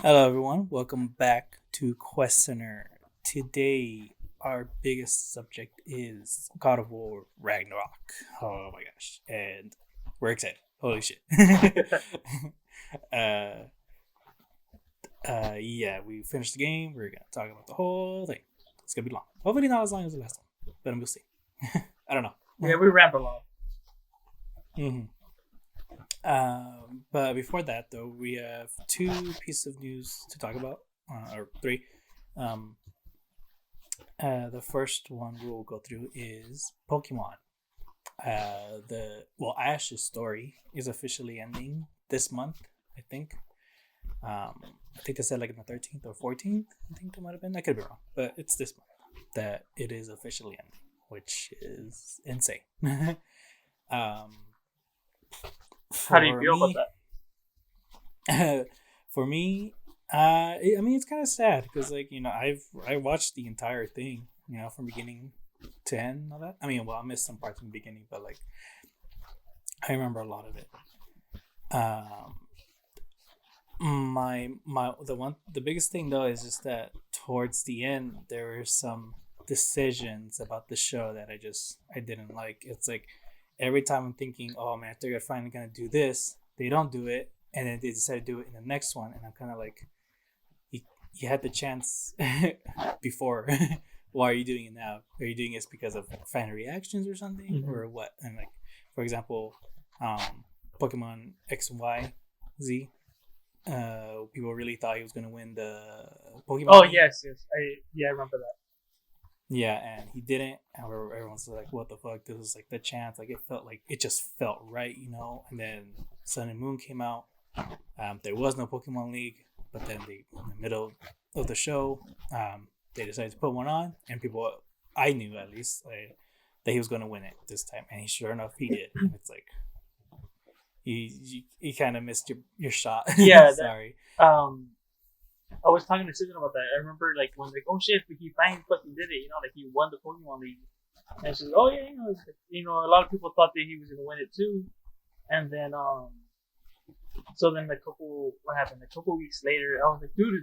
Hello, everyone. Welcome back to Questioner. Today, our biggest subject is God of War Ragnarok. Oh my gosh. And we're excited. Holy shit. uh, yeah, we finished the game. We're going to talk about the whole thing. It's going to be long. Hopefully, not as long as the last one, but we'll see. I don't know. Yeah, we ramp along. hmm but before that, though, we have two pieces of news to talk about, or three. Um, the first one we'll go through is Pokemon. Ash's story is officially ending this month. I think. I think they said like on the 13th or 14th. I think that might have been. I could be wrong, but it's this month that it is officially ending, which is insane. um, How do you for feel about me, that? for me, I mean, it's kind of sad because I watched the entire thing, from beginning to end, and all that. I mean, well, I missed some parts in the beginning, but like I remember a lot of it. Um, the biggest thing though is just that towards the end there were some decisions about the show that I didn't like. It's like every time I'm thinking, oh man, they're finally gonna do this, they don't do it, and then they decide to do it in the next one, and I'm kind of like, you had the chance before. Why are you doing it now? Are you doing this because of fan reactions or something, or what? And like, for example, Pokemon X and Y Z, people really thought he was going to win the Pokemon Oh League. yes. I remember that. Yeah, and he didn't. And everyone's like, "What the fuck?" This was like the chance. Like it just felt right, And then Sun and Moon came out. There was no Pokemon League, but then in the middle of the show, they decided to put one on, and I knew at least, that he was going to win it this time, and sure enough, he did. And it's like you kind of missed your shot. Yeah. Sorry. I was talking to Susan about that. I remember like when like, oh shit, he finally fucking did it. Like he won the Pokemon League. And she's like, oh yeah, a lot of people thought that he was gonna win it too. And then so then what happened? A couple weeks later, I was like, dude,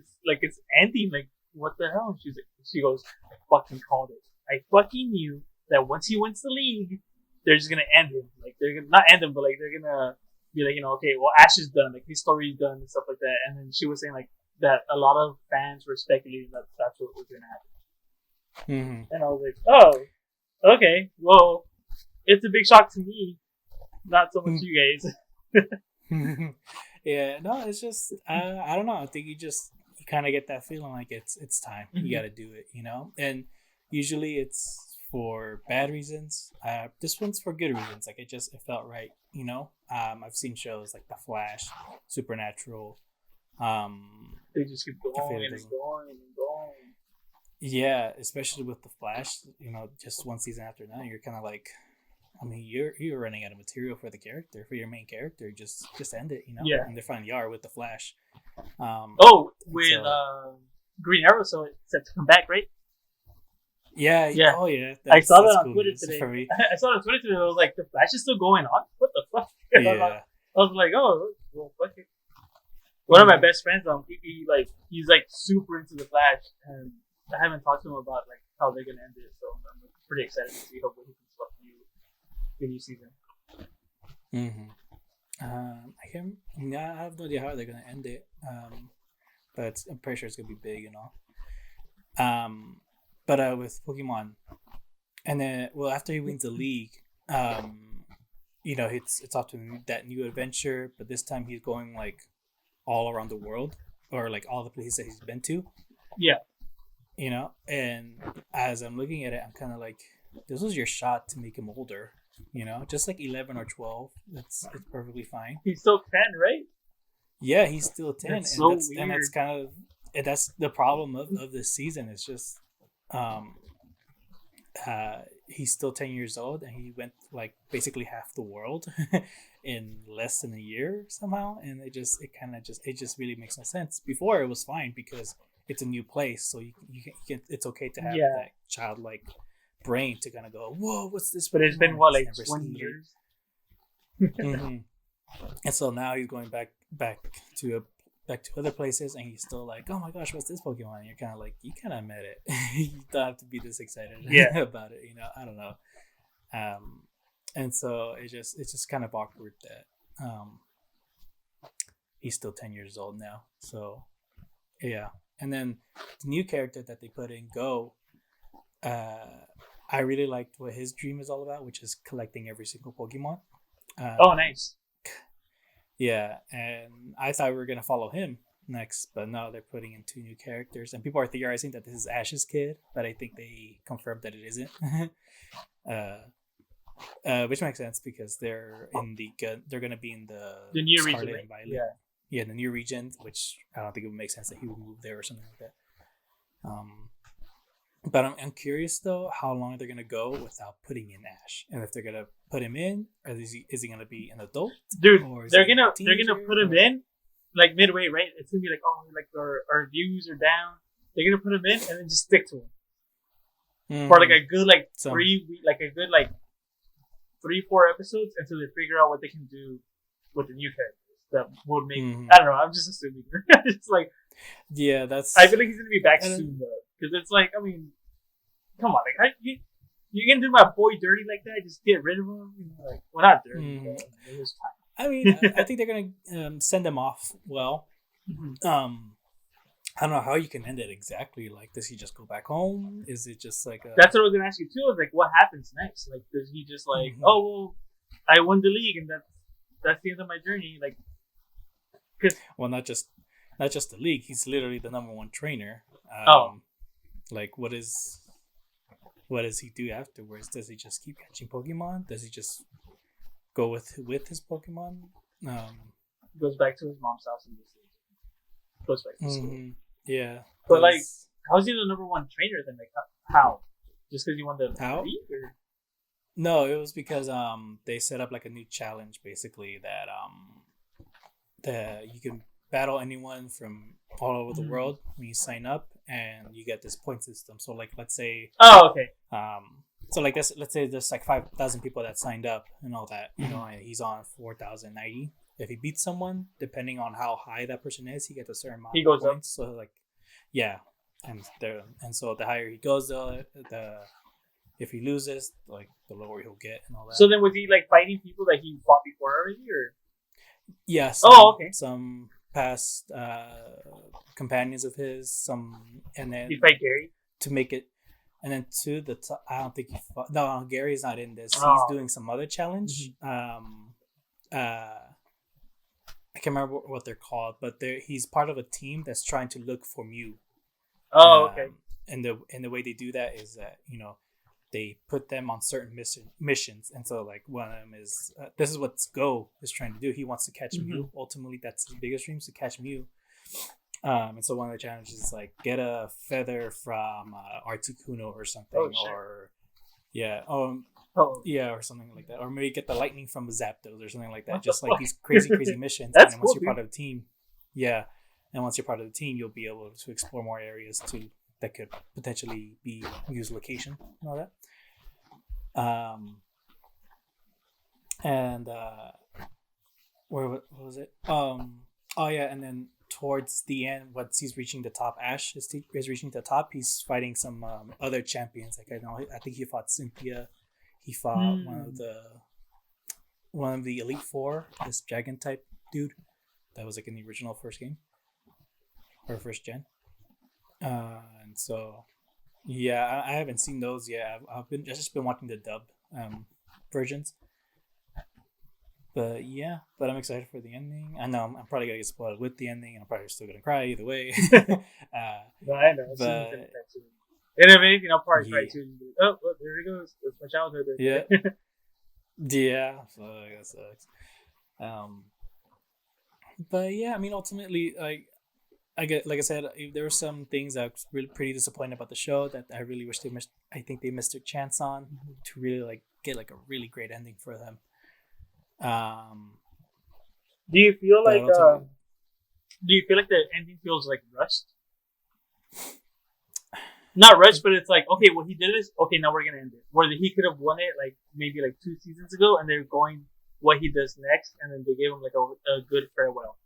it's ending. Like, what the hell? She goes, I fucking called it. I fucking knew that once he wins the league, they're just gonna end him. Like, they're gonna not end him, but like they're gonna be like, okay, well, Ash is done. Like, his story's done and stuff like that. And then she was saying like that a lot of fans were speculating that that's what was gonna happen. Mm-hmm. And I was like, oh, okay, well, it's a big shock to me, not so much you guys. Yeah, no, it's just I don't know. I think you kind of get that feeling like it's time. You got to do it, And usually it's for bad reasons. This one's for good reasons. Like it felt right, I've seen shows like The Flash, Supernatural. They just keep going and going and going. Yeah, especially with The Flash, just one season after that, you're kind of like, I mean, you're running out of material for the character, for your main character. Just end it, Yeah. And they finally are with The Flash. With Green Arrow, so it's set to come back, right? Yeah. Oh yeah. I saw that on cool Twitter today. I saw it on Twitter today. I was like, The Flash is still going on. What the fuck? Yeah. I was like, oh, well, fuck it. One of my best friends, he's like super into The Flash, and I haven't talked to him about like how they're gonna end it. So I'm pretty excited to see how he can start the new season. I have no idea how they're gonna end it. But I'm pretty sure it's gonna be big and all. But with Pokemon, and then after he wins the league, it's off to that new adventure. But this time he's going like all around the world, or like all the places that he's been to. Yeah. And as I'm looking at it, I'm kind of like, this was your shot to make him older. Just like 11 or 12. It's perfectly fine. He's still 10, right? Yeah, he's still 10. That's so weird. And that's kind of, that's the problem of this season. It's just, he's still 10 years old, and he went like basically half the world in less than a year somehow. And it just really makes no sense. Before it was fine because it's a new place, so you can it's okay to have that childlike brain to kind of go, whoa, what's this? But it's been what, like 20 years? And so now he's going back to back to other places, and he's still like, "Oh my gosh, what's this Pokemon?" And you're kind of like, "You kind of met it. You don't have to be this excited about it." I don't know. And so it's just kind of awkward that he's still 10 years old now. So yeah, and then the new character that they put in Go, I really liked what his dream is all about, which is collecting every single Pokemon. Nice. Yeah, and I thought we were gonna follow him next, but no, they're putting in 2 new characters, and people are theorizing that this is Ash's kid, but I think they confirmed that it isn't. Which makes sense because they're gonna be in the new Scarlet region, and Violet. Yeah, the new region, which I don't think it would make sense that he would move there or something like that. But I'm curious though how long they're gonna go without putting in Ash, and if they're gonna put him in, or is he gonna be an adult? Dude, they're gonna put him in like midway, right? It's gonna be like, oh, like our views are down. They're gonna put him in and then just stick to him for like a good 3-4 episodes until they figure out what they can do with the new characters that would make. I don't know. I'm just assuming. It's like, yeah, that's. I feel like he's gonna be back soon though, because it's like, I mean, come on, like you can do my boy dirty like that? Just get rid of him? Like, well, not dirty. But it was time. I mean, I think they're gonna send him off well. I don't know how you can end it exactly. Like, does he just go back home? Is it just like That's what I was gonna ask you too. Is like, what happens next? Like, does he just like, oh well, I won the league and that's the end of my journey? Like, well, not just the league. He's literally the number 1 trainer. Like, what does he do afterwards? Does he just keep catching Pokemon? Does he just go with his Pokemon? Goes back to his mom's house and just goes back to school. Yeah, but like, how's he the number 1 trainer then? Like, how? Just because he won the league? Or? No, it was because they set up like a new challenge basically that you can battle anyone from all over the world when you sign up, and you get this point system. So like, let's say, so like this, let's say there's like 5,000 people that signed up and all that, and he's on 4,090. If he beats someone, depending on how high that person is, he gets a certain amount. He goes of points. Up. So like, yeah, and so the higher he goes, if he loses, like the lower he'll get and all that. So then, was he like fighting people that he fought before already, or? Yes. Some past companions of his, and then he fight Gary to make it, and then to the top. I don't think he fought. No, Gary's not in this. He's doing some other challenge. I can't remember what they're called, but he's part of a team that's trying to look for Mew. And the way they do that is that they put them on certain missions, and so like one of them is this is what Go is trying to do. He wants to catch Mew. Ultimately, that's his biggest dream, is to catch Mew. And so one of the challenges is like get a feather from Articuno or something, or or something like that, or maybe get the lightning from Zapdos or something like that. Just like these crazy missions. That's and once you're part of the team, and once you're part of the team, you'll be able to explore more areas that could potentially be Mew's location and all that. What was it? And then towards the end, once he's reaching the top, Ash is reaching the top. He's fighting some other champions. Like I think he fought Cynthia. He fought one of the Elite Four, this dragon type dude that was like in the original first game or first gen. And so I haven't seen those yet. I've just been watching the dub versions. But I'm excited for the ending. I know I'm probably gonna get spoiled with the ending, and I'm probably still gonna cry either way. No, I know. But and if anything, I'll probably cry too. Oh, look, there it goes. That's my childhood. Yeah. So that sucks. But I mean, ultimately, like I said, there were some things I was really pretty disappointed about the show that I really wish they missed. I think they missed their chance on to really like get like a really great ending for them. Do you feel like the ending feels like rushed? Not rushed, but it's like, okay, well, he did this. Okay, now we're gonna end it. Where he could have won it like maybe like 2 seasons ago, and they're going what he does next, and then they gave him like a good farewell.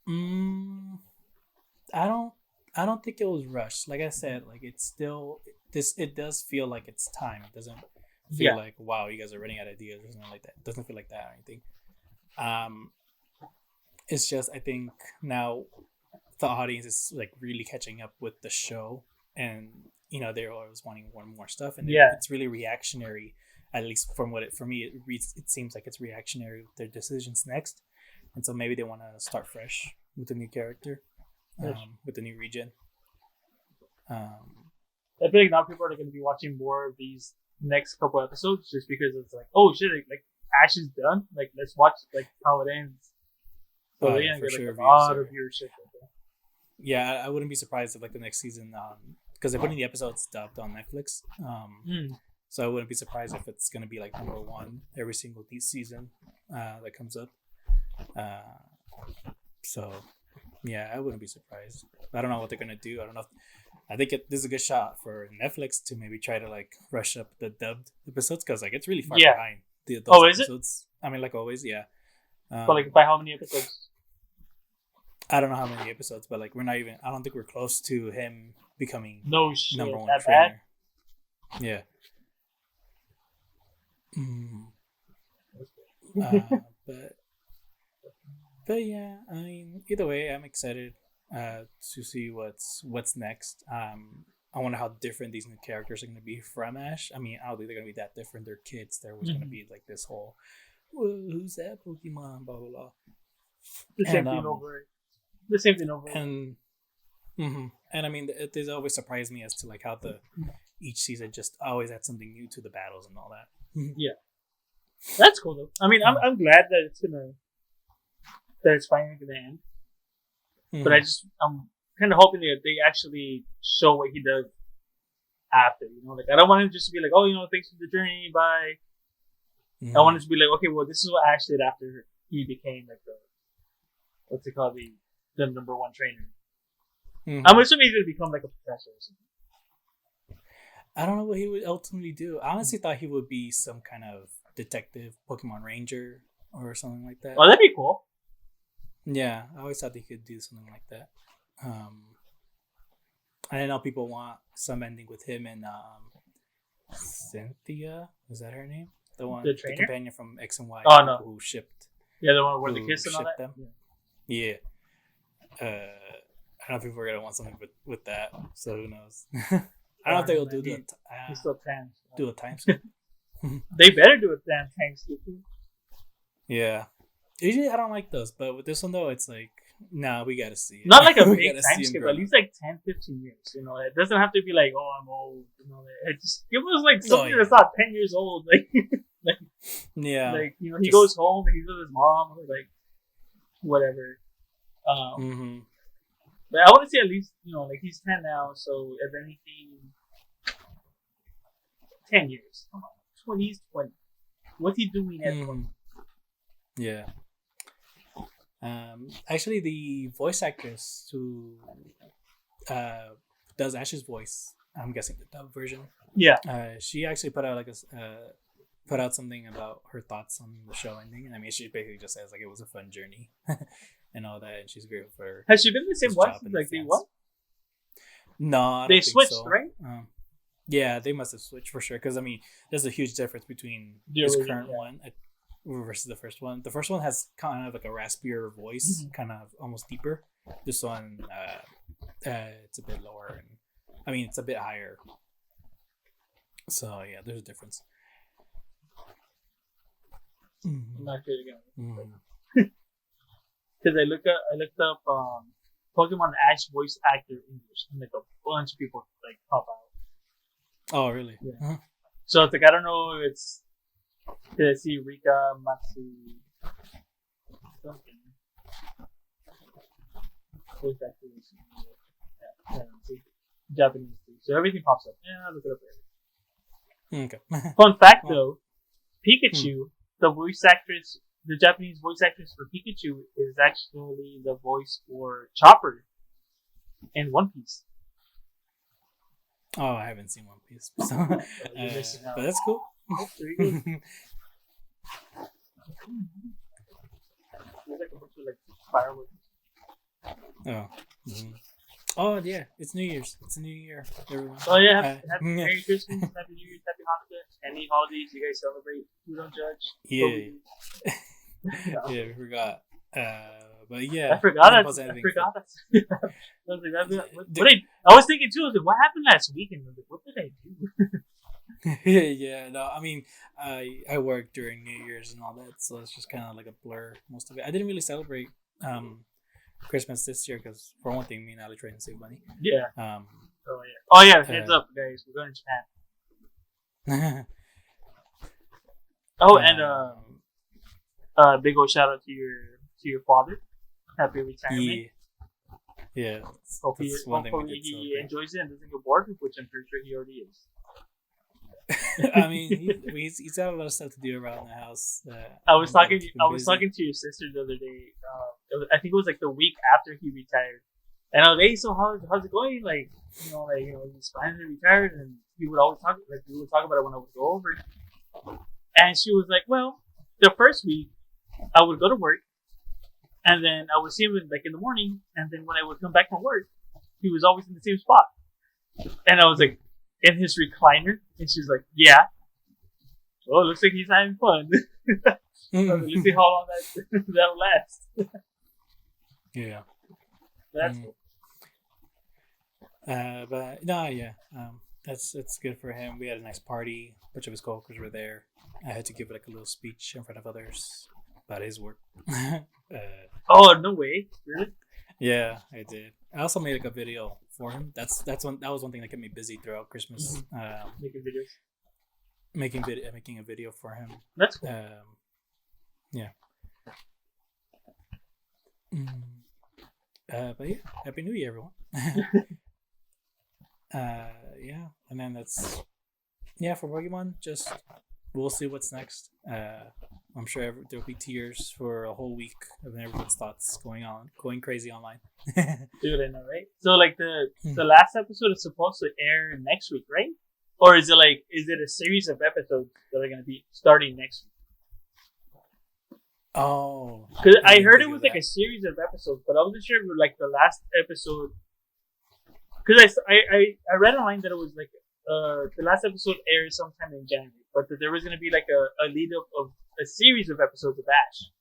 Mm, I don't. I don't think it was rushed. Like I said, like it's still this. It does feel like it's time. It doesn't feel Yeah. like wow, you guys are running out of ideas or something like that. It doesn't feel like that or anything. Um, it's just I think now the audience is like really catching up with the show, and they're always wanting more stuff, and Yeah. it's really reactionary. At least from what it for me it reads, it seems like it's reactionary with their decisions next, and so maybe they want to start fresh with a new character, with a new region. Um, I feel like now people are going to be watching more of these next couple episodes just because it's like, oh shit, like Ash is done. Like let's watch like how it ends. So they're yeah, gonna for get like sure. a lot of viewership. Yeah, I wouldn't be surprised if like the next season, because they're putting the episodes dubbed on Netflix. So I wouldn't be surprised if it's gonna be like number one every single season that comes up. So yeah, I wouldn't be surprised. I don't know what they're gonna do. I don't know. I think this is a good shot for Netflix to maybe try to like rush up the dubbed episodes because like it's really far behind those episodes. I mean, like always, yeah. But like by how many episodes? I don't know how many episodes, but like we're not even. I don't think we're close to him becoming number one that trainer. Bad? Yeah. But yeah, I mean, either way, I'm excited to see what's next. I wonder how different these new characters are going to be from Ash. I mean, I don't think they're going to be that different. They're kids. There was going to be like this whole, who's that Pokemon? Blah blah blah. The same thing over. The same thing over. And I mean, it always surprised me as to like how each season just always had something new to the battles and all that. Yeah, that's cool though. I mean, I'm glad that it's finally gonna end. But I'm kind of hoping that they actually show what he does after. Like I don't want him just to be like, oh, thanks for the journey, bye. I want it to be like, okay, well, this is what Ash did after he became like what's it called, the number one trainer. I'm assuming he's gonna become like a professor or something. I don't know what he would ultimately do. I honestly thought he would be some kind of detective, Pokemon Ranger, or something like that. Oh, that'd be cool. Yeah, I always thought he could do something like that. I know people want some ending with him and Cynthia. Is that her name? The companion from X and Y. Oh no, who shipped? Yeah, the one where the kiss and all that. Them. Yeah. I know people are gonna want something with that. So who knows? I don't know if they'll do do a time skip. They better do a damn time skip. Yeah. Usually I don't like those, but with this one though, it's like, nah, we gotta see it. Not like a big time skip, at least like 10, 15 years. It doesn't have to be like, oh, I'm old. It just give us like something that's not 10 years old. Yeah. Like he goes home and he's with his mom, or like whatever. But I want to see at least like he's 10 now, so if anything, 10 years. Come on, 20. What's he doing at 20? Yeah. Actually, the voice actress who does Ash's voice, I'm guessing the dub version. Yeah. She actually put out something about her thoughts on the show ending, and I mean, she basically just says like it was a fun journey and all that, and she's grateful for. Has she been the same voice since like day one? No, they switched, so. Right? Yeah, they must have switched for sure. Because I mean, there's a huge difference between this current one versus the first one. The first one has kind of like a raspier voice, kind of almost deeper. This one, it's a bit lower, and I mean, it's a bit higher. So yeah, there's a difference. I'm not sure again. Because I looked up Pokemon Ash voice actor English, and like a bunch of people like pop out. Oh really? Yeah. So it's like I don't know if it's did I see Rika Matsu something. Voice actor Japanese too. So everything pops up. Yeah, I'll look it up later. Okay. Fun fact though, Pikachu, the Japanese voice actress for Pikachu is actually the voice for Chopper in One Piece. Oh, I haven't seen One Piece, so, but that's cool. There you go. There's like a bunch of like fireworks. Oh. Mhm. Oh yeah, it's New Year's. It's a new year, everyone. Oh yeah, happy Yeah, Merry Christmas, Happy New Year, Happy Hanukkah. Any holidays you guys celebrate, we don't judge. But we yeah, do. No. yeah. We forgot. But I yeah, forgot I didn't that. post I anything for. forgot that. I was like, I was thinking too. I was like, what happened last weekend? I was like, what did I do? Yeah, no, I mean, I worked during New Year's and all that, so it's just kind of like a blur most of it. I didn't really celebrate Christmas this year because for one thing, me and Ali trying to save money. Yeah. Um, Oh yeah. Oh yeah. Heads up, guys. We're going to Japan. Oh, and um, big old shout out to your father. Happy retirement. yeah, that's one thing we Hopefully did he celebrate. enjoys it and doesn't get bored, which I'm pretty sure he already is. I mean, he's got a lot of stuff to do around the house. I was talking. Keep him I was busy. talking to your sister the other day. I think it was like the week after he retired, and I was like, "Hey, so how's it going? Like, he's finally retired." And he would always talk. Like, we would talk about it when I would go over. And she was like, "Well, the first week, I would go to work, and then I would see him like in the morning, and then when I would come back from work, he was always in the same spot." And I was like, "In his recliner," and she's like, "Yeah." Well, it looks like he's having fun. Let's see how long that'll last. Yeah. That's cool. But no, yeah. It's good for him. We had a nice party. A bunch of his coworkers were there. I had to give like a little speech in front of others about his work. Oh, no way! Really? Yeah, I did. I also made like a video for him. That was one thing that kept me busy throughout Christmas. Making videos. Making a video for him. That's cool. Yeah. But yeah, Happy New Year, everyone. Yeah, and then that's for Pokemon. Just we'll see what's next. I'm sure there'll be tears for a whole week of everyone's thoughts going crazy online. Dude, I know, right? So, like the last episode is supposed to air next week, right? Or is it a series of episodes that are going to be starting next week? Oh, Because I heard it was like a series of episodes, but I wasn't sure if it was like the last episode. Because I read online that it was like the last episode airs sometime in January, but that there was going to be like a lead up of a series of episodes of Ash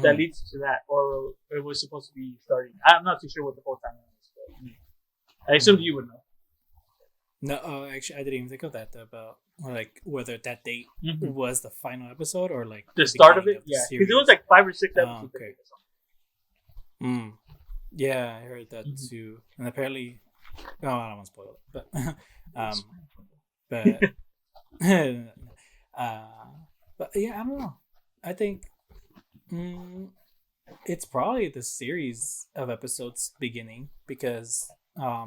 that leads to that, or it was supposed to be starting. I'm not too sure what the whole timeline is, but I assumed you would know. No, actually, I didn't even think of that about like whether that date was the final episode or like the start of it. Yeah, because it was like 5 or 6 episodes. Oh, okay. Yeah, I heard that too, and apparently, I don't want to spoil it, but but yeah, I don't know. I think it's probably the series of episodes beginning because I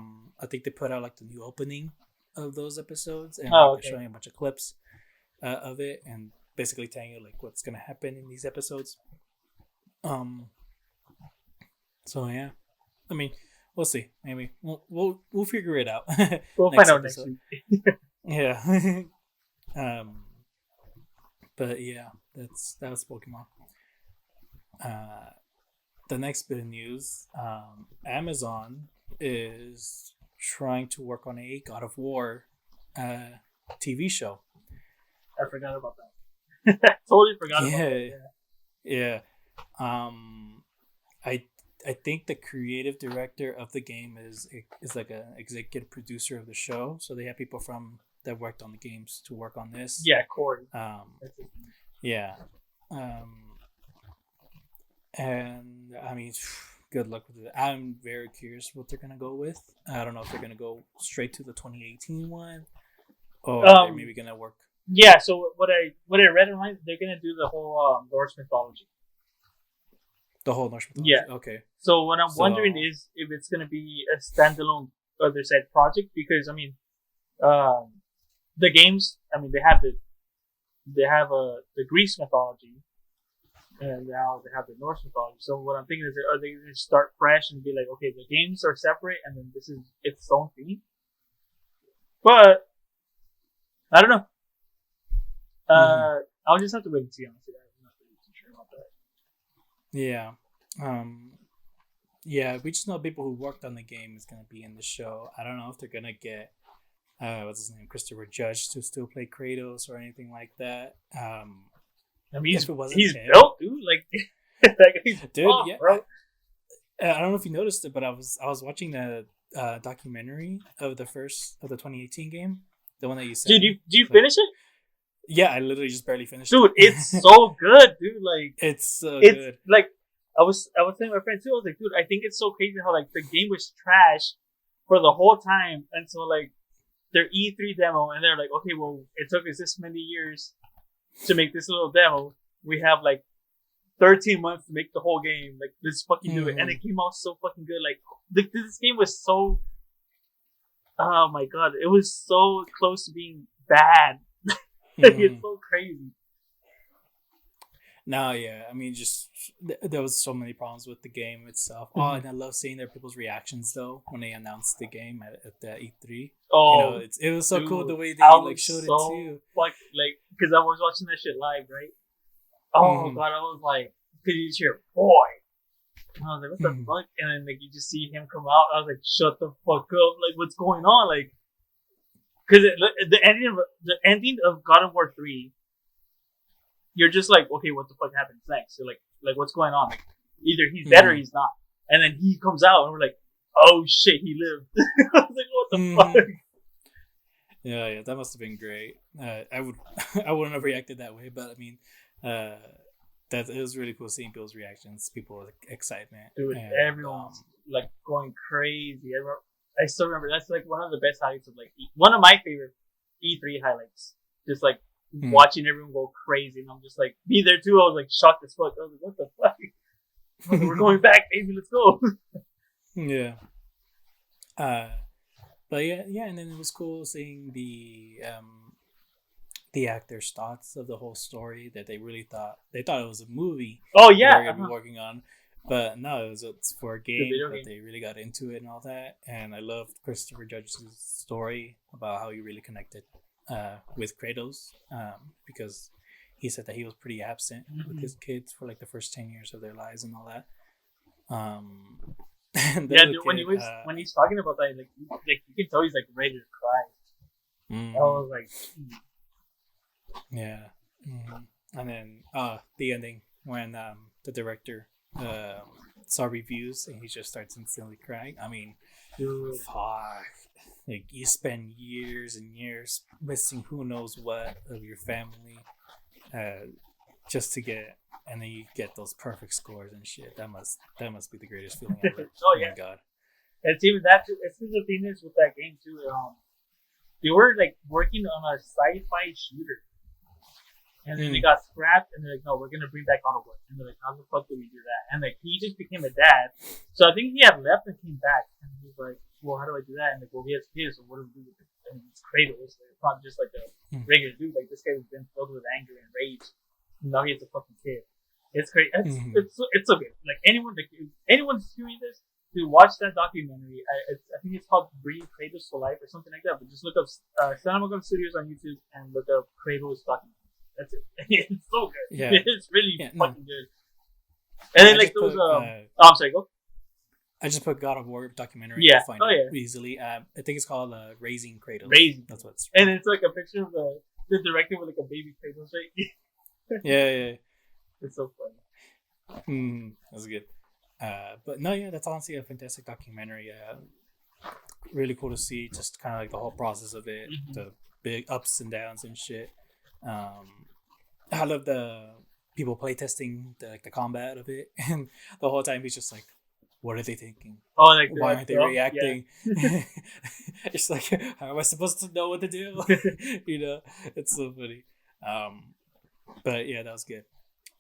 think they put out like the new opening of those episodes and they're showing a bunch of clips of it and basically telling you like what's gonna happen in these episodes. So yeah, I mean, we'll see. Maybe we'll figure it out. We'll find out next week. Yeah. But yeah, that was Pokemon. The next bit of news, Amazon is trying to work on a God of War TV show. I forgot about that. Totally forgot about that. Yeah. I think the creative director of the game is like an executive producer of the show. So they have people that worked on the games to work on this. Yeah, Corey. Yeah. And I mean, good luck with it. I'm very curious what they're gonna go with. I don't know if they're gonna go straight to the 2018 one, or they're maybe gonna work. Yeah. So what I read online, they're gonna do the whole Norse mythology. The whole Norse mythology. Yeah. Okay. So what I'm wondering is if it's gonna be a standalone other side project because I mean, the games. I mean, they have the Greece mythology. And now they have the Norse mythology. So what I'm thinking is, are they going to start fresh and be like, okay, the games are separate, and then this is its own thing? But I don't know. I'll just have to wait and see. Honestly, I'm not really too sure about that. Yeah. Yeah, we just know people who worked on the game is gonna be in the show. I don't know if they're gonna get what's his name, Christopher Judge, to still play Kratos or anything like that. I mean, If it wasn't he's him, built, dude. Like that guy's dude, buff, yeah, bro. I don't know if you noticed it, but I was watching the documentary of the 2018 game, the one that you said. Dude, do you finish it? Yeah, I literally just barely finished. Dude, it. it's so good, dude. Like It's so it's good. like I was telling my friend too. I was like, dude, I think it's so crazy how like the game was trash for the whole time until like their E3 demo, and they're like, okay, well, it took us this many years to make this little demo. We have like 13 months to make the whole game. Like, let's fucking do it. And it came out so fucking good. Like, this game was so. Oh my god, it was so close to being bad. It's so crazy. No, yeah, I mean, just there was so many problems with the game itself. Oh, and I love seeing their people's reactions though when they announced the game at the E3. Oh, you know, it was so dude, cool the way they I like was showed so it too. Like, because I was watching that shit live, right? Oh god, I was like, because you just hear boy, and I was like, what the fuck? And then like you just see him come out. I was like, shut the fuck up! Like, what's going on? Like, because the ending of God of War 3, you're just like, okay, what the fuck happens next? So like what's going on? Like, either he's dead or he's not. And then he comes out, and we're like, oh shit, he lived. I was like, what the fuck? Yeah, that must have been great. I wouldn't have reacted that way, but I mean, that it was really cool seeing people's reactions, people's excitement. Dude, everyone's like going crazy. I still remember that's like one of the best highlights of like one of my favorite E3 highlights. Just like watching everyone go crazy, and I'm just like be there too. I was like shocked as fuck. I was like, what the fuck? Like, we're going back, baby. Let's go. Yeah. But yeah, and then it was cool seeing the actors' thoughts of the whole story, that they thought it was a movie. Oh yeah, they're gonna be working on, but no, it's for a game. But they really got into it and all that. And I loved Christopher Judge's story about how he really connected with Kratos, because he said that he was pretty absent with his kids for like the first 10 years of their lives and all that. Yeah, dude, when he's talking about that, like you can tell he's like ready to cry. I was like, yeah. And then the ending when the director saw reviews and he just starts instantly crying. I mean, dude, fuck. Like, you spend years and years missing who knows what of your family, just to get, and then you get those perfect scores and shit. That must be the greatest feeling ever. Oh yeah, my god. It's even that too. It's the thing is with that game too. They were like working on a sci-fi shooter, and then they got scrapped, and they're like, no, we're gonna bring back God of War. And they're like, how the fuck do we do that? And like he just became a dad, so I think he had left and came back, and he's like, well, how do I do that? And like, well, he has kids, so what do we do with it? And it's Kratos. It's not just like a regular dude. Like, this guy has been filled with anger and rage. And now he has a fucking kid. It's great. It's so good. Like anyone's doing this, to watch that documentary. I think it's called Bring Kratos to Life or something like that. But just look up Santa Monica Studios on YouTube and look up Kratos documentary. That's it. It's so good. Yeah. It's really fucking good. And then like those I'm sorry, go. I just put God of War documentary. Yeah. Find it easily. I think it's called Raising Kratos. Raising. That's what it's. And it's like a picture of the director with like a baby Kratos, right? Yeah. It's so funny. That's good. But no, yeah, that's honestly a fantastic documentary. Really cool to see, just kind of like the whole process of it, the big ups and downs and shit. I love the people playtesting the combat of it, and the whole time he's just like, what are they thinking? Oh, like why aren't they reacting? Yeah. It's like, how am I supposed to know what to do? You know, it's so funny. But yeah, that was good.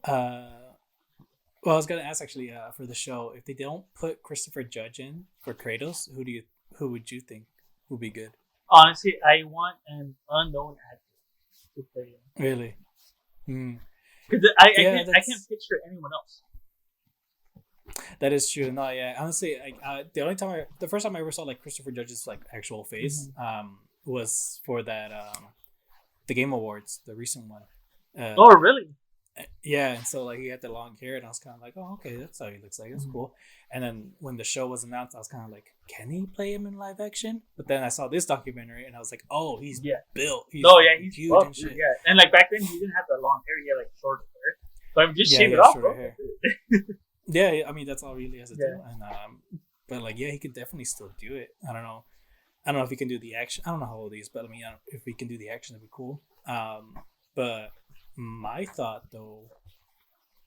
Well, I was gonna ask actually for the show, if they don't put Christopher Judge in for Kratos, who would you think would be good? Honestly, I want an unknown actor to play him. Really? Because I can't picture anyone else. That is true. No, yeah. Honestly, the first time I ever saw like Christopher Judge's like actual face, was for that the Game Awards, the recent one. Oh, really? Yeah, and so like he had the long hair, and I was kind of like, oh, okay, that's how he looks like. That's Mhm. cool. And then when the show was announced, I was kind of like, can he play him in live action? But then I saw this documentary, and I was like, oh, he's Yeah. built. He's No, yeah, he's huge buff, and dude. shit. Yeah, and like back then he didn't have that long hair. He had like short hair. So I'm just Yeah, shave he it has off, shorter bro. hair. Yeah, I mean that's all he really has to do. Yeah. And but like yeah, he could definitely still do it. I don't know. I don't know if he can do the action. I don't know how old he is, but I mean, if he can do the action, that'd be cool. But my thought though,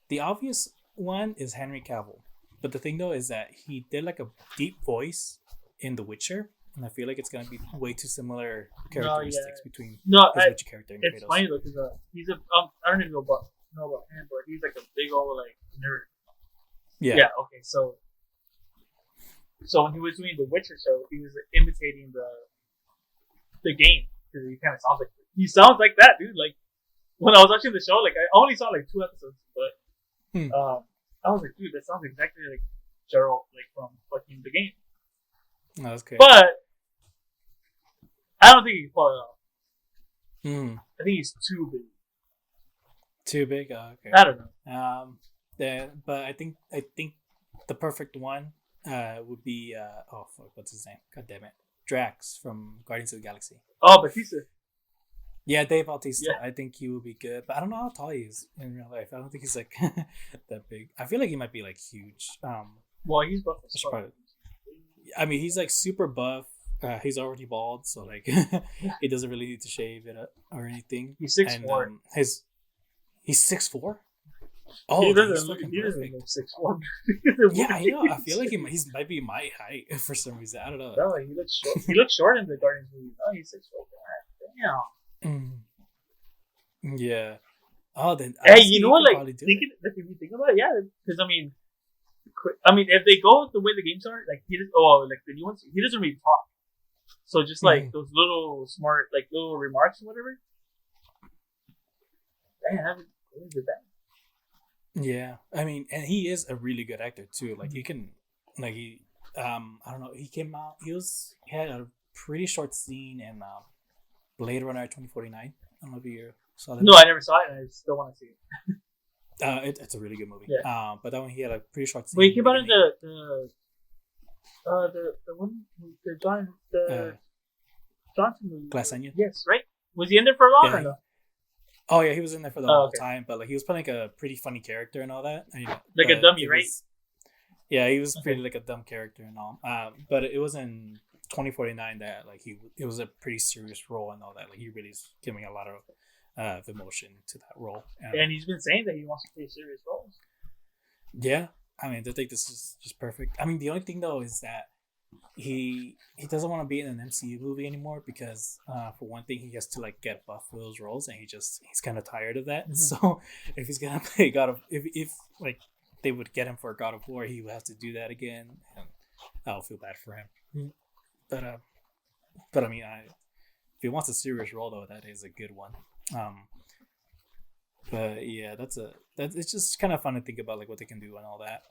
the obvious one is Henry Cavill. But the thing though is that he did like a deep voice in The Witcher, and I feel like it's gonna be way too similar characteristics between No, his Witcher character and it's Kratos. funny though because he's a I don't even know about him, but he's like a big old like nerd. Yeah. Yeah. Okay. So when he was doing the Witcher show, he was imitating the game because he kind of sounds like that, dude. Like when I was watching the show, like I only saw like 2 episodes, but I was like, dude, that sounds exactly like Gerald, like from fucking the game. No, that's okay. But I don't think he can pull it off. I think he's too big. Too big? Oh, okay. I don't know. But I think the perfect one would be oh fuck, what's his name? God damn it, Drax from Guardians of the Galaxy. Oh, Batista. Yeah, Dave Bautista. Yeah. I think he would be good, but I don't know how tall he is in real life. I don't think he's like that big. I feel like he might be like huge. Well, he's buff as fuck. Probably, I mean, he's like super buff. He's already bald, so like he doesn't really need to shave it or anything. He's 6'4". He's 6'4". Oh, he he's doesn't fucking look perfect. 6'1". Yeah, I know. I feel like he might be my height for some reason. I don't know. No, he looks short. He looks short in the Guardians movie. Oh, he's 6'4". Damn. Yeah. Oh, then. Hey, you know what? Like, if you think about it, yeah, because I mean, if they go the way the games are, like like the new ones, he doesn't really talk. So just like those little smart, like little remarks or whatever. Man, that was bad. Yeah, I mean, and he is a really good actor too. Like he can, like I don't know. He came out. He had a pretty short scene in Blade Runner 2049. I don't know if you saw that. No, I never saw it, and I still want to see it. It's a really good movie. Yeah. But that one he had a pretty short scene. Wait, he came out in the one the Johnson movie. Glass Onion. Yes, right. Was he in there for long or no? Oh yeah, he was in there for the whole time, but like he was playing like a pretty funny character and all that. Like a dummy, right? Yeah, he was pretty like a dumb character and all. But it was in 2049 that like it was a pretty serious role and all that. Like he really is giving a lot of emotion to that role. And he's been saying that he wants to play serious roles. Yeah, I mean, I think this is just perfect. I mean, the only thing though is that he doesn't want to be in an MCU movie anymore because for one thing he has to like get buff for those roles and he's kind of tired of that. So if he's gonna play if like they would get him for God of War, he would have to do that again, and I'll feel bad for him. But I mean, if he wants a serious role though, that is a good one. But yeah, it's just kind of fun to think about like what they can do and all that.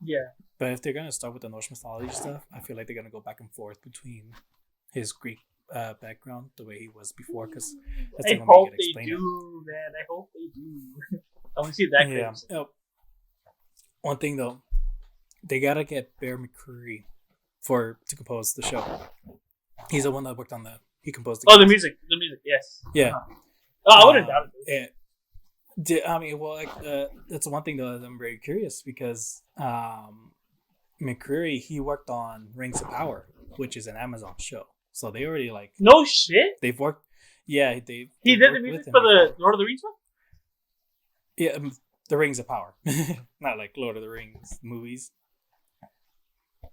Yeah. But if they're gonna start with the Norse mythology stuff, I feel like they're gonna go back and forth between his Greek background, the way he was before, because I hope they do, man. I hope they do. I want to see that. Yeah. Oh, one thing though, they gotta get Bear McCreary to compose the show. He's the one that worked on he composed the music. The music, yes. Yeah. Oh, I wouldn't doubt it. I mean, well, that's one thing though that I'm very curious because McCreary, he worked on Rings of Power, which is an Amazon show. So they already like no shit. They've worked. Yeah, he did the music for the Lord of the Rings one. Yeah, the Rings of Power, not like Lord of the Rings movies.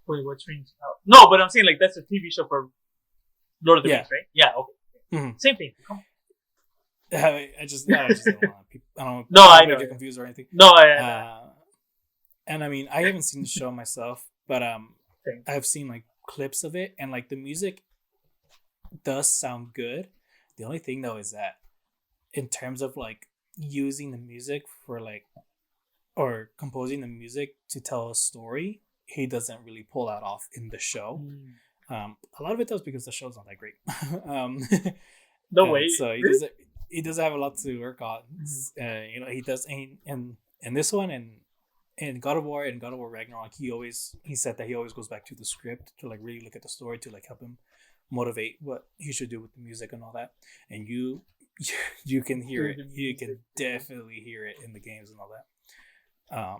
Wait, what's Rings of Power? No, but I'm saying like that's a TV show for Lord of the Rings, right? Yeah, okay. Mm-hmm. Same thing. Come on. I just don't want people. I don't. No, I know. Get confused or anything. No, and I mean, I haven't seen the show myself, but I've seen like clips of it, and like the music does sound good. The only thing though is that in terms of like using the music for like or composing the music to tell a story, he doesn't really pull that off in the show. A lot of it does because the show's not that great. No way. So he really? doesn't. he does have a lot to work on. You know, he does, and this one and God of War and God of War Ragnarok, he said that he always goes back to the script to like really look at the story to like help him motivate what he should do with the music and all that. And you can hear it. You can definitely hear it in the games and all that.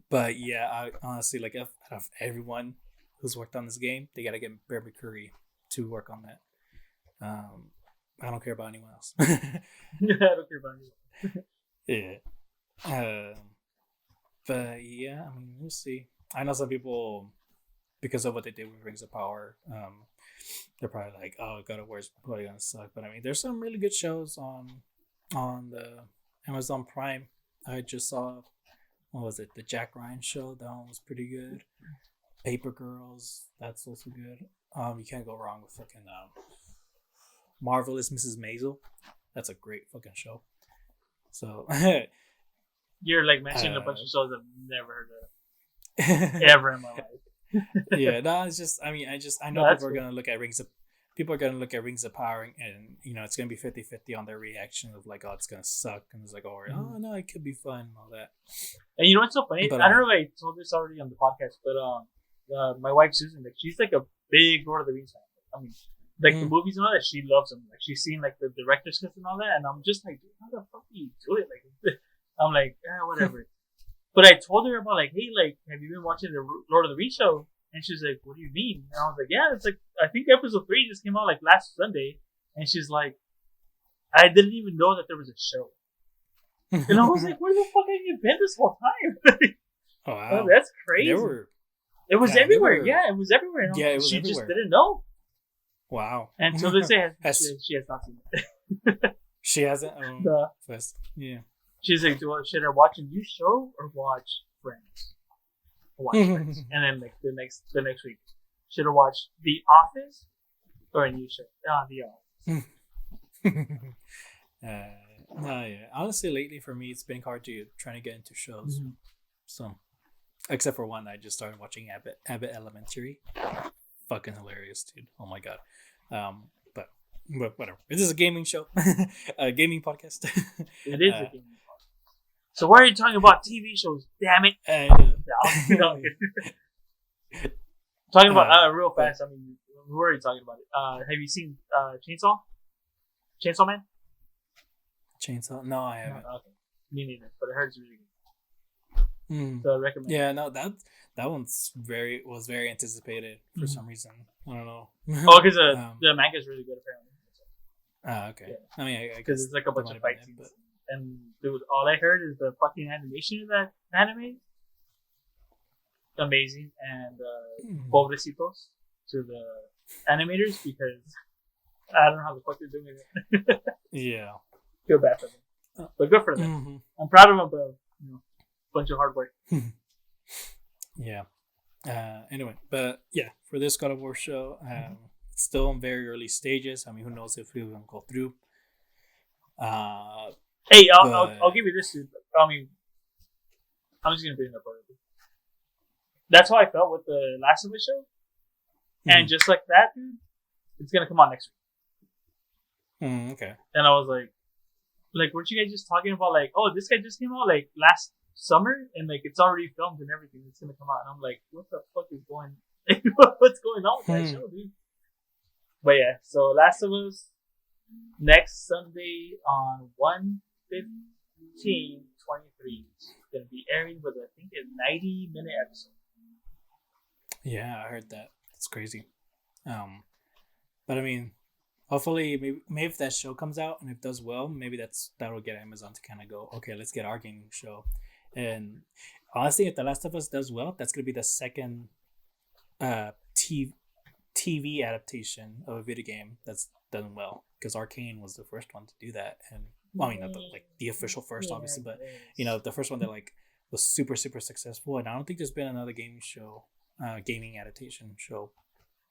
But yeah, I honestly like out of everyone who's worked on this game, they gotta get Beverly Curry to work on that. I don't care about anyone else. I don't care about anyone. Yeah. But yeah, I mean, we'll see. I know some people, because of what they did with Rings of Power, they're probably like, "Oh, God of War's probably gonna suck." But I mean, there's some really good shows on the Amazon Prime. I just saw, what was it, the Jack Ryan show? That one was pretty good. Paper Girls, that's also good. You can't go wrong with fucking Marvelous Mrs. Maisel. That's a great fucking show. So you're like mentioning a bunch of shows I've never heard of ever in my life. Yeah, no, it's just, I mean, I know people are gonna look at Rings of Power, and you know it's gonna be 50-50 on their reaction of like, oh, it's gonna suck, and it's like, oh no, it could be fun and all that. And you know what's so funny? But, I don't know if I told this already on the podcast, but my wife Susan, like, she's like a big Lord of the Rings fan. I mean, like the movies and all that, she loves them. Like, she's seen like the director's cuts and all that, and I'm just like, dude, how the fuck do you do it? Like, I'm like, whatever. But I told her about like, hey, like, have you been watching the Lord of the Rings show? And she's like, what do you mean? And I was like, yeah, it's like, I think episode 3 just came out like last Sunday. And she's like, I didn't even know that there was a show. And I was like, where the fuck have you been this whole time? Oh, wow. That's crazy. It was everywhere. Yeah, it was everywhere. And it was she everywhere. just didn't know. Wow. And so this day, she has not seen it. She hasn't? No. Yeah. She's like, should I watch a new show or watch Friends? Watch Friends. And then like the next week, should I watch The Office or a new show? The Office. No, yeah. Honestly, lately for me, it's been hard to trying to get into shows. Mm-hmm. So, except for one, I just started watching Abbott Elementary. Fucking hilarious, dude. Oh my god. But whatever. This is a gaming show, a gaming podcast. It is a gaming podcast. So why are you talking about TV shows? Damn it! No. Talking about real fast. I mean, we're already talking about it. Have you seen Chainsaw Man? Chainsaw? No, I haven't. Okay. Me neither. But I heard it's really good. So I recommend. Yeah, no, that one's was very anticipated for some reason. I don't know. Oh, because the manga is really good apparently. Okay. Yeah. I mean, I because it's like a bunch of fight scenes. And dude, all I heard is the fucking animation of that anime. Amazing, and pobrecitos to the animators, because I don't know how the fuck they're doing it. Yeah. Feel bad for them, but good for them. Mm-hmm. I'm proud of them, but bunch of hard work. Yeah. Anyway, but yeah, for this God of War show, it's still in very early stages. I mean, who knows if we're gonna go through. Hey, I'll give you this, dude. I mean, I'm just gonna bring it up already. That's how I felt with the Last of Us show, and just like that, dude, it's gonna come out next week. Okay. And I was like, weren't you guys just talking about like, oh, this guy just came out like last summer, and like it's already filmed and everything. It's gonna come out, and I'm like, what the fuck is going? What's going on with that show, dude? But yeah, so Last of Us next Sunday on 1/15/23 is gonna be airing with I think a 90-minute episode. Yeah, I heard that. It's crazy. But I mean, hopefully, maybe if that show comes out and if it does well, maybe that'll get Amazon to kind of go, okay, let's get our gaming show. And honestly, if The Last of Us does well, that's gonna be the second TV adaptation of a video game that's done well, because Arcane was the first one to do that, and well, I mean, not the official first, obviously, but the first one that like was super successful. And I don't think there's been another gaming adaptation show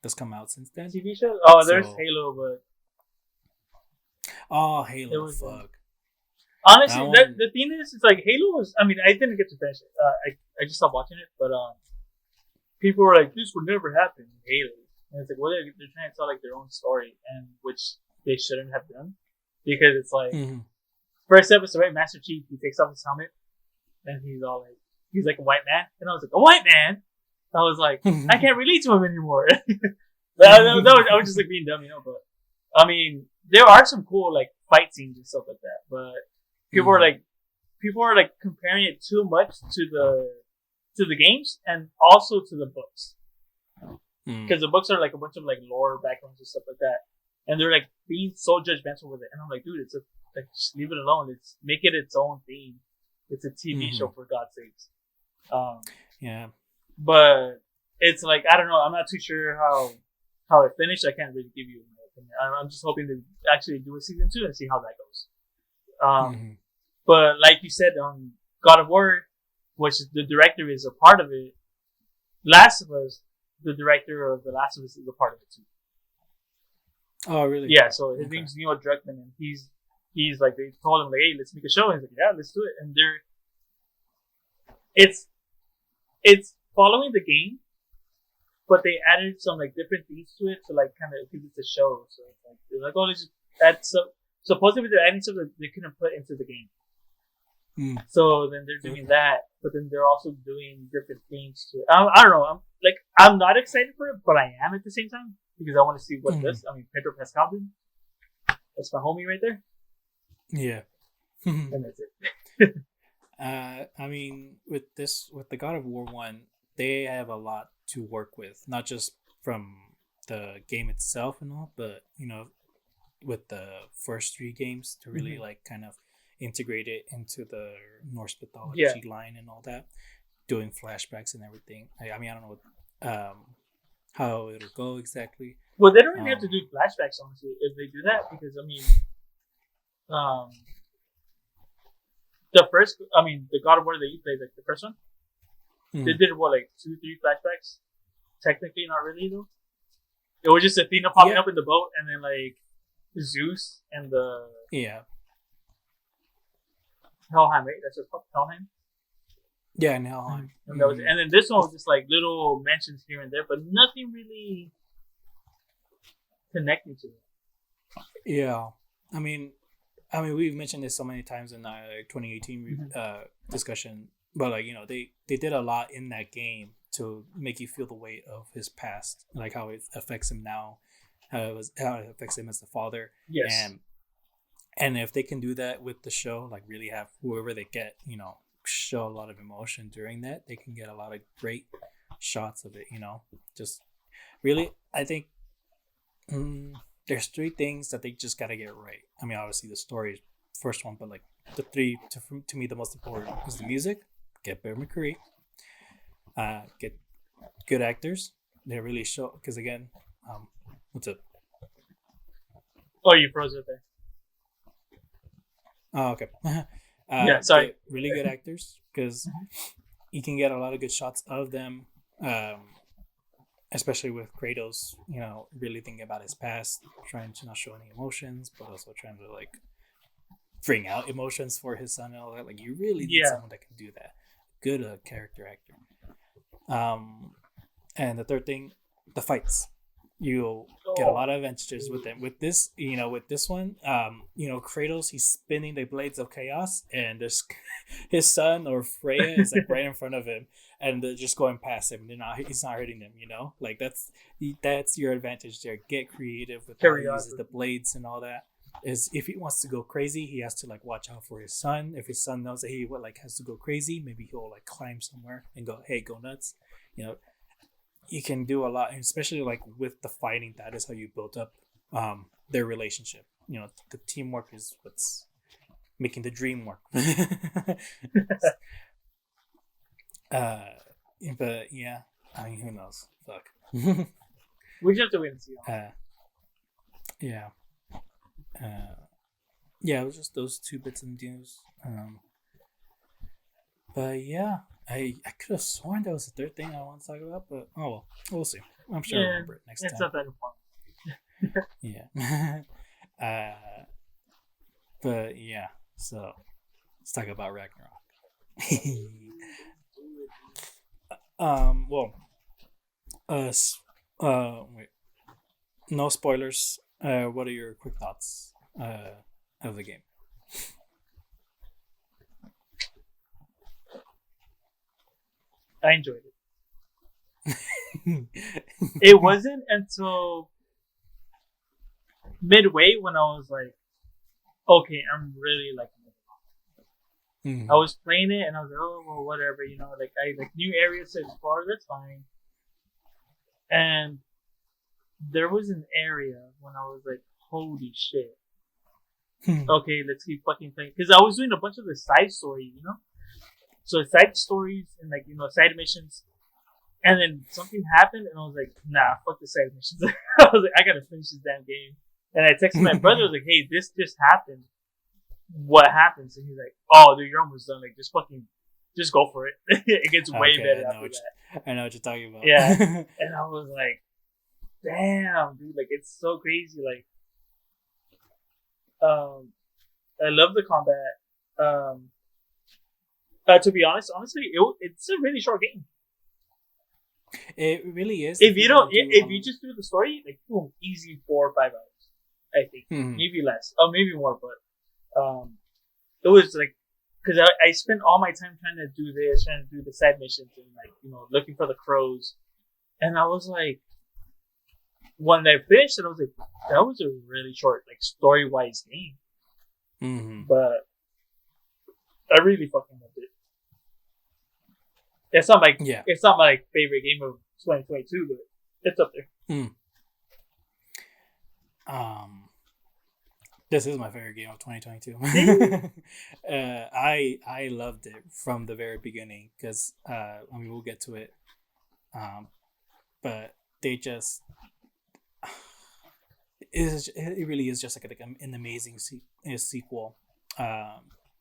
that's come out since then. TV show? Oh, there's Halo, but Halo, fuck. Honestly, the thing is, it's like Halo was. I mean, I didn't get to finish it. I just stopped watching it, but people were like, "This would never happen in Halo," and it's like, well, they're trying to tell like their own story, and which they shouldn't have done. because it's like Mm-hmm. first episode, right? Master Chief, he takes off his helmet and he's like a white man, and I was like, a white man. I was like, I can't relate to him anymore. I was just like being dumb, you know. But I mean, there are some cool like fight scenes and stuff like that. But people are like comparing it too much to the games and also to the books, because the books are like a bunch of like lore backgrounds and stuff like that, and they're like being so judgmental with it. And I'm like, dude, it's like just leave it alone. Make it its own thing. It's a TV show, for God's sakes. Yeah. But it's like, I don't know. I'm not too sure how it finished. I can't really give you my opinion. I'm just hoping to actually do a season 2 and see how that goes. But like you said, God of War, which the director is a part of it. Last of Us, the director of The Last of Us is a part of it too. Oh, really? Yeah. So his name's Neil Druckmann, and he's like, they told him like, hey, let's make a show. And he's like, yeah, let's do it. And it's following the game, but they added some like different things to it to like kind of give it a show. So it's like they're like, oh, let's just add some. Supposedly they're adding something that they couldn't put into the game. So then they're doing that, but then they're also doing different things to it. I don't know. I'm not excited for it, but I am at the same time because I want to see what this. I mean, Pedro Pascal did. That's my homie right there. Yeah. And that's it. I mean, with the God of War 1, they have a lot to work with, not just from the game itself and all, but you know, with the first 3 games to really like kind of integrate it into the Norse mythology line and all that, doing flashbacks and everything. I mean, I don't know what, how it'll go exactly. Well, they don't really have to do flashbacks, honestly, if they do that, because I mean, the God of War that you played, like the first one, they did what, like 2-3 flashbacks? Technically, not really though. It was just Athena popping up in the boat, and then like Zeus and the Helheim, right? That's what's called, Helheim. Yeah, in Helheim. And then this one was just like little mentions here and there, but nothing really connecting to it. Yeah, I mean, we've mentioned this so many times in our 2018 discussion, but like, you know, they did a lot in that game to make you feel the weight of his past, like how it affects him now, how it affects him as the father. Yes. And if they can do that with the show, like really have whoever they get, you know, show a lot of emotion during that, they can get a lot of great shots of it, you know. Just really, I think there's 3 things that they just gotta get right. I mean, obviously the story is first one, but like the 3 to me the most important is the music. Get Bear McCreary. Get good actors. They really show, because again, what's up? Oh, you froze it there. Oh, okay. Yeah, sorry. Really good actors, because you can get a lot of good shots of them, especially with Kratos, you know, really thinking about his past, trying to not show any emotions, but also trying to like bring out emotions for his son and all that. Like, you really need someone that can do that. Good character actor. And the third thing, the fights. You'll get a lot of advantages with them. With this, you know, with this one, you know, Kratos, he's spinning the blades of chaos, and there's his son or Freya is like right in front of him, and they're just going past him. He's not hurting them, you know. Like that's your advantage there. Get creative with how he uses the blades and all that. Is if he wants to go crazy, he has to like watch out for his son. If his son knows that he has to go crazy, maybe he'll like climb somewhere and go, hey, go nuts, you know. You can do a lot, especially like with the fighting. That is how you build up their relationship. You know, the teamwork is what's making the dream work. But yeah, I mean, who knows? Fuck. We just have to wait and see. Yeah. Yeah, it was just those 2 bits of news. But yeah, I could have sworn there was a 3rd thing I want to talk about, but oh well, we'll see. I'm sure I'll remember it next time. It's not that important. Yeah. But yeah, so let's talk about Ragnarok. Wait, no spoilers. What are your quick thoughts? of the game. I enjoyed it. It wasn't until midway when I was like, okay, I'm really liking it. I was playing it and I was like, oh well, whatever, you know, like I like new areas to explore, that's fine. And there was an area when I was like, holy shit. Okay, let's keep fucking playing. Because I was doing a bunch of the side stories, you know? So side stories and like, you know, side missions. And then something happened and I was like, nah, fuck the side missions. I was like, I gotta finish this damn game. And I texted my brother, I was like, hey, this just happened. What happens? And he's like, oh, dude, you're almost done. Like, just go for it. It gets way better after that. I know what you're talking about. Yeah. And I was like, damn, dude, like, it's so crazy. Like, I love the combat. To be honest, honestly, it's a really short game. It really is. If you just do the story, like, boom, easy 4 or 5 hours, I think. Maybe less. Or maybe more, but it was like, because I spent all my time trying to do the side missions and like, you know, looking for the crows. And I was like, when I finished it, I was like, that was a really short, like, story-wise game. But I really fucking loved it. It's not my favorite game of 2022, but it's up there. This is my favorite game of 2022. I loved it from the very beginning because we'll get to it. But they just it really is just like an amazing sequel.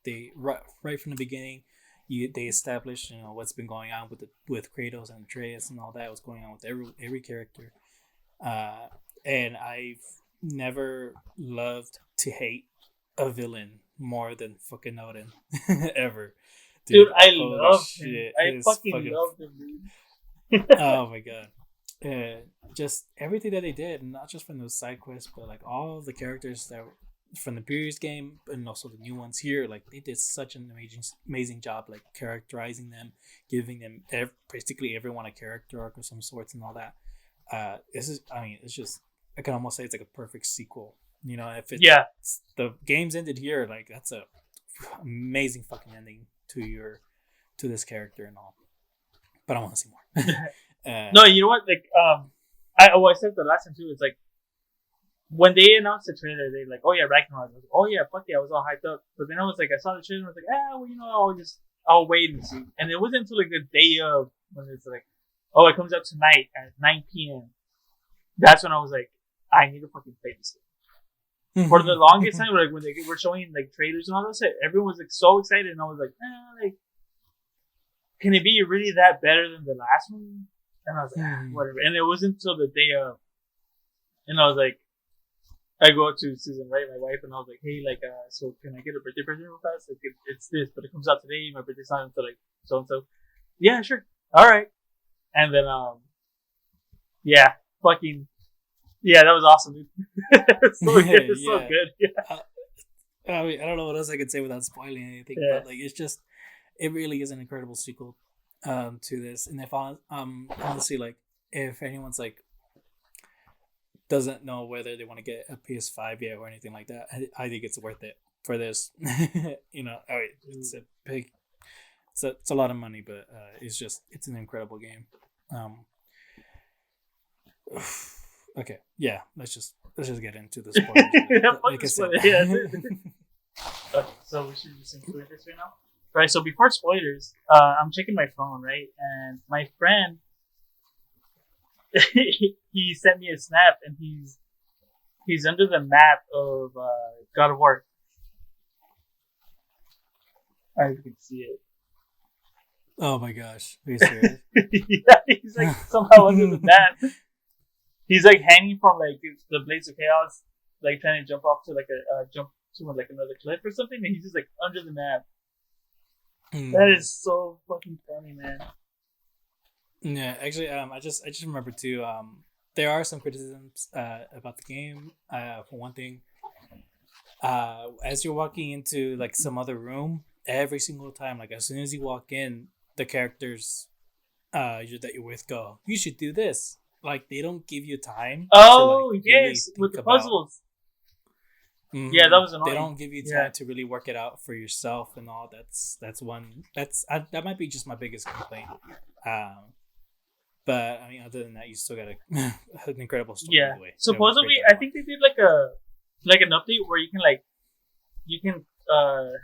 They right from the beginning, they established, you know, what's been going on with Kratos and Atreus and all that, what's going on with every character. And I've never loved to hate a villain more than fucking Odin ever. Dude, I love him. I fucking love him, dude. Oh my god. Just everything that they did, not just from those side quests, but like all of the characters that were from the previous game and also the new ones here, like they did such an amazing job, like characterizing them, giving them basically everyone a character arc of some sorts and all that. It's just, I can almost say it's like a perfect sequel. You know, if the game's ended here, like that's a amazing fucking ending to this character and all. But I want to see more. No, you know what? Like, I said the last time too. It's like when they announced the trailer, they like, oh yeah, Ragnarok. I was like, oh yeah, fuck yeah, I was all hyped up. But then I was like, I saw the trailer, and I was like, well, you know, I'll wait and see. And it wasn't until like the day of when it's like, oh, it comes out tonight at 9 p.m. That's when I was like, I need to fucking play this game. For the longest time, like when they were showing like trailers and all that shit, everyone was like so excited, and I was like, like, can it be really that better than the last one? And I was like, whatever. And it wasn't until the day of, and I was like, I go up to Susan, right, my wife, and I was like, hey, like, so can I get a birthday present real fast? Like, it's this, but it comes out today. My birthday's not until like so and so. Yeah, sure, all right. And then, yeah, fucking. Yeah, that was awesome, dude. It's so good. It's so good. Yeah. I mean, I don't know what else I could say without spoiling anything, but like, it really is an incredible sequel to this. And if honestly, like, if anyone's like doesn't know whether they want to get a PS5 yet or anything like that, I think it's worth it for this. You know, it's a lot of money, but it's an incredible game. Okay, yeah, let's just get into the spoilers. Like I said. So we should just include this right now. Right. So before spoilers, I'm checking my phone, right, and my friend, he sent me a snap, and he's under the map of God of War. I hope you can see it. Oh my gosh, are you serious? Yeah, he's like somehow under the map. He's like hanging from like the Blades of Chaos, like trying to jump off to like like another cliff or something, and he's just like under the map. That is so fucking funny, man. Yeah, actually, I just remember too. There are some criticisms about the game. For one thing, as you're walking into like some other room, every single time, like as soon as you walk in, the characters that you're with go, you should do this. Like they don't give you time to like Oh really yes, with think the about. puzzles. Yeah, that Mhm. was They annoying. don't give you Yeah. time to really work it out for yourself and all. That's one. That might be just my biggest complaint. Um, but I mean, other than that, you still got an incredible story Yeah. either way. You have a great Supposedly, I dialogue. think they did like an update where you can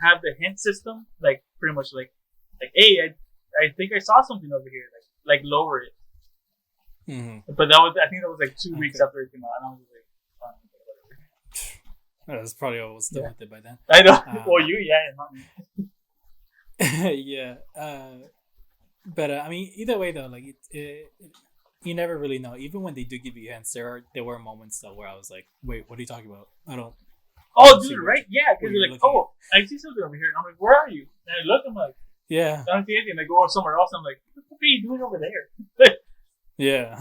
have the hint system like pretty much like hey I think I saw something over here like lower it. Mm-hmm. But that was I think that was like 2 weeks Okay, after it came out, and I was just like, that's probably almost done yeah, with it by then. I know. Well, Um, yeah, not me. yeah. But I mean, either way though, like you never really know. Even when they do give you hints, there were moments though where I was like, wait, what are you talking about? I Oh, don't see dude, right? Yeah, what because you're you're like, looking at. oh, I see something over here, and I'm like, where are you? And I look, I'm like, Yeah, I don't see anything. And I go somewhere else, I'm like, what are you doing over there? yeah,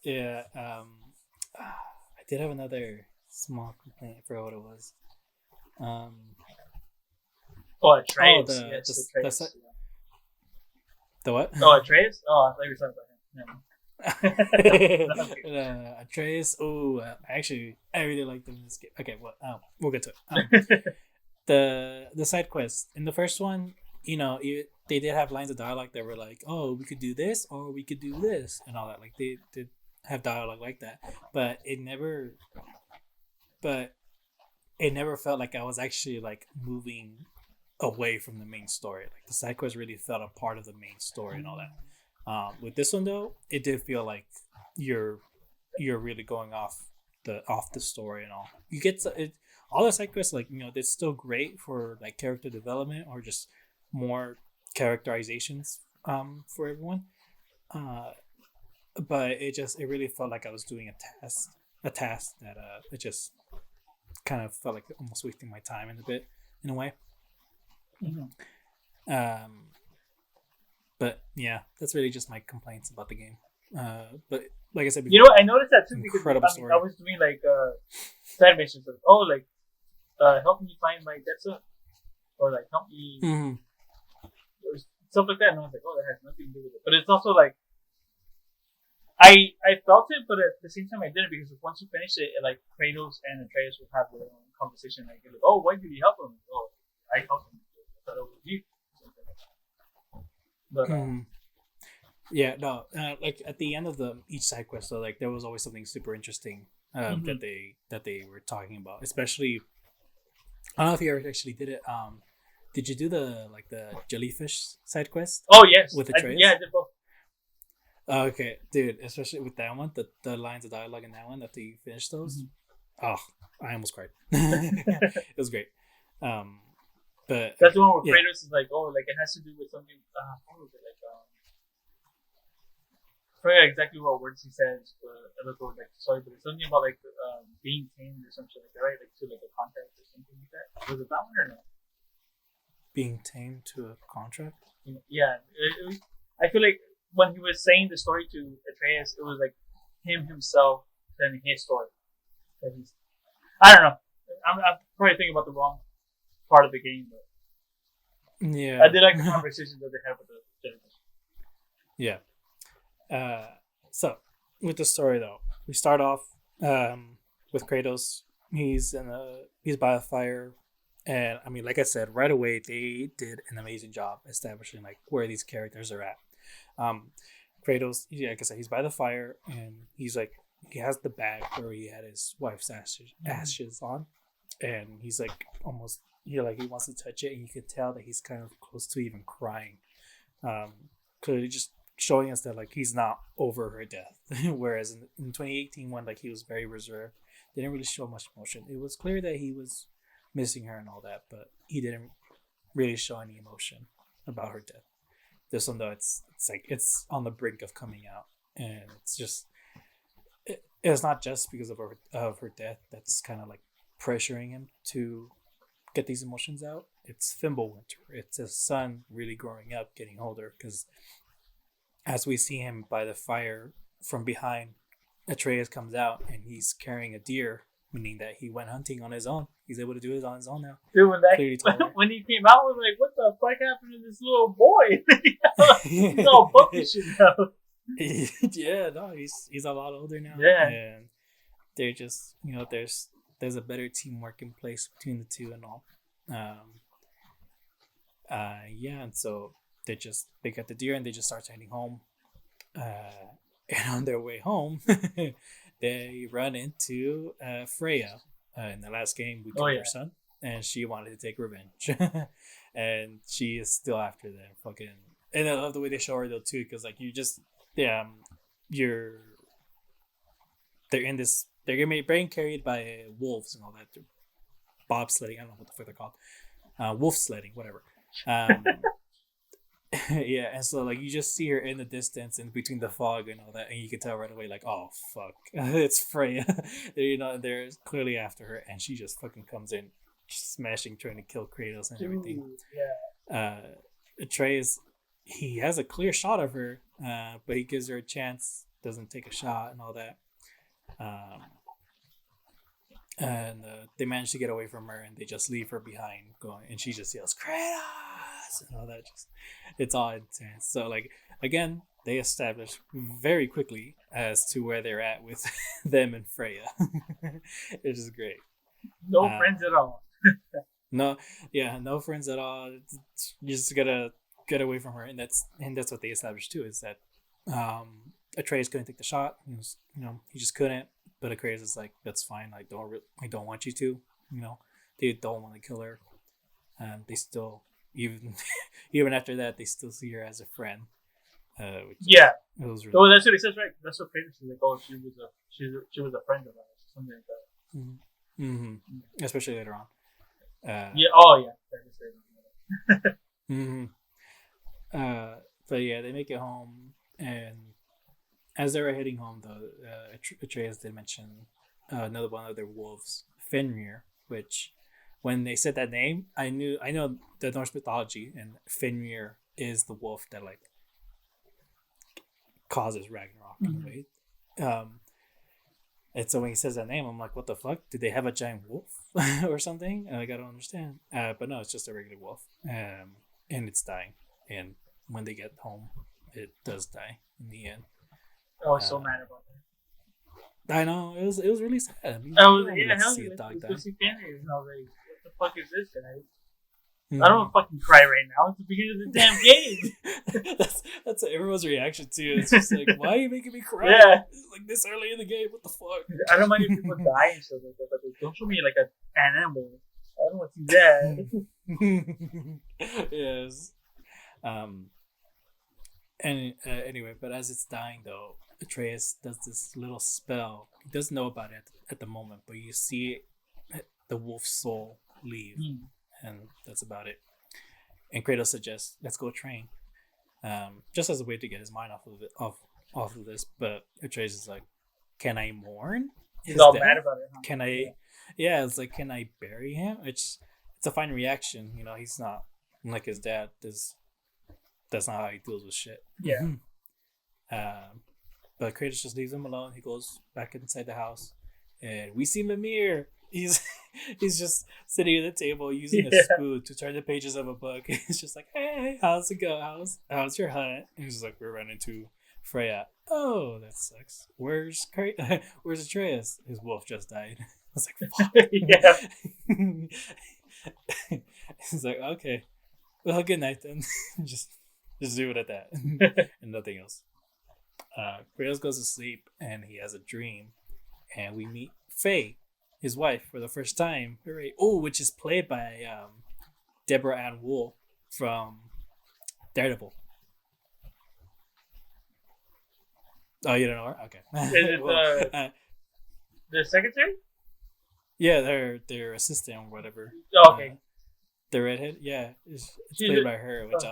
yeah. I did have another small complaint. I forgot what it was. Um, Oh, oh, Atreus. Yes, Atreus. Yeah. the what? Oh, Atreus? Oh, I thought you were talking about him. Atreus. Oh, I really like them in this game. Okay, well, we'll get to it. The side quest in the first one, they did have lines of dialogue that were like, "Oh, we could do this, or we could do this," and all that. Like they did have dialogue like that, but but it never felt like I was actually like moving away from the main story. Like the side quest really felt a part of the main story and all that. With this one though, it did feel like you're you're really going off the story and all. You get all the side quests, like they're still great for like character development or just more characterizations for everyone. Uh, but it really felt like I was doing a task that it just kind of felt like almost wasting my time in a way. Mhm. Um, but yeah, that's really just my complaints about the game. But like I said You before, know, I noticed that too because incredible I story. was doing like side missions like, oh, like help me find my Jetsa, or like help me Mm-hmm. or stuff like that. And I was like, oh, that has nothing to do with it. But it's also like I felt it, but at the same time I didn't because once you finish it, like Kratos and Atreus will have their own conversation. Like, oh, why did he help him? Oh, I helped him. I thought it was you. But Mm-hmm. Yeah, no, like at the end of each side quest, though, like there was always something super interesting mhm. that they were talking about. Especially, I don't know if you ever actually did it. Did you do the jellyfish side quest Oh yes, with yeah, I Atreus? did both. Oh, okay, dude. Especially with that one, the lines of dialogue in that one after you finish those. Mhm. Oh, I almost cried. It was great. Um, but That's okay, the one where yeah. Kratos is like, oh, like it has to do with something. What was it like? I forget exactly what words he says, but I look over like sorry, but it's something about like being tamed or something like that, right? Like to like a contract or something like that. Was it that one or no? Being tamed to a contract. Yeah, I feel like when he was saying the story to Atreus, it was like him himself telling his story. That he's, I don't know. I'm probably thinking about the wrong part of the game, but I Yeah, did like the conversation that they had with the generals. yeah. Uh, so with the story though, we start off with Kratos. He's by a fire, and I mean, like I said, right away they did an amazing job establishing like where these characters are at. Um, Kratos, yeah, like I said, he's by the fire, and he has the bag where he had his wife's Mm-hmm. ashes on, and he's like almost he wants to touch it, and you can tell that he's kind of close to even crying. Clearly just showing us that like he's not over her death. Whereas in 2018 when like he was very reserved, they didn't really show much emotion. It was clear that he was missing her and all that, but he didn't really show any emotion about her death. This one though, it's like it's on the brink of coming out, and it's just it's not just because of her death that's kind of like pressuring him to get these emotions out. It's Fimbulwinter. It's his son really growing up, getting older. Because as we see him by the fire from behind, Atreus comes out and he's carrying a deer, meaning that he went hunting on his own. He's able to do it on his own now. Dude, Clearly told her. when he came out, I was like, what the fuck happened to this little boy? He's all puppy shit now. Yeah, no, he's a lot older now. Yeah. And they're just, there's a better teamwork in place between the two and all. Yeah, and so they get the deer and they just start heading home. And on their way home, they run into Freya. In the last game, we killed her son, and she wanted to take revenge, and she is still after them. Fucking, and I love the way they show her though too, because like they're in this, they're being carried by wolves and all that. They're bobsledding. I don't know what the fuck they're called. Wolf sledding, whatever. Yeah, and so like you just see her in the distance and between the fog and all that, and you can tell right away like, oh fuck, it's Freya. They're clearly after her, and she just fucking comes in, smashing, trying to kill Kratos and everything. Yeah. Atreus, he has a clear shot of her, but he gives her a chance, doesn't take a shot and all that. And they manage to get away from her, and they just leave her behind, and she just yells Kratos and all that. It's all intense. So like again, they establish very quickly as to where they're at with them and Freya. It's just great. No friends at all. No friends at all. You just gotta get away from her, and that's what they established too. Is that Atreus couldn't take the shot. He just couldn't. But Atreus is like, that's fine. I don't want you to. They don't want to kill her. They still, even after that, they still see her as a friend. Yeah. That's what he says, right? That's what Kratos is like. Oh, she was a friend of ours, something like that. Mm-hmm. Mm-hmm. Especially later on. Yeah. Oh, yeah. Mm-hmm. But yeah, they make it home, and as they were heading home, though, Atreus did mention another one of their wolves, Fenrir, which, when they said that name, I know the Norse mythology, and Fenrir is the wolf that like causes Ragnarok in a way. And so when he says that name, I'm like, what the fuck? Did they have a giant wolf or something? Like, I don't understand. But no, it's just a regular wolf, and it's dying. And when they get home, it does die in the end. I was so mad about that. I know, it was really sad. I mean, I was see a dog die. I was like, what the fuck is this, guys? I don't want to fucking cry right now. It's the beginning of the damn game. that's everyone's reaction too. It's just like, why are you making me cry? Yeah. Like this early in the game, what the fuck? I don't mind if people die and stuff like that, but don't show me like an animal. I don't want to see that. Yes. And anyway, but as it's dying though, Atreus does this little spell. He doesn't know about it at the moment, but you see the wolf's soul leave. And that's about it. And Kratos suggests, let's go train, just as a way to get his mind off of this. But Atreus is like, can I mourn? He's all mad about it. Huh? Can I? Yeah, it's like, can I bury him? It's a fine reaction. He's not like his dad. That's not how he deals with shit. Yeah. But Kratos just leaves him alone. He goes back inside the house, and we see Mimir. He's just sitting at the table using a spoon to turn the pages of a book. He's just like, hey, how's it go? How's your hunt? And he's like, we're running to Freya. Oh, that sucks. Where's Atreus? His wolf just died. I was like, fuck. Yeah. He's like, okay, well, good night then. just do it at that and nothing else. Kratos goes to sleep and he has a dream, and we meet Faye, his wife, for the first time. Which is played by Deborah Ann Wool from Daredevil. Oh, you don't know her? Okay. Is it the secretary? Yeah, their assistant or whatever. Oh, okay. The redhead? Yeah. It's played by her, which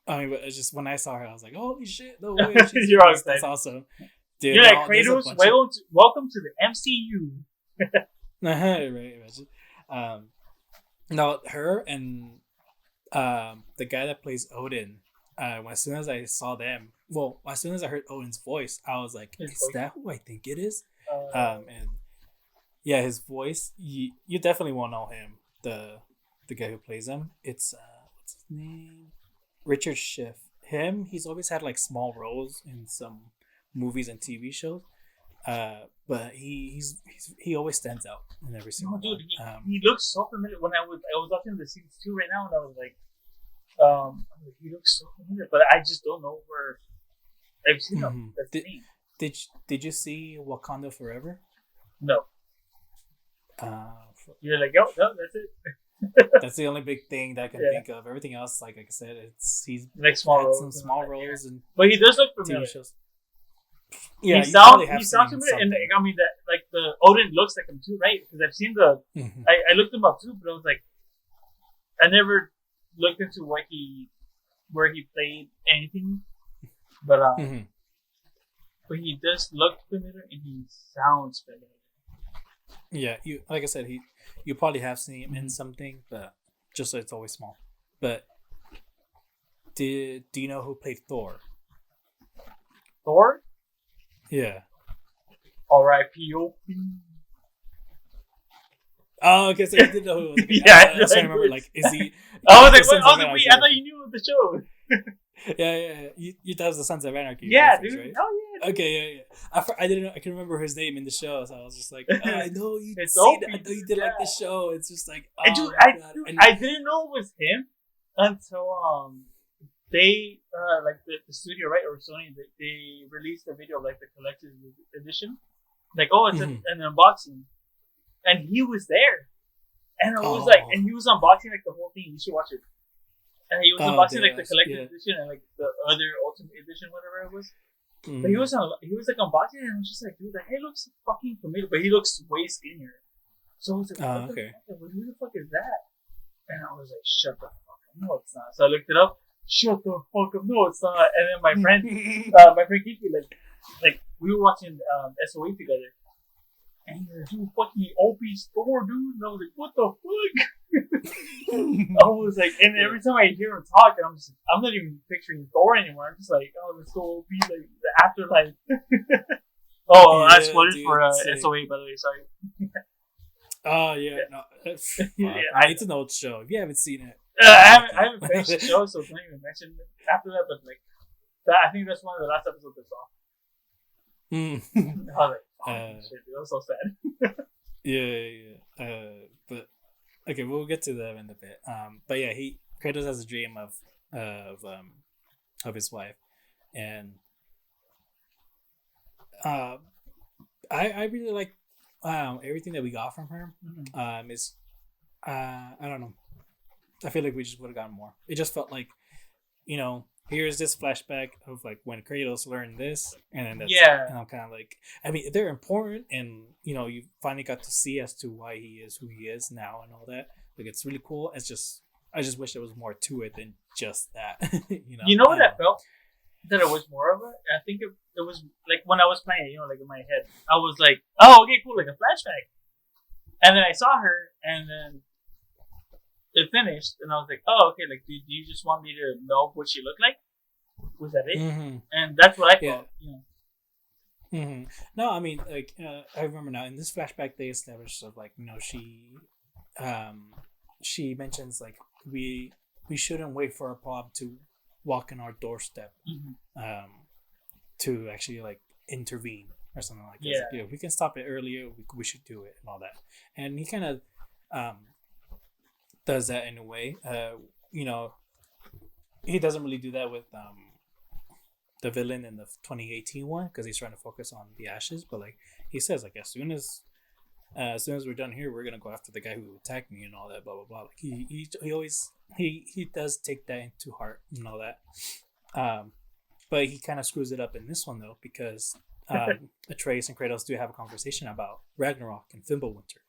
I mean, but it's just when I saw her, I was like, "Holy shit! No way!" That's awesome, dude. You're like, Kratos, welcome to the MCU. Right, imagine. No, her and the guy that plays Odin, as soon as I saw them, well, as soon as I heard Odin's voice, I was like, His "Is voice. that who I think it is?" Uh, And yeah, his voice, you definitely won't know him. The guy who plays him, it's what's his name? Richard Schiff. Him, he's always had like small roles in some movies and TV shows. But he always stands out in every no, single dude, one. he looks so familiar. When I was watching the scenes too right now, and I was like, he looks so familiar, but I just don't know where I've seen him. Mhm. That's the thing. Did you see Wakanda Forever? No, Uh, you're like, yo, no, that's it. that's the only big thing that I can Yeah. think of. Everything else, like I said, he's Like small had roles, some and small all that, yeah. roles and But he does look familiar. TV shows. He Yeah, you sounds probably have he sounds seen familiar, and something. I mean that like the Odin looks like him too, right? Because I've seen the Mhm. I looked him up too, but I was like, I never looked into where he played anything, but Mhm. but he does look familiar and he sounds familiar. Yeah, you like I said, you probably have seen him in Mhm. something, but just so it's always small. But do you know who played Thor? Thor, Yeah. R.I.P.O.P. Oh, okay, so you did know who it was. Okay. Yeah, I was trying to remember, like, is he? I was the like, Sons what? I of was like, wait, Anarchy I thought reference? you knew the show. Yeah. You thought it was the Sons of Anarchy Yeah, reference, dude. right? Oh yeah. Okay, yeah. I didn't know. I can remember his name in the show, so I was just like, oh, I know you It's see that. I Opie, know you dude, did like yeah. the show. It's just like, And oh dude, my god. And I didn't know it was him until they like the studio, right, or Sony, they released a video of like the collector's edition, like, oh, it's Mhm. an unboxing, and he was there, and I was Oh. like, and he was unboxing like the whole thing. You should watch it. And he was Oh, unboxing like the yes, collector's yeah. edition and like the other ultimate edition, whatever it was. Mhm. But he was like unboxing it, and I was just like, dude, that guy looks fucking familiar, but he looks way skinnier. So I was like, Oh, what okay. who the fuck is that? And I was like, shut the fuck up, no, it's not. So I looked it up. Shut the fuck up, no, it's not. And then my friend Kiki, like we were watching SOE together, and he was like, dude, fucking Opie's Thor, dude. And I was like, what the fuck? I was like, and every time I hear him talk, I'm not even picturing Thor anymore. I'm just like, oh, let's go OP, like the afterlife. Oh, Yeah, I spoiled dude, for sick. SOA, by the way. Sorry. Oh yeah, no. Fuck. Yeah, I need to know the show. If you haven't seen it, I haven't finished the show, so don't even mention it after that. But like, I think that's one of the last episodes I saw. Mm. I was like, oh, shit, dude, that was so sad. Yeah. But okay, we'll get to that in a bit. But yeah, Kratos has a dream of his wife, and I really like everything that we got from her. Mm-hmm. Is I don't know. I feel like we just would have gotten more. It just felt like, here's this flashback of like when Kratos learned this, and then that's Yeah. and I'm kind of like, I mean, they're important, and you finally got to see as to why he is who he is now and all that. Like, it's really cool. It's just, I just wish there was more to it than just that. You know what I felt? That it was more of it. I think it was like when I was playing, like in my head, I was like, oh, okay, cool, like a flashback. And then I saw her, and then it finished, and I was like, oh, okay, like, do you just want me to know what she looked like? Was that it? Mm-hmm. And that's what I felt. Mm-hmm. No, I mean, like, I remember now in this flashback they established of like, she mentions like we shouldn't wait for a problem to walk in our doorstep, to actually like intervene or something like that. Yeah. Like, if we can stop it earlier, we should do it and all that. And he kind of does that in a way. He doesn't really do that with the villain in the 2018 one, because he's trying to focus on the ashes. But like he says, like, as soon as we're done here, we're gonna go after the guy who attacked me and all that, blah blah blah. Like he always he does take that into heart and all that. But he kind of screws it up in this one though, because Atreus and Kratos do have a conversation about Ragnarok and Fimbulwinter,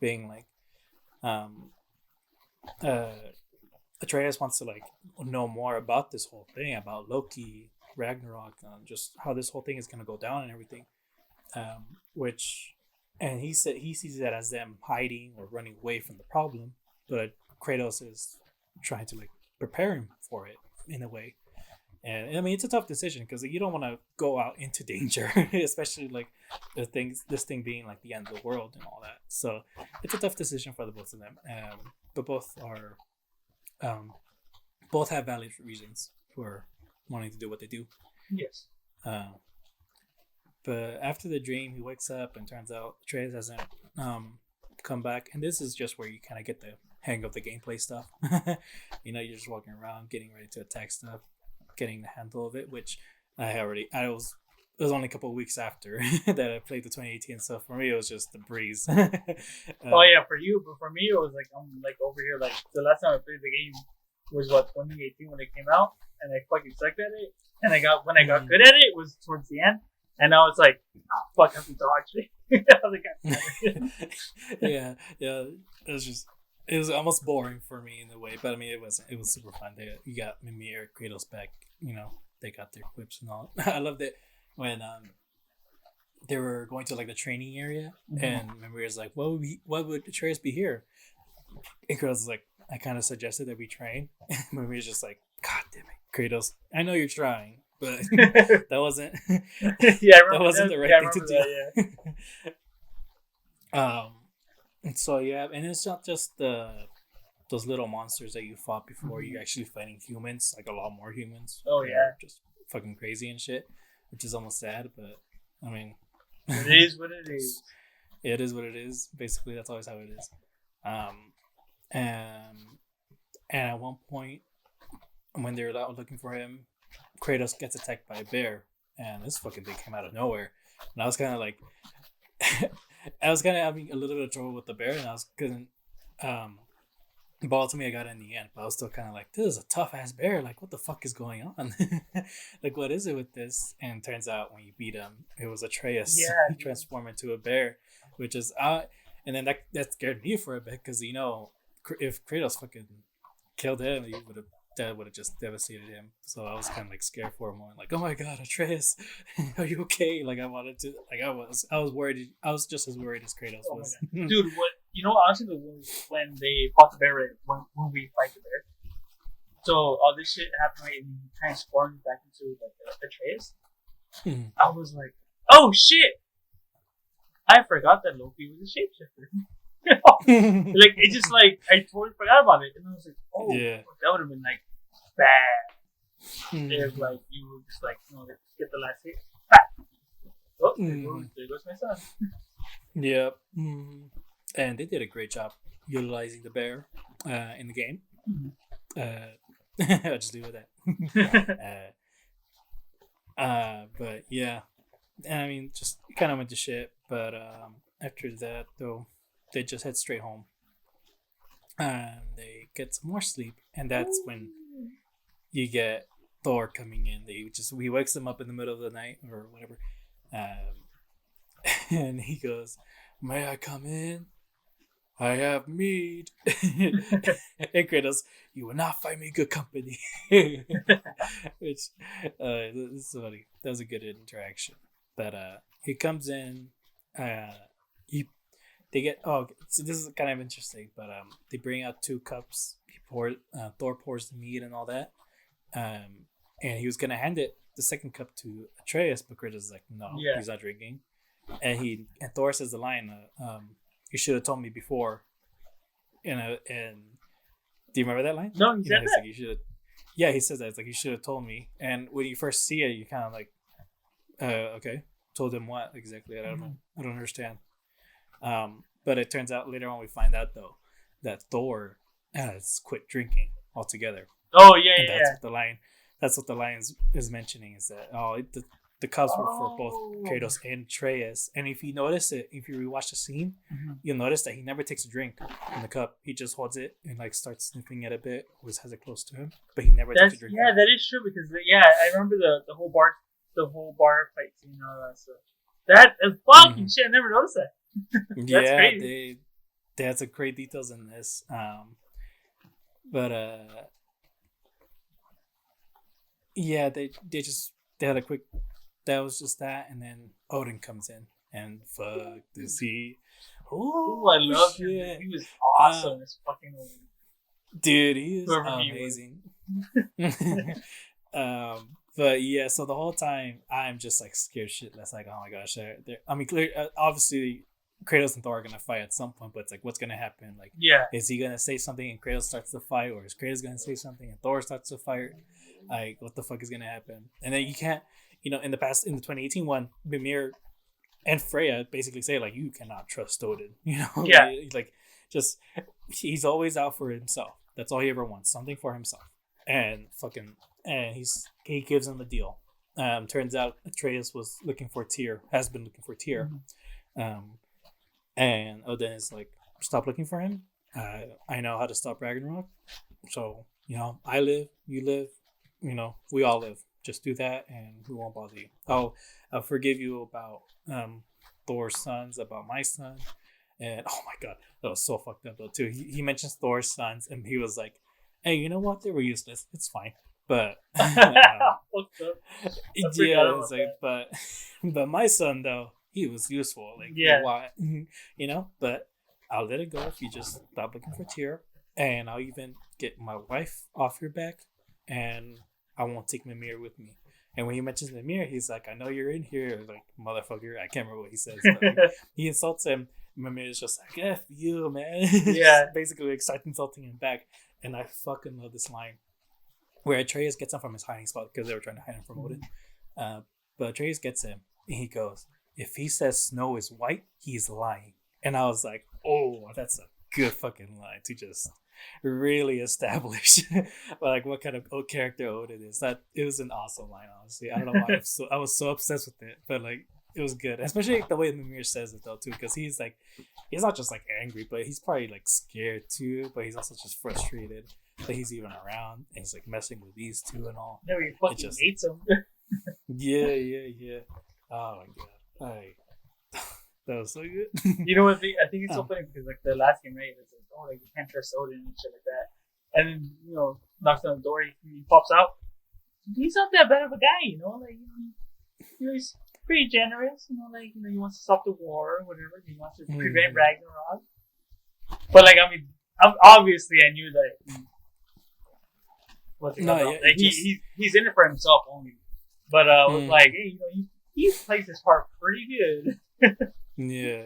being like, Atreus wants to like know more about this whole thing, about Loki, Ragnarok, just how this whole thing is gonna go down and everything. And he said he sees that as them hiding or running away from the problem, but Kratos is trying to like prepare him for it in a way. And I mean, it's a tough decision because you don't want to go out into danger, especially like this thing being like the end of the world and all that. So it's a tough decision for the both of them. But um, both have valid reasons for wanting to do what they do. Yes. Uh, but after the dream, he wakes up and turns out Treyas hasn't come back. And this is just where you kind of get the hang of the gameplay stuff. You're just walking around, getting ready to attack stuff, getting the handle of it, which it was only a couple of weeks after that I played the 2018, so for me it was just a breeze. Oh yeah, for you, but for me it was like I'm like over here like the last time I played the game was 2018 when it came out, and I fucking sucked at it, and I got good at it was towards the end, and I was like, oh, fuck, I have to dodge it. I was like, yeah, it was almost boring for me in a way, but I mean it was super fun. You got Mimir, Kratos back, they got their clips and all. I loved it when they were going to like the training area, and Mimir's like, "What would Atreus be here?" And Kratos is like, "I kind of suggested that we train." And Mimir's just like, "God damn it, Kratos! I know you're trying, but that wasn't that wasn't the right thing to do." And so and it's not just those little monsters that you fought before. You're actually fighting humans, like a lot more humans. Oh yeah, just fucking crazy and shit, which is almost sad, but I mean, it is what it is. It is what it is. Basically, that's always how it is. And at one point, when they're out looking for him, Kratos gets attacked by a bear, and this fucking thing came out of nowhere. And I was kind of like, I was kind of having a little bit of trouble with the bear, and I was couldn't. But ultimately, I got it in the end. But I was still kind of like, this is a tough ass bear. Like, what the fuck is going on? Like, what is it with this? And turns out when you beat him, it was Atreus. Yeah. He transformed into a bear, which is and then that scared me for a bit because if Kratos fucking killed him, that would have just devastated him. So I was kind of like scared for a moment, like, oh my god, Atreus, are you okay? Like I was worried. I was just as worried as Kratos was. Dude, honestly, when they fought the bear, when we fight the bear, so all this shit happened, right, and he transformed back into like Atreus. I was like, oh shit, I forgot that Loki was a shapeshifter. Like it just like I totally forgot about it, and I was like, oh yeah, that would have been like bad if like you were just like get the last hit. Oh, there goes my son. Yep. And they did a great job utilizing the bear in the game. I'll just leave it at that. But yeah, I mean, just kind of went to shit. But after that, though, they just head straight home. They get some more sleep, and that's when you get Thor coming in. He wakes them up in the middle of the night or whatever, and he goes, "May I come in? I have mead." And Kratos, "You will not find me good company." Which this is funny. That was a good interaction. But he comes in. They get so this is kind of interesting. But they bring out 2 cups. Thor pours the mead and all that. And he was gonna hand the second cup to Atreus, but Kratos is like, no, he's not drinking. And Thor says the line, "You should have told me before." And do you remember that line? No, he said that. Like, you should. Yeah, he says that. It's like, you should have told me. And when you first see it, you kind of like, okay, told him what exactly? I don't know. I don't understand. But it turns out later on we find out though that Thor has quit drinking altogether. Oh yeah, and that's what the line. That's what the line is mentioning, is that the cups were for both Kratos and Atreus. And if you notice it, if you rewatch the scene, you'll notice that he never takes a drink from the cup. He just holds it and like starts sniffing it a bit, always has it close to him, but he never takes a drink. Yeah, that is true because I remember the whole bar fight scene and all that stuff. That is fucking shit. I never noticed that. That's crazy. They had some great details in this. But yeah, they had a quick. That was just that, and then Odin comes in, and fuck does he? Oh, I love him. He was awesome. This fucking Odin. Dude, he is amazing. But yeah, so the whole time I'm just like scared shitless. Like, oh my gosh, I mean, clear. Obviously, Kratos and Thor are gonna fight at some point, but it's like, what's gonna happen? Like, Yeah. is he gonna say something and Kratos starts to fight, or is Kratos gonna say something and Thor starts to fight? Like, what the fuck is gonna happen? And then you can't, in the past, in the 2018 one, Mimir and Freya basically say like, you cannot trust Odin. Yeah. like, just he's always out for himself. That's all he ever wants, something for himself. And he gives him the deal. Turns out Atreus has been looking for Tyr. Um, and Odin is like, stop looking for him. I know how to stop Ragnarok. So, I live, you live, we all live. Just do that and we won't bother you. I'll forgive you about Thor's sons, about my son. And oh my god, that was so fucked up though too. He mentions Thor's sons and he was like, hey, you know what? They were useless. It's fine. But yeah, it's like, but my son though, he was useful. Like, Yeah. why? But I'll let it go if you just stop looking for Tyr, and I'll even get my wife off your back, and I won't take Mimir with me. And when he mentions Mimir, he's like, I know you're in here, like, motherfucker. I can't remember what he says, but like, he insults him. Mimir is just like, F you, man. Yeah. Basically, like, starts insulting him back. And I fucking love this line where Atreus gets him from his hiding spot because they were trying to hide him from Odin. But Atreus gets him, and he goes, if he says snow is white, he's lying. And I was like, oh, that's a good fucking line to just really establish like what kind of character Odin is. That it was an awesome line, honestly. I don't know why I was so obsessed with it, but like it was good, especially the way Mimir says it though too, because he's not just like angry, but he's probably like scared too, but he's also just frustrated that he's even around and he's like messing with these two and all. No, he fucking hates him. Yeah. Oh my god, that was so good. You know what? I think it's so funny because like the last game, right? It's like, oh, like you can't trust Odin and shit like that. And then knocks on the door. He pops out. He's not that bad of a guy, Like he's pretty generous. Like he wants to stop the war or whatever. He wants to prevent Ragnarok. But like I mean, obviously I knew that. He's in it for himself only. But I was like, hey, he plays his part pretty good. Yeah.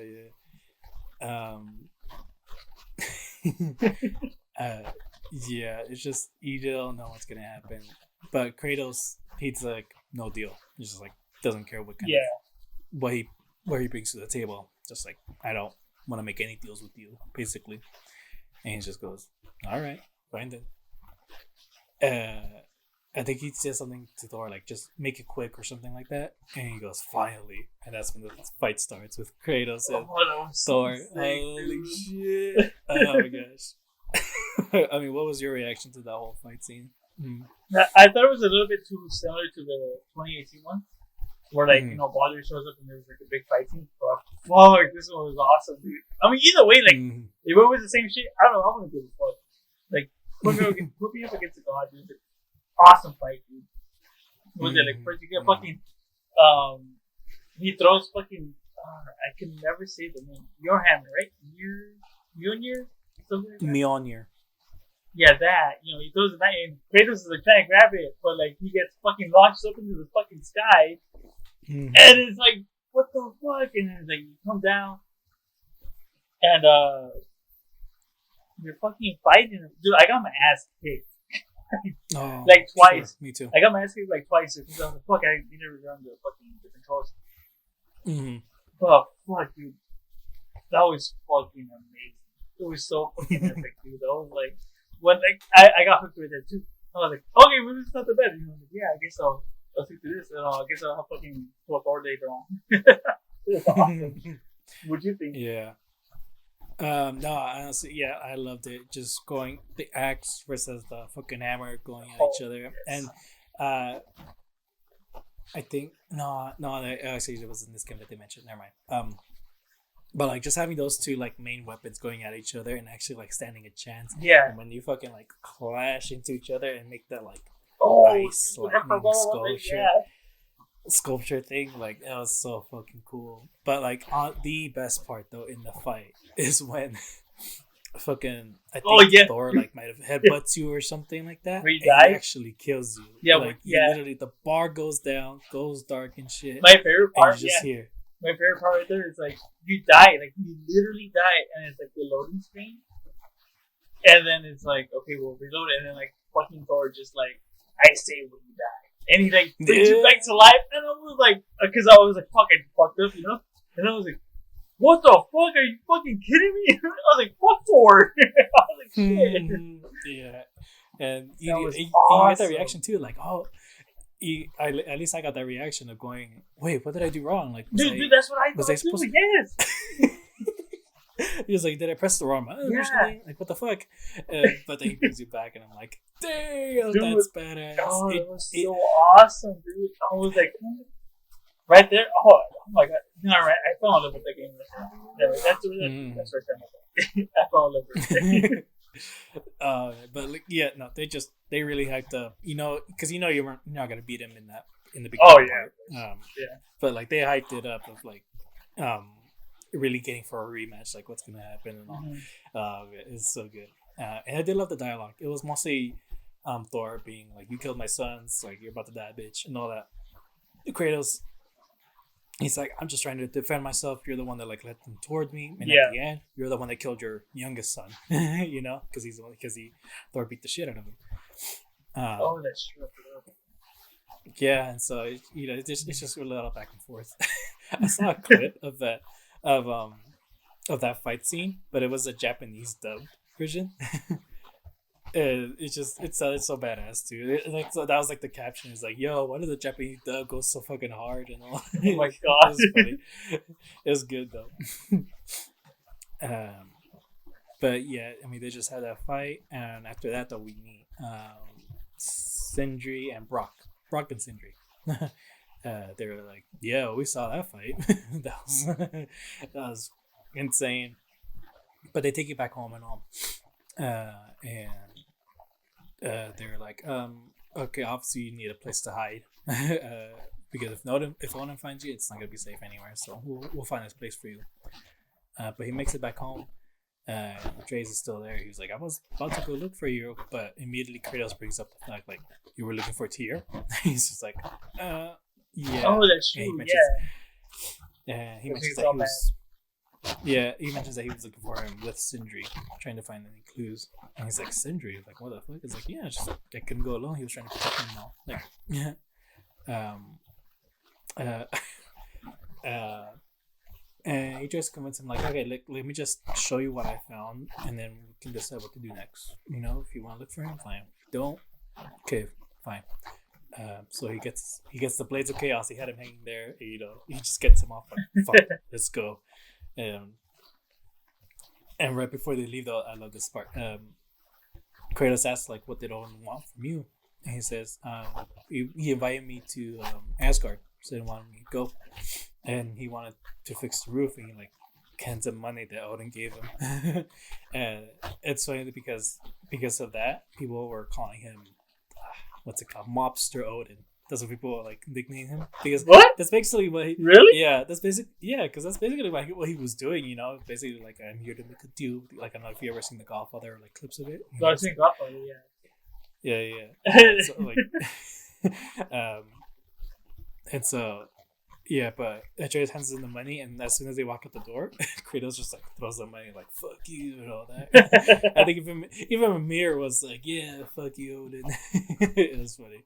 Yeah, it's just you don't know what's gonna happen. But Kratos, he's like, no deal. He's just like doesn't care what kind of what he brings to the table. Just like, I don't want to make any deals with you, basically. And he just goes, all right, fine then. I think he says something to Thor, like, just make it quick or something like that. And he goes, finally. And that's when the fight starts with Kratos and Thor. Holy shit. Oh my gosh. I mean, what was your reaction to that whole fight scene? I thought it was a little bit too similar to the 2018 one. Where, like, Baldur shows up and there's, like, a big fight scene. But, fuck, this one was awesome, dude. I mean, either way, like, if it was the same shit, I don't know, I'm gonna give a fuck. Like, put me up against the god, dude. Awesome fight, dude. Was it like first you get fucking he throws fucking I can never say the name. Mjolnir, right? Mjolnir? Something like that. Mjolnir. Yeah, that. He throws it at and Kratos is like trying to grab it, but like he gets fucking launched up into the fucking sky. And it's like, what the fuck? And then it's like you come down and you're fucking fighting. Dude, I got my ass kicked. Like twice. Sure. Me too. I got my ass kicked like twice. Because I was like, fuck, I need to rerun the fucking controls. Oh, fuck, dude. That was fucking amazing. It was so fucking epic, dude. I was like, when like I got hooked with it too. I was like, okay, well, this is not the bad. Like, yeah, I guess I'll stick to this, and I guess I'll have fucking 12 hours later on. It was awesome. What'd you think? Yeah. No, honestly, yeah, I loved it. Just going the axe versus the fucking hammer going at each other, and I think no, actually it was in this game that they mentioned. Never mind. But like just having those two like main weapons going at each other and actually like standing a chance. Yeah. And when you fucking like clash into each other and make that like ice sculpture thing, like that was so fucking cool. But like the best part though in the fight is when fucking I think Oh yeah, Thor like might have headbutts you or something like that. where you And die. he actually kills you. Yeah, Like you literally the bar goes down, goes dark and shit. My favorite And part, you just hear. my favorite part right there is like you die, like you literally die, and it's like the loading screen, and then it's like okay, we'll reload it, and then like fucking Thor just like I say when you die, and he like brings you back to life, and I was like, because I was like fucking fucked up, and I was like, what the fuck? Are you fucking kidding me? I was like, fuck Thor. I was like, shit. Yeah, and you awesome. get that reaction too, like oh. At least I got that reaction of going, wait, what did I do wrong? Like, dude, that's what I was thought I supposed too. Yes. He was like, did I press the wrong button? Yeah. Like, what the fuck? But then he brings you back, and I'm like, damn, Dude, that's badass. Oh, it was so awesome, dude. I was like, right there. Oh my god. No, right. I fell in love with that game. That's the first time I fell in love with it. But like, yeah, no, they really hyped up, because you're not gonna beat him in the beginning. Oh yeah. Part. Yeah. But like they hyped it up of like, really getting for a rematch, like what's gonna happen and all. Mm-hmm. It's so good. And I did love the dialogue. It was mostly, Thor being like, "You killed my sons, like you're about to die, bitch," and all that. Kratos. He's like, I'm just trying to defend myself. You're the one that like led them toward me, and at the end, you're the one that killed your youngest son. Because Thor beat the shit out of him. Oh, that's true. Yeah, and so it's just a little back and forth. I saw a clip of that fight scene, but it was a Japanese dubbed version. It's so badass too. So that was like the caption is like, "Yo, why did the Japanese dub go so fucking hard and all?" Oh my god, it was funny. It was good though. But yeah, I mean, they just had that fight, and after that, though, we meet Sindri and Brock and Sindri. They were like, "Yeah, we saw that fight. that was insane." But they take you back home and all, and. They're like, okay, obviously you need a place to hide, because if Odin finds you, it's not gonna be safe anywhere. So we'll find this place for you. But he makes it back home. Atreus is still there. He was like, I was about to go look for you, but immediately Kratos brings up the fact like, you were looking for Tyr. He's just like, yeah. Oh, that's true. He mentions that he was. Yeah, he mentions that he was looking for him with Sindri, trying to find any clues. And he's like, Sindri? Like, what the fuck? It's like, yeah, just I couldn't go alone. He was trying to protect him and all. Like, and he just convinced him, like, okay, let me just show you what I found, and then we can decide what to do next. If you want to look for him, fine. Don't, okay, fine. So he gets the Blades of Chaos. He had him hanging there. He just gets him off. Like, fuck, let's go. And right before they leave, though, I love this part. Kratos asks like, what did Odin want from you? And he says, he invited me to Asgard, so he wanted me to go, and he wanted to fix the roof, and he like hands him money that Odin gave him. And it's funny because of that, people were calling him what's it called, Mobster Odin. That's what people like nickname him, because what? That's basically what he really. Yeah, that's basically because that's basically what he was doing. Basically like, I'm here to make a deal. Like, I don't know if you ever seen The Godfather or like clips of it. No, I've seen Godfather. Yeah. Yeah. So, like, and so yeah, but Atreus hands him the money, and as soon as they walk out the door, Kratos just like throws the money like, fuck you and all that. I think even Amir was like, yeah, fuck you, Odin. It was funny.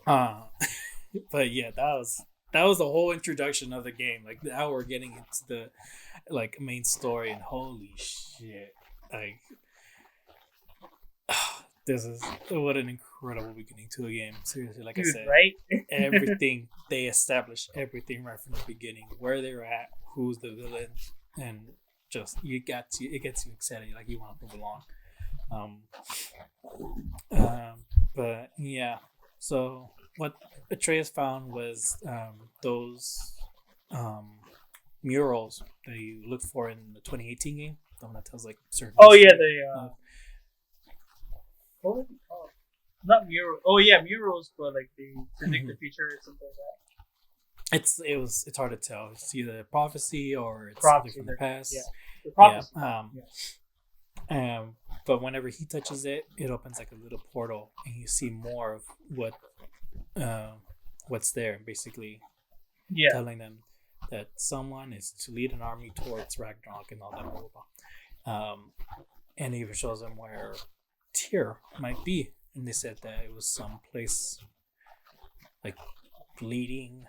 But yeah, that was the whole introduction of the game. Like, now we're getting into the like main story, and holy shit, like this is what an incredible beginning to a game. Seriously, like I said, right? Everything they established, everything right from the beginning, where they're at, who's the villain, and just it gets you excited, like you want to move along. But yeah. So what Atreus found was those murals that you look for in the 2018 game, the one that tells like certain. Oh yeah, what was it called? Not murals. Oh yeah, murals, but like they predict the future or something like that. It's hard to tell. It's either prophecy or it's prophecy from the past. Yeah. The prophecy. But whenever he touches it, it opens like a little portal, and you see more of what's there. Basically, telling them that someone is to lead an army towards Ragnarok and all that, blah blah blah. And it even shows them where Tyr might be, and they said that it was some place like bleeding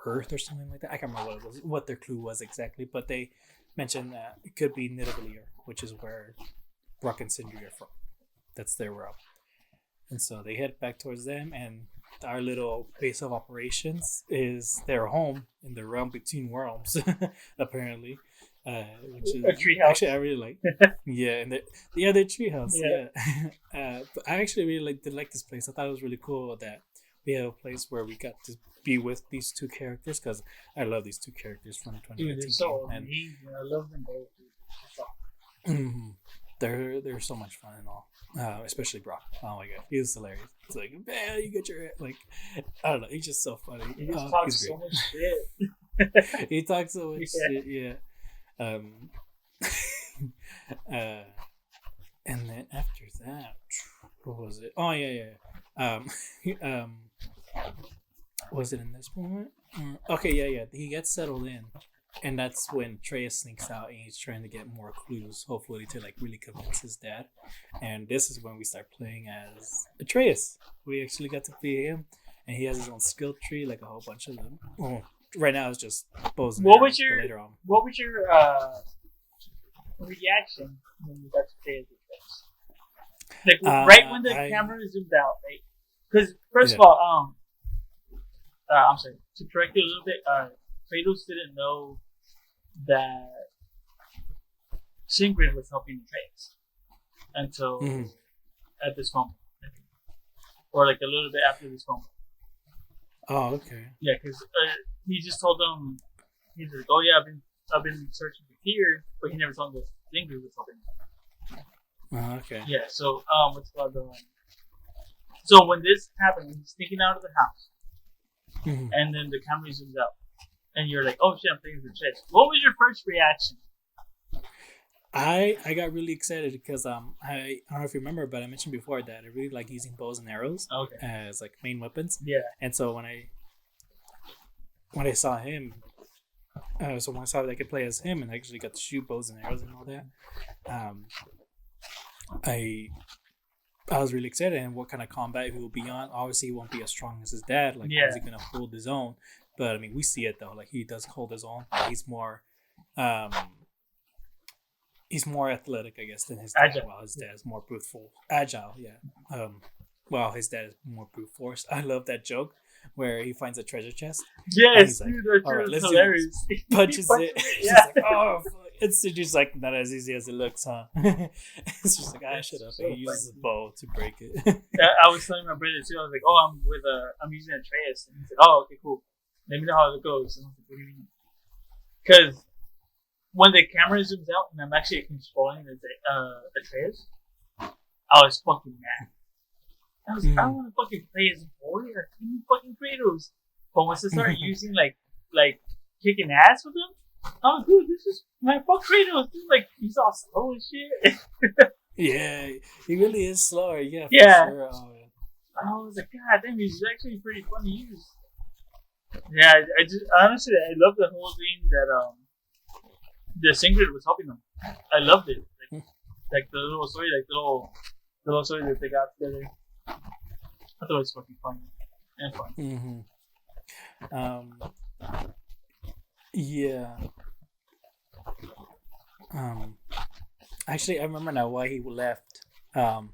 Earth or something like that. I can't remember what their clue was exactly, but they mentioned that it could be Nidavellir, which is where Brock and Sindri are from. That's their realm. And so they head back towards them, and our little base of operations is their home in the realm between realms, apparently. Which is a treehouse. Actually, I really like. Yeah, and the treehouse. Yeah. But I actually really did like this place. I thought it was really cool that we have a place where we got to be with these two characters, because I love these two characters from 2019. Dude, they're so amazing. I love them both. They're so much fun and all. Especially Brock. Oh my god, he's hilarious. It's like, man, you get your like, I don't know. He's just so funny. He just talks so much shit. He talks so much shit. Yeah. And then after that, what was it? Oh yeah. Was it in this moment? Okay, yeah. He gets settled in, and that's when Atreus sneaks out, and he's trying to get more clues, hopefully to like really convince his dad. And this is when we start playing as Atreus. We actually got to play him, and he has his own skill tree, like a whole bunch of them. Oh, right now it's just bows and arrows, but later on. What was your reaction when you got to play as Atreus? Like right when the camera zoomed out, right? Because first of all, I'm sorry, to correct you a little bit, Kratos didn't know that Sigrid was helping Atreus until at this moment, or like a little bit after this moment. Oh, okay. Yeah, because he just told them, he's like, "Oh yeah, I've been searching for Tyr," but he never told them that Sigrid was helping him. Oh, okay. Yeah, so what's it called? So when this happened, he's sneaking out of the house, and then the camera zooms out, and you're like, "Oh shit, I'm thinking of the chest." What was your first reaction? I got really excited because I don't know if you remember, but I mentioned before that I really like using bows and arrows as like main weapons. Yeah. And so when I saw him, so when I saw that I could play as him and actually got to shoot bows and arrows and all that, I was really excited. And what kind of combat he will be on? Obviously, he won't be as strong as his dad. Like, how is he gonna hold his own? But I mean, we see it though. Like, he does hold his own. He's more, he's more athletic, I guess, than his dad. Agile. While his dad is more brute force. Agile, yeah. While his dad is more brute force. I love that joke where he finds a treasure chest. Yes, like, dude, that right, was hilarious. Punches it. Yeah. She's like, oh, fuck. It's just like not as easy as it looks, huh? It's just like, shut up. So he uses a bow to break it. Yeah, I was telling my brother too. I was like, "Oh, I'm using Atreus," and he said, "Oh, okay, cool. Let me know how it goes." And I was like, "What do you mean?" Because when the camera zooms out and I'm actually controlling Atreus, I was fucking mad. I was like, I don't want to fucking play as a warrior. Give me fucking Kratos. But once I started using like kicking ass with him, I was, dude, this is my fuck Kratos. Dude, like, he's all slow and shit. Yeah, he really is slower. Yeah, for sure. Oh, yeah. I was like, God damn, he's actually pretty fun to use. Yeah, I just honestly, I love the whole thing that the Sigrid was helping them. I loved it. Like the little story, the little story that they got together. I thought it was fucking funny and fun. Yeah. Actually, I remember now why he left. And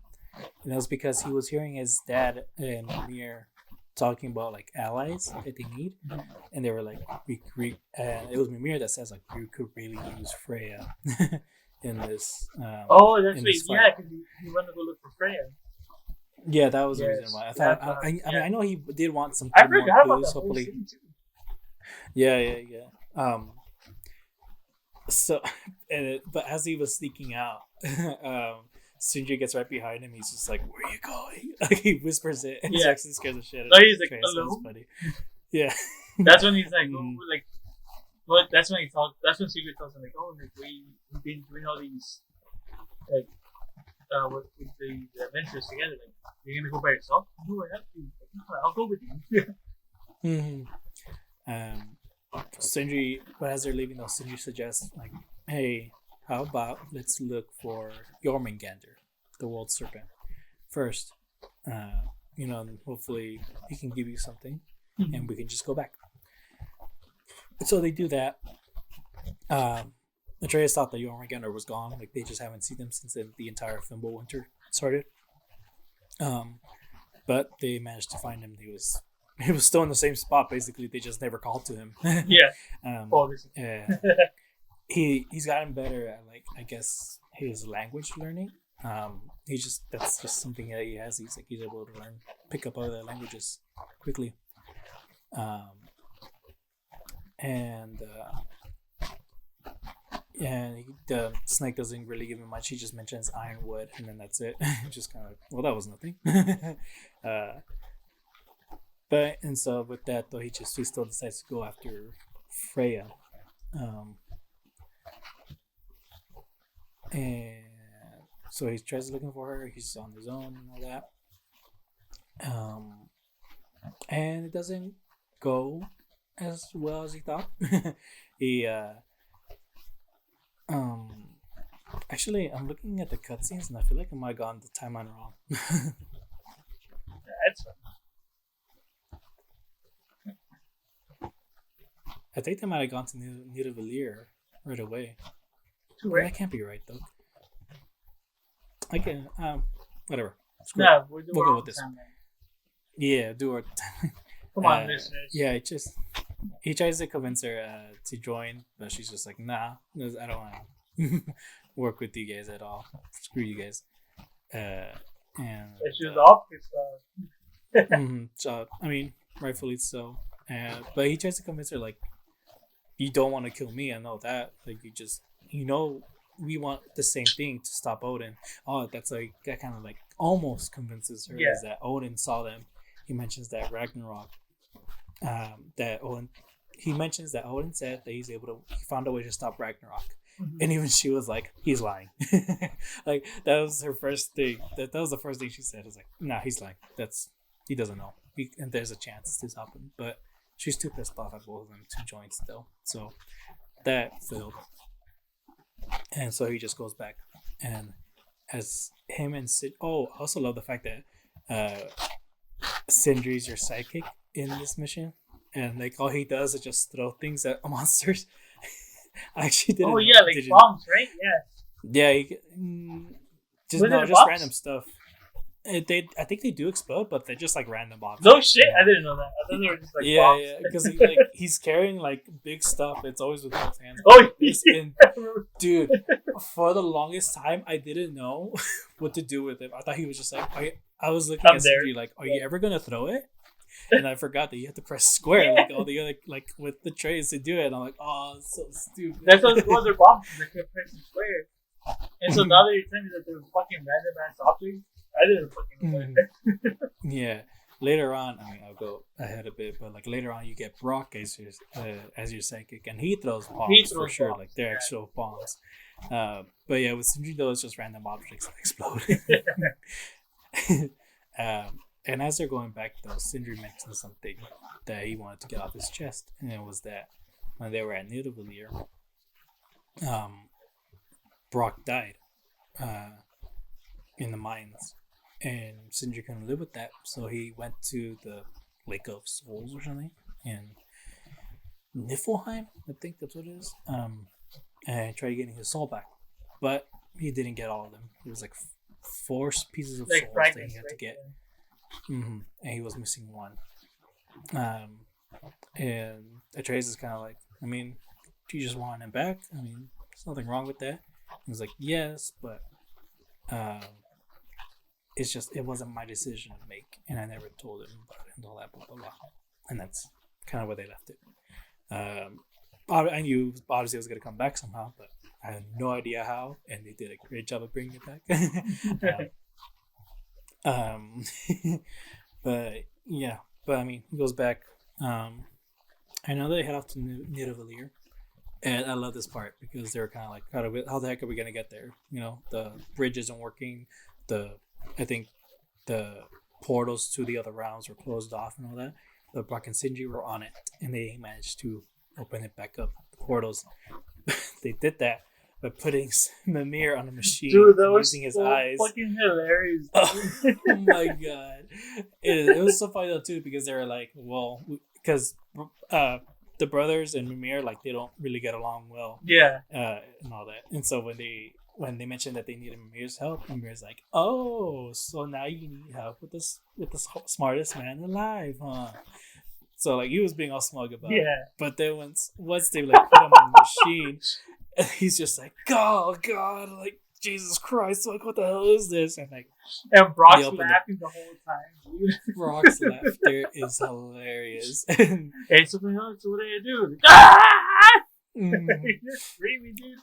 it was because he was hearing his dad and Mimir talking about like allies that they need, and they were like, it was Mimir that says like, we could really use Freya in this. That's right. Yeah, because he wanted to go look for Freya. Yeah, that was the reason why. I thought. I mean, I know he did want some. I forgot about that whole scene too. Yeah. So, but as he was sneaking out, Sindri gets right behind him. He's just like, "Where are you going?" Like, he whispers it, and Jackson scares the shit out of him. He's like, "Hello." Yeah. That's when he's like, But that's when he tells. That's when Secret tells him like, oh, like we've been doing all these like with the adventures together. Like, you're gonna go by yourself? No, I have to. Like, I'll go with you. Sindri, but as they're leaving, though, Sindri suggests like, "Hey, how about let's look for Jormungandr, the world serpent, first. Hopefully he can give you something, and we can just go back." So they do that. Atreus thought that Jormungandr was gone. Like they just haven't seen him since the entire Fimbulwinter started. But they managed to find him. He was still in the same spot. Basically, they just never called to him. Yeah. He's gotten better at I guess his language learning. That's just something that he has. He's able to pick up other languages quickly. The snake doesn't really give him much. He just mentions ironwood, and then that's it. Just kind of that was nothing. So with that though, he still decides to go after Freya, and so he tries looking for her. He's on his own and all that, and it doesn't go as well as he thought. He actually, I'm looking at the cutscenes and I feel like I might have gotten the timeline wrong. That's fine. I think they might have gone to Nidavellir right away. Right. That can't be right though. Okay, whatever. No, we'll go with this. Time, yeah, do it. Come on, listeners. Yeah, he tries to convince her to join, but she's just like, nah, I don't want to work with you guys at all. Screw you guys. And she was off. So I mean, rightfully so. But he tries to convince her like, you don't want to kill me. I know that. Like we want the same thing to stop Odin. Oh, that's that kind of almost convinces her is that Odin saw them. He mentions that Ragnarok. He mentions that Odin said that he found a way to stop Ragnarok. Mm-hmm. And even she was like, he's lying. That was her first thing. That was the first thing she said. It's like, nah, he's lying. He doesn't know. And there's a chance this happened. But she's too pissed off at both of them to join still. So that failed. And so he just goes back. And as him and Sid... Oh, I also love the fact that Sindri's your sidekick in this mission. And all he does is just throw things at monsters. I actually didn't. Oh yeah, bombs, right? Yeah. Yeah, just random stuff. I think they do explode, but they're just random bombs. No shit, I didn't know that. I thought they were just bombs. Yeah, because he's carrying big stuff. It's always with both hands. Oh, and, dude, for the longest time, I didn't know what to do with him. I thought he was just I was looking at Sindri are you ever gonna throw it? And I forgot that you have to press square all the other with the trays to do it. And I'm like, oh, it's so stupid. That's what they're bombs. They kept pressing square. And so now that you're telling me that they're fucking random ass objects, I didn't fucking know that. Yeah. Later on, I'll go ahead a bit, but later on, you get Brock as your psychic, and he throws bombs for sure, they're actual bombs. But yeah, with Sindri though, it's just random objects that explode. And as they're going back though, Sindri mentioned something that he wanted to get off his chest, and it was that when they were at Nidavellir, Brock died in the mines. And Sindri couldn't live with that, so he went to the Lake of Souls or something in Niflheim, I think that's what it is. And tried getting his soul back, but he didn't get all of them. It was 4 pieces of souls that he had to get, and he was missing one. And Atreus is kind of do you just want him back? There's nothing wrong with that. He was like, yes, but it wasn't my decision to make, and I never told him about it and all that, blah, blah, blah. And that's kind of where they left it. I knew, obviously, it was going to come back somehow, but I had no idea how, and they did a great job of bringing it back. But, yeah. But, he goes back. I know they head off to Nidavellir, And I love this part because they're kind of like, how the heck are we gonna get there? You know, the bridge isn't working. I think the portals to the other realms were closed off and all that. But Brock and Sindri were on it, and they managed to open it back up. The portals. They did that by putting Mimir on a machine, Dude, that and was using his so eyes. fucking hilarious. Oh my god, it was so funny though too because they were like, well, because the brothers and Mimir, like, they don't really get along well, Yeah. and all that. And so when they mentioned that they needed Mimir's help, Mimir's like, oh, so now you need help with the smartest man alive, huh? So like he was being all smug about it. Yeah. But then once they like put him on the machine, he's just like, oh god, like Jesus Christ, like what the hell is this? And like, And Brock's opened laughing the whole time, dude. Brock's laughter is hilarious. Hey, something else, what do you do? Ah! Mm. You're screaming, dude.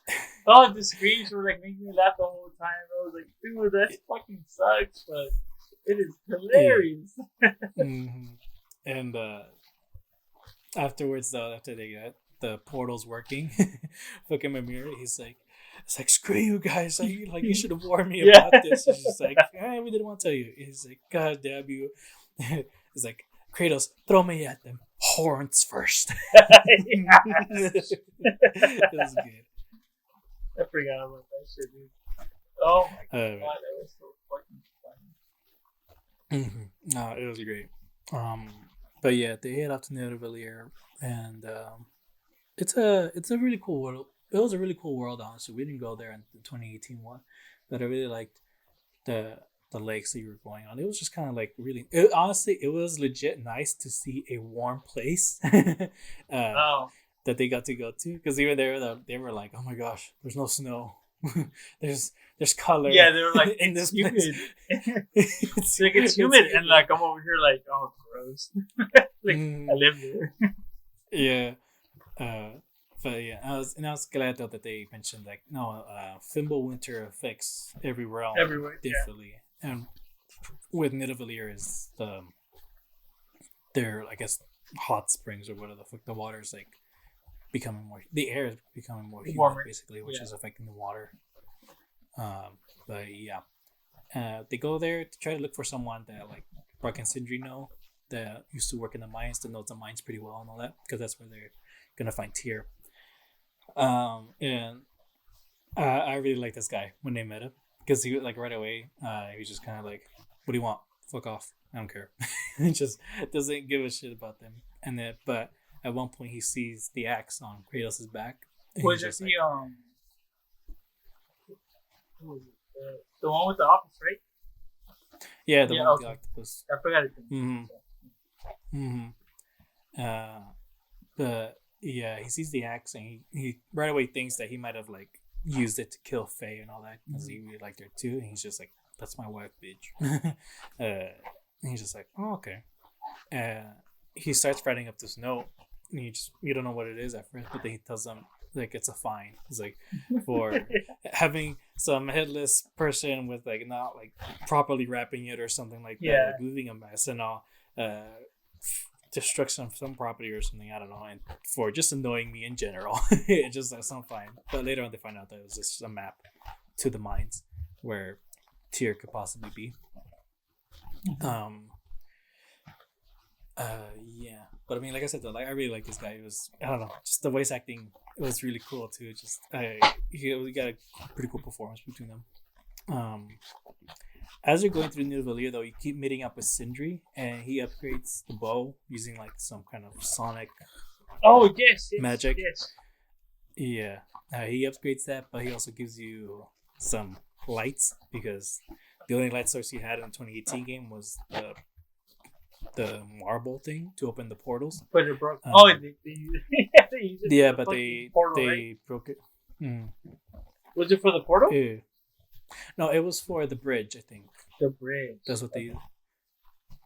Oh, the screams were like making me laugh the whole time. I was like, dude, that fucking sucks, but it is hilarious. Mm-hmm. And afterwards, though, after they got the portals working, fucking Mimir, it's like, screw you guys, like you should have warned me about this. He's just like, we didn't want to tell you. He's like, God damn you. He's like, Kratos, throw me at them. Horns first. It was good. I forgot about that shit, dude. Oh my god, that was so fucking funny. Mm-hmm. No, it was great. But yeah, they head off to Nidavellir, and it's a really cool world. It was a really cool world, honestly. We didn't go there in the 2018 one, but I really liked the lakes that you were going on. It was just kind of like really. Honestly, it was legit nice to see a warm place that they got to go to, because even there they were like, oh my gosh, there's no snow. there's color. Yeah, they were like, in this humid. it's like it's humid, and like I'm over here like, oh gross. Like I live there. Yeah. But yeah, I was glad though that they mentioned like, no, Fimbulwinter affects every realm Everywhere, differently, and with Nidavellir is their, I guess, hot springs or whatever the fuck, the water is like becoming more, the air is becoming more humid, warmer, basically, which is affecting the water. But yeah, they go there to try to look for someone that like Brock and Sindri know, that used to work in the mines, that knows the mines pretty well and all that, because that's where they're gonna find Tyr. And I really like this guy when they met him, because he, like, right away, he was just kind of like, what do you want? Fuck off. I don't care. He just doesn't give a shit about them. And then, but at one point he sees the axe on Kratos' back. Was it the who was it? The one with the office, right? Yeah, the one with the octopus. I forgot it. But yeah, he sees the axe, and he right away thinks that he might have like used it to kill Faye and all that, because he really liked her too. And he's just like, that's my wife, bitch. And he's just like, oh, okay. He starts writing up this note, and you don't know what it is at first, but then he tells them like it's a fine. It's like for having some headless person with like not like properly wrapping it or something like that, like leaving a mess and all, destruction of some property or something, I don't know, and for just annoying me in general. It just like some fine. But later on they find out that it was just a map to the mines where Tyr could possibly be. Yeah, but I mean, like I said though, like I really like this guy. It was, I don't know, just the voice acting was really cool too. Just he got a pretty cool performance between them. As you're going through Nidavellir though, you keep meeting up with Sindri, and he upgrades the bow using like some kind of sonic magic. Yes. Yeah, he upgrades that, but he also gives you some lights, because the only light source he had in the 2018 game was the marble thing to open the portals. But it broke. They yeah, but they broke it. Was it for the portal? Yeah. No, it was for the bridge, I think. The bridge. That's what they.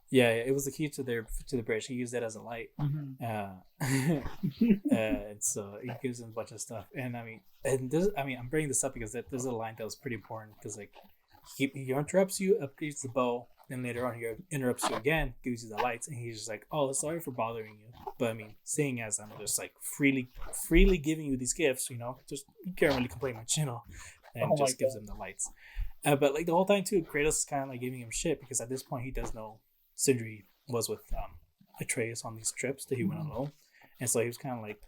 Yeah, it was the key to the bridge. He used it as a light. And so he gives him a bunch of stuff. And I'm bringing this up because there's a line that was pretty important, because like he interrupts you, upgrades the bow, Then later on, he interrupts you again, gives you the lights, and he's just like, "Oh, sorry for bothering you, but I mean, seeing as I'm just like freely giving you these gifts, just you can't really complain much, and just gives him the lights." But like the whole time too, Kratos is kind of like giving him shit because at this point he does know Sindri was with Atreus on these trips that he went alone, and so he was kind of like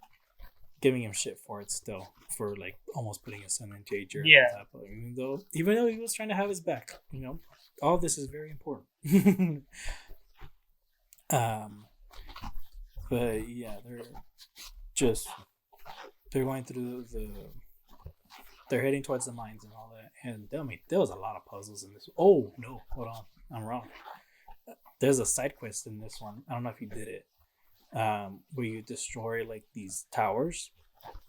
giving him shit for it still, for like almost putting his son in danger. Yeah. Even though he was trying to have his back, all this is very important. But yeah, they're going through they're heading towards the mines and all that, and I mean there was a lot of puzzles in this. Oh no, hold on, I'm wrong. There's a side quest in this one. I don't know if you did it. Where you destroy like these towers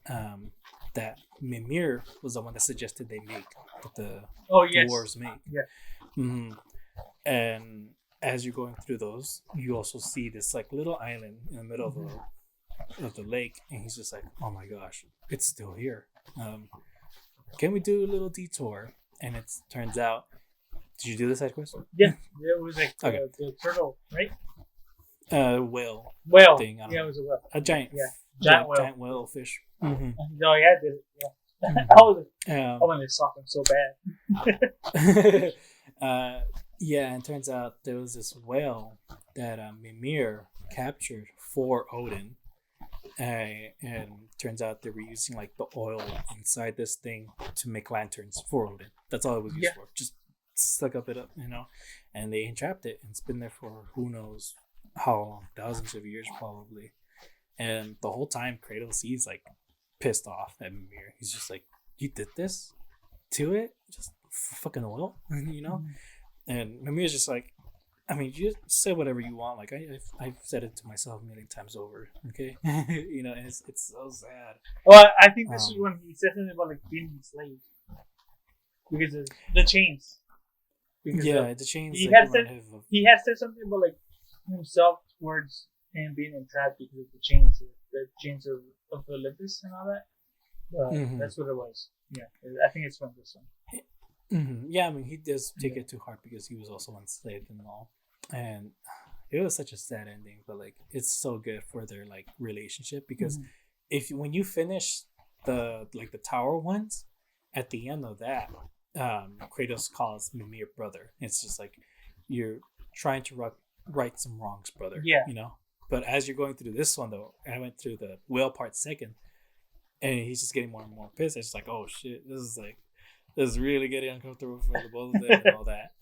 that Mimir was the one that suggested they make, that the dwarves make. Yeah. Mm-hmm. And as you're going through those, you also see this like little island in the middle of the lake, and he's just like, "Oh my gosh, it's still here. Can we do a little detour?" And it turns out, did you do the side quest? Yeah, it was like the turtle, right? Whale thing. Yeah, it was a whale. A giant whale fish. Mm-hmm. No, yeah, I did it. Yeah. I wanted to sock him so bad. Yeah, and turns out there was this whale that Mimir captured for Odin, and turns out they were using like the oil inside this thing to make lanterns for Odin. That's all it was used for. Just suck it up, and they entrapped it, and it's been there for who knows how long, thousands of years probably. And the whole time Kratos, he's like pissed off at Mimir. He's just like, "You did this to it, just fucking oil," And Mimir's just like, "I mean, you say whatever you want. Like I've said it to myself a million times over. Okay, and it's so sad." Well, I think this is when he said something about like being enslaved because of the chains. Because the chains. He had said something about like himself towards him being entrapped because of the chains of Olympus and all that. That's what it was. Yeah, I think it's from this one. Mm-hmm. Yeah, I mean, he does take it to heart because he was also enslaved and all, and it was such a sad ending. But like, it's so good for their like relationship because when you finish the tower ones, at the end of that, Kratos calls Mimir brother. It's just like you're trying to right some wrongs, brother. Yeah, But as you're going through this one though, I went through the whale part second, and he's just getting more and more pissed. It's like, oh shit, this is really getting uncomfortable for the both of them and all that.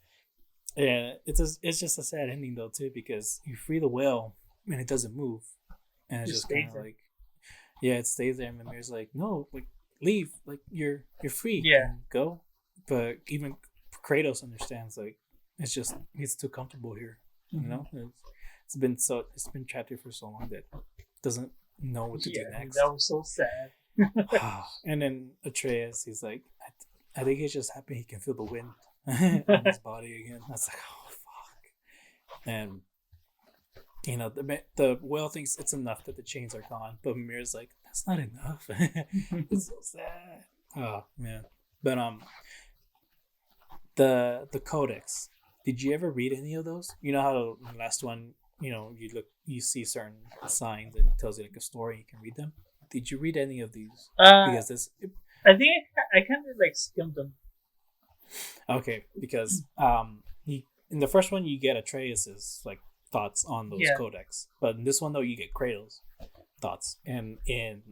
And it's just a sad ending though too, because you free the whale and it doesn't move, and it's just kind of like, it stays there. And Mimir's like, "No, like leave, like you're free, go." But even Kratos understands, like he's too comfortable here, It's been trapped here for so long that doesn't know what to do next. That was so sad. And then Atreus, he's like, I think he's just happy he can feel the wind on his body again. I was like, oh fuck. And the whale thinks it's enough that the chains are gone, but Mimir's like, that's not enough. It's so sad. Oh man. But the codex. Did you ever read any of those? You know how the last one, you see certain signs and it tells you like a story. You can read them. Did you read any of these? Because I think I kind of like skimmed them. Okay, because in the first one you get Atreus's like thoughts on those codex, but in this one though you get Kratos' thoughts, and in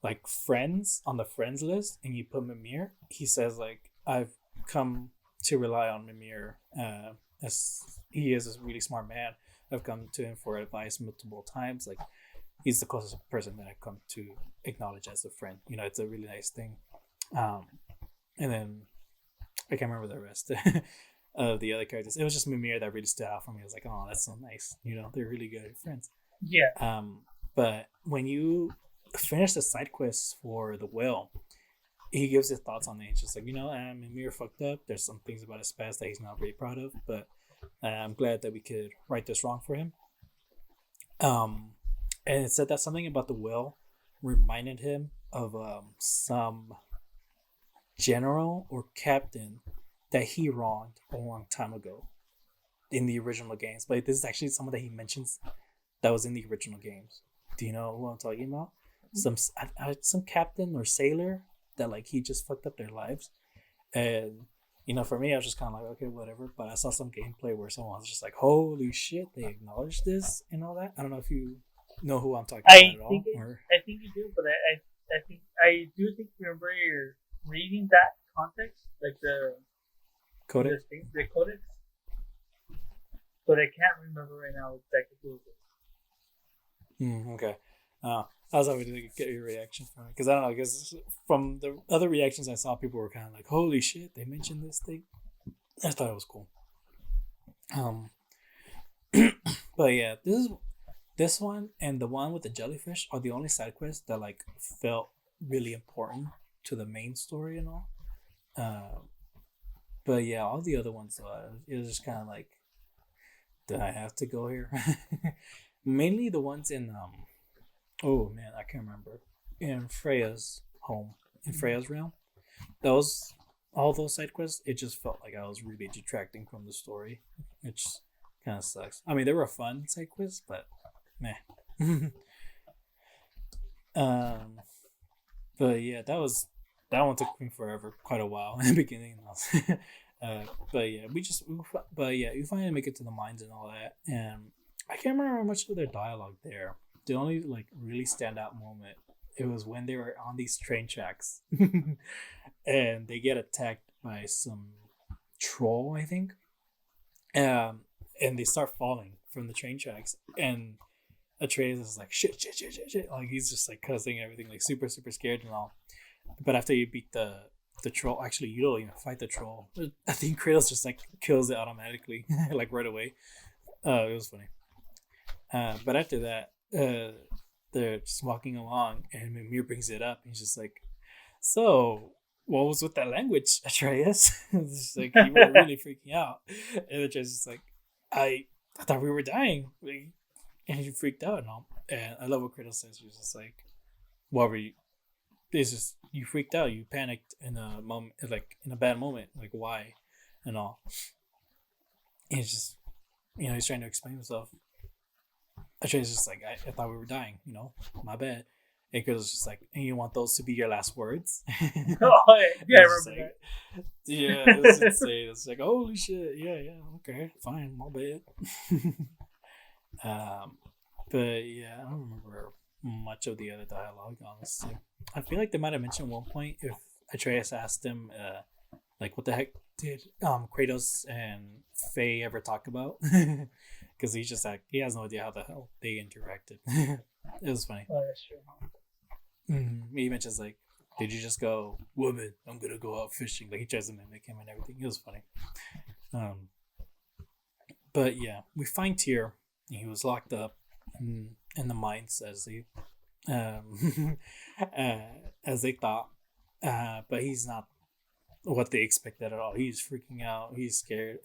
like friends on the friends list, and you put Mimir, he says like, I've come to rely on Mimir as he is a really smart man. I've come to him for advice multiple times. Like he's the closest person that I've come to acknowledge as a friend. It's a really nice thing. And then I can't remember the rest of the other characters. It was just Mimir that really stood out for me. I was like, oh, that's so nice. They're really good friends. Yeah. But when you finish the side quests for the whale, he gives his thoughts on it. He's just like, Mimir fucked up. There's some things about his past that he's not very proud of, but I'm glad that we could right this wrong for him. And it said that something about the whale reminded him of some general or captain that he wronged a long time ago. in the original games, but this is actually someone that he mentions that was in the original games. Do you know who I'm talking about? Some captain or sailor that like he just fucked up their lives, and for me, I was just kind of like, okay, whatever. But I saw some gameplay where someone was just like, holy shit, they acknowledged this and all that. I don't know if you know who I'm talking about at all. I think you do, but I do think remember you're reading that context, like the Codex. The codex, but I can't remember right now exactly who it is. Okay. I was hoping to get your reaction from it because I don't know. Because from the other reactions I saw, people were kind of like, "Holy shit, they mentioned this thing." I thought it was cool. But yeah, this one and the one with the jellyfish are the only side quests that like felt really important to the main story and all. But yeah, all the other ones, it was just kind of like, did I have to go here? Mainly the ones in oh man, I can't remember. In Freya's home, in Freya's realm, all those side quests, it just felt like I was really detracting from the story, which kind of sucks. I mean, they were fun side quests, but meh. But yeah, that one took me forever, quite a while in the beginning. But yeah, you finally make it to the mines and all that, and I can't remember much of their dialogue there. The only like really standout moment it was when they were on these train tracks, and they get attacked by some troll, I think, and they start falling from the train tracks, and Atreus is like shit, like he's just like cussing everything, like super super scared and all. But after you beat the troll, actually you don't even fight the troll. I think Kratos just like kills it automatically, like right away. It was funny. But after that, they're just walking along, and Mimir brings it up. And he's just like, "So, what was with that language, Atreus?" It's just like you were really freaking out, and Atreus is like, "I thought we were dying," and he freaked out and all. And I love what Kratos says. He's just like, "What were you? It's just you freaked out. You panicked in a moment, like in a bad moment. Like why, and all." And he's just, he's trying to explain himself. Atreus is just like, I thought we were dying, my bad. And Kratos was just like, and you want those to be your last words? Oh, yeah, I remember that. Yeah, it was insane. It's like, holy shit, yeah, okay, fine, my bad. But yeah, I don't remember much of the other dialogue, honestly. I feel like they might have mentioned one point if Atreus asked him, like, what the heck did Kratos and Faye ever talk about? Because he's just like, he has no idea how the hell they interacted. It was funny. Oh, that's true. He mentions like, did you just go, woman, I'm gonna go out fishing? Like he tries to mimic him and everything. It was funny. But yeah, we find Tyr. He was locked up in the mines as they thought, but he's not what they expected at all. He's freaking out. He's scared.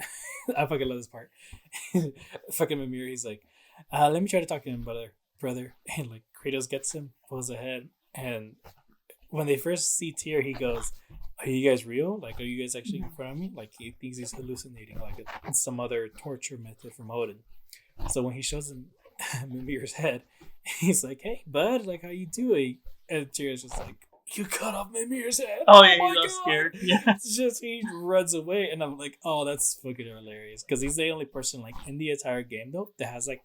I fucking love this part. Fucking Mimir, he's like, let me try to talk to him, brother. And like Kratos gets him, pulls ahead, and when they first see Tyr, he goes, "Are you guys real? Like, are you guys actually in front of me?" Like he thinks he's hallucinating, like it's some other torture method from Odin. So when he shows him Mimir's head, he's like, "Hey, bud, like how you doing?" And Tyr's just like, "You cut off Mimir's head." Oh yeah, he got scared. Yeah, it's just he runs away, and I'm like, "Oh, that's fucking hilarious." Because he's the only person like in the entire game though that has like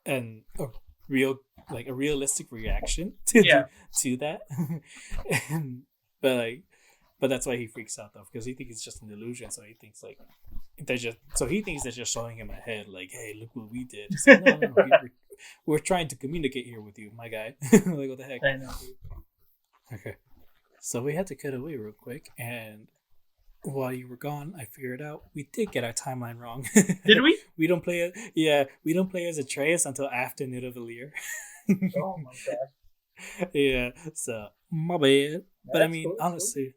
a realistic reaction to that. But that's why he freaks out though, because he thinks it's just an illusion. So he thinks like they're just showing him a head, like, "Hey, look what we did." It's like, no, we're trying to communicate here with you, my guy. Like, what the heck? I know. Okay, so we had to cut away real quick, and while you were gone, I figured out we did get our timeline wrong. Did we? We don't play it. Yeah, we don't play as Atreus until after Nidavellir. Oh my gosh. Yeah, so my bad. But I mean, honestly,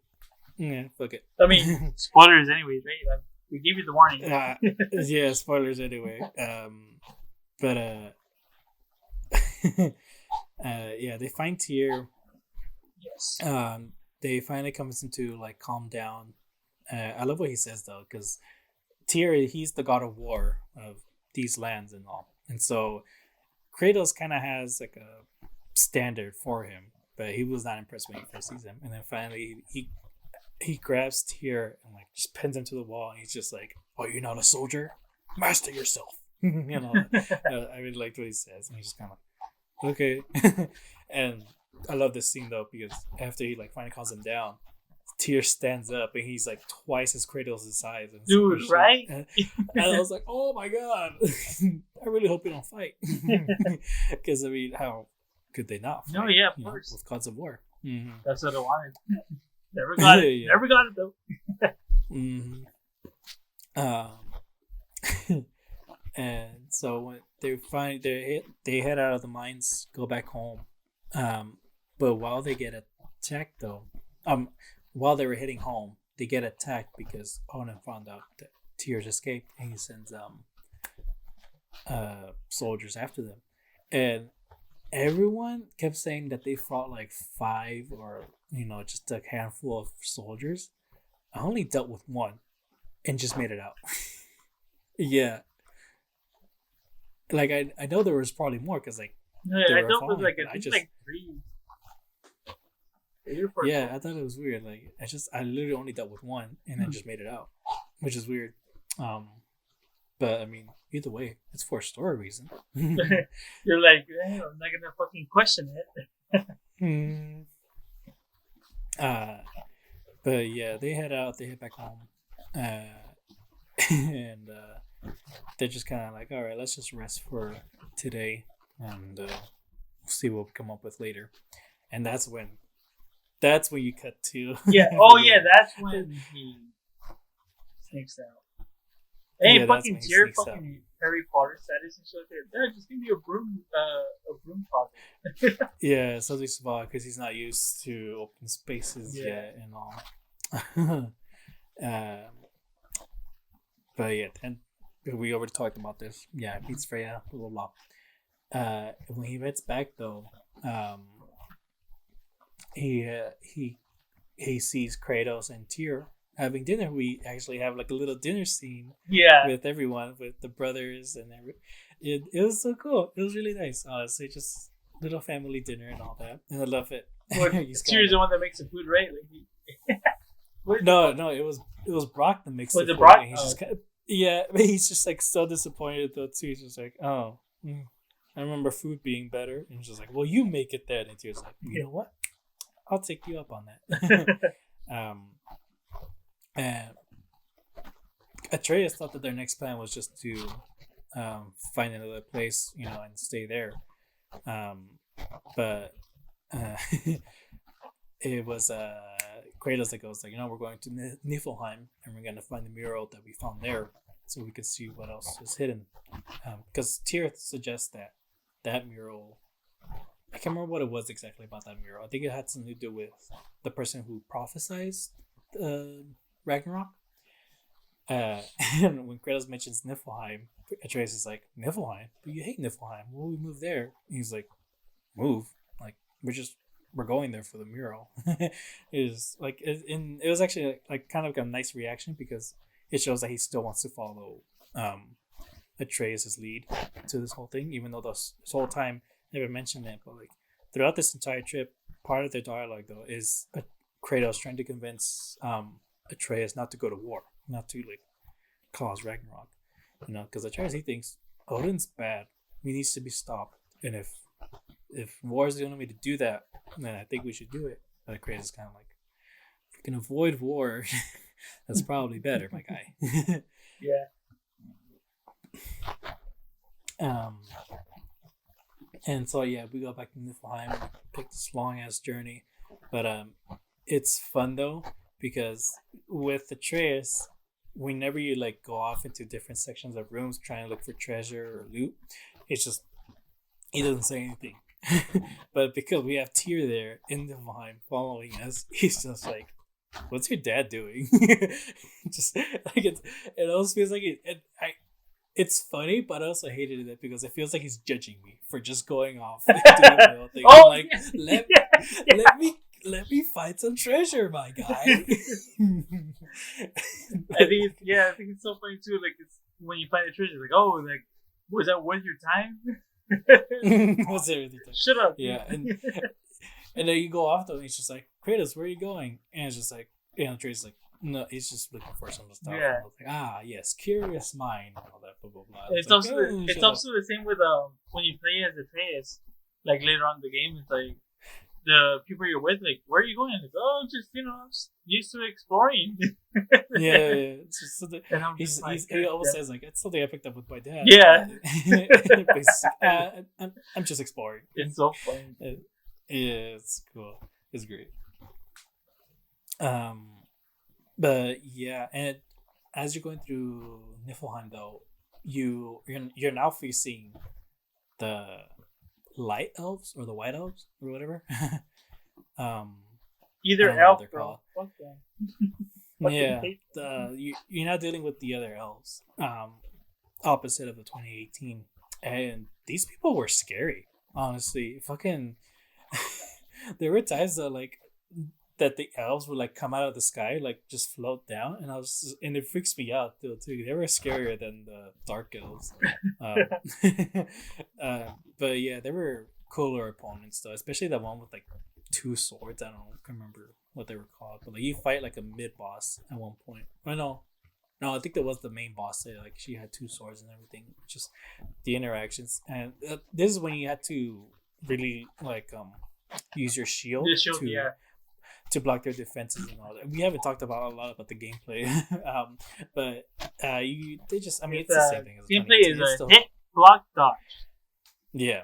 yeah, fuck it. I mean, spoilers anyways, right? Like, we gave you the warning. Yeah, spoilers anyway. But yeah, they find Tyr. Yes. They finally comes into like calm down. I love what he says though, because Tyr, he's the god of war of these lands and all, and so Kratos kind of has like a standard for him, but he was not impressed when he first sees him, and then finally he grabs Tyr and like just pins him to the wall, and he's just like, "Oh, you're not a soldier? Master yourself." I really liked what he says, and he's just kind of like, okay. And I love this scene though because after he like finally calms him down, Tyr stands up and he's like twice as Kratos' size. And dude, right? And I was like, oh my god, I really hope we don't fight. Because I mean, how could they not fight? No, yeah, of course. With gods of war. Mm-hmm. That's what I wanted. Never got it. Yeah. Never got it though. Mm-hmm. And so when they head out of the mines, go back home. But while they get attacked though, while they were heading home, they get attacked because Onan found out that Tyr's escaped, and he sends soldiers after them. And everyone kept saying that they fought like 5 or just a handful of soldiers. I only dealt with 1 and just made it out. Yeah. Like I know there was probably more because like I know it was like like 3. Yeah, I thought it was weird. Like I literally only dealt with 1 and then just made it out, which is weird. But I mean, either way, it's for a story reason. You're like, I'm not gonna fucking question it. But yeah, they head out. They head back home, and they're just kind of like, all right, let's just rest for today, and see what we come up with later. And that's when you cut to. Yeah. Oh yeah, that's when he sneaks out. Hey, fucking Tyr, fucking Harry Potter status and shit there. Yeah, just give me a broom closet. Yeah, so they survive because he's not used to open spaces yet and all. But yeah, and we already talked about this. Yeah, beats Freya, blah blah blah. When he gets back though, he sees Kratos and Tyr having dinner. We actually have like a little dinner scene. Yeah. With everyone, with the brothers and it was so cool. It was really nice. Honestly, just little family dinner and all that, and I love it. Tyr's the one that makes the food, right? Like no, it was Brock that makes the food. Brock? He's just kind of, yeah, he's just like so disappointed though too. He's just like, I remember food being better, and he's just like, well, you make it then. And Tyr's like, you know what? I'll take you up on that. And Atreus thought that their next plan was just to find another place, and stay there. But it was Kratos that goes like, we're going to Niflheim and we're going to find the mural that we found there so we can see what else is hidden. Because Tyr suggests that mural, I can't remember what it was exactly about that mural. I think it had something to do with the person who prophesied Ragnarok. And when Kratos mentions Niflheim, Atreus is like, Niflheim? But you hate Niflheim. Well, we move there. And he's like, move? Like, we're going there for the mural. It was actually like kind of a nice reaction because it shows that he still wants to follow Atreus' lead to this whole thing, even though this whole time never mentioned it. But like throughout this entire trip, part of their dialogue though is Kratos trying to convince Atreus not to go to war, not to like cause Ragnarok, because Atreus, he thinks Odin's bad, he needs to be stopped, and if war is the only way to do that, then I think we should do it. But Kratos is kind of like, if we can avoid war, that's probably better, my guy. Yeah. And so yeah, we go back to Niflheim and pick this long ass journey, but it's fun though because with Atreus, whenever you like go off into different sections of rooms trying to look for treasure or loot, it's just he doesn't say anything. But because we have Tyr there in Niflheim following us, he's just like, "What's your dad doing?" Just like it almost feels like it's funny, but I also hated it because it feels like he's judging me for just going off and doing my own thing. Oh, I'm like, let let me find some treasure, my guy. I think it's so funny too. Like it's when you find a treasure, like like was that worth your time? What's everything? Shut up. Yeah, and then you go off though. And he's just like, Kratos, where are you going? And it's just like, Kratos like, no, he's just looking for some stuff. Yeah. And I was like, yes, curious mind, and all that blah blah blah. It's also the same with when you play as Atreus, like later on in the game, it's like the people you're with, like, where are you going? Like, just just used to exploring. Yeah. It's just something, and he always says like, it's something I picked up with my dad. Yeah. I'm just exploring. It's so funny. It's cool. It's great. But yeah, and as you're going through Niflheim, though, you're now facing the light elves or the white elves or whatever. Either elf, bro. Fuck them. Yeah, you're not dealing with the other elves. Opposite of the 2018, and these people were scary. Honestly, fucking. There were times that the elves would come out of the sky, just float down, and it freaks me out too. They were scarier than the dark elves. But yeah, they were cooler opponents though, especially the one with 2 swords. I can't remember what they were called, but you fight a mid boss at one point. No, I think that was the main boss. She had 2 swords and everything. Just the interactions, and this is when you had to really use your shield. To block their defenses and all that. We haven't talked a lot about the gameplay, but they just. I mean, it's the same thing. As gameplay is a hit, block, dodge. Yeah,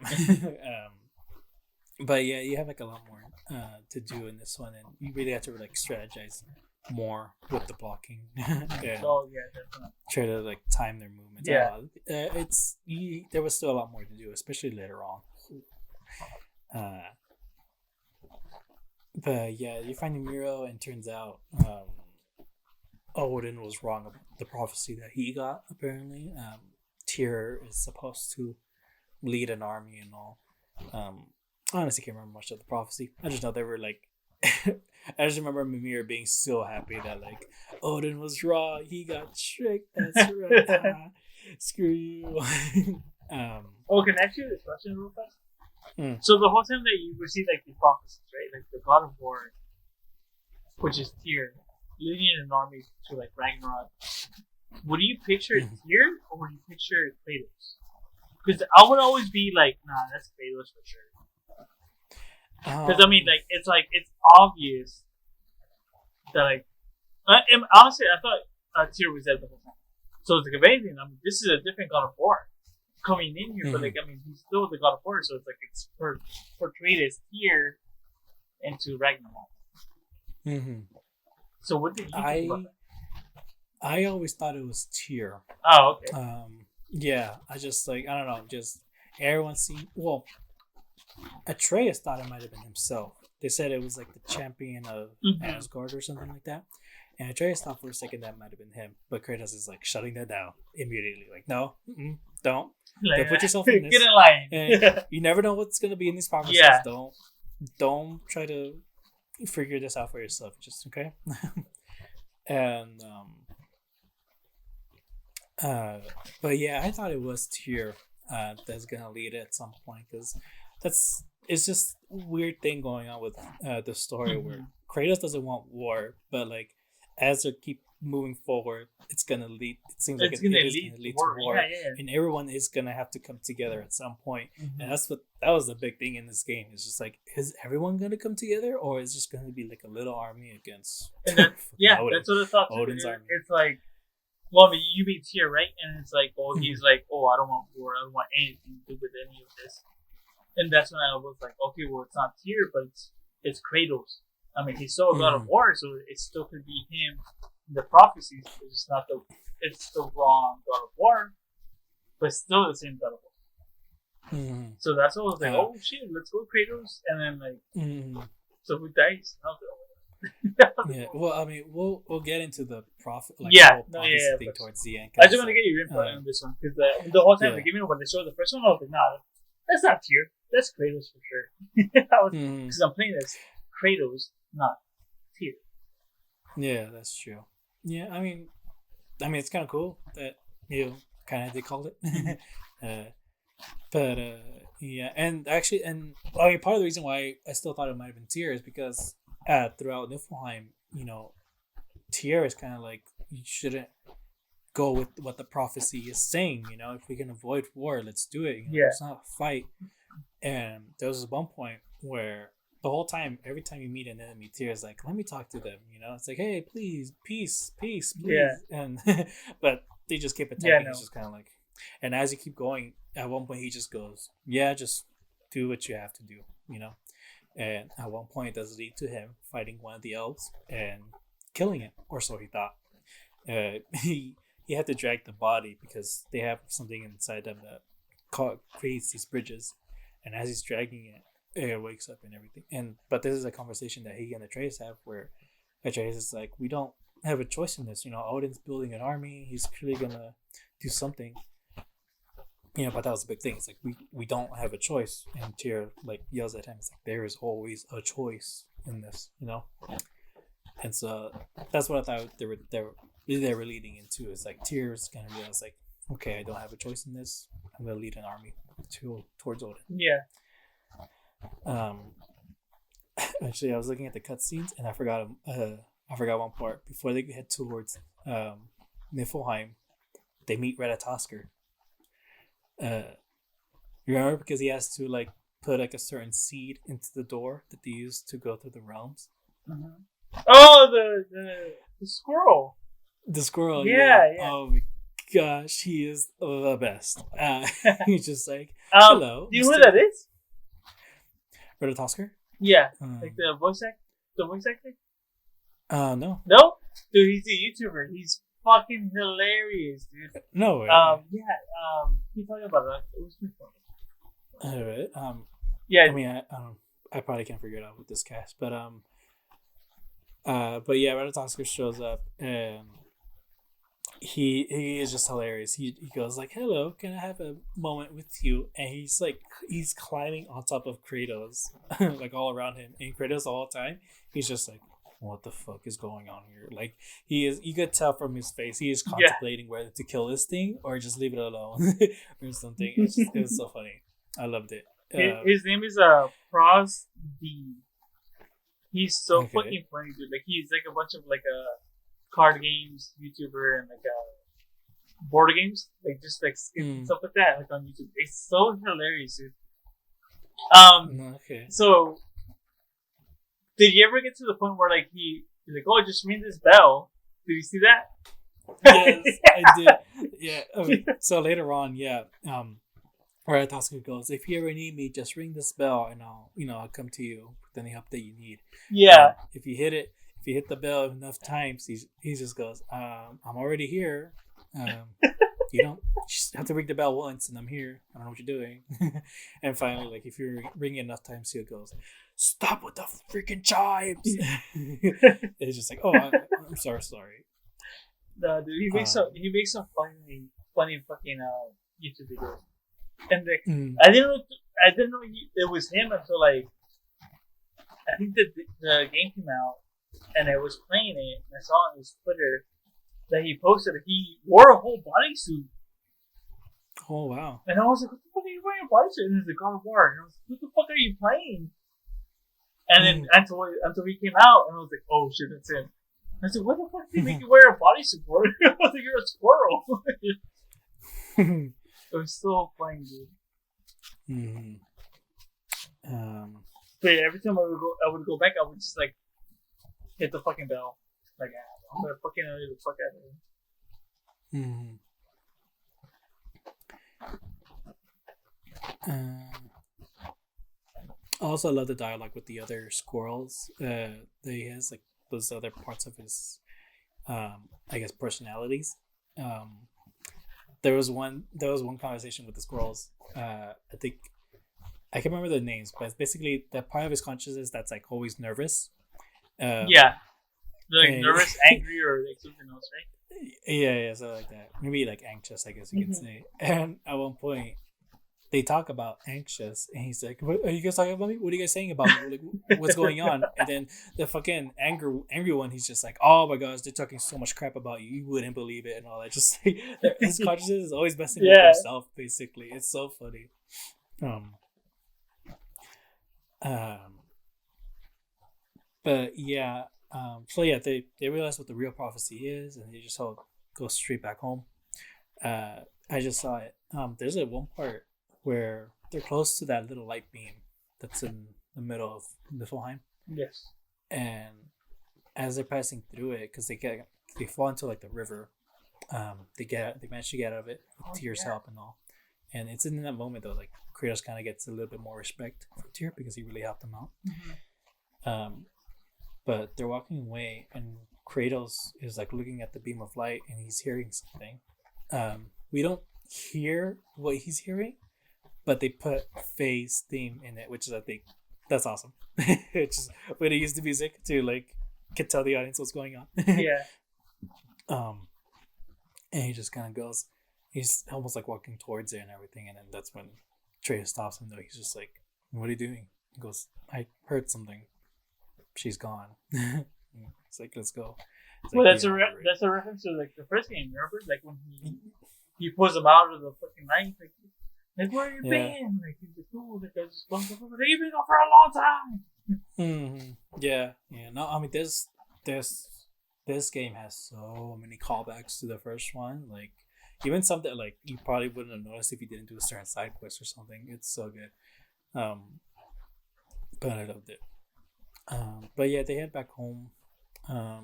but yeah, you have a lot more to do in this one, and you really have to strategize more with the blocking. Oh yeah, definitely. Try to time their movements. Yeah, there was still a lot more to do, especially later on. But yeah, you find Miro, and turns out Odin was wrong about the prophecy that he got. Apparently, Tyr is supposed to lead an army and all. I honestly can't remember much of the prophecy. I just know they were I just remember Mimir being so happy that Odin was wrong. He got tricked. That's right. Screw you. Can I ask you this question real fast? So the whole time that you receive the prophecies, right? The God of War, which is Tyr, leading an army to Ragnarok. Would you picture Tyr or would you picture Kratos? Because I would always be nah, that's Kratos for sure. Because it's obvious that and honestly, I thought Tyr was dead the whole time. So it's amazing. I mean, this is a different God of War coming in here, but he's still the God of War, so it's portrayed as Tyr into Ragnarok. Mm-hmm. So what did you think about that? I always thought it was Tyr. Oh, okay. Yeah, I just I don't know, just everyone seemed Atreus thought it might have been himself. They said it was the champion of Asgard or something like that. And Atreus thought for a second that might have been him, but Kratos is shutting that down immediately. No, don't put yourself in this. Get in line. And you never know what's gonna be in these prophecies. Yeah. Don't try to figure this out for yourself. Just okay. And but yeah, I thought it was Tyr that's gonna lead it at some point, because it's just a weird thing going on with the story where Kratos doesn't want war, but as they keep moving forward, it's gonna lead. It seems it's gonna lead to war, and everyone is gonna have to come together at some point. And that was the big thing in this game. It's just is everyone gonna come together, or is it just gonna be a little army against? And that's Odin, that's what I thought. Odin's army. It's well, I mean, you beat Tyr, right? And it's he's I don't want war. I don't want anything to do with any of this. And that's when I was okay, well, it's not Tyr, but it's Kratos. I mean, he's still a God of War, so it still could be him. The prophecies, it's not it's the wrong God of War, but still the same God of War. So that's what I was oh shit, let's go Kratos, and then so who dies? Yeah, well, I mean, we'll get into the prophet, thing towards the end. I just want to get your input on this one, because the whole time when they showed the first one, I was nah, that's not Tyr, that's Kratos for sure. Because I'm playing as Kratos, not Tyr. Yeah, that's true. Yeah, it's kind of cool that kind of they called it. uh, but yeah, and actually, part of the reason why I still thought it might have been Tyr is because throughout Niflheim, Tyr is kind of like you shouldn't go with what the prophecy is saying. If we can avoid war, let's do it. It's not a fight. And there was one point where the whole time, every time you meet an enemy, Tyr is like, "Let me talk to them." It's like, "Hey, please, peace, peace, please." Yeah. And but they just keep attacking. Yeah, no. It's just kind of like, and as you keep going, at one point he just goes, "Yeah, just do what you have to do." And at one point, it does lead to him fighting one of the elves and killing it, or so he thought. He had to drag the body because they have something inside them that creates these bridges, and as he's dragging it, it wakes up and everything. But this is a conversation that he and Atreus have, where Atreus is like, "We don't have a choice in this. Odin's building an army. He's clearly gonna do something." But that was a big thing. It's like we don't have a choice, and Tyr like yells at him. It's like there is always a choice in this, And so that's what I thought they were leading into. It's like Tyr's gonna realize like, okay, I don't have a choice in this. I'm gonna lead an army towards Odin. Yeah. Actually, I was looking at the cutscenes and I forgot one part. Before they head towards Niflheim, they meet Ratatoskr. You remember, because he has to like put like a certain seed into the door that they use to go through the realms. Mm-hmm. Oh, the squirrel. The squirrel. Yeah. Oh my gosh, he is the best. He's just like, hello. Do you know who that is? Ratatoskr? Yeah, like the voice actor. No. No, dude, he's a YouTuber. He's fucking hilarious, dude. No way. Keep talking about it. It was pretty funny. Alright. Yeah. I probably can't figure it out with this cast, but yeah, Ratatoskr shows up and he is just hilarious. He goes like, "Hello, can I have a moment with you?" And he's climbing on top of Kratos, like all around him. And Kratos all the time, he's just like, "What the fuck is going on here?" Like you could tell from his face, he is contemplating whether to kill this thing or just leave it alone or something. It was so funny. I loved it. His name is Pros D. He's so fucking funny, dude. Like he's like a bunch of like card games YouTuber and like board games, like just like stuff like that, like on YouTube. It's so hilarious, dude. So did you ever get to the point where like he's like, "Oh, just ring this bell"? Did you see that? Yes, I did. Yeah. So later on, Ratatoskr goes, "If you ever need me, just ring this bell, and I'll come to you with any help that you need." Yeah. If you hit the bell enough times, he just goes, "I'm already here. You just have to ring the bell once, and I'm here. I don't know what you're doing." And finally, like if you ring it enough times, he goes, "Stop with the freaking chimes!" It's just like, "Oh, I'm sorry." No, dude, he makes some funny fucking YouTube videos. And like, I didn't know it was him until like I think the game came out and I was playing it and I saw on his Twitter that he posted he wore a whole bodysuit. Oh wow! And I was like, "What the fuck are you wearing a bodysuit?" And he's like, "God of War." And I was like, "What the fuck are you playing?" And then until he came out and I was like, "Oh shit, that's him." I said, "What the fuck did he make you wear a bodysuit for?" I was like, "You're a squirrel." It was so funny, dude. But every time I would go back, I would just like hit the fucking bell. Like, I'm gonna fucking hit the fuck out of him. I also love the dialogue with the other squirrels. He has like those other parts of his, I guess, personalities. There was one conversation with the squirrels. I think I can't remember the names, but it's basically that part of his consciousness that's like always nervous. Yeah, like nervous, angry, or like something else, right? Yeah, something like that. Maybe like anxious, I guess you could say. And at one point, they talk about anxious, and he's like, "What are you guys talking about me? What are you guys saying about me? Like, what's going on?" And then the fucking angry one, he's just like, "Oh my gosh, they're talking so much crap about you. You wouldn't believe it," and all that. Just like his consciousness is always messing with himself. Basically, it's so funny. Um, um, but yeah. So yeah, they realize what the real prophecy is, and they just all go straight back home. I just saw it. There's a one part where they're close to that little light beam that's in the middle of Niflheim. Yes. And as they're passing through it, because they fall into like the river, they manage to get out of it with Tyr's help and all. And it's in that moment though, like Kratos kind of gets a little bit more respect for Tyr because he really helped them out. Mm-hmm. But they're walking away, and Kratos is like looking at the beam of light, and he's hearing something. We don't hear what he's hearing, but they put Faye's theme in it, which is, I think, that's awesome. It's just when they use the music to like can tell the audience what's going on. Yeah. And he just kind of goes. He's almost like walking towards it and everything, and then that's when Trey stops him. Though he's just like, "What are you doing?" He goes, "I heard something. She's gone." It's like, let's go. It's Well, like, that's a reference to like the first game. Remember, like when he pulls him out of the fucking night, like where you been? Like he's like, oh, like I just you've been gone for a long time. Mm-hmm. Yeah. No, I mean, this game has so many callbacks to the first one. Like even something like you probably wouldn't have noticed if you didn't do a certain side quest or something. It's so good. But I loved it. But yeah, they head back home. I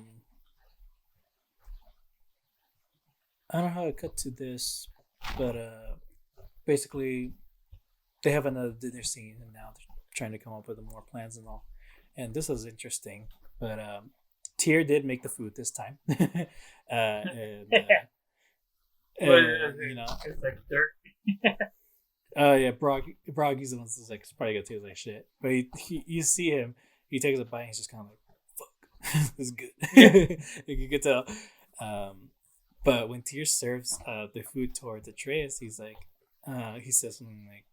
don't know how to cut to this, but basically they have another dinner scene, and now they're trying to come up with more plans and all. And this was interesting, but Tyr did make the food this time. And you know, it's like dirt. Yeah, Broggy's the one that's like, it's probably gonna taste like shit. But you see him, he takes a bite, and he's just kind of like, "Fuck, this is good." You can tell. But when Tyr serves the food towards Atreus, he's like, he says something like,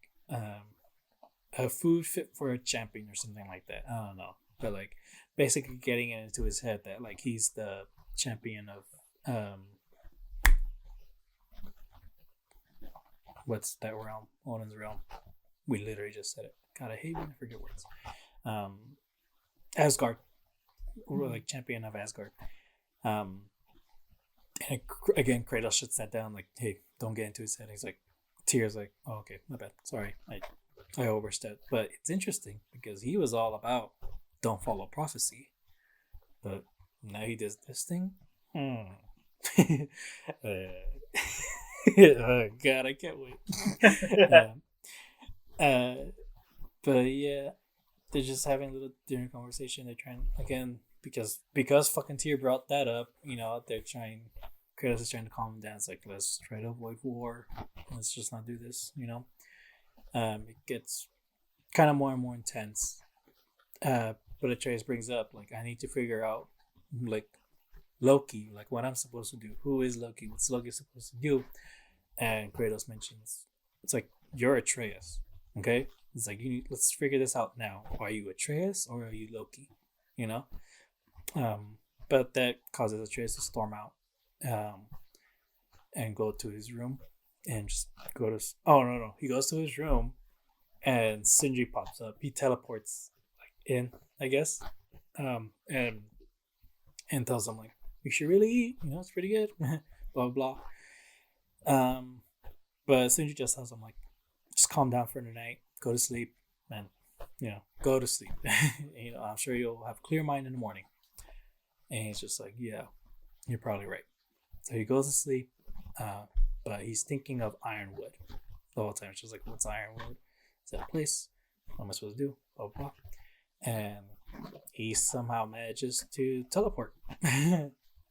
"A food fit for a champion" or something like that. I don't know, but like basically getting it into his head that like he's the champion of what's that realm? Odin's realm. We literally just said it. God, I hate when I forget words. Asgard, or like champion of Asgard. And again, Kratos shuts that down. Like, hey, don't get into his head. He's like, Tyr's like, oh, okay, my bad. Sorry, I overstepped. But it's interesting because he was all about don't follow prophecy, but now he does this thing. Oh God, I can't wait. But yeah, they're just having a little dinner conversation. They're trying again because fucking Tyr brought that up. You know, they're trying. Kratos is trying to calm him down. It's like, let's try to avoid war. Let's just not do this. You know, it gets kind of more and more intense. But Atreus brings up like, I need to figure out like Loki, like what I'm supposed to do. Who is Loki? What's Loki supposed to do? And Kratos mentions, it's like, you're Atreus, okay? It's like, let's figure this out now. Are you Atreus or are you Loki? You know? But that causes Atreus to storm out and go to his room and just go to... Oh, no. He goes to his room and Sindri pops up. He teleports like in, I guess. And tells him like, you should really eat. You know, it's pretty good. Blah, blah. But Sindri just tells him like, just calm down for the night. Go to sleep. And, you know, go to sleep. You know, I'm sure you'll have a clear mind in the morning. And he's just like, yeah, you're probably right. So he goes to sleep. But he's thinking of Ironwood the whole time. She's like, what's Ironwood? Is that a place? What am I supposed to do? Blah, blah. And he somehow manages to teleport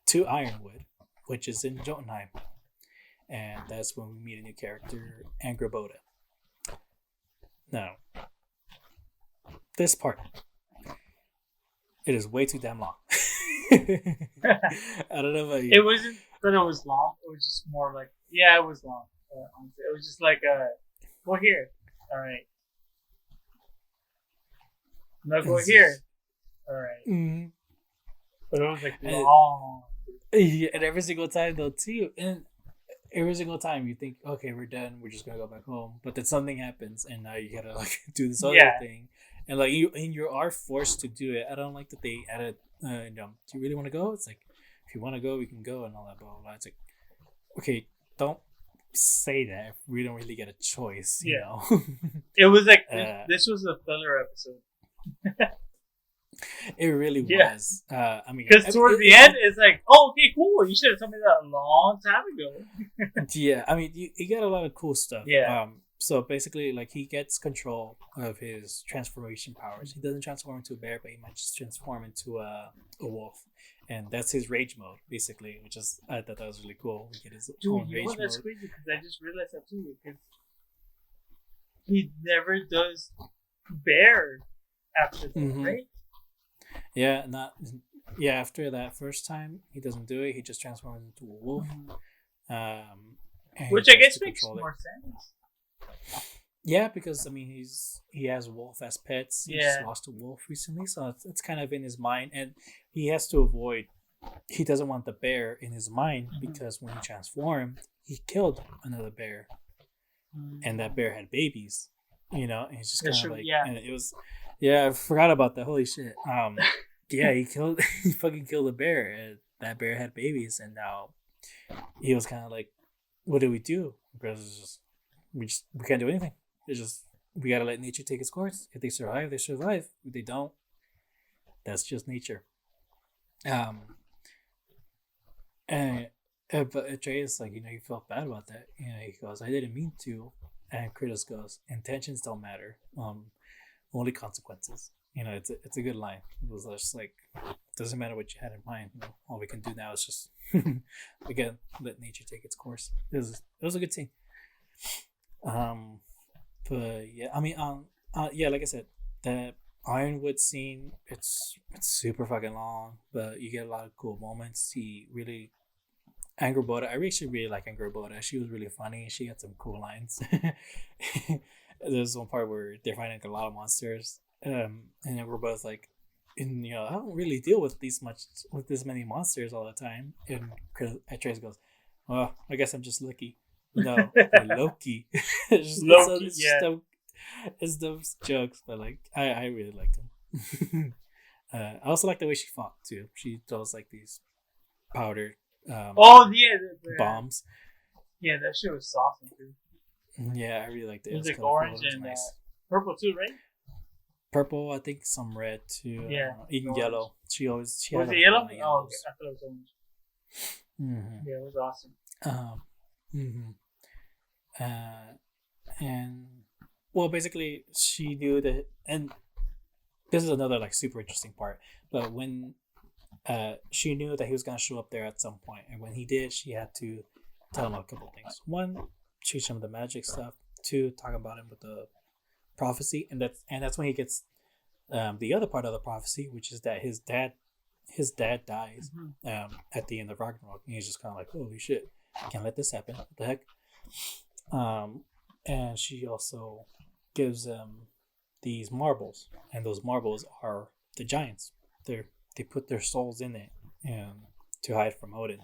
to Ironwood, which is in Jotunheim. And that's when we meet a new character, Angrboda. Now, this part, it is way too damn long. I don't know about you. It wasn't that it was long. It was just more like, yeah, it was long. Honestly. It was just like, well, here, All right. Now go here. All right. Mm-hmm. But it was like And, long. yeah, and every single time though too, and every single time you think, okay, we're done, we're just gonna go back home, but then something happens, and now you gotta like do this other Yeah. thing, and you are forced to do it. I don't like that they added. Do you really want to go? It's like if you want to go, we can go, and all that blah blah blah. It's like okay, don't say that if we don't really get a choice, you Yeah. know. It was like this was a filler episode. It really Yeah. was. Because towards the end, it's like, oh, okay, cool. You should have told me that a long time ago. Yeah, I mean, you get a lot of cool stuff. Yeah. So basically, like he gets control of his transformation powers. He doesn't transform into a bear, but he might just transform into a wolf, and that's his rage mode, basically. Which is I thought that was really cool. We get his own You know rage what? That's mode. crazy because I just realized that too. Because he never does bear after that, Mhm. right? Yeah, not yeah. After that first time, he doesn't do it. He just transforms into a wolf. And Which he I tries guess to makes control it. more sense. Yeah, because I mean he has wolf as pets. He just Yeah. lost a wolf recently, so it's kind of in his mind, and he has to avoid. He doesn't want the bear in his mind because when he transformed, he killed another bear, and that bear had babies. You know, and he's just That's kind of true, like, yeah. and it was, yeah, I forgot about that. Holy shit. Yeah, he killed, he fucking killed a bear, and that bear had babies, and now he was kind of like, what do we do? Because it's just we can't do anything. It's just we gotta let nature take its course. If they survive, they survive. If they don't, that's just nature. Um, and but Atreus, like he felt bad about that. He goes, I didn't mean to, and Kratos goes, intentions don't matter. Only consequences. It's a good line. It was just like doesn't matter what you had in mind. All we can do now is just again let nature take its course. It was a good scene. Um, but yeah, I mean, yeah, like I said, the Ironwood scene, it's super fucking long, but you get a lot of cool moments. He really Angerboda. I actually really like Angerboda. She was really funny. She had some cool lines. There's one part where they're fighting a lot of monsters, and Angerboda's like, and I don't really deal with this many monsters all the time. And Atreus goes, well, I guess I'm just lucky. No, you're Loki. Loki, yeah. It's those jokes, but like I really liked them. I also like the way she fought too. She throws like these powder Oh, yeah. bombs. Yeah, that shit was awesome, too. Yeah, I really liked it. It was like colorful. orange It was and nice. purple, too, right? Purple, I think some red too. Yeah, Even orange. yellow. She Was had it a yellow? lot of Oh, yellows. okay. I thought it was orange. Mm-hmm. Yeah, it was awesome. Mm-hmm. And well, basically, she knew that, and this is another like super interesting part. But when she knew that he was gonna show up there at some point, and when he did, she had to tell him a couple things. One, teach him the magic stuff. Two, talk about him with the prophecy, and that's when he gets the other part of the prophecy, which is that his dad dies at the end of Ragnarok, and he's just kind of like, holy shit, I can't let this happen. What the heck? And she also gives them these marbles, and those marbles are the giants. They put their souls in it and to hide from Odin.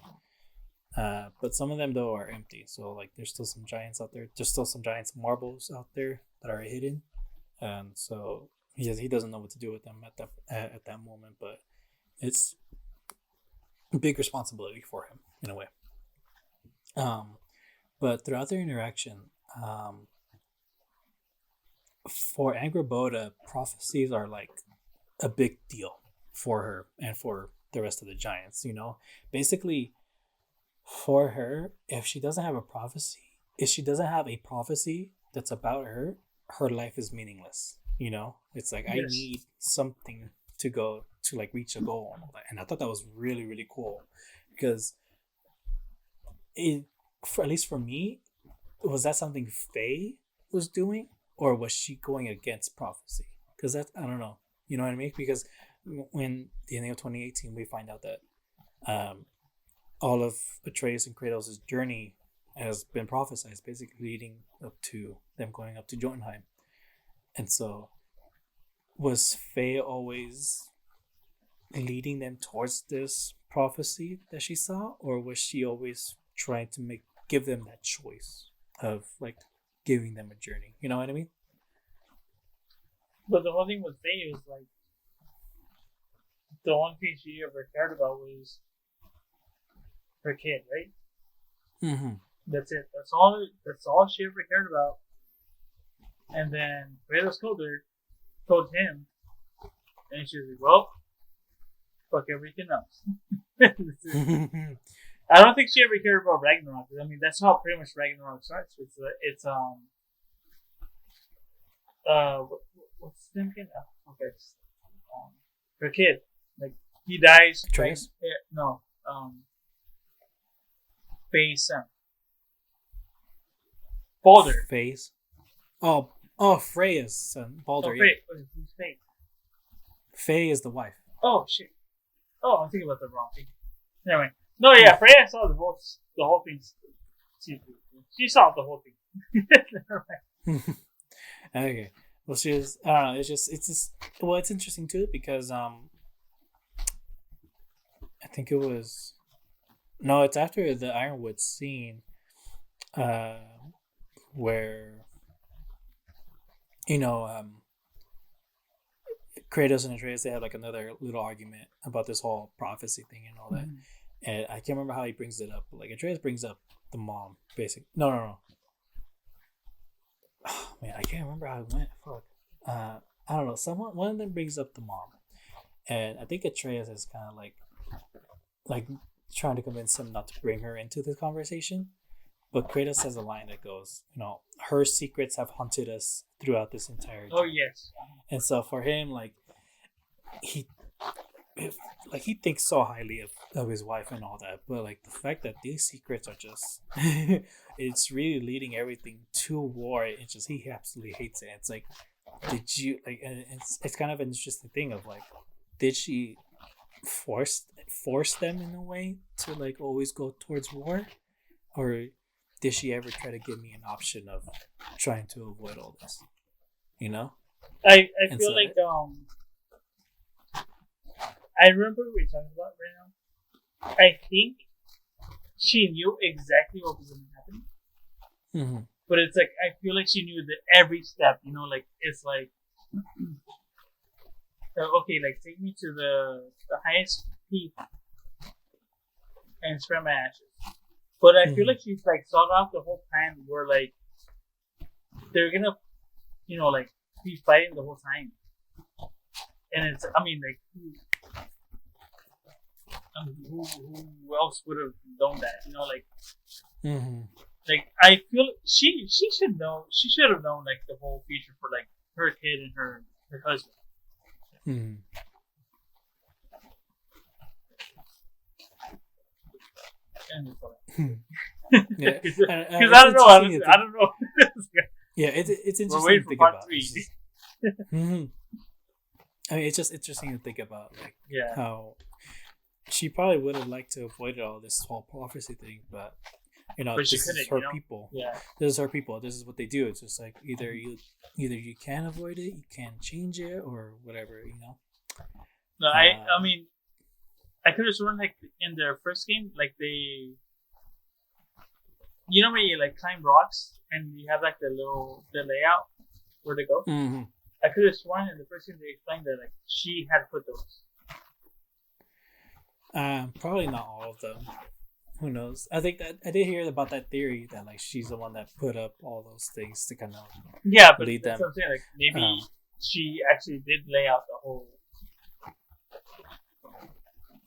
But some of them though are empty. So like there's still some giants out there. There's still some giants marbles out there that are hidden. And so he doesn't know what to do with them at that moment. But it's a big responsibility for him in a way. But throughout their interaction, for Angrboda, prophecies are like a big deal for her and for the rest of the giants. Basically, for her, if she doesn't have a prophecy, that's about her, her life is meaningless. It's like I need something to go to like reach a goal and all that. And I thought that was really really cool because at least for me, was that something Faye was doing, or was she going against prophecy? Because I don't know. You know what I mean? Because when the ending of 2018, we find out that all of Atreus and Kratos' journey has been prophesized, basically leading up to them going up to Jotunheim. And so, was Faye always leading them towards this prophecy that she saw, or was she always trying to give them that choice of like giving them a journey? You know what I mean? But the whole thing with Faye was like the only thing she ever cared about was her kid, right? Mm-hmm. That's it. That's all she ever cared about. And then Kratos told him, and she was like, "Well, fuck everything else." I don't think she ever cared about Ragnarok. I mean, that's how pretty much Ragnarok starts. What's his name again? Okay, her kid, like he dies. Atreus? No, Faye's son, Balder. Faye's. Oh, Freya's son, Balder. Oh, Faye. Who's Faye? Faye is the wife. Oh shit. Oh, I'm thinking about the wrong thing. Anyway, no, yeah, Freya saw the whole thing. She saw the whole thing. Okay. Well, she was. I don't know. It's just. Well, it's interesting too because I think it was. No, it's after the Ironwood scene, where Kratos and Atreus, they have like another little argument about this whole prophecy thing and all that. Mm-hmm. And I can't remember how he brings it up. But like Atreus brings up the mom, basically. No. Oh, man, I can't remember how it went. Fuck. I don't know. One of them brings up the mom, and I think Atreus is kind of like trying to convince him not to bring her into the conversation. But Kratos has a line that goes, her secrets have haunted us throughout this entire journey. Oh yes. And so for him, like he thinks so highly of his wife and all that, but like the fact that these secrets are just it's really leading everything to war. It's just he absolutely hates it. It's like, did you like? And it's kind of an interesting thing of like, did she force them in a way to like always go towards war, or did she ever try to give me an option of trying to avoid all this? I feel like I remember what we're talking about right now. I think she knew exactly what was going to happen. Mm-hmm. But it's like, I feel like she knew that every step, like, it's like, okay, like, take me to the highest peak and spread my ashes. But I feel like she's, like, thought out the whole plan where, like, they're gonna, like, be fighting the whole time. And it's, I mean, like, who else would have done that? Like, like I feel she should know. She should have known like the whole future for like her kid and her husband. Yeah, because I don't know. I don't know. Yeah, it's interesting. We're waiting to think for part about. 3. I mean, it's just interesting to think about, like, yeah, how she probably would have liked to avoid all this whole prophecy thing, but this is her people. Yeah, this is her people. This is what they do. It's just like either you can avoid it, you can change it, or whatever. No, I mean, I could have sworn like in their first game, like they, when you like climb rocks and you have like the layout where to go. Mm-hmm. I could have sworn in the first game they explained that like she had put those. Probably not all of them. Who knows? I think that I did hear about that theory that like she's the one that put up all those things to kind of but lead that's them. What I'm saying. Like maybe she actually did lay out the whole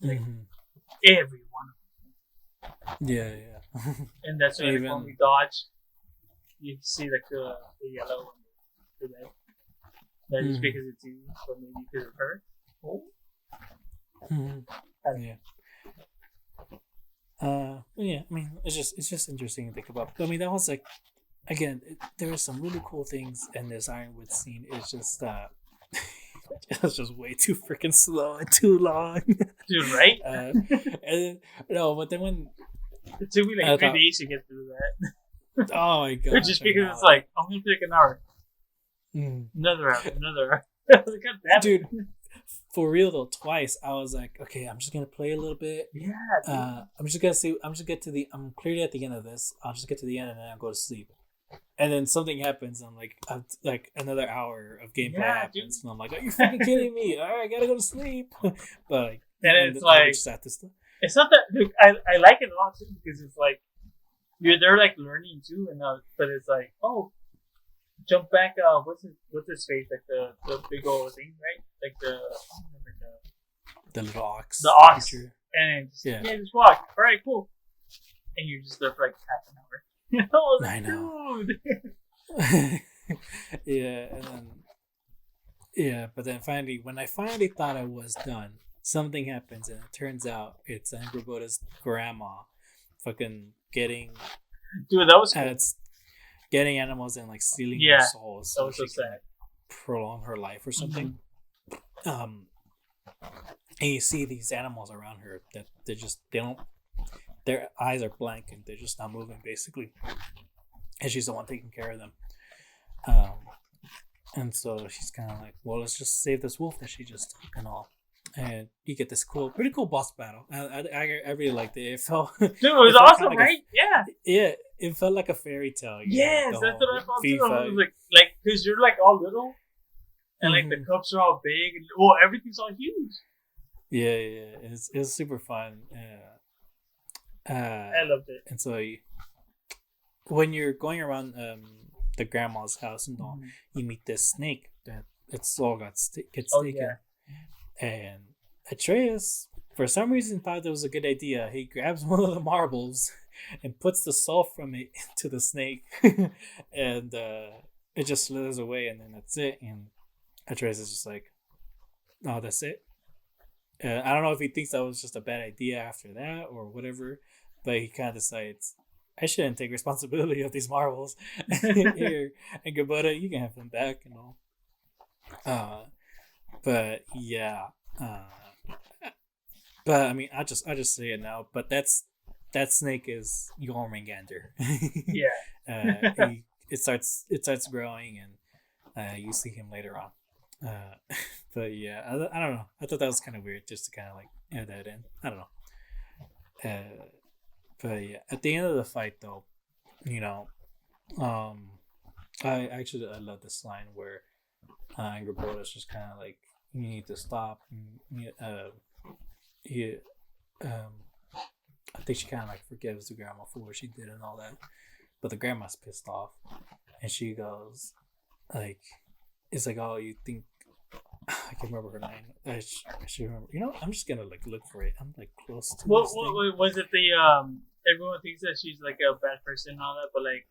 every one of them. Yeah. And that's why when we dodge, you see like the yellow and the red. Not just because it's you, but maybe because of her. Oh. Yeah. Yeah. I mean, it's just interesting to think about. I mean, that was like, again, there were some really cool things in this Ironwood scene. It's just it was just way too freaking slow and too long. Dude, right? And no, but then when it took me like 3 days to get through that. Oh my god! Just because it's like I'm gonna take an hour. Another hour. I was like, God damn it. Dude, for real though, twice I was like, okay, I'm just gonna play a little bit. Yeah, dude. I'm just gonna see. I'm clearly at the end of this. I'll just get to the end and then I'll go to sleep. And then something happens. And I'm like another hour of gameplay happens, and I'm like, are you fucking kidding me? All right, I gotta go to sleep. But like, and it's like, it's not that. Look, I like it a lot too because it's like they're like learning too, and but it's like, oh, jump back. What's his face? Like the big old thing, right? Like the little ox. The ox. Feature. And just walk. All right, cool. And you're just there for like half an hour. I know. Dude. Yeah, and then but then finally, when I finally thought I was done, something happens, and it turns out it's Angry Buddha's grandma, fucking getting. Dude, that was cool. It's getting animals and like stealing their souls. That was so sad. Can, prolong her life or something. And you see these animals around her that they don't. Their eyes are blank and they're just not moving, basically. And she's the one taking care of them. And so she's kind of like, well, let's just save this wolf that she just took and all. And you get this pretty cool boss battle. I really liked it. It felt... Dude, it was awesome, like right? Yeah, it felt like a fairy tale. Yes, that's what I thought too. I was like, because you're like all little. And like the cups are all big. And, everything's all huge. Yeah. It was super fun. I loved it. And so when you're going around the grandma's house and all, you meet this snake that its soul gets taken. Yeah. And Atreus, for some reason, thought it was a good idea. He grabs one of the marbles and puts the soul from it into the snake. And it just slithers away, and then that's it. And Atreus is just like, oh, that's it. I don't know if he thinks that was just a bad idea after that or whatever, but he kind of decides, I shouldn't take responsibility of these marbles. Here, and Gabota, you can have them back and all. But yeah, but I mean, I just say it now. But that snake is Jormungandr. Yeah. It starts growing, and you see him later on. But yeah, I don't know. I thought that was kind of weird, just to kind of like add that in. I don't know. But yeah, at the end of the fight, though, I love this line where Angry Buddha's just kind of like, you need to stop. I think she kind of like forgives the grandma for what she did and all that, but the grandma's pissed off, and she goes like, it's like, oh, you think. I can't remember her name. I should remember. I'm just gonna like look for it. I'm like close to. What was it? Everyone thinks that she's like a bad person and all that, but like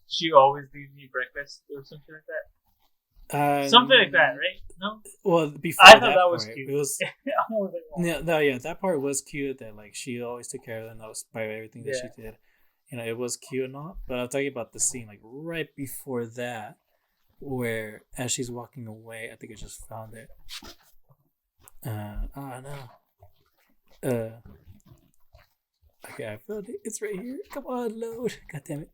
she always leaves me breakfast or something like that. Something like that, right? No. Well, before I thought that was cute. It was. Yeah, that part was cute. That like she always took care of them. That was by everything that she did. It was cute and all. But I'll tell you about the scene like right before that, where as she's walking away, I think I just found it. Okay, I found it. It's right here. Come on, load. God damn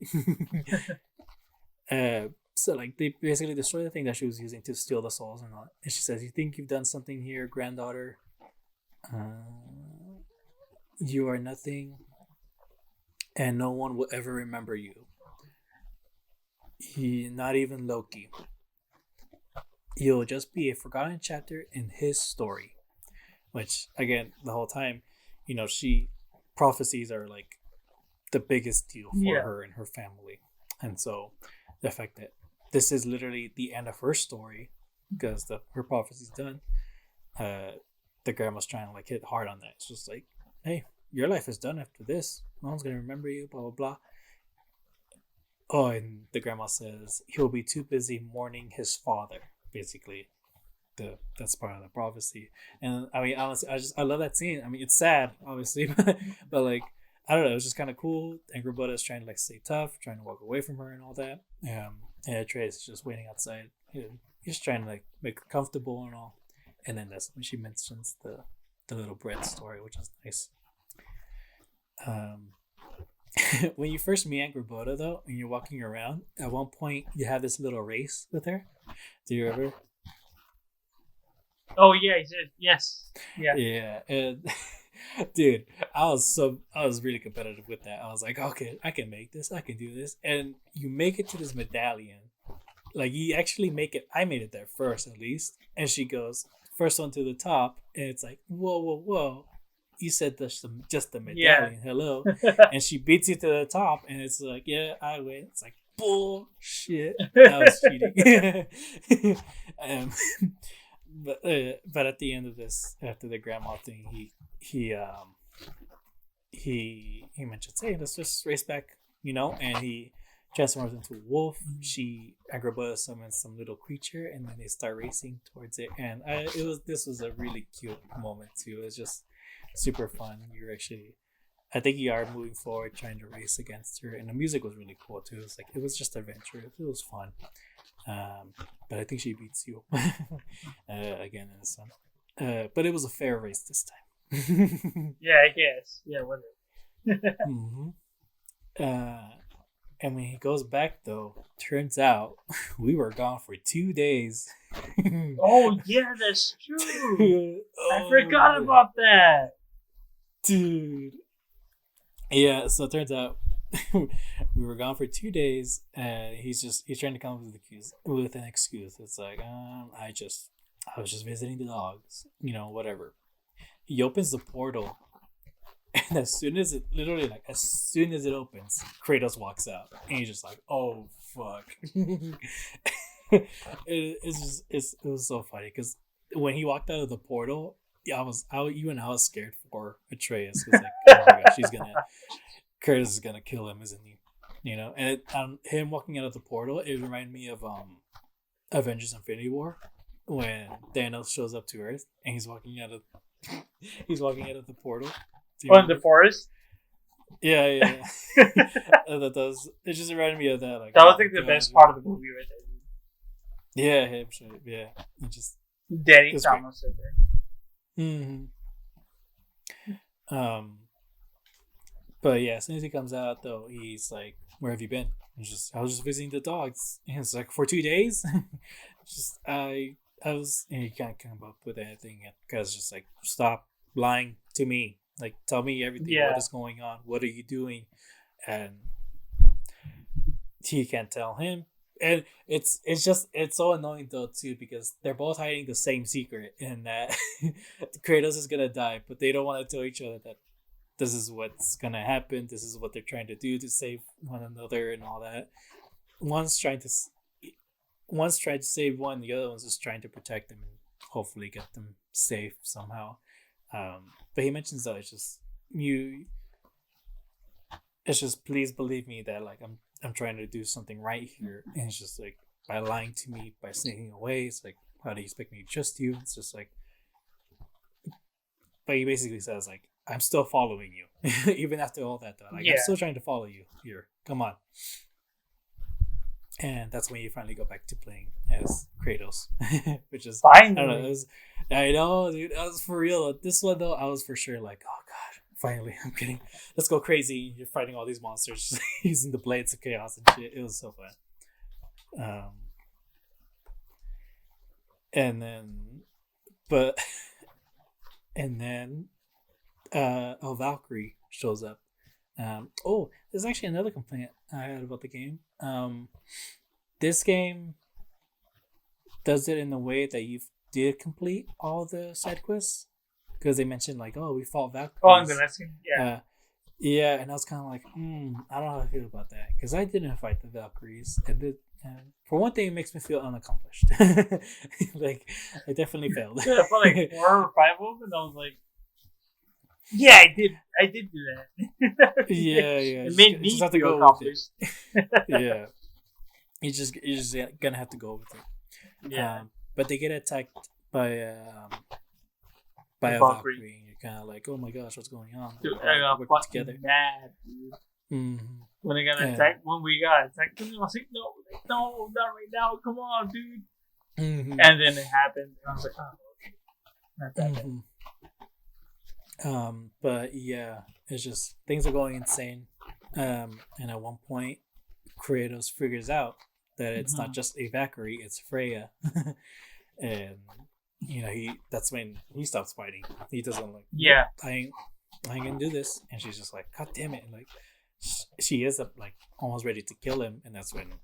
it. So like they basically destroy the thing that she was using to steal the souls and all. And she says, "You think you've done something here, granddaughter? You are nothing, and no one will ever remember you. Not even Loki. You'll just be a forgotten chapter in his story." Which, again, the whole time, prophecies are like the biggest deal for her and her family. And so the fact that this is literally the end of her story, because her prophecy's done, the grandma's trying to like hit hard on that. It's just like, hey, your life is done after this. No one's going to remember you, blah, blah, blah. Oh, and the grandma says he'll be too busy mourning his father, basically. That's part of the prophecy. And I mean, honestly, I love that scene. I mean, it's sad, obviously, but like, I don't know, it was just kind of cool. Angry Buddha is trying to like stay tough, trying to walk away from her and all that. And Atreus is just waiting outside. He's trying to like make her comfortable and all. And then that's when she mentions the little bread story, which is nice. When you first meet Angrboda though, and you're walking around, at one point you have this little race with her. Do you ever? Oh yeah, he did. Yes. Yeah. Yeah, and dude, I was really competitive with that. I was like, okay, I can make this, I can do this, and you make it to this medallion. Like you actually make it. I made it there first, at least, and she goes first one to the top, and it's like, whoa, whoa, whoa. You said just the Yeah. medallion. Hello, and she beats you to the top, and it's like, yeah, I win. It's like bullshit. That was cheating. um, but at the end of this, after the grandma thing, he mentions, hey, let's just race back, and he transforms into a wolf. She Agrabah summons some little creature, and then they start racing towards it. And this was a really cute moment too. It was just super fun. I think you are moving forward, trying to race against her, and the music was really cool too. It was just adventurous. It was fun. But I think she beats you again in this one. But it was a fair race this time. Yeah, I guess. Yeah, whatever. Mm-hmm. And when he goes back, though, turns out we were gone for 2 days. Oh yeah, that's true. I Oh, forgot about that. dude. Yeah, so it turns out we were gone for 2 days, and he's trying to come up with an excuse. It's like, I was just visiting the dogs, whatever. He opens the portal, and as soon as it opens, Kratos walks out, and he's just like, oh fuck. It was so funny because when he walked out of the portal, I was scared for Atreus. Because like, oh my gosh, Kratos is gonna kill him, isn't he? And him walking out of the portal, it reminded me of Avengers: Infinity War, when Thanos shows up to Earth and he's walking out of the portal. In the forest. Yeah. It just reminded me of that. Like, that was like the best part of the movie, right there. Yeah, him. Yeah, it just Daddy Thomas right there. Mm-hmm. But yeah, as soon as he comes out, though, he's like, "Where have you been?" I was just visiting the dogs. And it's like, for 2 days. I was, and he can't come up with anything because just like, stop lying to me. Like, tell me everything. Yeah. What is going on? What are you doing? And he can't tell him. And it's so annoying though too, because they're both hiding the same secret, and that Kratos is gonna die, but they don't want to tell each other that this is what's gonna happen. This is what they're trying to do to save one another and all that. One's trying to save one, the other one's just trying to protect them and hopefully get them safe somehow. But he mentions that it's just please believe me that like I'm trying to do something right here, and it's just like, by lying to me, by sneaking away, it's like, how do you expect me to trust you? It's just like, but he basically says like, I'm still following you even after all that though. Like, yeah. I'm still trying to follow you here. Come on. And that's when you finally go back to playing as Kratos, which is finally. I know, dude. I was for real. This one though, I was for sure like, oh god, finally, I'm kidding. Let's go crazy. You're fighting all these monsters using the blades of chaos and shit. It was so fun. And then Valkyrie shows up. There's actually another complaint I had about the game. This game does it in a way that you did complete all the side quests, because they mentioned like, oh, we fought Valkyries. Oh, in the last game, yeah. Yeah, and I was kind of like, I don't know how I feel about that, because I didn't fight the Valkyries, and for one thing, it makes me feel unaccomplished. Like, I definitely failed. Yeah, for like 4 or 5 of them, and I was like, yeah, I did do that. Yeah. It made me feel accomplished. Yeah. You're just gonna have to go with it. Yeah. But they get attacked by a Valkyrie, and you're kind of like, oh my gosh, what's going on? Dude, I got fucking mad, dude. Mm-hmm. When we got attacked, I was like, no, not right now. Come on, dude. Mm-hmm. And then it happened, and I was like, oh, okay. Not that bad. But yeah, it's just, things are going insane. And at one point, Kratos figures out that it's not Mhm. just a Valkyrie, it's Freya. And that's when he stops fighting. He doesn't like, nope, Yeah. I ain't gonna do this. And she's just like, God damn it. And like, she is like almost ready to kill him. And that's when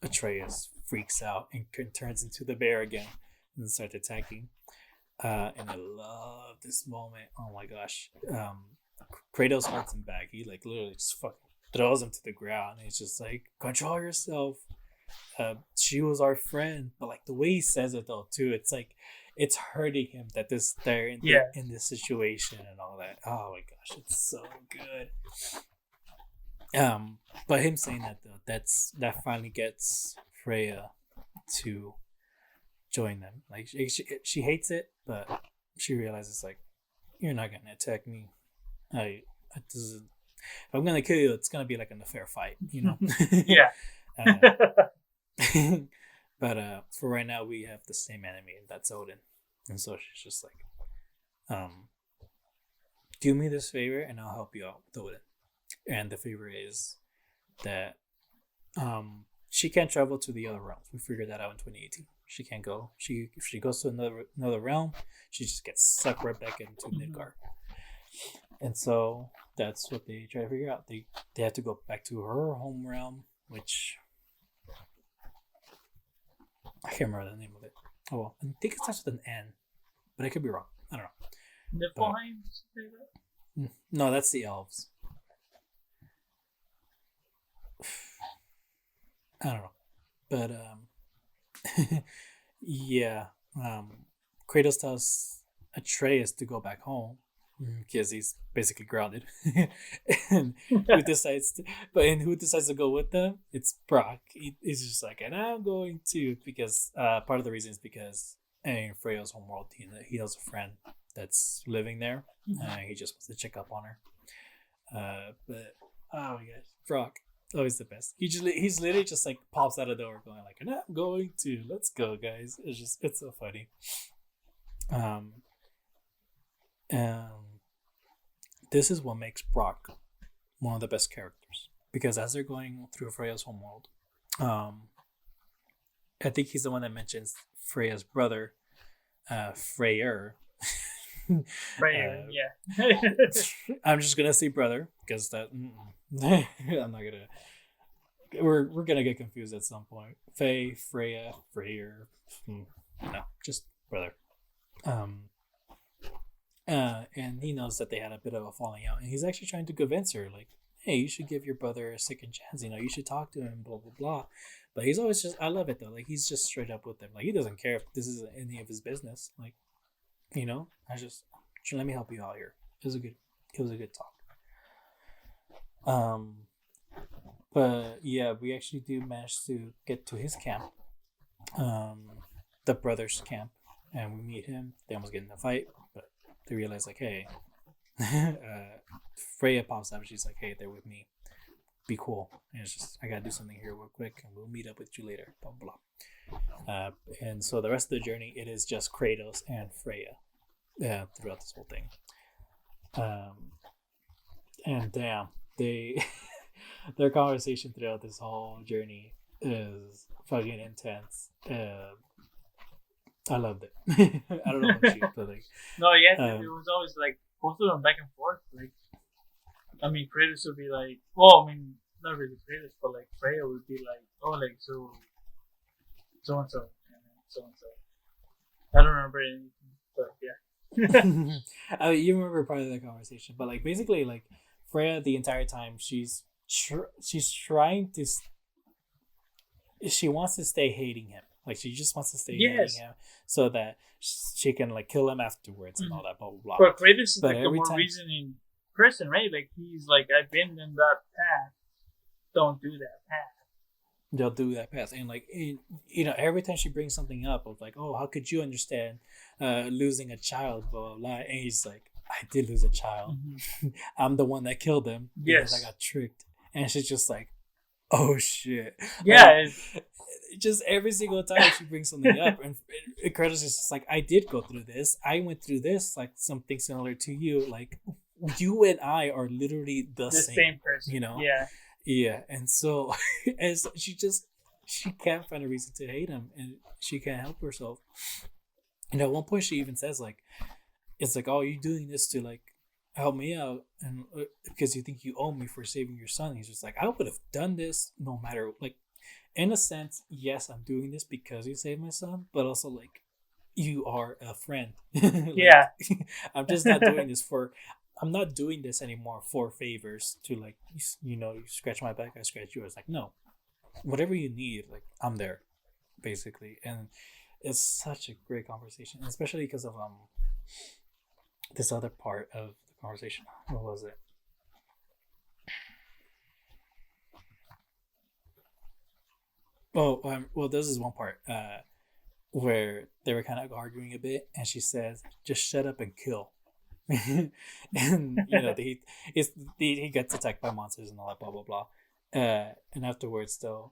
Atreus freaks out and turns into the bear again and starts attacking. And I love this moment. Oh my gosh. Kratos holds him back. He like literally just fucking throws him to the ground. And he's just like, control yourself. She was our friend, but like the way he says it though too, it's like it's hurting him that they're in this situation and all that. Oh my gosh, it's so good. But him saying that though, that finally gets Freya to join them. Like she hates it, but she realizes like you're not gonna attack me. If I'm gonna kill you, it's gonna be like in a fair fight, Yeah. But for right now, we have the same enemy, and that's Odin. And so she's just like, do me this favor, and I'll help you out with Odin. And the favor is that she can't travel to the other realms. We figured that out in 2018. She can't go. If she goes to another realm, she just gets sucked right back into Midgard. And so that's what they try to figure out. They have to go back to her home realm, which I can't remember the name of it. Oh, well, I think it starts with an N, but I could be wrong. I don't know. Niflheim? No, that's the elves. I don't know, but yeah. Kratos tells Atreus to go back home because he's basically grounded, and who decides to go with them? It's Brock. He's just like, and I'm going to, because part of the reason is because in Freya's homeworld, he has a friend that's living there. He just wants to check up on her. But oh my gosh, Brock, always the best. He's literally just like pops out of the door going like, and I'm going to, let's go, guys. It's so funny. This is what makes Brock one of the best characters, because as they're going through Freya's homeworld, I think he's the one that mentions Freya's brother, Freyr. Freyr, yeah. I'm just gonna say brother because that I'm not gonna. We're gonna get confused at some point. Freya, Freyr. No, just brother. And he knows that they had a bit of a falling out, and he's actually trying to convince her, like, hey, you should give your brother a second chance, you should talk to him, blah blah blah. But he's always just, I love it though, like he's just straight up with them, like he doesn't care if this is any of his business, like, I just, let me help you out here. It was a good talk. But yeah, we actually do manage to get to his camp, the brothers' camp, and we meet him. They almost get in a fight, but they realize like, hey, Freya pops up. She's like, hey, they're with me. Be cool. And it's just, I gotta do something here real quick, and we'll meet up with you later. Blah blah. And so the rest of the journey, it is just Kratos and Freya, throughout this whole thing. And damn, their conversation throughout this whole journey is fucking intense. I loved it. I don't know about you, but like, no, yeah, it was always like both of them back and forth. Like, I mean, Kratos would be like, well, I mean, not really Kratos, but like Freya would be like, oh, like so and so, so and so. I don't remember anything, but yeah. I mean, you remember part of that conversation, but like basically, like Freya, the entire time she's trying to, she wants to stay hating him. Like she just wants to stay hating him so that she can like kill him afterwards and all that blah blah blah. But Kratos is like the more reasoning person, right? Like he's like, I've been in that path. Don't do that path. They'll do that path, and like every time she brings something up of like, oh, how could you understand losing a child, blah blah blah, and he's like, I did lose a child. I'm the one that killed him because I got tricked, and she's just like, oh shit, yeah. Like, just every single time she brings something up, and Kratos is just like, I did go through this. I went through this, like something similar to you. Like, you and I are literally the same person. you know? Yeah. Yeah, and so as she can't find a reason to hate him, and she can't help herself. And at one point, she even says like, "It's like, oh, you doing this to like help me out, and because you think you owe me for saving your son." He's just like, "I would have done this no matter like." In a sense, yes, I'm doing this because you saved my son, but also like, you are a friend. Like, Yeah. I'm just not doing this for. I'm not doing this anymore for favors to like you scratch my back, I scratch yours. Like no, whatever you need, like I'm there, basically. And it's such a great conversation, especially because of this other part of the conversation. What was it? Oh, well, this is one part where they were kind of arguing a bit, and she says, "Just shut up and kill." And he gets attacked by monsters and all that, blah blah blah. And afterwards, though,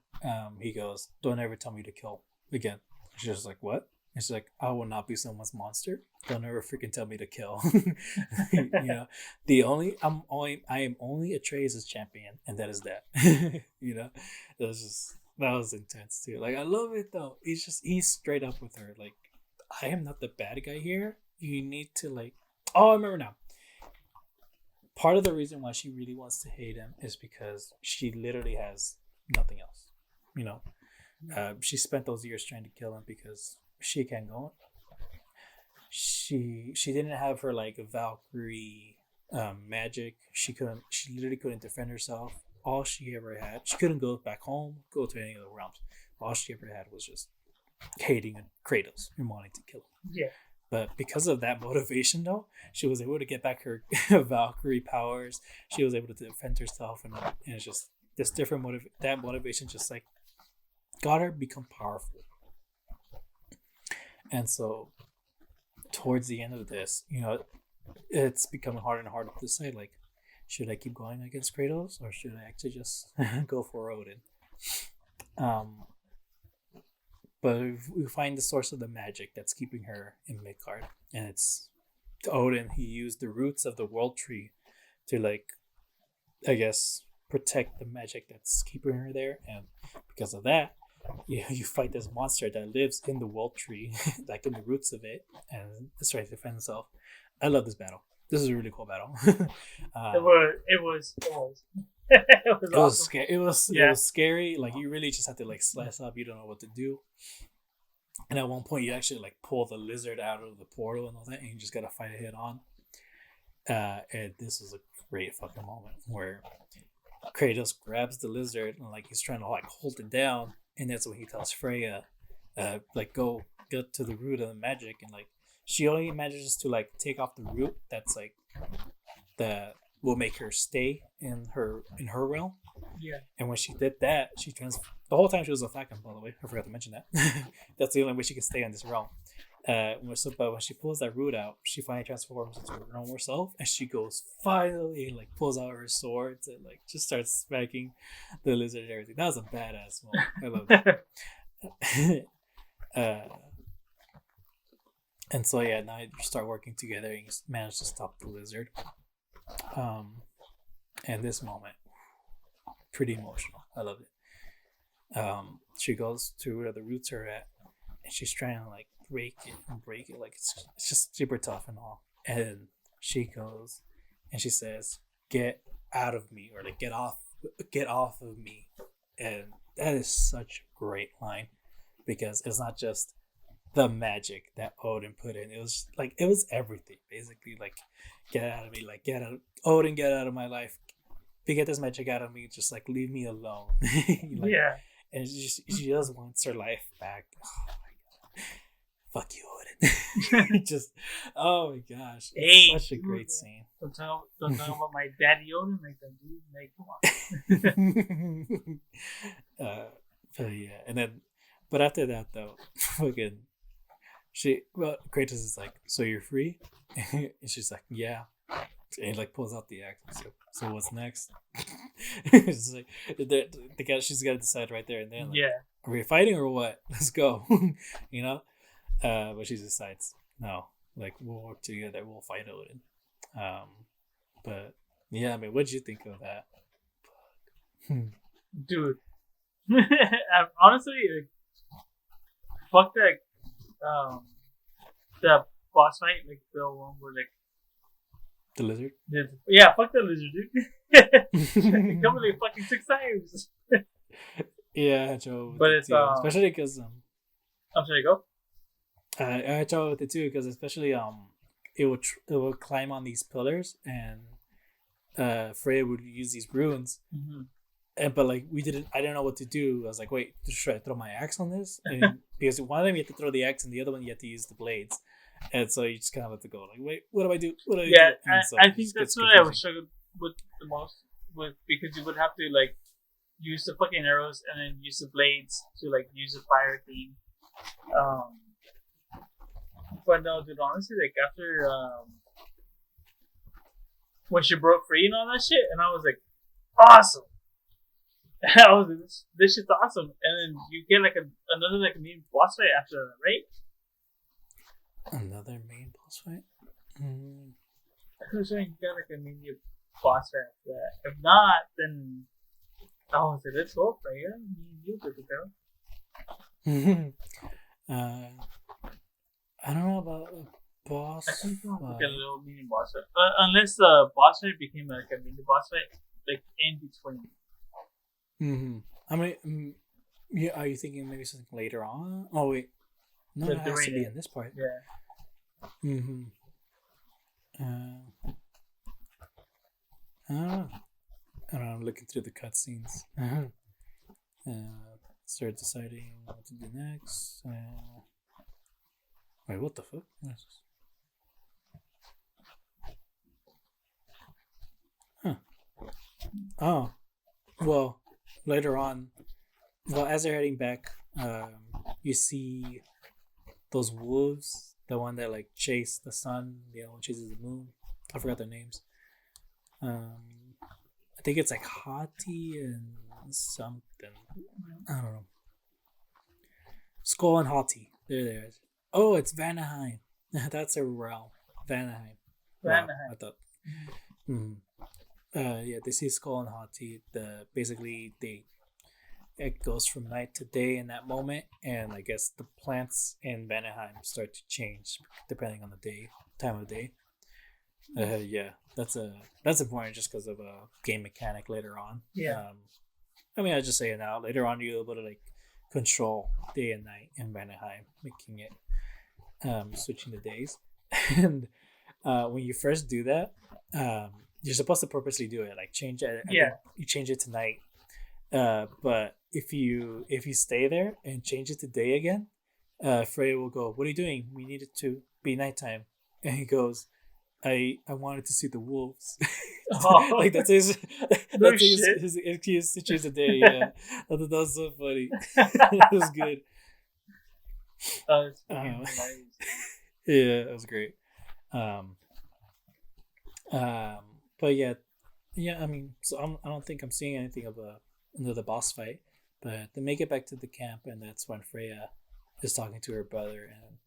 he goes, "Don't ever tell me to kill again." She's just like, "What?" And she's like, "I will not be someone's monster. Don't ever freaking tell me to kill." I am only Atreus' champion, and that is that. It was just that was intense too. Like I love it though. He's straight up with her. Like I am not the bad guy here. You need to like. Oh, I remember now. Part of the reason why she really wants to hate him is because she literally has nothing else. You know, she spent those years trying to kill him because she can't go. She didn't have her like Valkyrie magic. She couldn't. She literally couldn't defend herself. All she ever had, she couldn't go back home, go to any other realms. All she ever had was just hating Kratos and wanting to kill him. Yeah. But because of that motivation, though, she was able to get back her Valkyrie powers. She was able to defend herself, and it's just this different that motivation just like got her become powerful. And so, towards the end of this, it's becoming harder and harder to decide like, should I keep going against Kratos or should I actually just go for Odin? But we find the source of the magic that's keeping her in Midgard, and it's Odin. He used the roots of the World Tree to like, I guess, protect the magic that's keeping her there, and because of that, you fight this monster that lives in the World Tree, like in the roots of it, and it's trying to defend itself. I love this battle. This is a really cool battle. It was it was scary. It was scary. Like you really just have to like slice up. You don't know what to do. And at one point, you actually like pull the lizard out of the portal and all that, and you just gotta fight it head on. And this was a great fucking moment where Kratos grabs the lizard and like he's trying to like hold it down, and that's when he tells Freya, like go get to the root of the magic, and like she only manages to like take off the root that's like that will make her stay in her realm. Yeah. And when she did that, the whole time she was a Falcon, by the way. I forgot to mention that. That's the only way she can stay in this realm. But when she pulls that root out, she finally transforms into her normal self, and she goes finally like pulls out her swords and like just starts smacking the lizard and everything. That was a badass moment. I love that. And so now you start working together and you manage to stop the lizard. And this moment, pretty emotional. I love it. She goes to where the roots are at, and she's trying to like break it. Like it's just super tough and all. And she goes and she says, "Get out of me," or like get off of me. And that is such a great line because it's not just the magic that Odin put in. It was everything basically. Like, get out of me. Like, Odin, get out of my life. Get this magic out of me. Just like leave me alone. Like, yeah. And she just wants her life back. Oh my god. Fuck you, Odin. Just oh my gosh. It's such a great scene. Don't talk about my daddy Odin like that, dude. Like, come on. But yeah, and then but after that though, fucking Kratos is like, "So you're free?" And she's like, "Yeah." And he like pulls out the axe. So what's next? It's like she's got to decide right there and then. Like, yeah. Are we fighting or what? Let's go. But she decides no. Like we'll work together. We'll fight Odin. But yeah, I mean, what'd you think of that? Dude. Honestly, like, fuck that. The boss fight, like the one where like The lizard. yeah, fuck the lizard, dude. It comes like fucking 6 times. Yeah, I had trouble with But it it's too, especially because I'm sorry, go. I had trouble with it too because especially it would climb on these pillars and Freya would use these runes. Mm-hmm. And, but like I didn't know what to do. I was like, wait, should I throw my axe on this? And because one of them you have to throw the axe, and the other one you have to use the blades. And so you just kind of have to go like, wait, what do I do? What do I do? And so I think that's what I was struggling with the most with because you would have to like use the fucking arrows and then use the blades to like use the fire thing. But no, dude, honestly, like after when she broke free and all that shit, and I was like, awesome. I was like, this shit's awesome, and then you get like another like main boss fight after that, right? Another main boss fight. I'm sure you got like a mini boss fight after that. If not, then I was like, let's go, Freya. You good to go. I don't know about a boss. I think like a little mini boss fight, unless the boss fight became like a mini boss fight, like in between. I mean, yeah. Are you thinking maybe something later on? Oh wait, no, it has to be in this part. Yeah. I don't know. I'm looking through the cutscenes. Start deciding what to do next. Wait, what the fuck? Huh. Oh, well, later on, well, as they're heading back, you see those wolves, the one that like chase the sun, the other one chases the moon. I forgot their names. I think it's like Hati and something. I don't know. Skull and Hati. There it is. Oh, it's Vanaheim. That's a realm. Vanaheim. Wow, I thought. Yeah, they see Skull and Hati. Basically it goes from night to day in that moment, and I guess the plants in Vanaheim start to change depending on the time of day. Yeah, that's important just because of a game mechanic later on. Yeah. I mean, I just say it now. Later on, you're able to like control day and night in Vanaheim, making it switching the days. And when you first do that, you're supposed to purposely do it, like change it. You change it to night. But if you stay there and change it to day again, Freya will go, "What are you doing? We need it to be nighttime." And he goes, I wanted to see the wolves. Like that's his excuse to choose a day. Yeah, I thought that was so funny. That was good. Yeah, it was great. But yeah. I mean, so I don't think I'm seeing anything of another boss fight. But they make it back to the camp, and that's when Freya is talking to her brother, and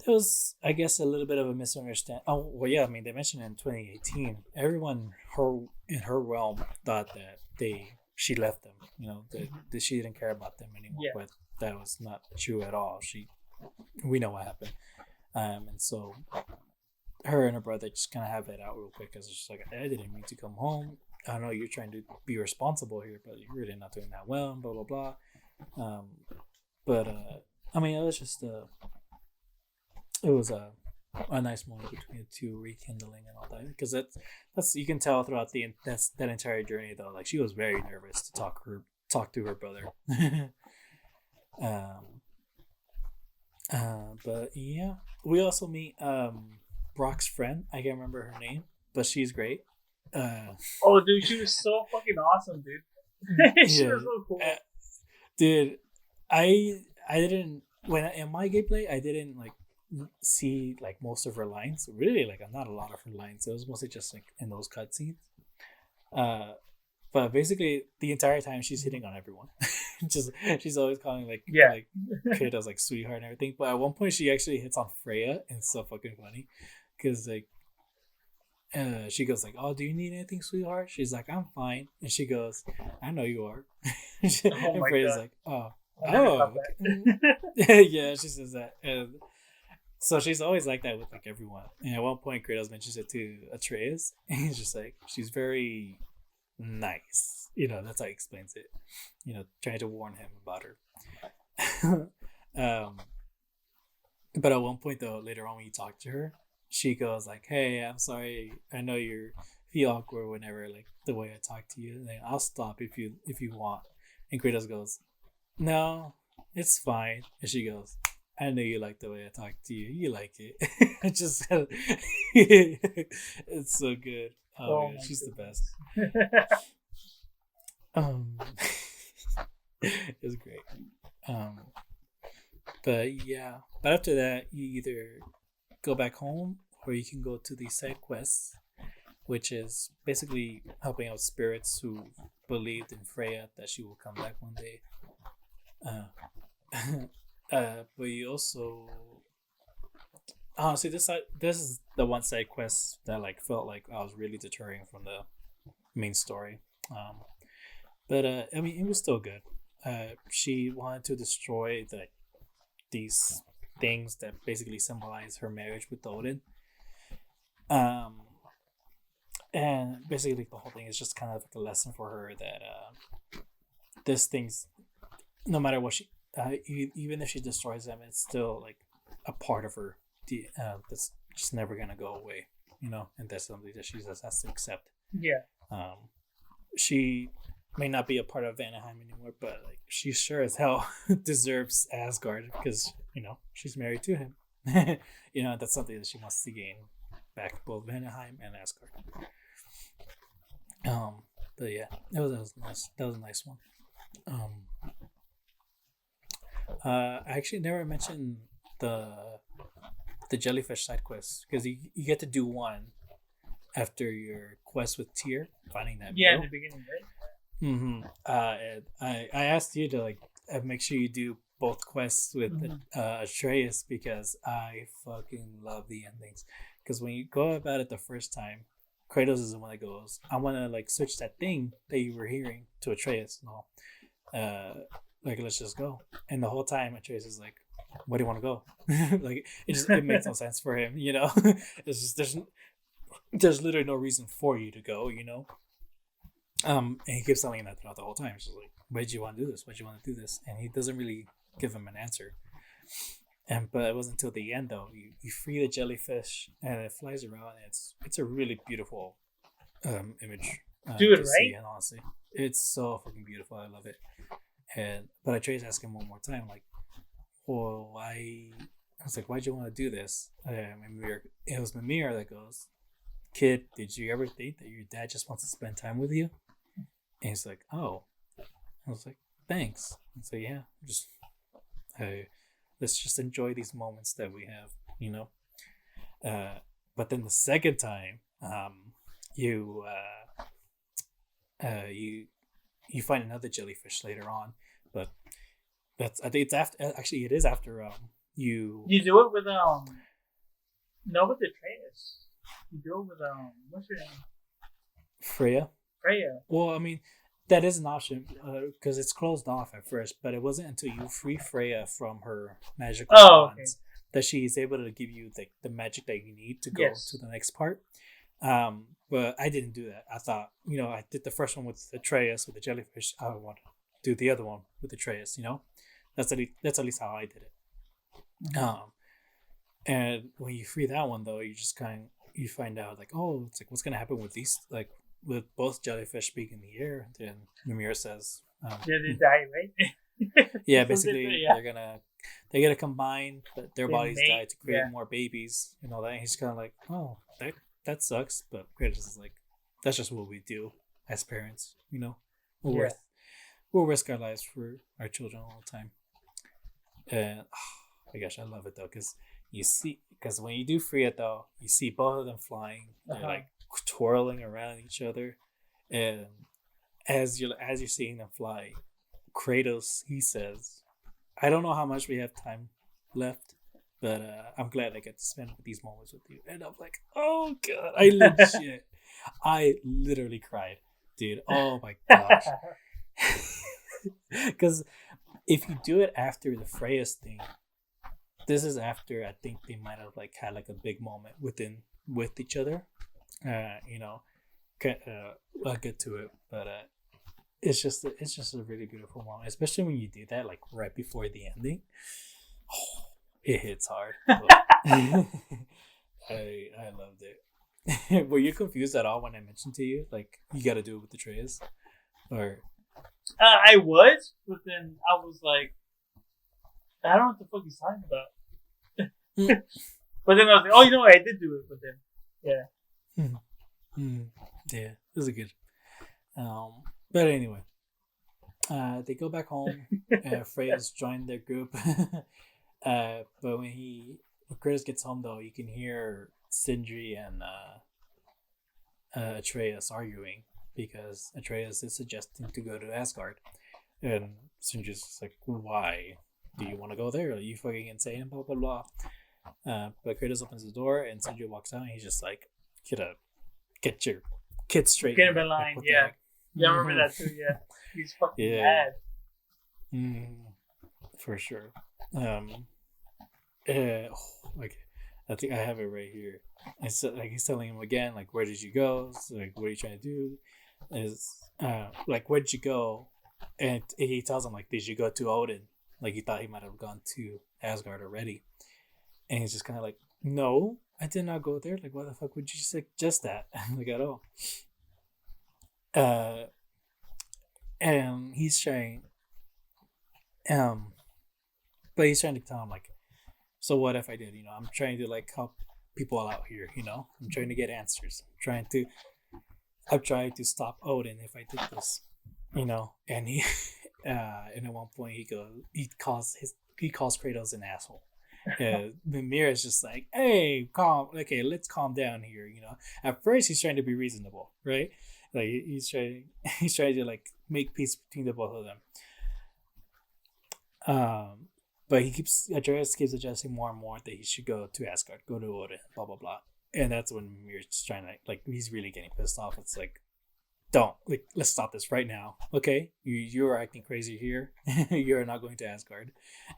there was, I guess, a little bit of a misunderstanding. Oh, well, yeah. I mean, they mentioned in 2018, everyone in her realm thought that she left them. You know, that she didn't care about them anymore. Yeah. But that was not true at all. We know what happened, and so her and her brother just kind of have that out real quick, because it's just like, I didn't mean to come home. I know you're trying to be responsible here, but you're really not doing that well. Blah blah blah. But I mean, it was just it was a nice moment between the two, rekindling and all that, because that's you can tell throughout that entire journey though, like she was very nervous to talk to her brother. But yeah, we also meet Brock's friend. I can't remember her name, but she's great. Oh, dude, she was so fucking awesome, dude. She was so cool. Dude, I didn't in my gameplay I didn't like see like most of her lines. Really, like not a lot of her lines. It was mostly just like in those cutscenes. But basically the entire time she's hitting on everyone. She's always calling like Kratos like sweetheart and everything. But at one point she actually hits on Freya, and it's so fucking funny because like She goes like, "Oh, do you need anything, sweetheart?" She's like, "I'm fine." And she goes, "I know you are." And Oh my Freya's god. like, "Oh, I never caught that. yeah." She says that, and so she's always like that with like everyone. And at one point, Kratos mentions it to Atreus, and he's just like, "She's very nice." That's how he explains it. Trying to warn him about her. um, but at one point though, later on when you talk to her, she goes like, "Hey, I'm sorry. I know you feel awkward whenever like the way I talk to you. And I'll stop if you want." And Kratos goes, "No, it's fine." And she goes, "I know you like the way I talk to you. You like it." It just it's so good. Oh Oh yeah, my she's the best. goodness. Um, it's great. Um, but yeah, but after that, you either go back home or you can go to the side quests, which is basically helping out spirits who believed in Freya that she will come back one day. But you also honestly this is the one side quest that like felt like I was really deterring from the main story. But I mean, it was still good. She wanted to destroy these things that basically symbolize her marriage with Odin. Um, and basically the whole thing is just kind of like a lesson for her that this thing's no matter what even if she destroys them, it's still like a part of her that's just never gonna go away. And that's something that she just has to accept. Yeah. She may not be a part of Vanaheim anymore, but like she sure as hell deserves Asgard because she's married to him. That's something that she wants to gain back, both Vanaheim and Asgard. But yeah, that was nice. That was a nice one. Um, I actually never mentioned the the jellyfish side quest because you get to do one after your quest with Tyr, finding that Yeah, in meal. the beginning, right? Mm-hmm. And I asked you to like make sure you do both quests with Atreus because I fucking love the endings. Because when you go about it the first time, Kratos is the one that goes, "I want to like switch that thing that you were hearing to Atreus." No, like let's just go. And the whole time Atreus is like, "Where do you want to go?" Like it makes no sense for him. It's just there's literally no reason for you to go. And he keeps telling him that throughout the whole time. He's just like, "Why did you want to do this? Why did you want to do this?" And he doesn't really give him an answer. But it wasn't until the end though. You free the jellyfish and it flies around. And it's a really beautiful image Do it to see. right. And honestly, it's so fucking beautiful. I love it. But I tried to ask him one more time, like, "Well, why?" I was like, "Why'd you want to do this?" It was Mimir that goes, "Kid, did you ever think that your dad just wants to spend time with you?" And he's like, "Oh." I was like, "Thanks." And so yeah, just let's just enjoy these moments that we have. But then the second time, you you find another jellyfish later on, but I think it's after. Actually, it is after you. You do it with no, with the Atreus. You do it with what's her name? Freya. Freya. Well, I mean, that is an option because it's closed off at first, but it wasn't until you free Freya from her magical wands that she is able to give you the magic that you need to go to the next part. But I didn't do that. I thought, I did the first one with Atreus with the jellyfish. I want to do the other one with Atreus. That's at least how I did it. Mm-hmm. And when you free that one though, you find out like, oh, it's like what's gonna happen with these like with both jellyfish being in the air. Then Mimir says, they die, right? Yeah, basically they're gonna combine their bodies die to create more babies and all that. And he's kind of like, oh, that sucks. But Kratos is like, that's just what we do as parents. We'll risk our lives for our children all the time. And oh my gosh, I love it though because when you do free it though, you see both of them flying. They're like twirling around each other, and as you're seeing them fly, Kratos he says, "I don't know how much we have time left, But I'm glad I get to spend these moments with you. And I'm like, oh god, I literally cried, dude. Oh my gosh. Because if you do it after the Freya's thing, this is after I think they might have like had like a big moment with each other. You know, I'll get to it, but it's just a really beautiful moment, especially when you do that like right before the ending. Oh, it hits hard. I loved it. Were you confused at all when I mentioned to you like you got to do it with the trays, or I was, but then I was like, I don't know what the fuck he's talking about. But then I was like, oh, you know what? I did do it. But then, yeah. Yeah, it was a good. But anyway, they go back home. Freya's joined their group. But when Kratos gets home, though, you can hear Sindri and Atreus arguing because Atreus is suggesting to go to Asgard, and Sindri's just like, "Why? Do you want to go there? Are you fucking insane?" Blah blah blah. But Kratos opens the door, and Sindri walks out, and he's just like, get your kid straight." Get him in line, like, yeah. Yeah, I remember that too, yeah. He's fucking mad. For sure. Like, I think I have it right here. And so, like, he's telling him again, like, where did you go? So, like, what are you trying to do? Is like, where did you go? And he tells him, like, did you go to Odin? Like, he thought he might have gone to Asgard already. And he's just kind of like, no, I did not go there. Like, why the fuck would you suggest that? Like, at all. And he's trying, but he's trying to tell him, like, so what if I did? You know, I'm trying to, like, help people out here, you know? I'm trying to get answers. I'm trying to stop Odin if I did this, you know? And and at one point he calls Kratos an asshole. Mimir is just like, hey, let's calm down here, you know? At first he's trying to be reasonable, right? Like, he's trying to, like, make peace between the both of them. But Atreus keeps suggesting more and more that he should go to Asgard, go to Odin, blah blah blah. And that's when Mimir's trying to, like, he's really getting pissed off. It's like, don't, like, let's stop this right now, okay? You're acting crazy here. You're not going to Asgard,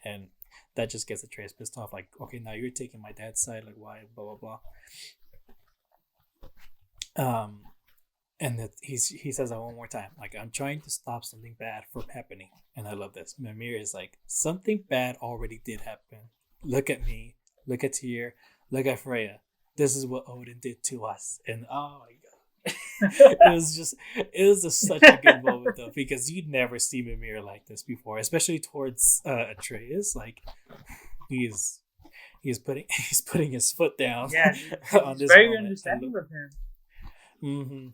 and that just gets Atreus pissed off. Like, okay, now you're taking my dad's side. Like, why? Blah blah blah. And that he says that one more time. Like, I'm trying to stop something bad from happening. And I love this. Mimir is like, something bad already did happen. Look at me. Look at Tyr. Look at Freya. This is what Odin did to us. And oh my god. it was just such a good moment, though, because you'd never see Mimir like this before, especially towards Atreus. Like, he's putting his foot down. Yeah, on he's this very moment. understanding with him. Mm-hmm.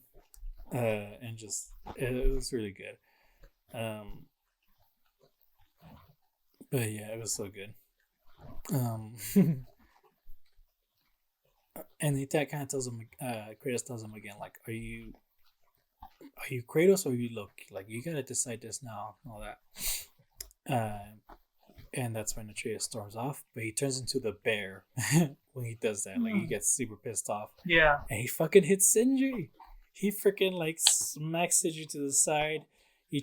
And just it was really good. But yeah, it was so good. And he kind of tells him, Kratos tells him again, like, are you Kratos or are you Loki? Like, you gotta decide this now, and all that. And that's when Atreus storms off, but he turns into the bear when he does that. Like, he gets super pissed off. Yeah. And he fucking hits Sindri. He freaking, like, smacks Sindri to the side. He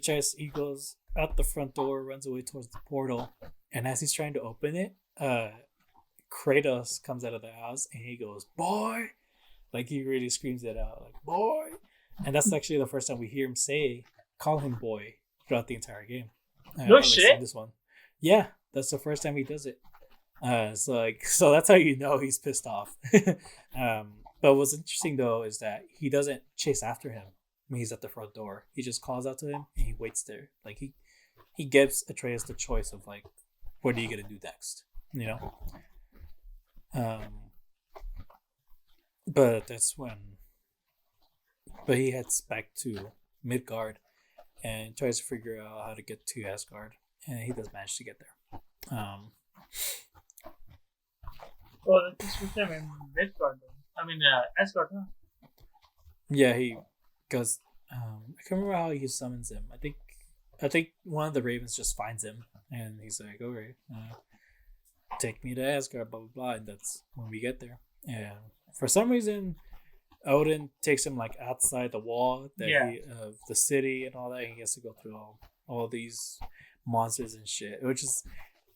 goes out the front door, runs away towards the portal. And as he's trying to open it, Kratos comes out of the house and he goes, boy! Like, he really screams it out, like, boy! And that's actually the first time we hear him call him boy throughout the entire game. No shit? This one. Yeah, that's the first time he does it. So that's how you know he's pissed off. But what's interesting, though, is that he doesn't chase after him when he's at the front door. He just calls out to him and he waits there. Like, he gives Atreus the choice of, like, what are you gonna do next? You know? But that's when. But he heads back to Midgard and tries to figure out how to get to Asgard, and he does manage to get there. Well, that's his first time in Midgard, though. I mean, Asgard, huh? Yeah, he goes. I can't remember how he summons him. I think one of the ravens just finds him, and he's like, "Okay." take me to Asgard, blah blah blah. And that's when we get there. And for some reason, Odin takes him like outside the wall that he of the city and all that. He has to go through all these monsters and shit, which is,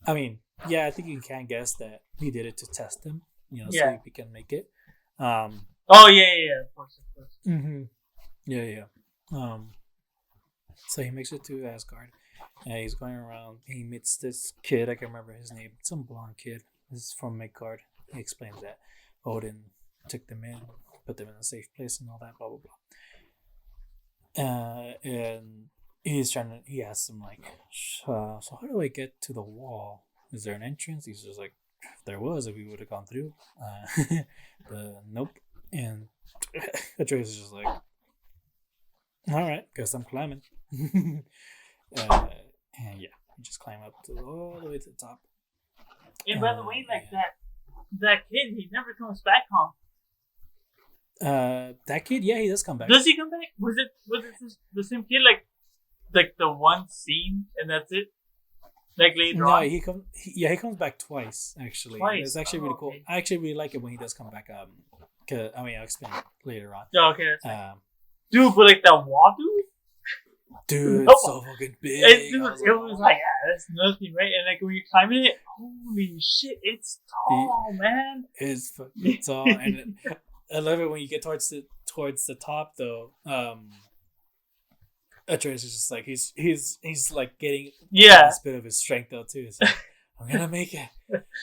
I mean, yeah, I think you can guess that he did it to test him, so he can make it. Oh yeah, of course. Mm-hmm. Yeah. So he makes it to Asgard, and he's going around. He meets this kid. I can't remember his name. Some blonde kid. This is from Midgard. He explains that Odin took them in, put them in a safe place, and all that. Blah blah blah. And he's trying to. He asks him like, "So how do I get to the wall? Is there an entrance?" He's just like, "If there was, if we would have gone through." Nope. And Atreus is just like, "All right, guess I'm climbing." And yeah, we just climb up all the way to the top. And by the way, like that kid, he never comes back home. That kid, yeah, he does come back. Does he come back? Was it the same kid? Like the one scene and that's it. Like later on. No, he comes back twice actually. Twice. It's actually really cool. I actually really like it when he does come back. Cause I'll explain it later on. Oh, okay. Dude, but like that wall, dude, it's so fucking big. It was like, that's nothing, right? And like when you're climbing it, holy shit, it's tall, man. It's fucking tall, and I love it when you get towards the top though. Atreus is just like he's like getting a bit of his strength though too. It's like, I'm gonna make it.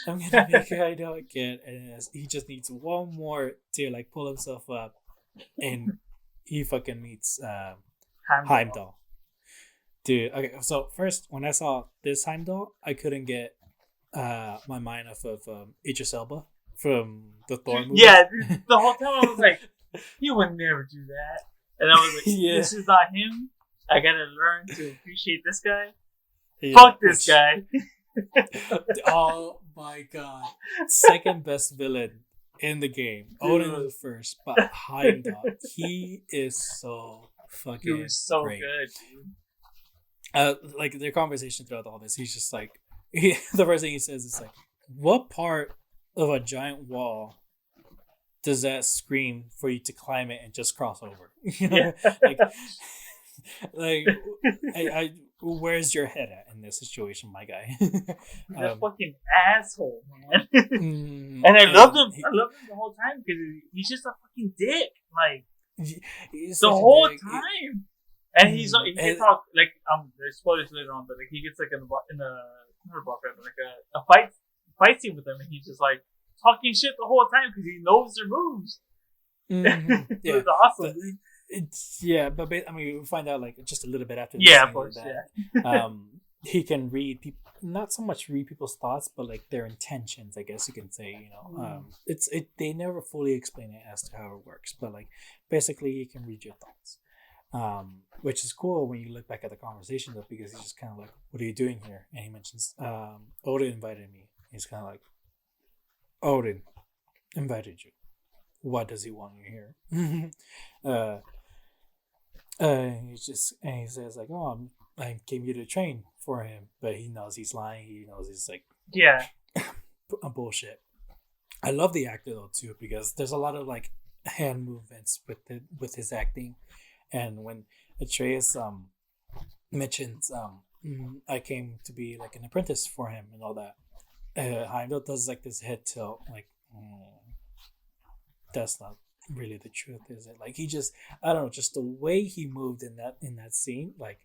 I know I can. And he just needs one more to like pull himself up, and he fucking meets Heimdall. Dude, okay. So first, when I saw this Heimdall, I couldn't get my mind off of Idris Elba from the Thor movie. Yeah, the whole time I was like, he would never do that, and I was like, this is not him. I gotta learn to appreciate this guy. Yeah, fuck this guy. Oh my god. Second best villain in the game. Odin was first, but Heimdall, he is so fucking great. Good, dude. Like their conversation throughout all this, he's just like, the first thing he says is like, what part of a giant wall does that scream for you to climb it and just cross over? Like I where's your head at in this situation, my guy? He's a fucking asshole, man. And I loved him. I loved him the whole time because he's just a fucking dick. Like the whole time. And he can talk like there's spoilers later on, but like he gets like in a fight scene with him, and he's just like talking shit the whole time because he knows their moves. It was awesome. But we find out like just a little bit after. Yeah, of course. That, he can read people, not so much read people's thoughts, but like their intentions. I guess you can say. They never fully explain it as to how it works, but like basically he can read your thoughts, which is cool when you look back at the conversation though, because he's just kind of like, "What are you doing here?" And he mentions, "Odin invited me." He's kind of like, "Odin invited you. What does he want you here?" He says like, "Oh, I came here to train for him," but he knows he's lying. He knows he's like, bullshit. I love the actor though too, because there's a lot of like hand movements with his acting, and when Atreus mentions I came to be like an apprentice for him and all that, Heimdall does like this head tilt, like that's not really the truth, is it? Like he just, I don't know, just the way he moved in that scene, like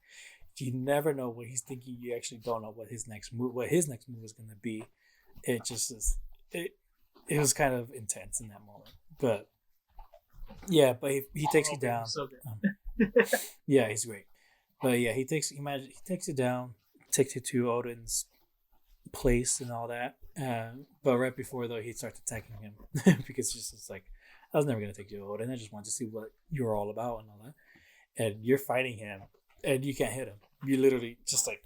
you never know what he's thinking. You actually don't know what his next move is going to be. It just is, it was kind of intense in that moment, but yeah, but he takes you down. So good. Yeah, he's great. But yeah, he takes you down, takes you to Odin's place and all that. But right before though, he starts attacking him because it's like, I was never gonna take you to Odin. I just wanted to see what you're all about and all that. And you're fighting him, and you can't hit him. You literally just like,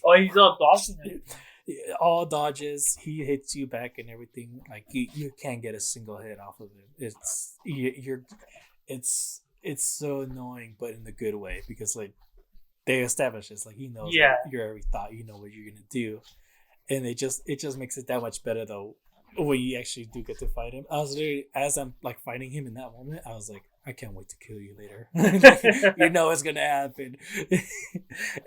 oh, he's all dodging it. All dodges. He hits you back and everything. Like you can't get a single hit off of it. It's so annoying, but in the good way, because like they establish this, like he knows your every thought. You know what you're gonna do, and it just makes it that much better though when you actually do get to fight him. I was literally, as I'm like fighting him in that moment, I was like, I can't wait to kill you later. You know it's gonna happen.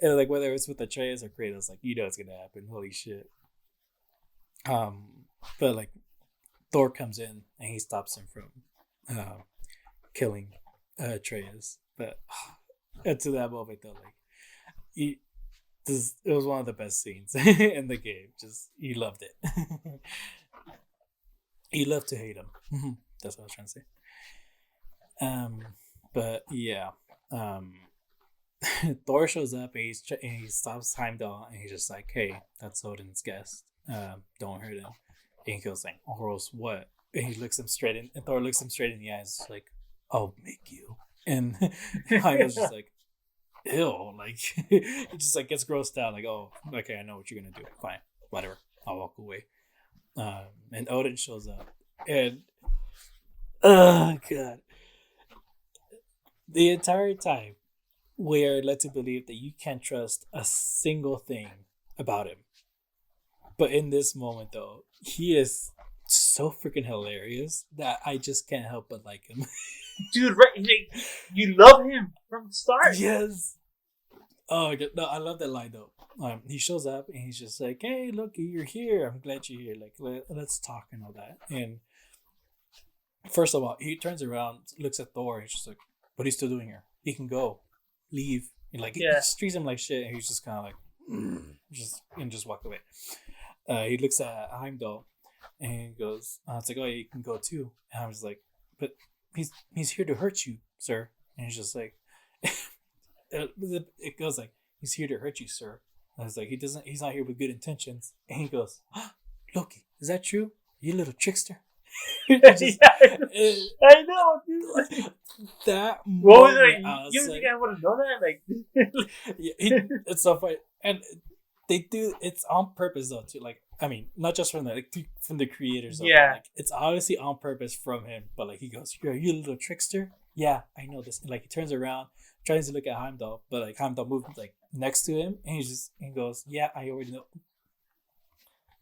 And like whether it's with Atreus or Kratos, like you know it's gonna happen. Holy shit. But like Thor comes in and he stops him from killing Atreus. But to that moment though, like he, it was one of the best scenes in the game. Just you loved it. You love to hate him. That's what I was trying to say. But yeah, Thor shows up and he stops Heimdall and he's just like, "Hey, that's Odin's guest. Don't hurt him." And he goes like, "Or else what?" And he looks him straight in, and Thor looks him straight in the eyes, like, "I'll make you." And Heimdall's just like, "Ew!" Like he just like gets grossed out, like, "Oh, okay, I know what you're gonna do. Fine, whatever. I'll walk away." And Odin shows up, and oh god, the entire time we are led to believe that you can't trust a single thing about him. But in this moment, though, he is so freaking hilarious that I just can't help but like him. Dude, right? You love him from the start. Yes. Oh no, I love that line though. He shows up and he's just like, "Hey, look, you're here. I'm glad you're here. Like, let's talk and all that." And first of all, he turns around, looks at Thor, and he's just like, "What are you still doing here? He can go, leave." And like he treats him like shit, and he's just kind of like, just walk away. He looks at Heimdall, and he goes, "It's like, oh, yeah, you can go too." And I was like, "But he's here to hurt you, sir." And he's just like, it goes like, "He's here to hurt you, sir." I was like, he's not here with good intentions. And he goes, "Loki, is that true? You little trickster." Just, I know, dude. That what was moment, it? You think I would have known that? Like, yeah, it's so funny, and they do it's on purpose though too. Like, I mean, not just from the creators. Yeah, like, it's obviously on purpose from him. But like, he goes, "You little trickster." Yeah, I know this. And, like, he turns around, tries to look at Heimdall, but like Heimdall moved like next to him, and he goes, "Yeah, I already know.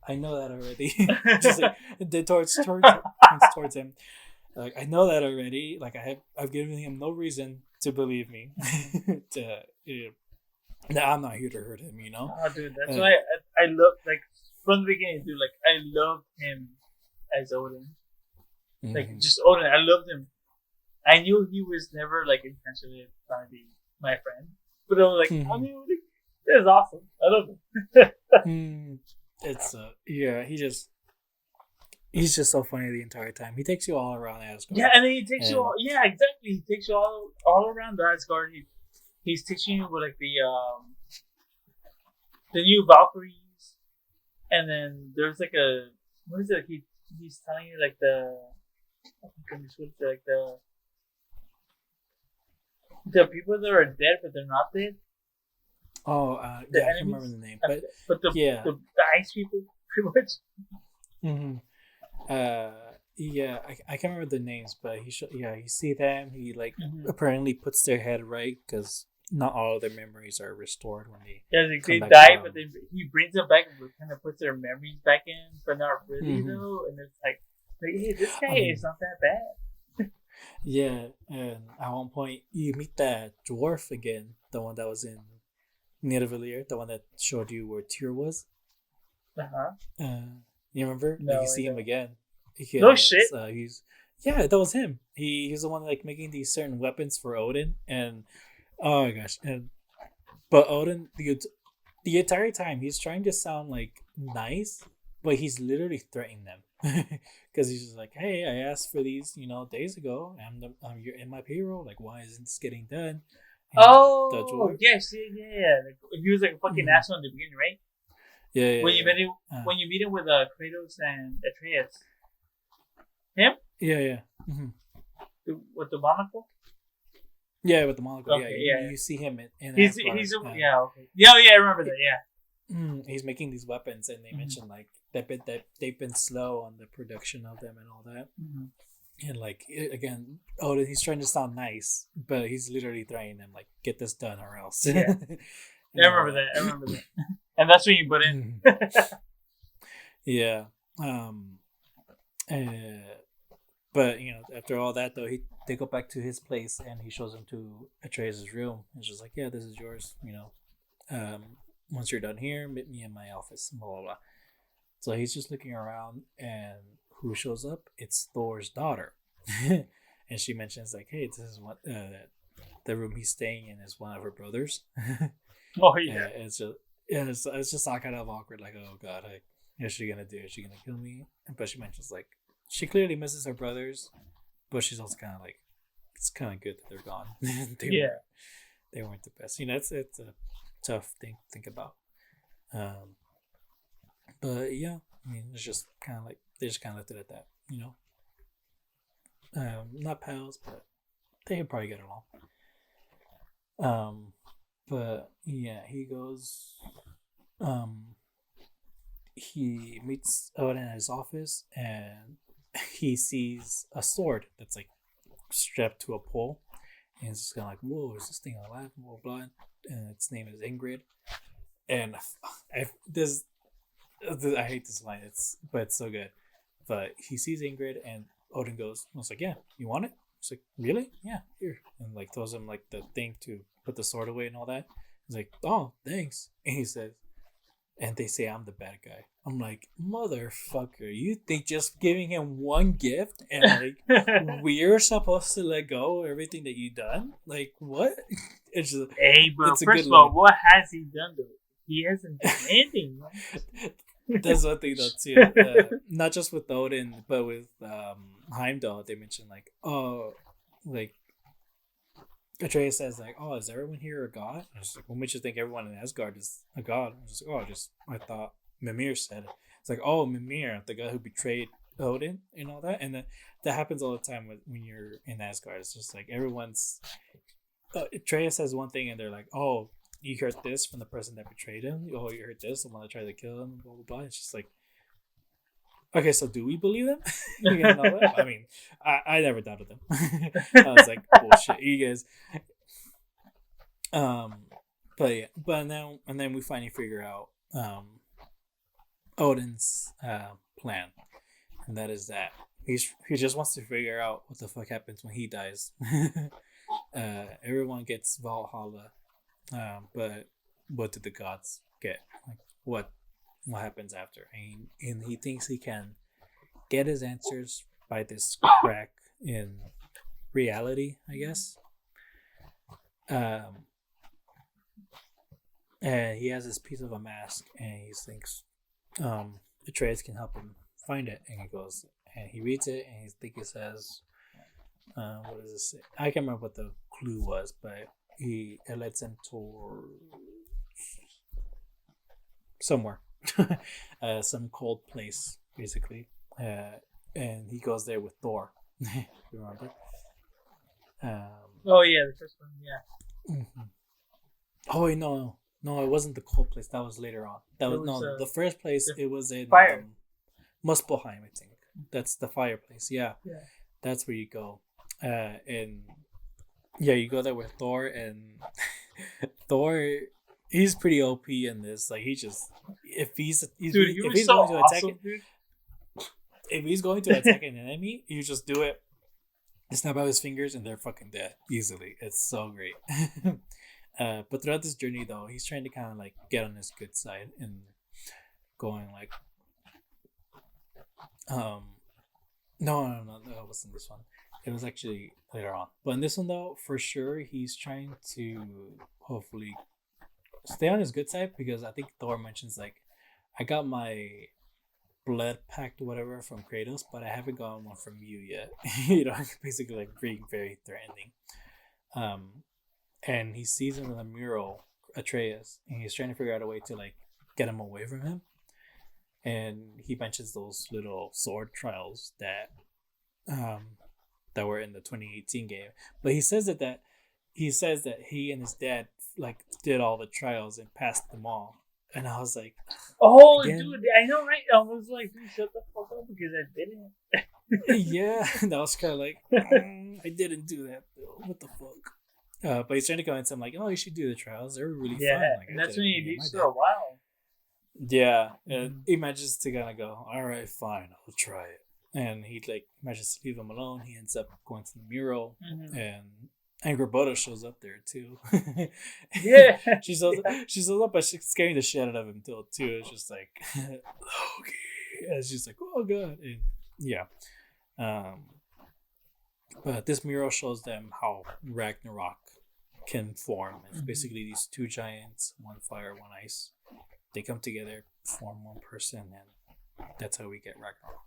I know that already." Just like towards him. Like, I know that already. Like, I've given him no reason to believe me. I'm not here to hurt him, you know. Oh, dude, that's why I love, like, from the beginning, dude. Like, I loved him as Odin. Like, just Odin, I loved him. I knew he was never like intentionally trying to be my friend, but I was like, I mean, this is awesome. I love him. It's yeah, he's just so funny the entire time. He takes you all around Asgard. Yeah, and then he takes you all. Yeah, exactly. He takes you all around Asgard. He's teaching you with like the new Valkyries, and then there's like what is it? He's telling you like the people that are dead but they're not dead. Oh, yeah, I can't remember the name, but the ice people, pretty much. Yeah, I can't remember the names, but you see them. He like apparently puts their head right because not all of their memories are restored when they they die, but then he brings them back and kind of puts their memories back in, but not really though. And it's like, hey, this guy is not that bad. Yeah, and at one point you meet that dwarf again, the one that was in Nidavellir, the one that showed you where Tyr was. You remember? No, like, you see him again. No shit. That was him. He's the one like making these certain weapons for Odin, and oh my gosh, but Odin the entire time he's trying to sound like nice, but he's literally threatening them. Because he's just like, "Hey, I asked for these, days ago. You're in my payroll. Like, why isn't this getting done?" And yes, yeah. Like, he was like a fucking asshole in the beginning, right? Yeah. When you meet him with Kratos and Atreus, him? Yeah. With the monocle. Yeah, with the monocle. Okay, yeah. You see him in. He's okay. Yeah, I remember that. Yeah. He's making these weapons, and they mentioned like that they've been slow on the production of them and all that. And like again, he's trying to sound nice, but he's literally threatening them like, "Get this done or else." Yeah. I remember that. And that's when you put in. Yeah. Um. Uh, but after all that though, they go back to his place and he shows them to Atreus' room. It's just like, yeah, this is yours. Once you're done here, meet me in my office. Blah blah blah. So he's just looking around, and who shows up? It's Thor's daughter, and she mentions like, "Hey, this is what the room he's staying in is one of her brothers." Oh yeah. It's just it's just all kind of awkward. Like, oh god, like, what's she gonna do? Is she gonna kill me? But she mentions like she clearly misses her brothers, but she's also kind of like it's kind of good that they're gone. Yeah. They weren't the best. It's a tough thing to think about. Um, but yeah, I mean, it's just kind of like they just kind of left it at that. Not pals, but they could probably get along. Um, but yeah, he goes. Um, he meets Odin at his office, and he sees a sword that's like strapped to a pole, and he's just kind of like, "Whoa, is this thing alive?" Blah blah. And its name is Ingrid. And this I hate this line. But it's so good. But he sees Ingrid, and Odin goes, "I was like, yeah, you want it?" He's like, "Really? Yeah, here." And like throws him like the thing to put the sword away and all that. He's like, "Oh, thanks." And he says, and they say I'm the bad guy. I'm like, motherfucker, you think just giving him one gift and like we're supposed to let go of everything that you done? Like what? It's just, Hey, bro. it's a First good of all, line. what has he done to it? He hasn't done anything. That's one thing though too. Not just with Odin, but with Heimdall. They mentioned like, oh, like Atreus says like, "Oh, is everyone here a god?" I was like, "What makes you think everyone in Asgard is a god?" I was like, "Oh, I thought Mimir said it." It's like, "Oh, Mimir, the guy who betrayed Odin and all that," and that happens all the time when you're in Asgard. It's just like everyone's. Atreus says one thing, and they're like, "Oh, you heard this from the person that betrayed him. Oh, you heard this, the one that tried to kill him." Blah blah blah. It's just like, okay, so do we believe them? I mean, I never doubted them. I was like, bullshit, you guys. Um, but yeah, but now and then we finally figure out Odin's plan, and that is that he just wants to figure out what the fuck happens when he dies. Everyone gets Valhalla, but what did the gods get? Like what happens after? And he thinks he can get his answers by this crack in reality, I guess. Um, and he has this piece of a mask, and he thinks Atreus can help him find it. And he goes and he reads it, and he thinks it says, what does it say? I can't remember what the clue was, but it lets him to somewhere, some cold place, basically. And he goes there with Thor. You remember? Oh yeah, the first one. Yeah. Mm-hmm. Oh wait, no, it wasn't the cold place. That was later on. That was no, the first place. It was in fire. Muspelheim, I think. That's the fireplace. Yeah, Yeah. that's where you go. And yeah, you go there with Thor, and Thor. He's pretty OP in this. Like he just if he's Dude, if he's so going to attack awesome, it, dude. if he's going to attack an enemy, you just do it. Snap out his fingers, and they're fucking dead easily. It's so great. But throughout this journey, though, he's trying to kind of like get on his good side and going like, no, it wasn't this one. It was actually later on. But in this one, though, for sure, he's trying to hopefully stay on his good side because I think Thor mentions like, I got my blood pact or whatever from Kratos, but I haven't gotten one from you yet. Basically like being very threatening. And he sees him in the mural, Atreus, and he's trying to figure out a way to like get him away from him. And he mentions those little sword trials that were in the 2018 game. But he says that he and his dad like did all the trials and passed them all. And I was like, oh, again? Dude, I know, right? I was like, dude, shut the fuck up because I didn't. Yeah, that was kind of like, I didn't do that, though. What the fuck? But he's trying to convince him, like, oh, you should do the trials. They're really fun. Like, and that's when he leaves for a while. Yeah, Mm-hmm. he manages to kind of go, all right, fine, I'll try it. And he like manages to leave him alone. He ends up going to the mural, Mm-hmm. and Angry Boda shows up there too. Yeah. she shows Yeah. she shows up, but she's scaring the shit out of him too. It's just like Loki, and she's like, oh god, and yeah. Um, but this mural shows them how Ragnarok can form. It's Mm-hmm. basically these two giants, one fire, one ice. They come together, form one person, and that's how we get Ragnarok.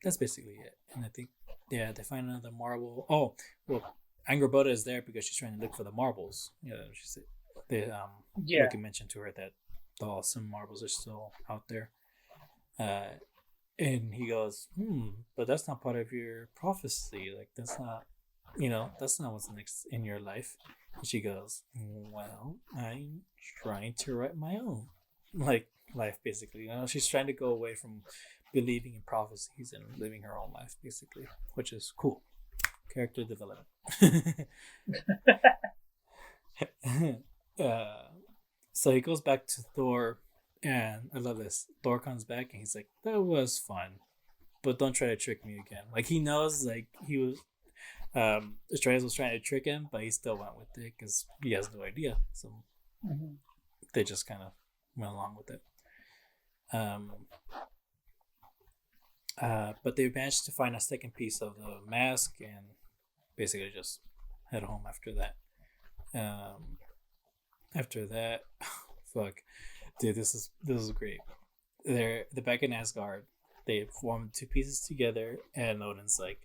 That's basically it. And I think, yeah, they find another marble. Oh, well, Angrboda is there because she's trying to look for the marbles. Yeah, she said. Yeah. Loki mentioned to her that the awesome marbles are still out there. Uh, and he goes, but that's not part of your prophecy. Like, that's not, that's not what's next in your life. And she goes, well, I'm trying to write my own, like, life, basically. She's trying to go away from believing in prophecies and living her own life, basically, which is cool. Character development. uh, so he goes back to Thor, and I love this. Thor comes back, and he's like, that was fun, but don't try to trick me again. Like, he knows, like, he was Atreus was trying to trick him, but he still went with it because he has no idea. So Mm-hmm. they just kind of went along with it. Um, but they managed to find a second piece of the mask and basically just head home after that. Um, after that, fuck, dude, this is great. They're back in Asgard. They formed two pieces together, and Odin's like,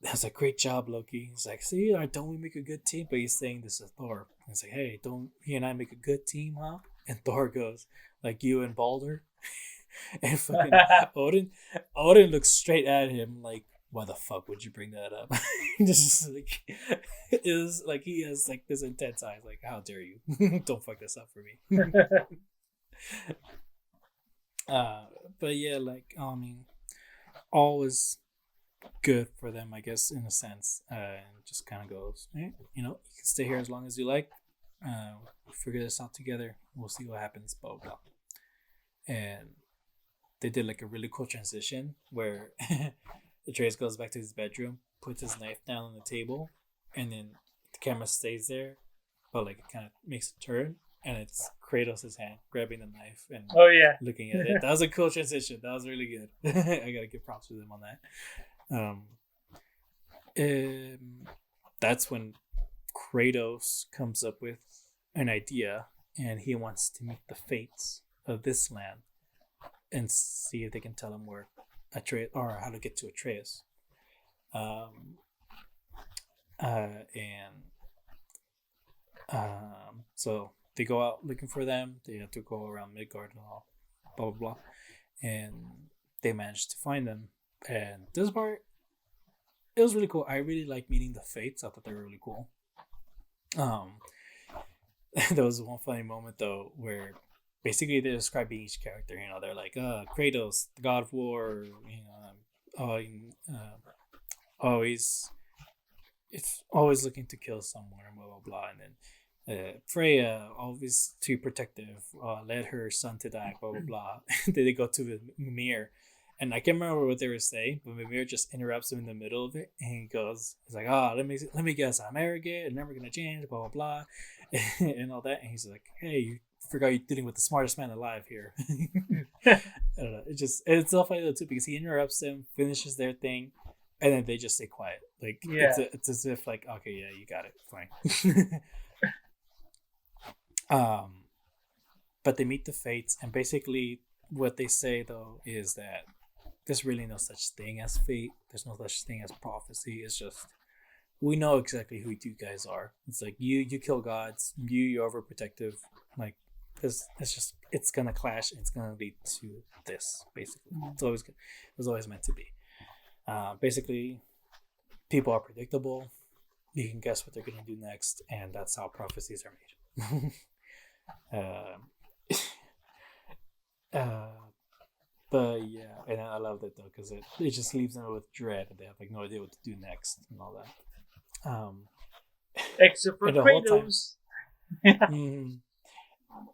"That's a great job, Loki." He's like, "See, don't we make a good team?" But he's saying this to Thor. He's like, "Hey, don't he and I make a good team, huh?" And Thor goes, "Like you and Balder." And fucking Odin, Odin looks straight at him like, "Why the fuck would you bring that up?" Just like it is like he has like this intense eyes, like, "How dare you? Don't fuck this up for me." uh, but yeah, like I mean, all is good for them, I guess, in a sense. And just kind of goes, you can stay here as long as you like. We'll figure this out together. We'll see what happens, blah, blah. And they did like a really cool transition where Atreus goes back to his bedroom, puts his knife down on the table, and then the camera stays there, but like it kind of makes a turn, and it's Kratos' hand grabbing the knife and Oh yeah. looking at it. That was a cool transition. That was really good. I gotta give props to them on that. Um, um, that's when Kratos comes up with an idea, and he wants to meet the fates of this land and see if they can tell him where Atreus or how to get to Atreus. Um, and so they go out looking for them. They have to go around Midgard and all, blah blah blah, and they manage to find them. And this part, it was really cool. I really like meeting the fates. I thought they were really cool. Um, there was one funny moment though where basically they're describing each character. They're like, Kratos, the God of War. Always it's always looking to kill someone, blah blah blah, and then Freya, always too protective, led her son to die, blah blah blah. Then they go to Mimir, and I can't remember what they were saying, but Mimir just interrupts him in the middle of it, and he's like, "Oh, let me guess, I'm arrogant and never gonna change, blah blah blah," and all that, and he's like, "Hey, you forgot you're dealing with the smartest man alive here." I don't know. It's so funny though too because he interrupts them, finishes their thing, and then they just stay quiet. Like Yeah. it's as if like, okay, yeah, you got it, fine. um, but they meet the fates, and basically what they say though is that there's really no such thing as fate. There's no such thing as prophecy. It's just we know exactly who you guys are. It's like you kill gods. You're overprotective. Like it's gonna clash. It's gonna lead to this. Basically, it's always good. It was always meant to be. Basically, people are predictable. You can guess what they're gonna do next, and that's how prophecies are made. uh, uh, but yeah, and I love that though because it just leaves them with dread, and they have like no idea what to do next and all that. Except for And the whole time, Kratos. mm,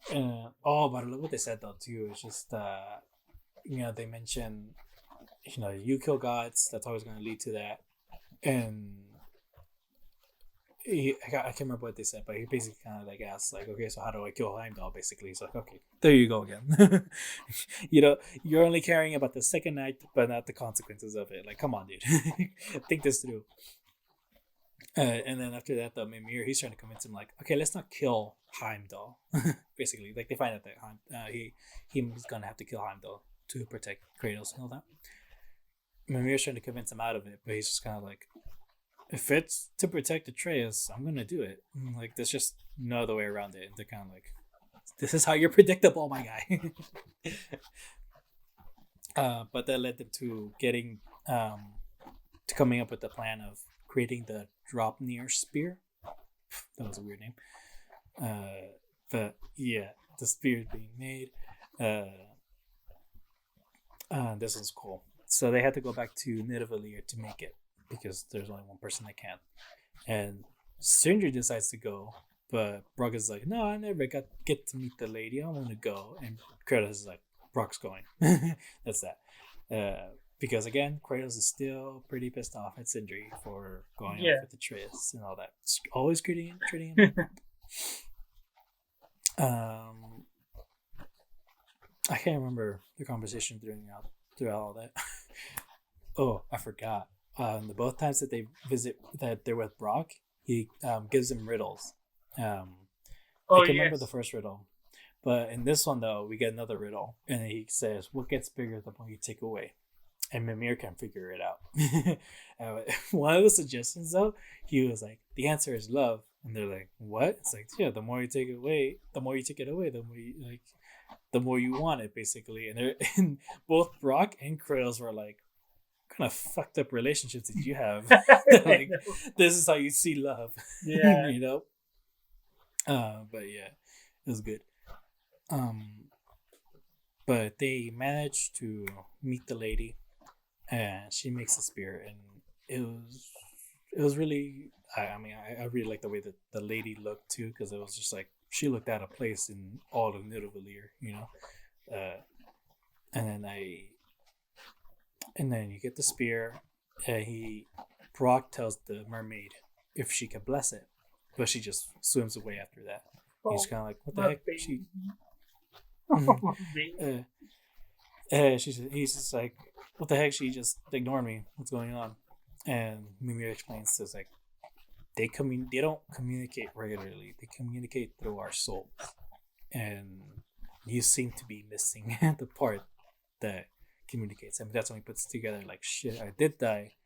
But I love what they said though too. It's just they mention you kill gods. That's always going to lead to that, and I can't remember what they said, but he basically kind of like asked, like, okay, so how do I kill Heimdall? Basically, he's like, okay, there you go again. You're only caring about the second act, but not the consequences of it. Like, come on, dude, think this through. And then after that, though, Mimir, he's trying to convince him, like, okay, let's not kill Heimdall. Basically, like they find out that he's gonna have to kill Heimdall to protect Kratos and all that. Mimir's trying to convince him out of it, but he's just kind of like, if it's to protect Atreus, I'm gonna do it. Like, there's just no other way around it. And they're kind of like, this is how you're predictable, my guy. But that led them to getting to coming up with the plan of creating the Dropnir spear. That was a weird name. But yeah, the spear is being made. This one's cool. So they had to go back to Nidavellir to make it because there's only one person that can. And Sindri decides to go, but Brok is like, no, I never get to meet the lady. I want to go. And Kratos is like, Brok's going. That's that. Because again, Kratos is still pretty pissed off at Sindri for going off with Atreus and all that. It's always treating him. I can't remember the conversation throughout all that. Oh, I forgot. The both times that they visit that they're with Brok, he gives them riddles. I can remember the first riddle, but in this one though, we get another riddle, and he says, "What gets bigger the more you take away?" And Mimir can't figure it out. One of the suggestions though, he was like, "The answer is love," and they're like, "What?" It's like, yeah, the more you take it away, the more the more you want it, basically. And both Brok and Kratos were like, what kind of fucked up relationships did you have? Like, this is how you see love. Yeah. But yeah, it was good. But they managed to meet the lady, and she makes a spear, and it was really. I really like the way that the lady looked too, because it was just like she looked out of place in all of Nidavellir, and then you get the spear. Brock tells the mermaid if she can bless it, but she just swims away after that. He's kind of like, what the heck? He's just like, what the heck? She just ignored me. What's going on? And Mimir explains to us like, they don't communicate regularly. They communicate through our souls, and you seem to be missing the part that communicates. I mean, that's when he puts together like, shit, I did die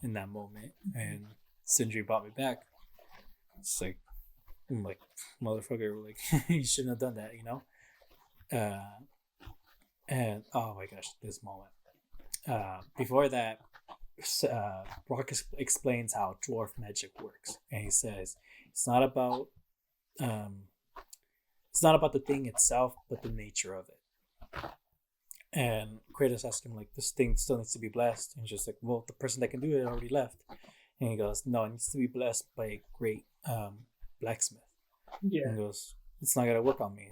in that moment, and Sindri brought me back. It's like, I'm like, motherfucker, like, you shouldn't have done that, And oh my gosh, this moment. Before that, Brock explains how dwarf magic works, and he says it's not about the thing itself, but the nature of it. And Kratos asks him like, this thing still needs to be blessed, and he's just like, well, the person that can do it already left. And he goes, no, it needs to be blessed by a great blacksmith. Yeah. And he goes, it's not gonna work on me.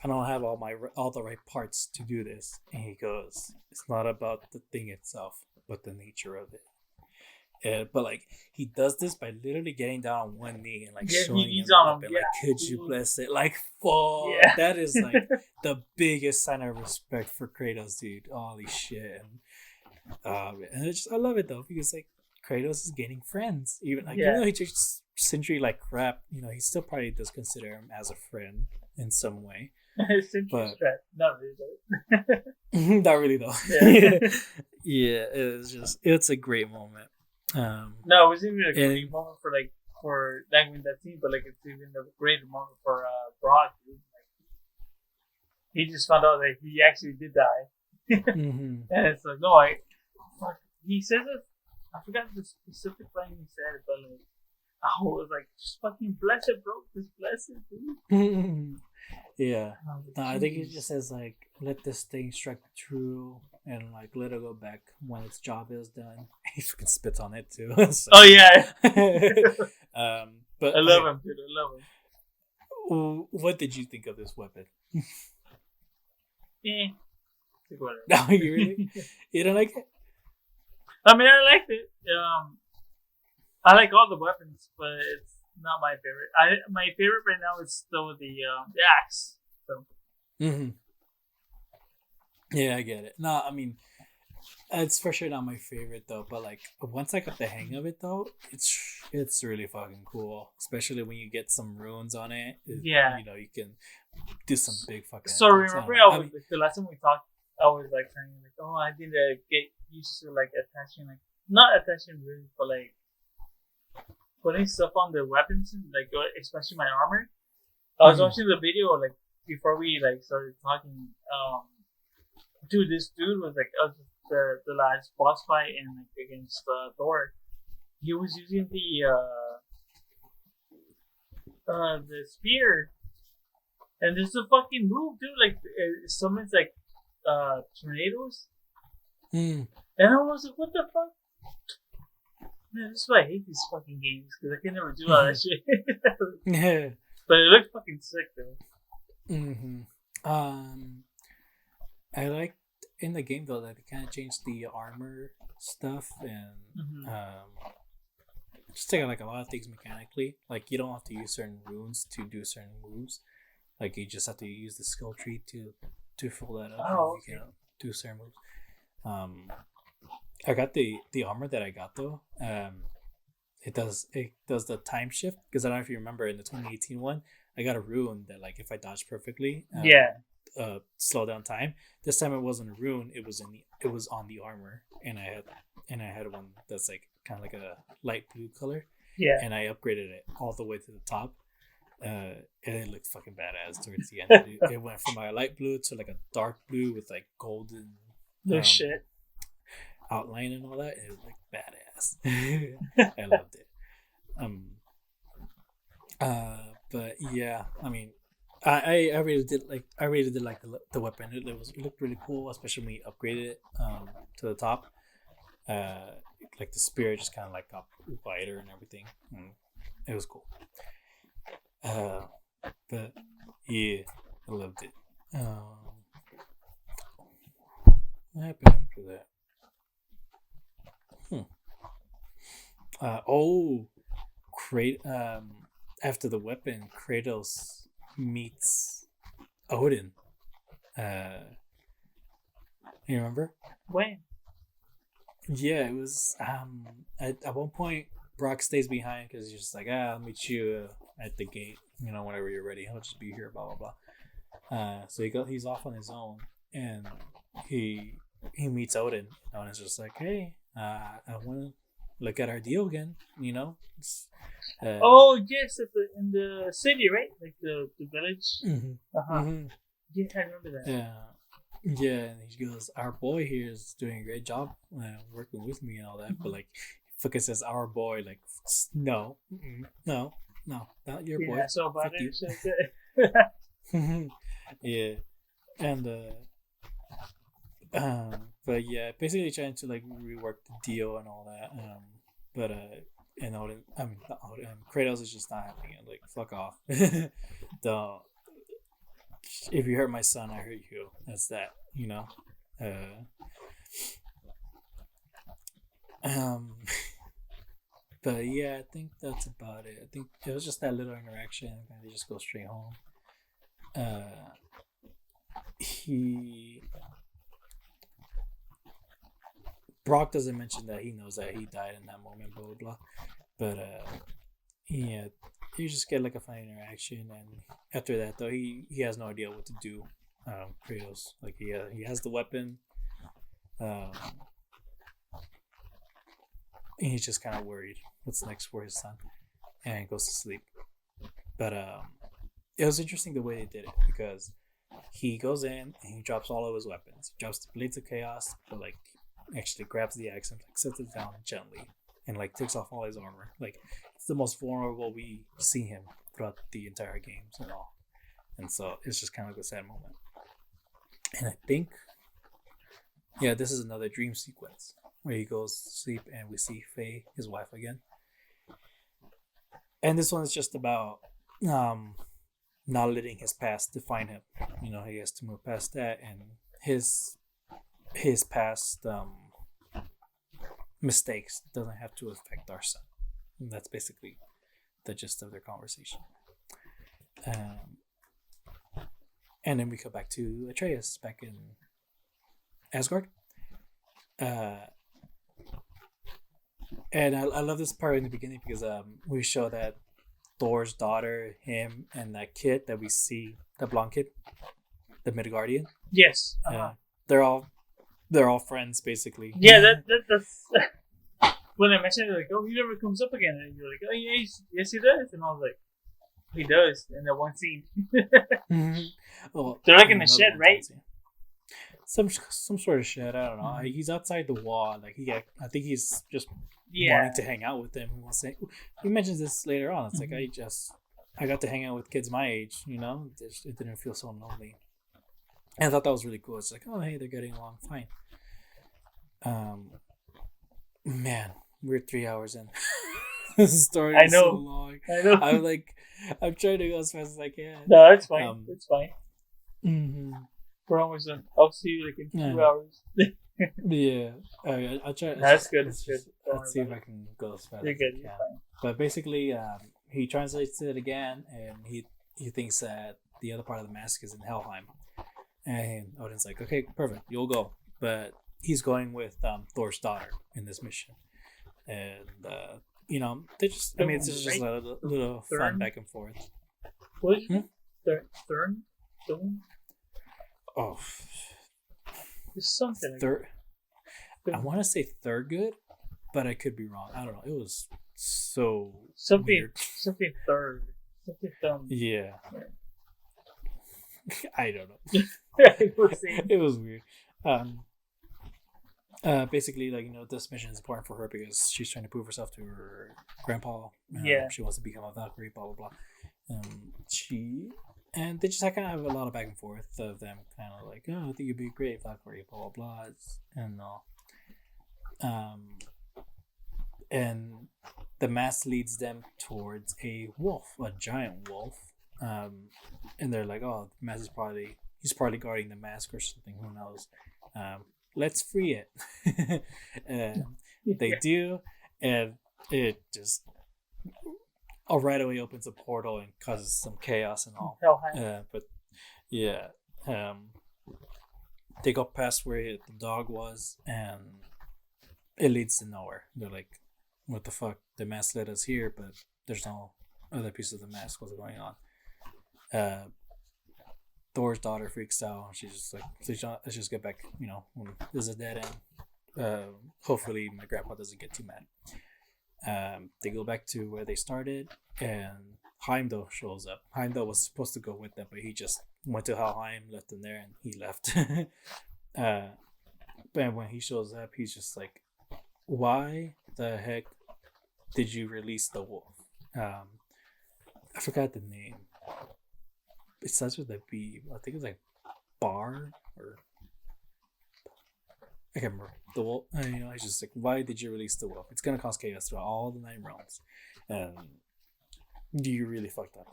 I don't have all the right parts to do this. And he goes, it's not about the thing itself, but the nature of it. But like, he does this by literally getting down on one knee and like showing him up and like, could you bless it? Like, fuck, that is like the biggest sign of respect for Kratos, dude. Holy shit. And I love it though, because like Kratos is getting friends, even though he treats Sindri like crap, he still probably does consider him as a friend in some way. But not really though. Not really though. Yeah, it's a great moment. No, it was even a great moment for that scene, but like it's even a great moment for Brock. Like, he just found out that he actually did die, and it's like, no, he says it. I forgot the specific line he said, but like, I was like, just fucking bless it, bro. Just bless it, dude. Yeah. No, I think he just says like, let this thing strike true and like let it go back when its job is done. He fucking spits on it too. So. Oh yeah. But I love him, dude. I love him. What did you think of this weapon? Eh, like whatever. No, you really? You don't like it? I mean, I liked it. I like all the weapons, but it's not my favorite. My favorite right now is still the axe. So Mm-hmm. Yeah, I get it. No, I mean, it's for sure not my favorite though. But like once I got the hang of it though, it's really fucking cool. Especially when you get some runes on it. yeah. You know, you can do some big fucking So things. I remember, don't know. I mean, like, the last time we talked, I was like saying like, oh, I need to get used to like attaching like not attaching runes, but like putting stuff on the weapons, like especially my armor. I was watching the video like before we like started talking. Dude, this dude was like the last boss fight and like against Thor. He was using the spear, and there's a fucking move, dude. Like it summons like tornadoes, mm. and I was like, what the fuck? Man, this is why I hate these fucking games because I can never do all that shit. Yeah. But it looks fucking sick though. Mm-hmm. I liked in the game though that they kind of changed the armor stuff and just take like a lot of things mechanically. Like you don't have to use certain runes to do certain moves. Like you just have to use the skill tree to fill that up. Oh, and you can do certain moves. I got the armor that I got though. It does the time shift because I don't know if you remember in the 2018 one, I got a rune that like if I dodge perfectly, slow down time. This time it wasn't a rune; it was on the armor, and I had one that's like kind of like a light blue color. Yeah, and I upgraded it all the way to the top. And it looked fucking badass towards the end. It went from a light blue to like a dark blue with like golden. No shit. Outline and all that. It was like badass. I loved it. But yeah, I mean, I really did like the weapon. It looked really cool, especially when you upgraded it to the top. Like the spear just kind of like got wider and everything. It was cool. But yeah, I loved it. What happened after that? After the weapon, Kratos meets Odin. You remember? When? Yeah, it was. At one point, Brock stays behind because he's just like, I'll meet you at the gate. You know, whenever you're ready, I'll just be here. Blah blah blah. So he's off on his own, and he meets Odin. Odin's just like, hey, I want to look at our deal again. You know. Oh yes, in the city, right? Like the village. Mm-hmm. Mm-hmm. Yeah, I remember that. Yeah, and he goes, "Our boy here is doing a great job working with me and all that." But like, fucking says, "Our boy," like, no, no, not your boy. Yeah, so about it. Yeah, and but yeah, basically trying to like rework the deal and all that. But and Odin, I mean, not Odin, Kratos is just not having it. Like, fuck off. Don't. If you hurt my son, I hurt you. That's that, you know. But yeah, I think that's about it. I think it was just that little interaction, and they just go straight home. Brock doesn't mention that he knows that he died in that moment, blah blah blah. But yeah, you just get like a funny interaction, and after that though, he has no idea what to do. Kratos, like he has the weapon, and he's just kind of worried what's next for his son, and he goes to sleep. But it was interesting the way they did it because he goes in and he drops all of his weapons. He drops the Blades of Chaos, but like actually grabs the axe and like sets it down gently and like takes off all his armor. Like it's the most vulnerable we see him throughout the entire games and all. And so it's just kind of like a sad moment. And I think, yeah, this is another dream sequence where he goes to sleep and we see Faye, his wife, again. And this one is just about not letting his past define him. You know, he has to move past that, and his past mistakes doesn't have to affect our son. And that's basically the gist of their conversation. And then we go back to Atreus back in Asgard. And I love this part in the beginning because we show that Thor's daughter, him, and that kid that we see, the blonde kid, the Midgardian. Yes. They're all friends basically. Yeah, that's when I mentioned it, like, oh, he never comes up again, and you're like, oh yeah, yes he does, and I was like, he does in that one scene. Well, they're like in the shed, right? Some sort of shed. I don't know. He's outside the wall. Like I think he's just wanting to hang out with them. He wants to. He mentions this later on. It's like I got to hang out with kids my age. You know, it didn't feel so lonely. And I thought that was really cool. It's like, oh hey, they're getting along fine. Man, we're 3 hours in. This story is so long. I know. I'm trying to go as fast as I can. No, it's fine. It's fine. Mm-hmm. We're almost done. I'll see you like in 2 hours. Yeah. I'll try. That's good. It's good. Let's see if I can go as fast as I can. You're fine. But basically, he translates it again, and he thinks that the other part of the mask is in Helheim. And Odin's like, okay, perfect, you'll go. But he's going with Thor's daughter in this mission. And, you know, they just, I mean, it's just a little fun back and forth. What? Thurn? Oh. There's something. I want to say Thurgood, but I could be wrong. I don't know. It was so something weird. Something third. Something thumb. Yeah. I don't know. It was weird. Basically, like, you know, this mission is important for her because she's trying to prove herself to her grandpa. She wants to become a Valkyrie, blah blah blah. And they just kind of have a lot of back and forth of them kind of like, oh, I think you'd be great Valkyrie, blah blah blah, and all. And the mask leads them towards a wolf, a giant wolf. And they're like, oh, the mask is he's probably guarding the mask or something, who knows. Let's free it. And they do, and it just right away opens a portal and causes some chaos and all. But yeah, they go past where the dog was, and it leads to nowhere. They're like, what the fuck? The mask led us here, but there's no other piece of the mask. What's going on? Thor's daughter freaks out. She's just like, let's just get back. You know, this is a dead end. Hopefully my grandpa doesn't get too mad. They go back to where they started, and Heimdall shows up. Heimdall was supposed to go with them, but he just went to Helheim, left them there, and he left. But when he shows up, he's just like, why the heck did you release the wolf? I forgot the name. It starts with a B. I think it's like Bar, or I can't remember. The wolf. You know, it's just like, why did you release the wolf? It's gonna cause chaos throughout all the 9 realms, and you really fucked up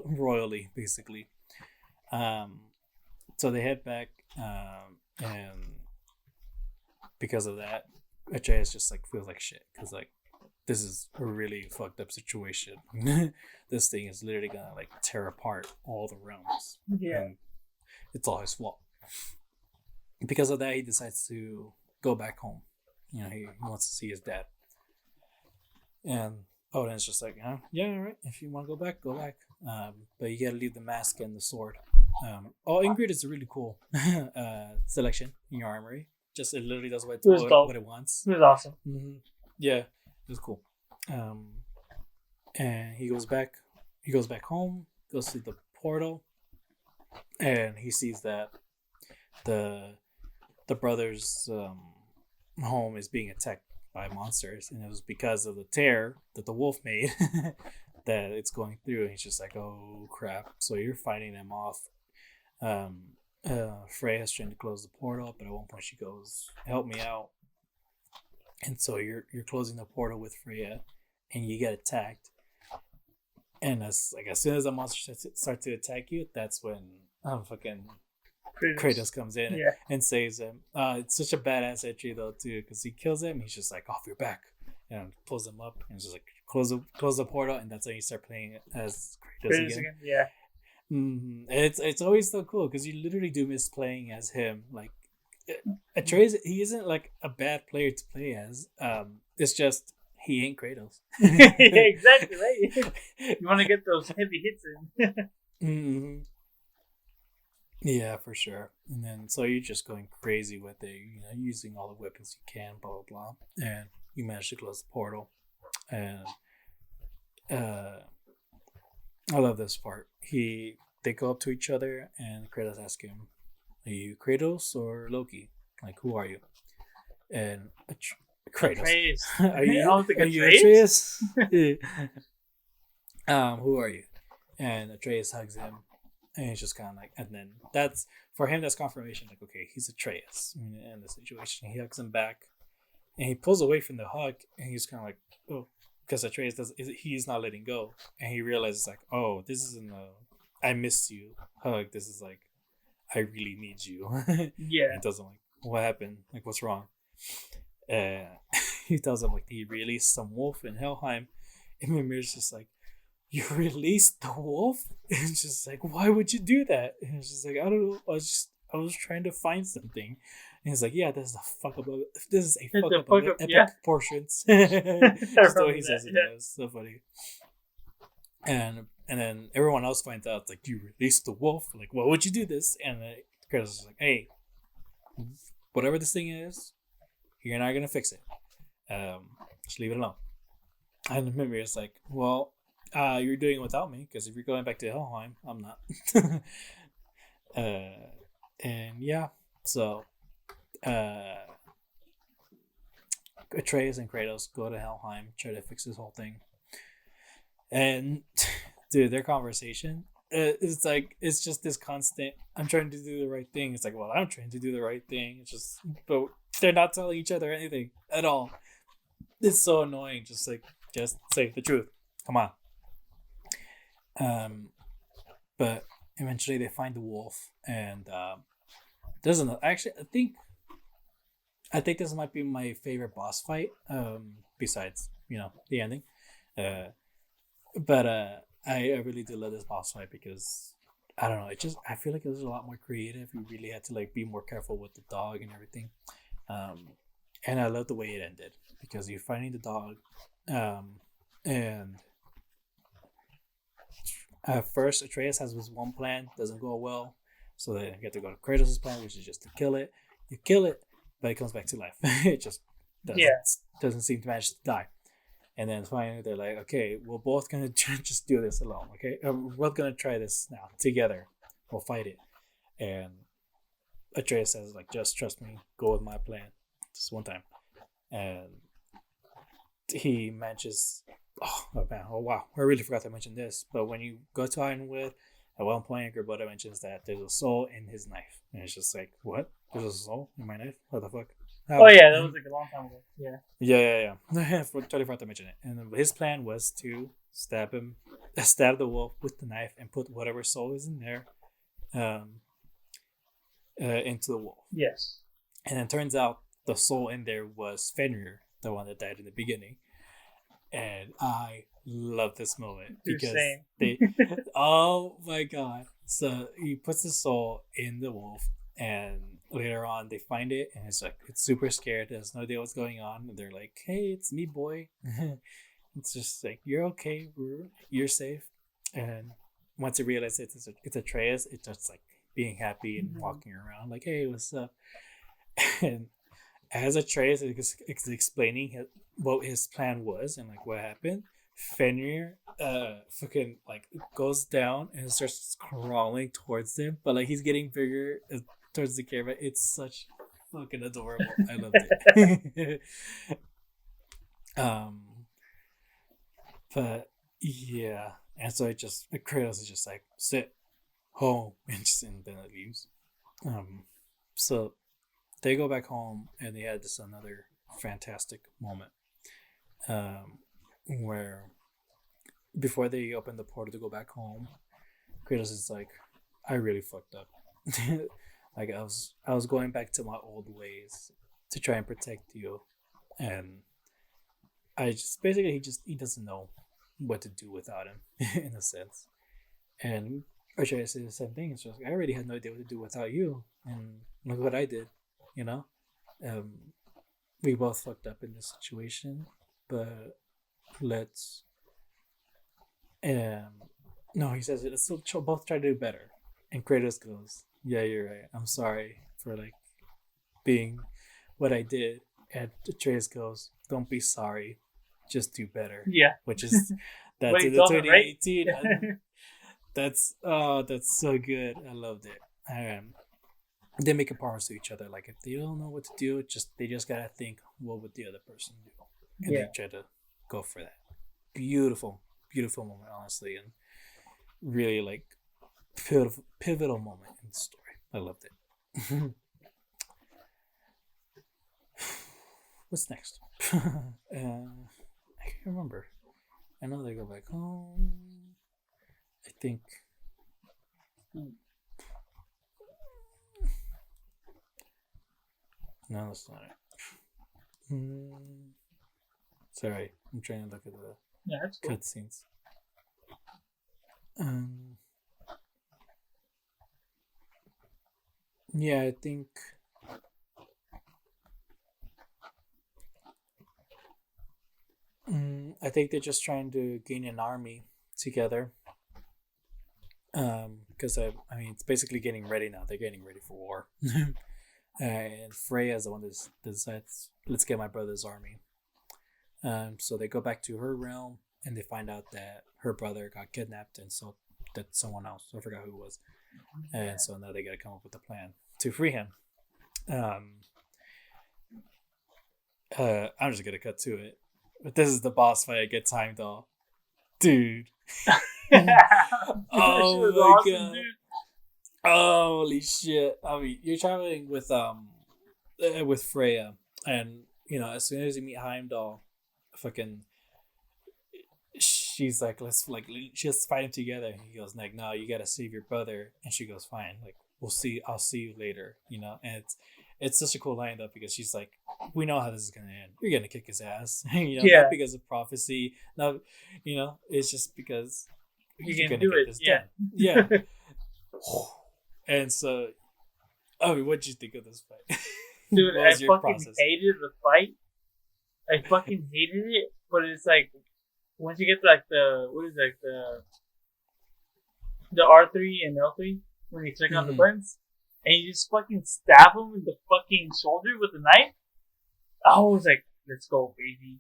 royally, basically. So they head back, and because of that, Atreus just like feels like shit because like, this is a really fucked up situation. This thing is literally gonna like tear apart all the realms. Yeah. And it's all his fault. Because of that, he decides to go back home. You know, he wants to see his dad. And Odin's just like, yeah, all right. If you want to go back, go back. But you gotta leave the mask and the sword. Ingrid is a really cool selection in your armory. Just it literally does what it wants. It was awesome. Mm-hmm. Yeah. It was cool. And he goes back home, goes to the portal, and he sees that the brothers' home is being attacked by monsters, and it was because of the tear that the wolf made that it's going through. And he's just like, oh crap. So you're fighting them off. Freya's trying to close the portal, but at one point she goes, help me out. And so you're closing the portal with Freya, and you get attacked. And as soon as the monster start to attack you, that's when fucking Kratos comes in and saves him. It's such a badass entry though too, because he kills him. He's just like, off your back, and pulls him up, and just like close the portal, and that's when you start playing as Kratos again. Yeah. It's always so cool because you literally do miss playing as him. Like Atreus, he isn't like a bad player to play as. It's just he ain't Kratos. Exactly right. You want to get those heavy hits in. Yeah, for sure. And then so you're just going crazy with it, using all the weapons you can, blah blah blah, and you manage to close the portal. And I love this part. They go up to each other, and Kratos asks him, "Are you Kratos or Loki? Like, who are you?" And Kratos, are you Atreus? Who are you? And Atreus hugs him, and he's just kind of like, and then that's for him. That's confirmation. Like, okay, he's Atreus in the situation. He hugs him back, and he pulls away from the hug, and he's kind of like, oh, because Atreus he's not letting go, and he realizes like, oh, this isn't a I miss you hug. This is like, I really need you. Yeah. He doesn't like, what happened? Like, what's wrong? He tells him like he released some wolf in Helheim, and Mimir's just like, you released the wolf? And it's just like, why would you do that? And it's just like, I don't know. I was trying to find something. And he's like, yeah, this is a fuck up. This is a fuck up of epic proportions. Just the way he says it. It's so funny. And then everyone else finds out, like, you released the wolf. Like, why would you do this? And Kratos is like, hey, whatever this thing is, you're not gonna fix it. Just leave it alone. And Mimir is like, well, you're doing it without me, because if you're going back to Helheim, I'm not. And yeah, so Atreus and Kratos go to Helheim, try to fix this whole thing. And dude, their conversation, it's just this constant, I'm trying to do the right thing. It's like, well, I'm trying to do the right thing. It's just, but they're not telling each other anything at all. It's so annoying. Just say the truth. Come on. But eventually they find the wolf, and there's another. Actually, I think this might be my favorite boss fight. Besides, the ending. But I really do love this boss fight because I don't know. I feel like it was a lot more creative. You really had to like be more careful with the dog and everything. And I love the way it ended because you're finding the dog, and at first Atreus has this one plan, doesn't go well, so then you get to go to Kratos' plan, which is just to kill it. You kill it, but it comes back to life. It just doesn't seem to manage to die. And then finally they're like, okay, we're both gonna just do this alone. Okay, we're both gonna try this now together. We'll fight it. And Atreus says, like, just trust me, go with my plan, just one time. And he manages. Oh man! Oh wow! I really forgot to mention this. But when you go to Ironwood, at one point, Gerboda mentions that there's a soul in his knife, and it's just like, what? There's a soul in my knife? What the fuck? Oh yeah, that was like a long time ago. Yeah. Yeah. Totally forgot to mention it. And his plan was to stab the wolf with the knife, and put whatever soul is in there, into the wolf. Yes. And it turns out the soul in there was Fenrir, the one that died in the beginning. And I love this moment because oh my god. So he puts the soul in the wolf, and later on they find it, and it's super scared, it has no idea what's going on, and they're like, hey, it's me, boy. It's just like, you're okay, you're safe. And once it realizes it's Atreus, it's just like being happy and walking around like, hey, what's up? And as Atreus is explaining what his plan was and like what happened, Fenrir fucking like goes down and starts crawling towards him, but like he's getting bigger towards the camera. It's such fucking adorable. I loved it. But yeah, and so Kratos is just like, sit home, and then it leaves. So they go back home, and they had this another fantastic moment, where before they open the portal to go back home, Kratos is like, I really fucked up. Like I was going back to my old ways to try and protect you, and I just basically he doesn't know what to do without him in a sense. And I try to say the same thing. It's just like, I already had no idea what to do without you, and look what I did. You know, um, we both fucked up in this situation, but let's um no, he says it. Let's still both try to do better. And Kratos goes, "Yeah, you're right. I'm sorry for like being what I did." And Atreus goes, "Don't be sorry, just do better." Yeah. Which is What that's he in the told him, right? 2018. That's so good. I loved it. They make a promise to each other. Like if they don't know what to do, they just gotta think, what would the other person do, and Yeah. they try to go for that. Beautiful, beautiful moment, honestly, and really like pivotal moment in the story. I loved it. What's next? I can't remember. I know they go back home. I think. No, that's not it. Sorry, I'm trying to look at the Yeah, that's cool. cutscenes. Um, yeah, I think. I think they're just trying to gain an army together. Because I mean, it's basically getting ready now. They're getting ready for war. And Freya is the one that decides, let's get my brother's army. So they go back to her realm and they find out that her brother got kidnapped, and so that someone else, I forgot who it was, and so now they got to come up with a plan to free him. Um, I'm just gonna cut to it, but this is the boss fight. I get timed though, dude. Oh my awesome, god! dude. Holy shit! I mean, you're traveling with Freya, and as soon as you meet Heimdall, fucking, she's like, let's fight him together. And he goes like, no, you gotta save your brother, and she goes, fine, like I'll see you later, and it's such a cool line though, because she's like, we know how this is gonna end. You're gonna kick his ass, Yeah. not because of prophecy, not, it's just because You you're can gonna do get it. this Yeah. done. Yeah. And so, I mean, what did you think of this fight? Dude, What I was your fucking process? hated the fight. I fucking hated it, but it's like once you get to like the R3 and L3 when you click on the buttons and you just fucking stab him in the fucking shoulder with a knife. I was like, let's go, baby.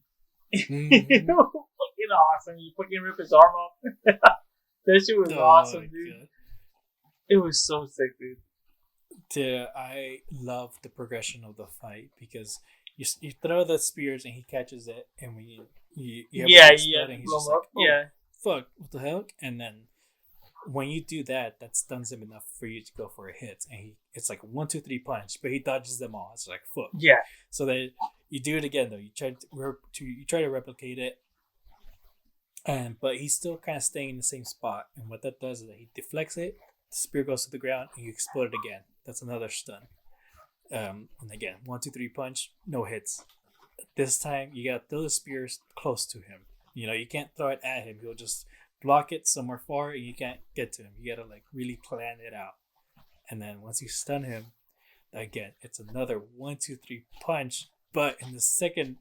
Fucking awesome. You fucking rip his arm off. That shit was awesome, dude. God. It was so sick, dude. I love the progression of the fight, because you throw the spears and he catches it, and when you have Yeah, it explode, and he's just like, oh, yeah. fuck, what the hell? And then when you do that, that stuns him enough for you to go for a hit, and it's like 1, 2, 3 punch, but he dodges them all. It's like, fuck. Yeah. So then you do it again though. You try to replicate it, but he's still kind of staying in the same spot. And what that does is that he deflects it, the spear goes to the ground, and you explode it again. That's another stun. And again, 1, 2, 3 punch, no hits. This time you gotta throw the spears close to him. You can't throw it at him. He'll just block it somewhere far, and you can't get to him. You gotta like really plan it out. And then once you stun him, again, it's another 1, 2, 3 punch. But in the second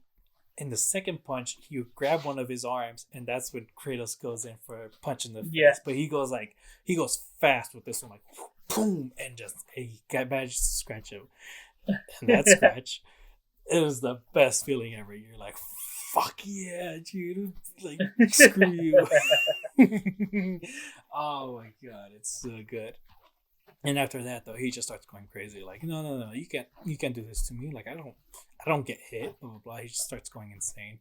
punch, you grab one of his arms, and that's when Kratos goes in for a punch in the face. Yeah. But he goes fast with this one, like boom, and he manages to scratch him. And that scratch, it was the best feeling ever. You're like, fuck yeah, dude! Like, screw you. Oh my god, it's so good. And after that, though, he just starts going crazy. Like, no, you can't do this to me. Like, I don't get hit. Blah blah blah. He just starts going insane.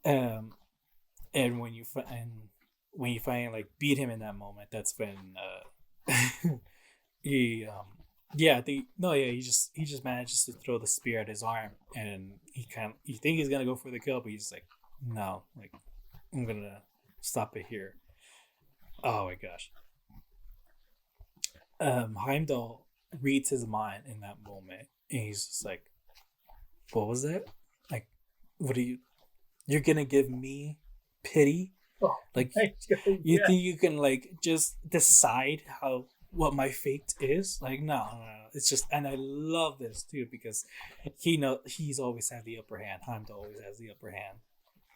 And when you finally like beat him in that moment, that's when he he just manages to throw the spear at his arm, and you think he's gonna go for the kill, but he's like, no, like I'm gonna stop it here. Oh my gosh. Heimdall reads his mind in that moment, and he's just like, "What was that? Like, what are you? You're gonna give me pity? Oh, Like, you you think you can like just decide how what my fate is? Like, no. It's just, and I love this too because he's always had the upper hand. Heimdall always has the upper hand.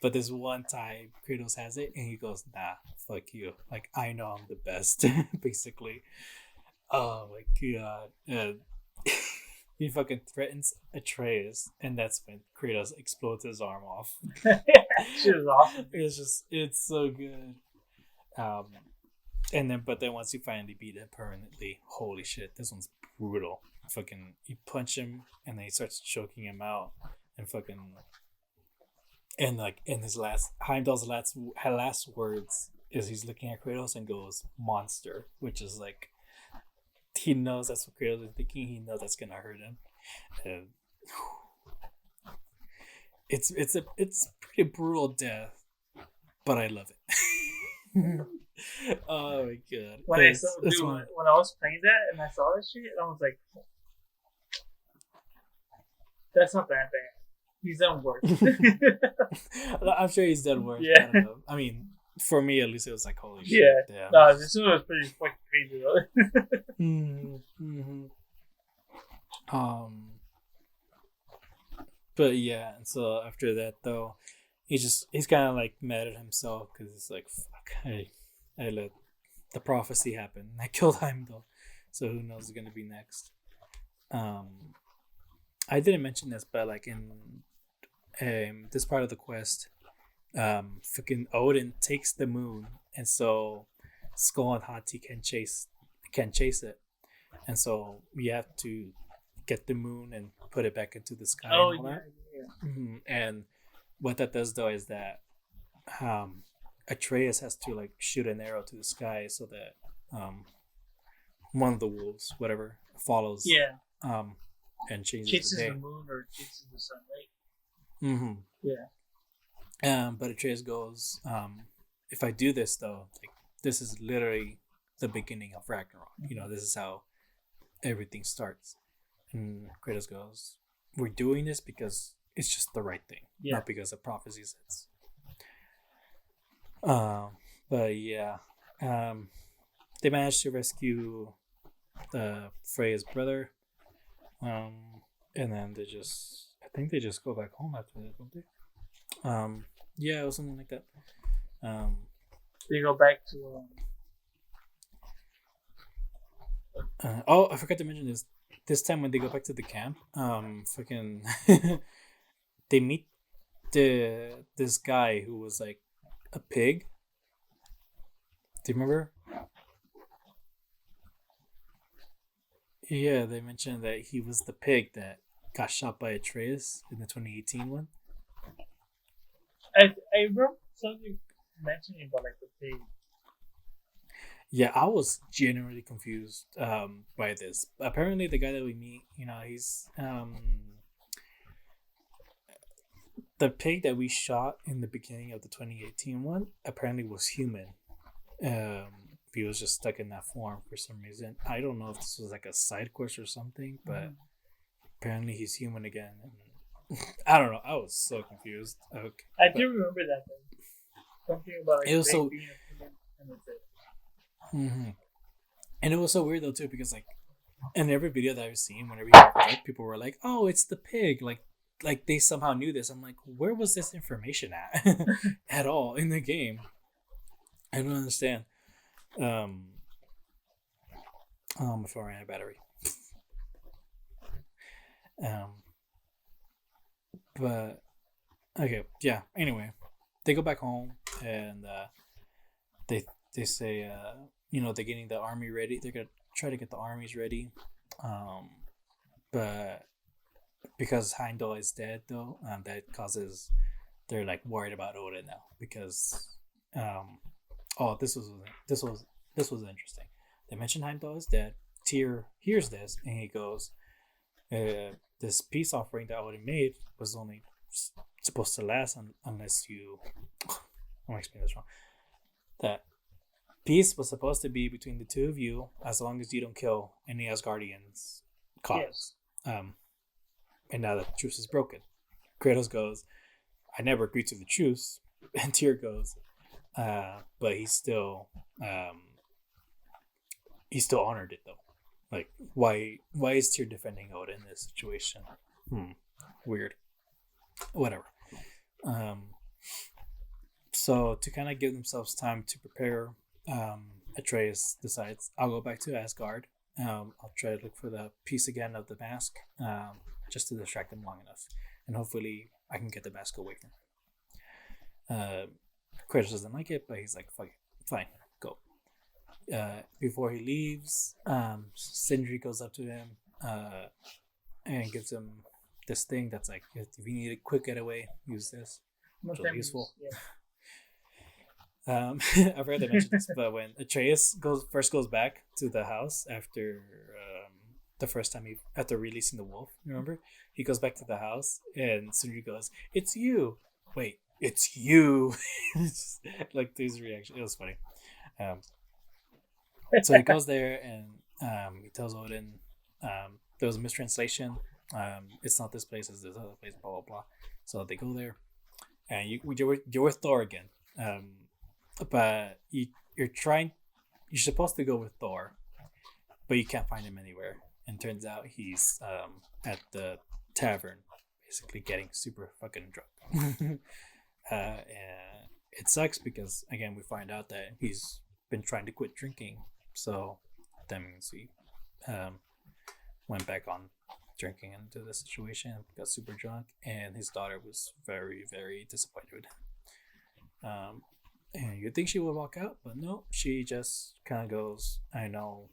But this one time, Kratos has it, and he goes, "Nah, fuck you. Like, I know I'm the best." Basically. Oh my god. And he fucking threatens Atreus, and that's when Kratos explodes his arm off. She was awesome. It's so good. Um, but then once you finally beat him permanently, holy shit, this one's brutal. Fucking, you punch him, and then he starts choking him out, and fucking, and like in his Heimdall's last words is he's looking at Kratos and goes monster, which is like he knows that's what Kratos is thinking. He knows that's gonna hurt him. And it's a pretty brutal death, but I love it. Oh my god! When I was playing that and I saw that shit, I was like, "That's not that bad. He's done worse." I'm sure he's done worse. Yeah. I don't know. I mean, for me at least, it was like holy shit. Yeah. No, this one was pretty fucking crazy though. Mm-hmm. But yeah, and so after that though, he's kind of like mad at himself because it's like, fuck, I let the prophecy happen. I killed Heimdall, so who knows what's gonna be next. I didn't mention this, but like in this part of the quest, fucking Odin takes the moon, and so Skull and Hati can chase it, and so we have to get the moon and put it back into the sky. Oh, and all yeah. that. Mm-hmm. And what that does though is that Atreus has to like shoot an arrow to the sky so that one of the wolves, whatever, follows. Yeah. And changes chases the day. the moon or chases the sun, right? Mm-hmm. Yeah. But Atreus goes, if I do this though, like this is literally the beginning of Ragnarok. You know, this is how everything starts. And Kratos goes, we're doing this because it's just the right thing, not because the prophecy says. But yeah, they managed to rescue Freya's brother, and then I think they just go back home after that, don't they? Yeah, it was something like that. They go back to. I forgot to mention this. This time when they go back to the camp, fucking, they meet this guy who was like a pig. Do you remember? Yeah, they mentioned that he was the pig that got shot by Atreus in the 2018 one. I remember something mentioning about like the pig. Yeah, I was genuinely confused by this. Apparently, the guy that we meet, you know, he's the pig that we shot in the beginning of the 2018 one. Apparently, was human. He was just stuck in that form for some reason. I don't know if this was like a side quest or something, but apparently he's human again. And I don't know. I was so confused. Okay, I do remember that thing. Something about like it was so. being a human and that's it. Mm-hmm. And it was so weird though too, because like in every video that I've seen, whenever like, people were like, "Oh, it's the pig," like they somehow knew this. I'm like, where was this information at at all in the game? I don't understand. Before I ran out of battery. But okay, yeah. Anyway, they go back home and they say you know, they're getting the army ready. They're gonna try to get the armies ready. But because Heimdall is dead though, that causes they're like worried about Odin now because this was interesting. They mentioned Heimdall is dead. Tyr hears this and he goes, this peace offering that Odin made was only supposed to last unless you I'm gonna explain this wrong. that peace was supposed to be between the two of you as long as you don't kill any Asgardians cause. And now that the truce is broken, Kratos goes, I never agreed to the truce. And Tyr goes, but he still honored it though. Like, why is Tyr defending Odin in this situation? Weird. Whatever. So to kind of give themselves time to prepare, Atreus decides, I'll go back to Asgard. I'll try to look for the piece again of the mask, just to distract him long enough, and hopefully I can get the mask away from him. Kratos doesn't like it, but he's like, "Fuck it, fine, go." Before he leaves, Sindri goes up to him and gives him this thing that's like, if you need a quick getaway, use this. Which is useful. I forgot to mention this, but when Atreus goes back to the house after the first time after releasing the wolf, remember? He goes back to the house and Sindri goes, "It's you." Wait, it's you. It's just, like his reaction, it was funny. So he goes there and he tells Odin, there was a mistranslation. It's not this place, it's this other place. Blah blah blah. So they go there, and you're with Thor again. But you're supposed to go with Thor, but you can't find him anywhere. And turns out he's at the tavern, basically getting super fucking drunk. And it sucks because, again, we find out that he's been trying to quit drinking. So that means he went back on drinking into the situation, got super drunk, and his daughter was very, very disappointed with him. And you'd think she would walk out, but no, she just kind of goes, I know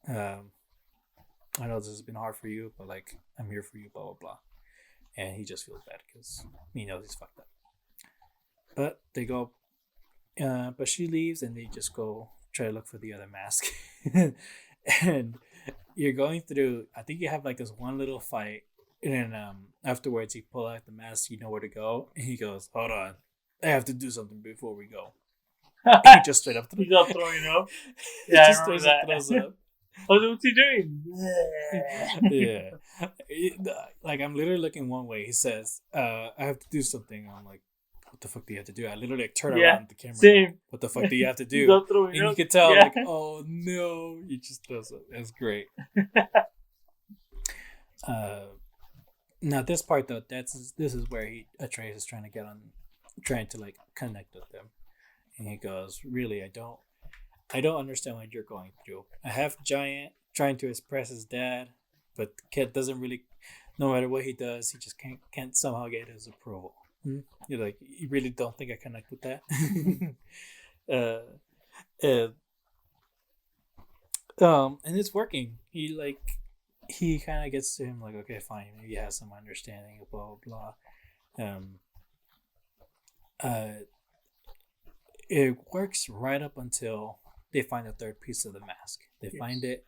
this has been hard for you, but like, I'm here for you, blah, blah, blah. And he just feels bad because he knows he's fucked up. But they go, but she leaves and they just go try to look for the other mask. And you're going through, I think you have like this one little fight, and then afterwards you pull out the mask, you know where to go, and he goes, hold on, I have to do something before we go. He just straight up he's all throwing up. Yeah, he just throws up. What's he doing? Yeah. Like, I'm literally looking one way. He says, I have to do something. I'm like, what the fuck do you have to do? I literally like, turn around the camera. Same. What the fuck do you have to do? And you can tell, like, oh no, he just does it. That's great. Now this part though, this is where Atreus is trying to like connect with them, and he goes, really, I don't understand what you're going through. A half giant trying to express his dad, but the kid doesn't really, no matter what he does, he just can't somehow get his approval. You're like, you really don't think I connect with that? And it's working. He kind of gets to him like, okay, fine, maybe he has some understanding, blah blah blah. It works right up until they find the third piece of the mask. They find it.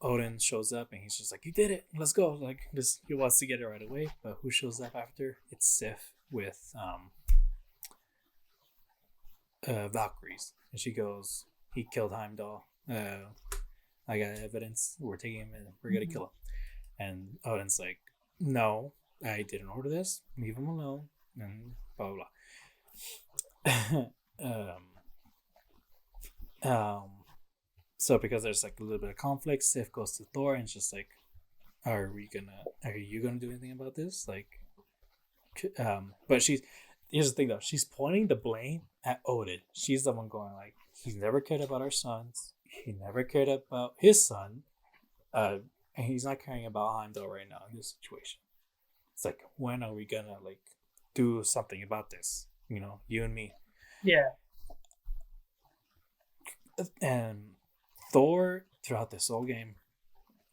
Odin shows up and he's just like, you did it, let's go. Like, he wants to get it right away, but who shows up after? It's Sif with Valkyries, and she goes, he killed Heimdall. I got evidence, we're taking him and we're gonna kill him. And Odin's like, no, I didn't order this, leave him alone, and blah blah blah. So because there's like a little bit of conflict, Sif goes to Thor and it's just like, are you gonna do anything about this? Like, but here's the thing though, she's pointing the blame at Odin. She's the one going like, he's never cared about our sons, he never cared about his son, and he's not caring about Heimdall right now in this situation. It's like, when are we gonna like do something about this? You know, you and me. Yeah. And Thor, throughout this whole game,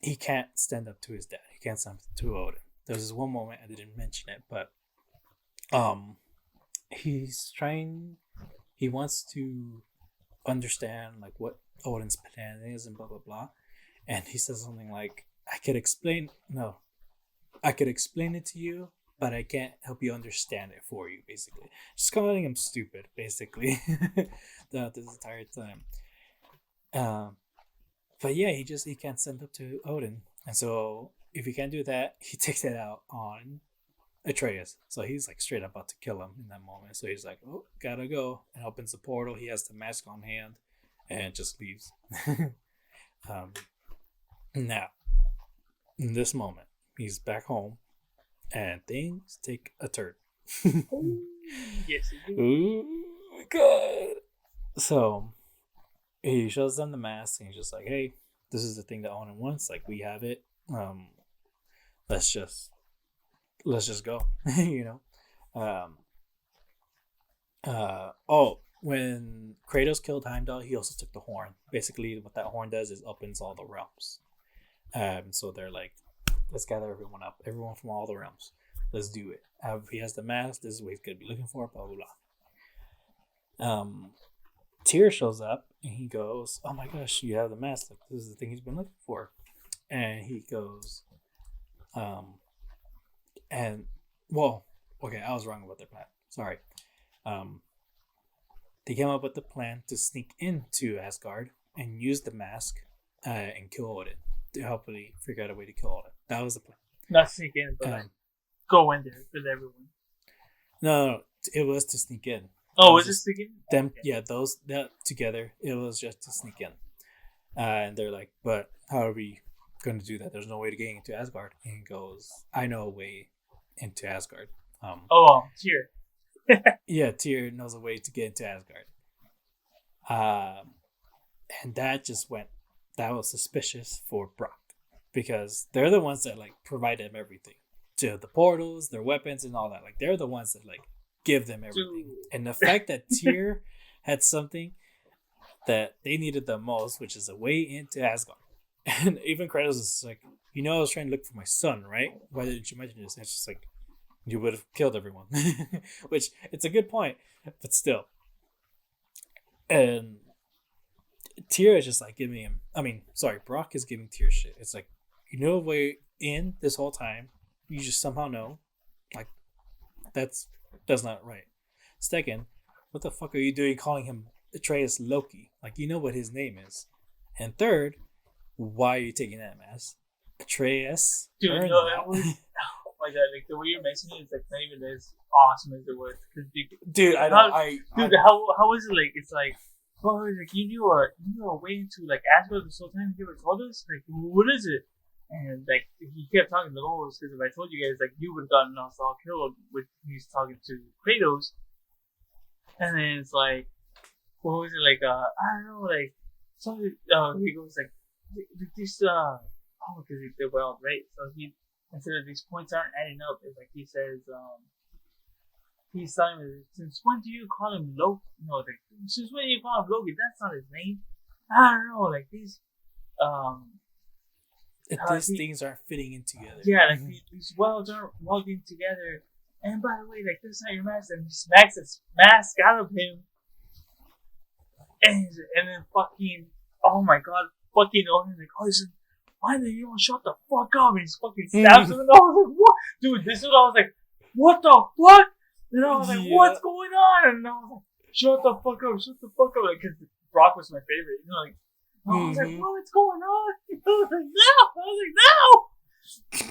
he can't stand up to his dad. He can't stand up to Odin. There's this one moment, I didn't mention it, but he wants to understand like what Odin's plan is and blah blah blah. And he says something like, I could explain it to you, but I can't help you understand it for you. Basically, just calling him stupid. Basically, throughout this entire time. Um, but yeah, he can't send up to Odin, and so if he can't do that, he takes it out on Atreus. So he's like straight up about to kill him in that moment. So he's like, "Oh, gotta go," and opens the portal. He has the mask on hand, and just leaves. um, Now, in this moment, he's back home, and things take a turn. Yes, he did. Ooh, God. So he shows them the mask, and he's just like, "Hey, this is the thing that Onan wants. Like, we have it. Let's just go." you know. Um. When Kratos killed Heimdall, he also took the horn. Basically, what that horn does is opens all the realms. So they're like, let's gather everyone from all the realms. Let's do it. He has the mask. This is what he's gonna be looking for. Blah blah blah. Tyr shows up and he goes, "Oh my gosh, you have the mask. Like, this is the thing he's been looking for." And he goes, and well, okay, I was wrong about their plan. Sorry. They came up with the plan to sneak into Asgard and use the mask and kill Odin to hopefully figure out a way to kill Odin. That was the plan. Not sneak in, but like, go in there with everyone. No, it was to sneak in. Oh, was it sneak in? Them, Okay. yeah, that together. It was just to sneak in, and they're like, "But how are we going to do that? There's no way to get into Asgard." And he goes, "I know a way into Asgard." Here. Yeah, Tyr knows a way to get into Asgard. And that was suspicious for Brock because they're the ones that like provide them everything, to the portals, their weapons, and all that. Like they're the ones that like give them everything. Dude. And the fact that Tyr had something that they needed the most, which is a way into Asgard. And even Kratos is like, I was trying to look for my son, right? Why didn't you mention this? And it's just like, you would have killed everyone. Which, it's a good point, but still. And Tyr is just like giving him, Brock is giving Tyr shit. It's like, a way in this whole time, you just somehow know, like, that's not right. Second, what the fuck are you doing calling him Atreus Loki? Like, you know what his name is. And third, why are you taking that mask? Atreus. Dude, that was... Oh my god, like the way you're mentioning it is like not even as awesome as it was. Dude, I know. How is it like? It's like, oh, like you knew a way to like Asgard this whole time. You never told us. Like, what is it? And like he kept talking to Lois because if I told you guys, like you would have gotten us all killed. With he's talking to Kratos, and then it's like, what was it like? I don't know, like something. He goes like this. Because they're well, right? So he. Instead of these points aren't adding up, it's like he says, he's telling me, since when do you call him Loki? No, like, since when do you call him Loki? That's not his name. I don't know, like these, things aren't fitting in together. Yeah, like these worlds aren't welding together. And by the way, like, that's not your mask. And he smacks his mask out of him. And then fucking, oh my god, fucking Odin, like, oh, this is, why did you shut the fuck up? And he fucking stabs him, and I was like, what? Dude, this is what I was like, what the fuck? And I was like, what's going on? And I was like, shut the fuck up. Like, because Brock was my favorite, like, I was like, what's going on? I was like, no!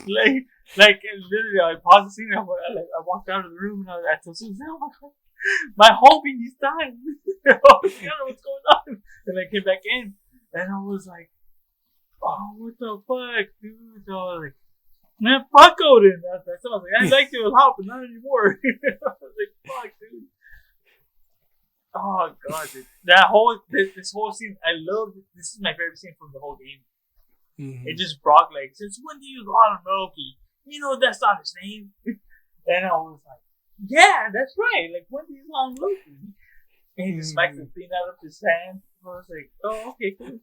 Like, and literally, I paused the scene, and I walked out of the room, and I told Susan, oh my god, my homie, he's dying. I was like, what's going on? And I came back in, and I was like, oh, what the fuck, dude? So I was like, man, fuck Odin. That's what I was like, I liked it a lot, but not anymore. I was like, fuck, dude. Oh, God, dude. This whole scene, I love it. This is my favorite scene from the whole game. Mm-hmm. It just Brock, like, since when do you call him Loki? That's not his name. And I was like, yeah, that's right. Like, when do you call him Loki? And he just smacks the thing out of his hand. I was like, oh, okay, cool.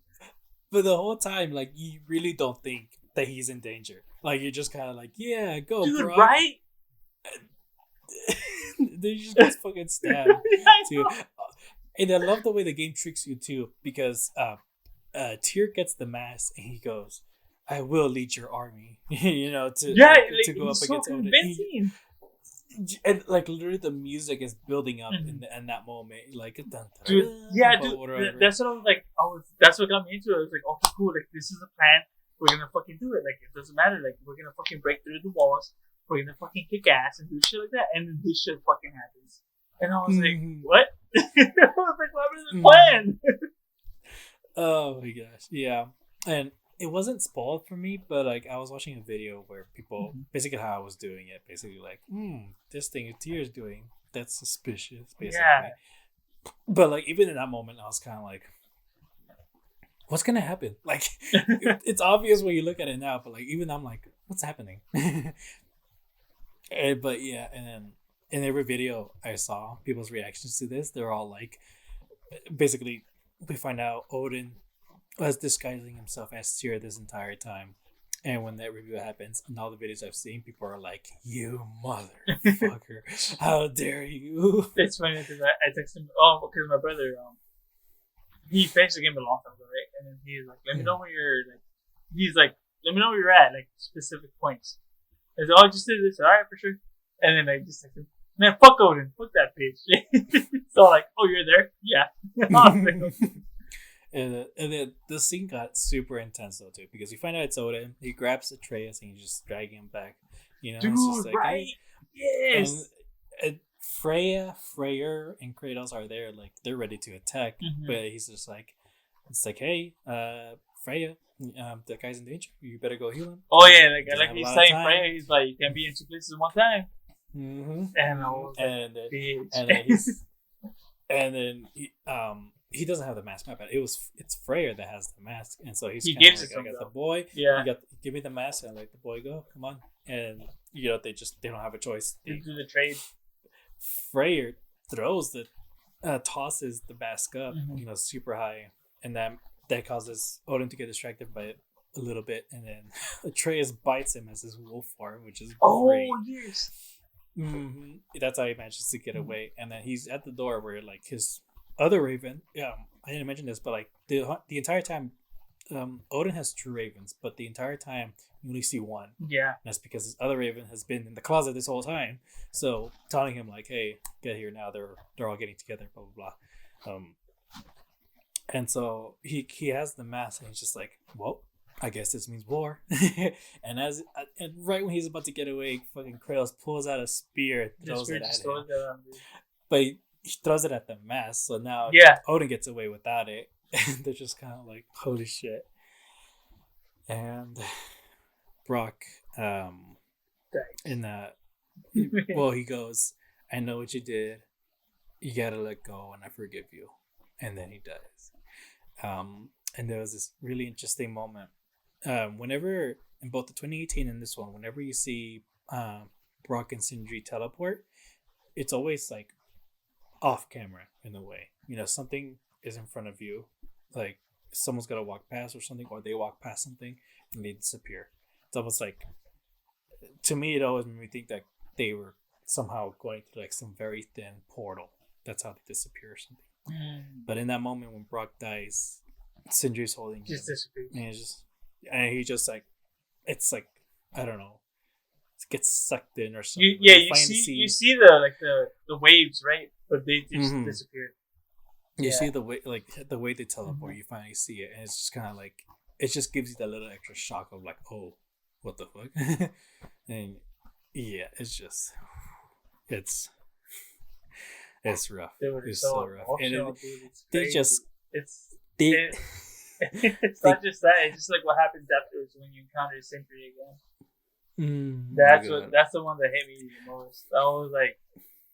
But the whole time, like, you really don't think that he's in danger. Like, you're just kind of like, yeah, go, dude, bro. Right? Then you just get fucking stabbed, too. And I love the way the game tricks you, too, because Tyr gets the mask, and he goes, I will lead your army, to go up against Odin. And like literally the music is building up in that moment, like dude, that's what I was like. That's what got me into it. I was like, okay, cool. Like this is a plan. We're gonna fucking do it. Like it doesn't matter. Like we're gonna fucking break through the walls. We're gonna fucking kick ass and do shit like that. And then this shit fucking happens. And I was like, what? I was like, what was the plan? Oh my gosh, yeah. And it wasn't spoiled for me, but like I was watching a video where people basically how I was doing it, basically like, this thing Tier's doing, that's suspicious, basically. Yeah. But like even in that moment, I was kind of like, what's gonna happen? Like, it's obvious when you look at it now, but like even I'm like, what's happening? But yeah, and then in every video I saw people's reactions to this, they're all like, basically, we find out Odin was disguising himself as Tyr this entire time. And when that review happens, and all the videos I've seen, people are like, you motherfucker. How dare you? It's funny because I texted him, because my brother, he finished the game a long time ago, right? And then he's like, let me know where you're, like, let me know where you're at, like, specific points. I said, I just did this. All right, for sure. And then I just texted him, man, fuck Odin. Fuck that bitch. So like, oh, you're there? Yeah. And then the scene got super intense though too, because you find out it's Odin. He grabs Atreus and he's just dragging him back. You know, dude, it's just like, right? Hey. Yes. And Freyr, and Kratos are there, like they're ready to attack, but he's just like, it's like, hey, Freya, the guy's in danger. You better go heal him. Oh yeah, like he's saying Freya, he's like, you can't be in two places at one time. And then he doesn't have the mask. My bad. It's Freyr that has the mask, and so he gives like, it to I got him, the boy. Yeah, give me the mask, and let the boy go. Come on, and you know they don't have a choice. They do the trade. Freyr tosses the mask up, you know, super high, and that causes Odin to get distracted by it a little bit, and then Atreus bites him as his wolf form, which is great. Yes. That's how he manages to get away, and then he's at the door where like his other raven. Yeah, I didn't mention this, but like the entire time, Odin has two ravens, but the entire time you only see one. Yeah, and that's because his other raven has been in the closet this whole time. So telling him like, "Hey, get here now." They're all getting together. Blah blah blah. And so he has the mask, and he's just like, "Well, I guess this means war." and right when he's about to get away, fucking Kratos pulls out a spear, throws it at him. But he throws it at the mask, so now Odin gets away without it. And they're just kind of like, holy shit. And Brock, he goes, I know what you did. You gotta let go, and I forgive you. And then he does. And there was this really interesting moment. Whenever, in both the 2018 and this one, whenever you see Brock and Sindri teleport, it's always like off camera in a way. You know, something is in front of you, like someone's gotta walk past or something, or they walk past something and they disappear. It's almost like, to me, it always made me think that they were somehow going through like some very thin portal. That's how they disappear or something. But in that moment when Brock dies, Sindri's holding him, disappears. And he just like, it's like, I don't know, it gets sucked in or something. You see the waves, right? But they just disappear. You see the way they teleport. You finally see it, and it's just kind of like, it just gives you that little extra shock of like, oh, what the fuck? And yeah, it's rough. Dude, it's so rough. And it's not just that. It's just like what happens afterwards when you encounter Sentry again. That's the one that hit me the most. I was like,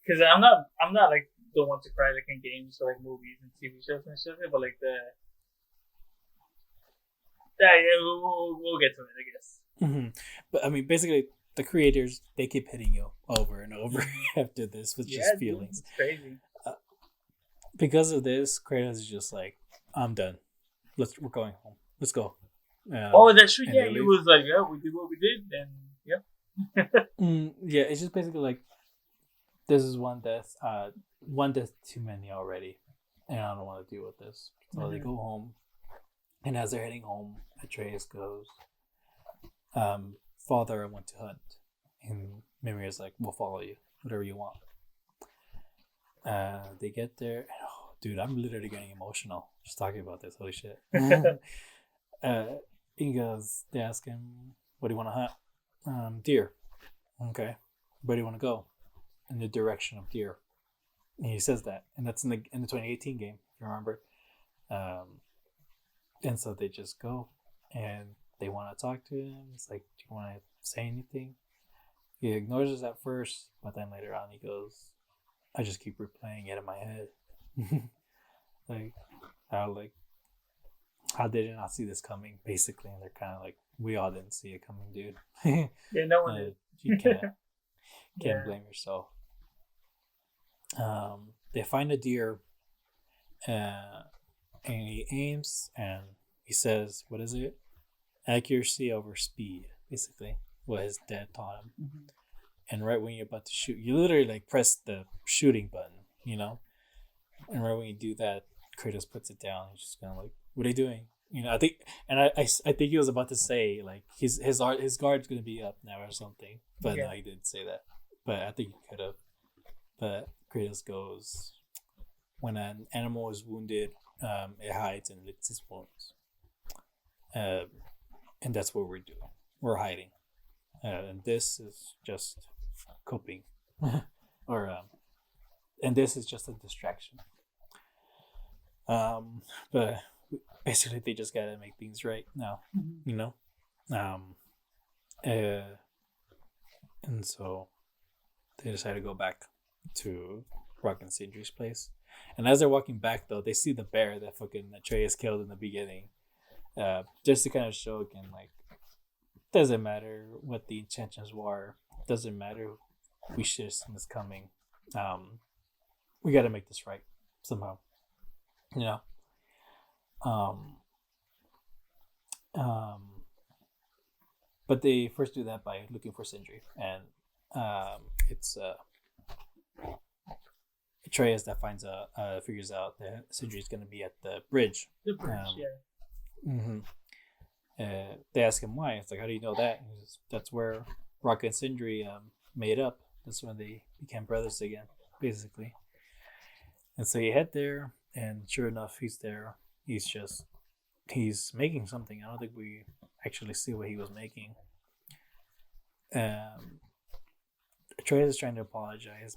because I'm not like the one to cry like in games or like movies and TV shows and stuff, but like we'll get to it, I guess. But I mean, basically, the creators, they keep hitting you over and over after this with just feelings. It's crazy. Because of this, Kratos is just like, I'm done. We're going home. Let's go. That's true. Yeah, he was like, yeah, we did what we did, and yeah, it's just basically like, this is one death too many already, and I don't want to deal with this. So they go home, and as they're heading home, Atreus goes, Father, I want to hunt. And Mimir is like, we'll follow you, whatever you want. They get there. And, oh, dude, I'm literally getting emotional just talking about this. Holy shit. He goes, they ask him, what do you want to hunt? Deer. Okay. Where do you want to go? In the direction of deer. And he says that. And that's in the 2018 game, if you remember. And so they just go and they want to talk to him. It's like, do you want to say anything? He ignores us at first, but then later on he goes, I just keep replaying it in my head. How did you not see this coming? Basically, and they're kind of like, we all didn't see it coming, dude. Yeah, no one did. You can't blame yourself. They find a deer, and he aims, and he says, "What is it? Accuracy over speed." Basically, what his dad taught him. Mm-hmm. And right when you're about to shoot, you literally like press the shooting button, you know. And right when you do that, Kratos puts it down. He's just kind of like, "What are you doing?" You know, I think he was about to say like his guard's gonna be up now or something, but no, he didn't say that. But I think he could have. But Kratos goes, when an animal is wounded, it hides and licks its wounds, and that's what we're doing. We're hiding, and this is just coping, and this is just a distraction. But basically, they just gotta make things right now, you know. And so they decide to go back to Rock and Sindri's place. And as they're walking back, though, they see the bear that fucking Atreus killed in the beginning. Just to kind of show again, like, doesn't matter what the intentions were. Doesn't matter. We should have seen this coming. We got to make this right somehow. You know. But they first do that by looking for Sindri, and it's Atreus that figures out that Sindri's going to be at the bridge. The bridge, yeah. Mm-hmm. They ask him why. It's like, how do you know that? He says, that's where Rock and Sindri made up. That's when they became brothers again, basically. And so you head there, and sure enough, he's there. He's making something. I don't think we actually see what he was making. Atreus is trying to apologize,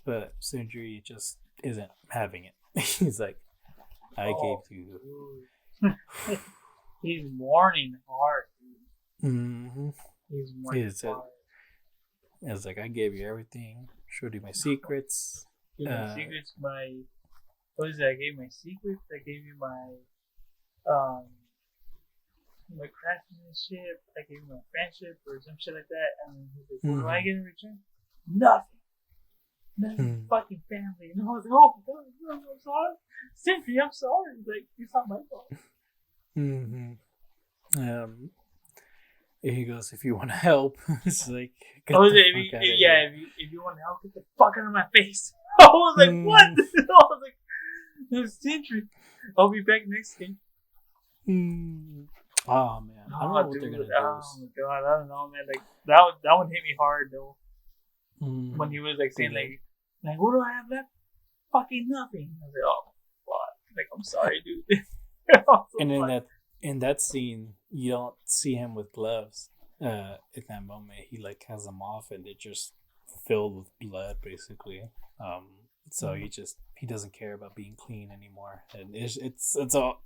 but Sindri just isn't having it. He's like, I gave you. He's mourning hard. Mm-hmm. He's mourning hard. It's like, I gave you everything. Showed you my secrets. My secrets, what is it? I gave my secrets. I gave you my craftsmanship. I gave you my friendship or some shit like that. And he's like, what do I get in return? Nothing. Fucking family. And I was like, oh my god, no, I'm sorry. Sindri, I'm sorry. Like, it's not my fault. He goes, if you want to help, it's like, if you want to help, get the fuck out of my face. I was like, what? I was like, there's Sindri. I'll be back next game. Oh man, I don't know what they're gonna do. Oh my god, I don't know, man. Like that one hit me hard though. When he was like saying like, what do I have left? Fucking nothing. I was like, oh fuck. Like, I'm sorry, dude. And in that scene, you don't see him with gloves. In that moment, he like has them off, and they're just filled with blood, basically. So he doesn't care about being clean anymore, and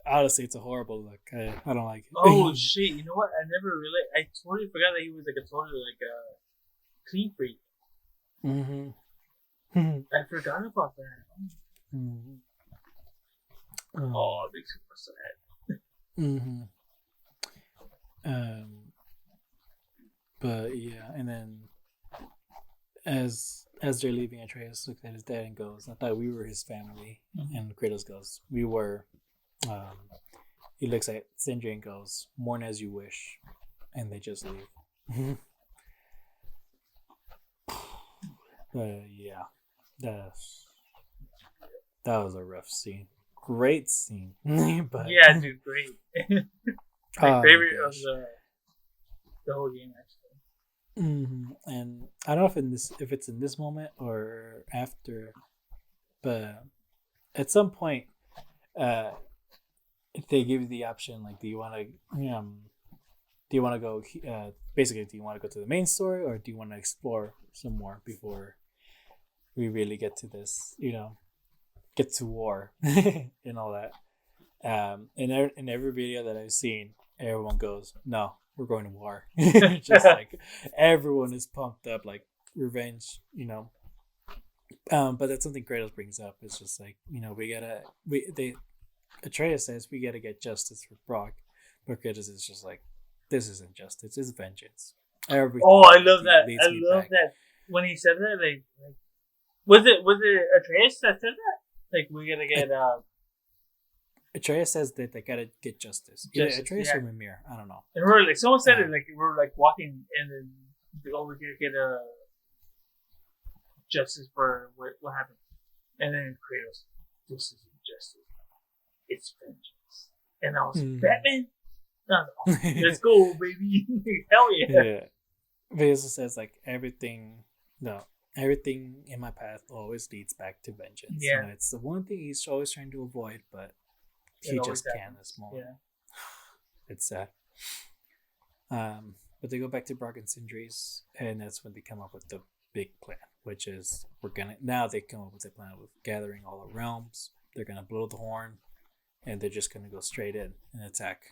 honestly, it's a horrible look. I don't like it. Oh shit! You know what? I totally forgot that he was like a clean freak. I forgot about that. Oh, it makes me sad. But yeah, and then as they're leaving, Atreus looks at his dad and goes, I thought we were his family. And Kratos goes, we were. He looks at Sindri and goes, mourn as you wish. And they just leave. But yeah, that was a rough scene. Great scene. But yeah, dude, great. My favorite of the whole game, actually. And I don't know if it's in this moment or after, but at some point, uh, if they give you the option, like, do you want to go? Basically, do you want to go to the main story, or do you want to explore some more before we really get to this? Get to war and all that. In every video that I've seen, everyone goes, "No, we're going to war." Just like everyone is pumped up, like revenge. But that's something Kratos brings up. It's just like Atreus says we gotta get justice for Brock, but Kratos is just like, this isn't justice, it's vengeance. Everything. Oh, I love that. I love that when he said that. Like was it Atreus that said that? Like we gotta get Atreus says that they gotta get justice. Either Atreus or Mimir, I don't know. And we're like, someone said it, like we're like walking and then we're gonna get justice for what happened. And then Kratos, this isn't justice, it's vengeance. And I was Batman? No, let's go, baby. Hell yeah. But he also says like everything in my path always leads back to vengeance. Yeah. It's the one thing he's always trying to avoid, but he just can't this moment. Yeah. It's sad. But they go back to Brock and Sindri's, and that's when they come up with the big plan, which is they come up with the plan of gathering all the realms. They're gonna blow the horn, and they're just gonna go straight in and attack.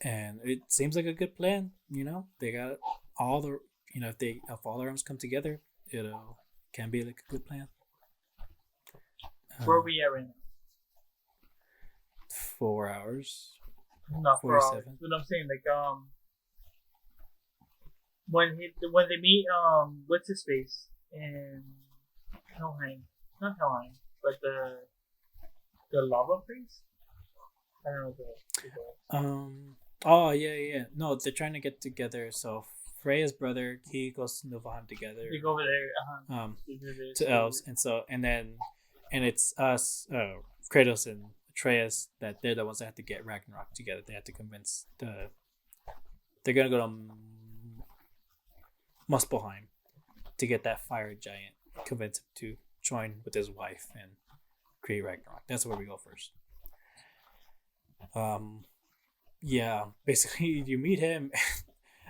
And it seems like a good plan. They got all the if all the realms come together, it can be like a good plan. Where are we at right now? 4 hours. Not 47. But I'm saying, like, when they meet what's his face in Helheim, not Helheim, but the lava priest. I don't know Oh yeah. No, they're trying to get together. So Freya's brother, he goes to Niflheim together. They go over there. To elves, and it's us, Kratos and Atreus, that they're the ones that have to get Ragnarok together. They have to convince they're gonna go to Muspelheim to get that fire giant, convince him to join with his wife and create Ragnarok. That's where we go first. Yeah, basically you meet him.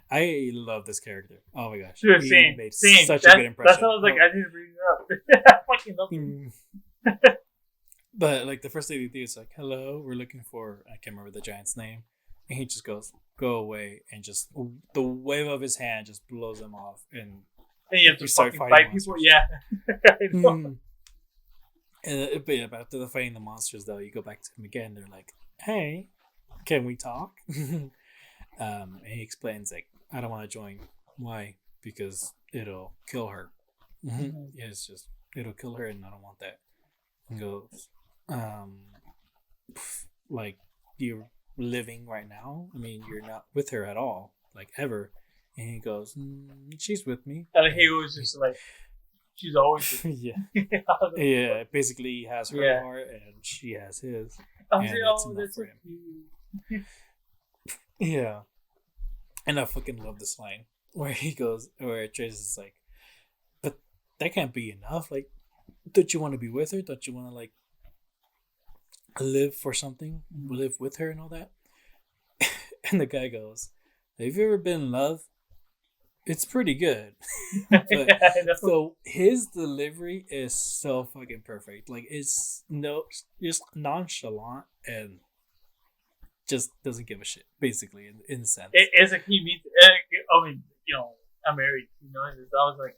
I love this character. Oh my gosh, dude, he made such a good impression. That's what I was like. I didn't bring it up. I fucking love him. But like the first thing he do is like, "Hello, we're looking for," I can't remember the giant's name, and he just goes, "Go away," and just the wave of his hand just blows him off, and you have to fucking fight people. Yeah. But after the fighting the monsters, though, you go back to him again. They're like, "Hey, can we talk?" And he explains like, "I don't want to join. Why? Because it'll kill her." Yeah, it's just it'll kill her, and I don't want that. And goes, like, you're living right now. I mean, you're not with her at all, like ever. And he goes, she's with me. And he was just like, she's always with me. Yeah. Yeah, basically he has her heart and she has his. And that's enough for him. Yeah. And I fucking love this line where Trace is like, but that can't be enough. Like, don't you want to be with her? Don't you want to, like, live for something? Live with her and all that? And the guy goes, have you ever been in love? It's pretty good. So his delivery is so fucking perfect. Like, it's just nonchalant and just doesn't give a shit, basically, in a sense. It's like he meets, I mean, I'm married, I was like,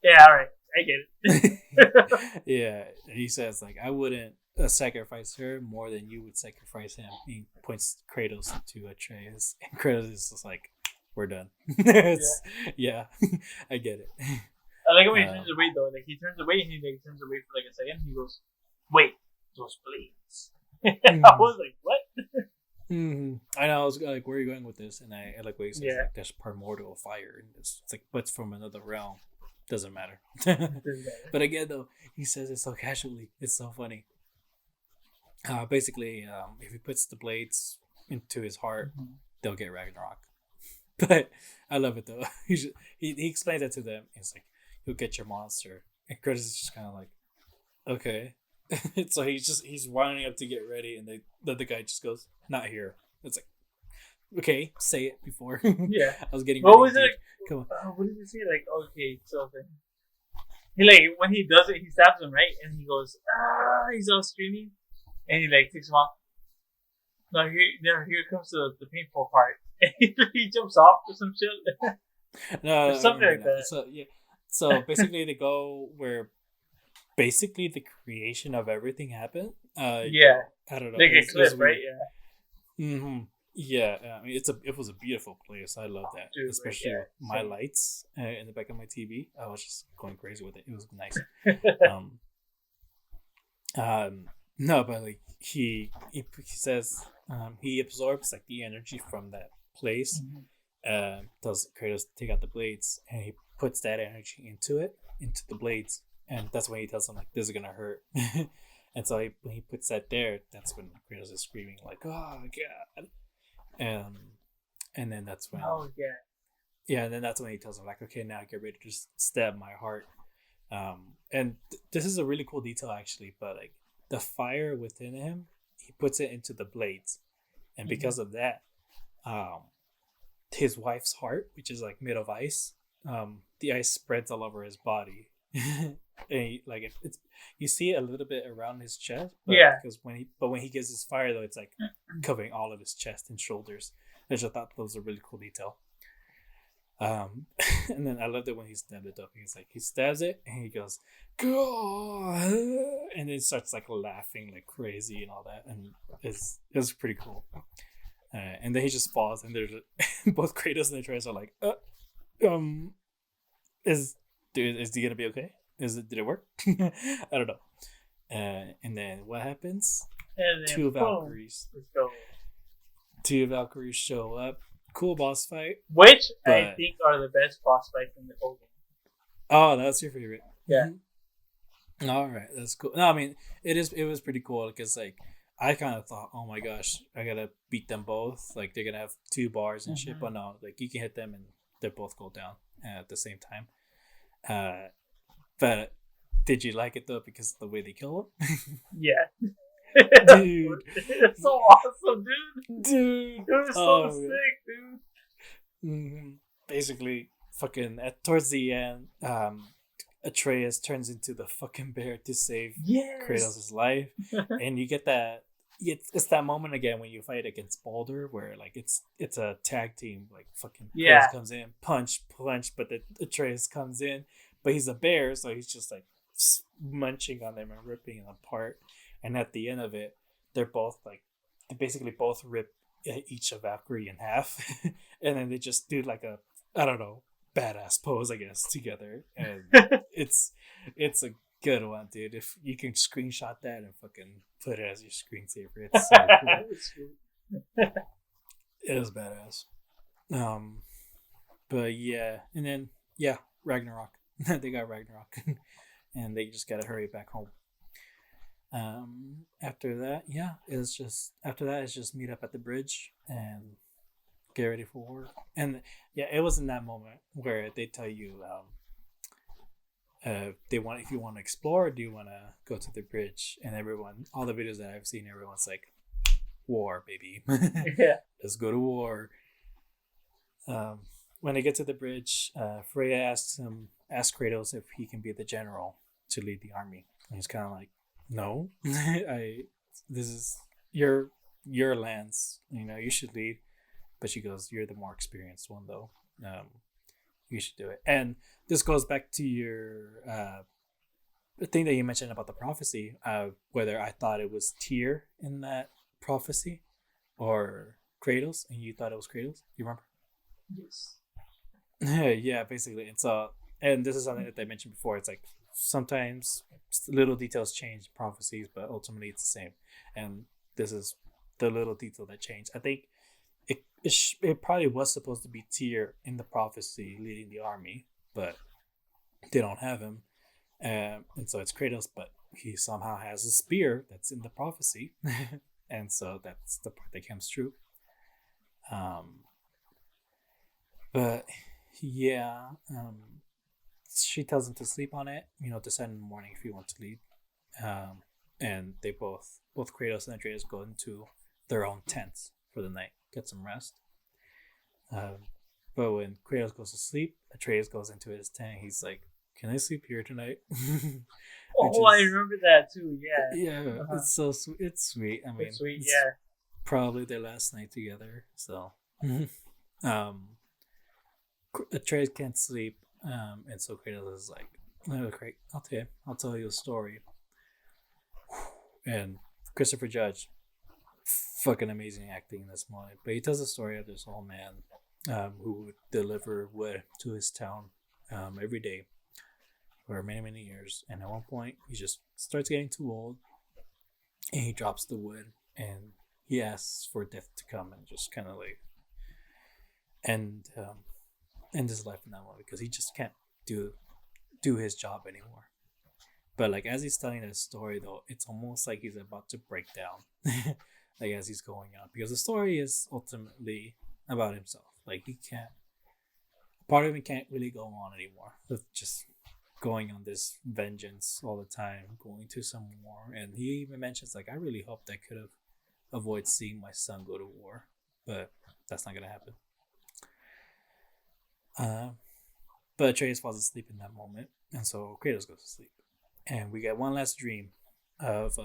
yeah, all right, I get it. Yeah, he says, like, I wouldn't sacrifice her more than you would sacrifice him. He points Kratos to Atreus, and Kratos is just like, we're done. Yeah, I get it. I like when he turns away, though. Like, he turns away, and he turns away for like a second, and he goes, wait, those blades. I was like, what? I know, I was like, where are you going with this? And I like what he says, like, there's primordial fire in this. It's like, but it's from another realm. Doesn't matter. But again, though, he says it so casually. It's so funny. Basically, if he puts the blades into his heart, they'll get Ragnarok. But I love it though. He explains that to them. He's like, "You'll get your monster," and Kratos is just kind of like, "Okay." So he's winding up to get ready, and the guy just goes, "Not here." It's like, okay, say it before. Yeah. I was getting What ready. was it? Come on. What did he say? Like, okay, so then he like when he does it, he stabs him right, and he goes, ah, he's all screaming, and he like takes him off. No, here comes the painful part. And he jumps off or some shit. No, or something like that. So yeah, so basically they go where basically the creation of everything happened. Yeah, I don't know. like a cliff, right? Yeah. Mm-hmm. Yeah, I mean it was a beautiful place. I love that, Dude, especially yeah, with my same. lights in the back of my TV. I was just going crazy with it. It was nice. Um, no, but like he says he absorbs like the energy from that place. Mhm. Tells Kratos to take out the blades, and he puts that energy into the blades, and that's when he tells him like this is gonna hurt. And so when he puts that there, that's when Kratos is screaming like, "Oh God!" And then that's when Oh yeah. yeah, and then that's when he tells him like, "Okay, now get ready to just stab my heart." And this is a really cool detail actually, but like the fire within him, he puts it into the blades, and because of that, um, his wife's heart, which is like made of ice, the ice spreads all over his body. And like it's you see it a little bit around his chest, but Yeah. because when he gives his fire though, it's like covering all of his chest and shoulders, which I thought was a really cool detail. And then I loved it when he stabbed it up. He's like he stabs it and he goes, "God," and then starts like laughing like crazy and all that, and it's pretty cool. And then he just falls, and there's both Kratos and Atreus are like, um, is he gonna be okay? Did it work? I don't know. And then what happens? And then Two boom, Valkyries. let's go. Two Valkyries show up. Cool boss fight. Which I But think are the best boss fights in the whole game. oh, that's your favorite. Yeah. Mhm. All right, that's cool. No, I mean it was pretty cool because like I kind of thought, oh my gosh, I gotta beat them both. Like they're gonna have two bars and shit, Mhm. but no, like you can hit them and they both go down at the same time. Uh, but did you like it though because of the way they kill them? Yeah. Dude, It's so awesome, dude. dude, It was so sick, dude. Basically, fucking towards the end, Atreus turns into the fucking bear to save Yes. Kratos' life, and you get that. It's that moment again when you fight against Baldur, where like it's a tag team. Like fucking Yeah. Kratos comes in, punch, but the Atreus comes in, but he's a bear, so he's just like munching on them and ripping them apart. And at the end of it, they're both like they basically both rip each of Valkyrie in half, and then they just do like a I don't know badass pose I guess together, and it's a good one, dude. If you can screenshot that and fucking put it as your screensaver, it's so cool. It was badass. But yeah, and then yeah, Ragnarok. They got Ragnarok, and they just gotta hurry back home. After that, yeah, it's just meet up at the bridge and get ready for war. And yeah, it was in that moment where they tell you, they want if you want to explore, or do you want to go to the bridge? And all the videos that I've seen, everyone's like, war, baby, Yeah. let's go to war. When they get to the bridge, Freya asks Kratos if he can be the general to lead the army, and he's kind of like, no, this is your lands, you should lead. But she goes, you're the more experienced one though. You should do it. And this goes back to your thing that you mentioned about the prophecy, whether I thought it was Tyr in that prophecy or Kratos, and you thought it was Kratos. You remember? Yes. Yeah, basically. And this is something that I mentioned before. It's like sometimes little details change prophecies, but ultimately it's the same. And this is the little detail that changed. I think it probably was supposed to be Tyr in the prophecy leading the army, but they don't have him, and so it's Kratos. But he somehow has a spear that's in the prophecy, and so that's the part that comes true. Um, but yeah, she tells him to sleep on it. Decide in the morning if he wants to leave. Um, and they both Kratos and Atreus go into their own tents for the night, get some rest. Um, but when Kratos goes to sleep, Atreus goes into his tent. He's like, "Can I sleep here tonight?" Oh, I remember that too. Yeah. Yeah, it's so sweet. It's sweet. I mean, It's sweet. it's Yeah. probably their last night together. So, um, Atreus can't sleep, and so Kratos is like, "Oh, great, okay, I'll tell you a story." And Christopher Judge, fucking amazing acting in this moment. But he tells the story of this old man who would deliver wood to his town every day for many, many years. And at one point, he just starts getting too old and he drops the wood and he asks for death to come and just kind of like end his life in that moment because he just can't do his job anymore. But like as he's telling that story though, it's almost like he's about to break down. Like as he's going on. Because the story is ultimately about himself. Like he can't part of him can't really go on anymore with just going on this vengeance all the time, going to some war. And he even mentions like I really hoped I could have avoided seeing my son go to war. But that's not gonna happen. But Atreus falls asleep in that moment, and so Kratos goes to sleep. And we get one last dream of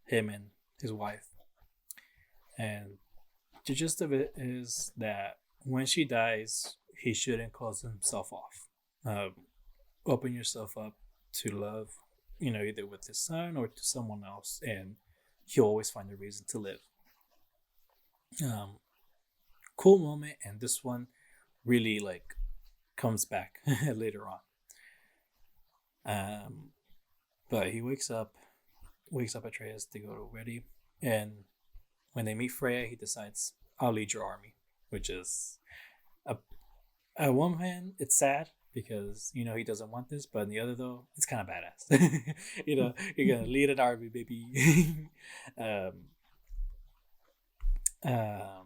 him and his wife. And the gist of it is that when she dies, he shouldn't close himself off. Open yourself up to love, either with his son or to someone else, and he'll always find a reason to live. Cool moment, and this one really like comes back later on. But he wakes up Atreus to go to ready, and when they meet Freya, he decides, "I'll lead your army," which is at one hand it's sad because he doesn't want this, but on the other though it's kind of badass. You're gonna lead an army, baby. um, um,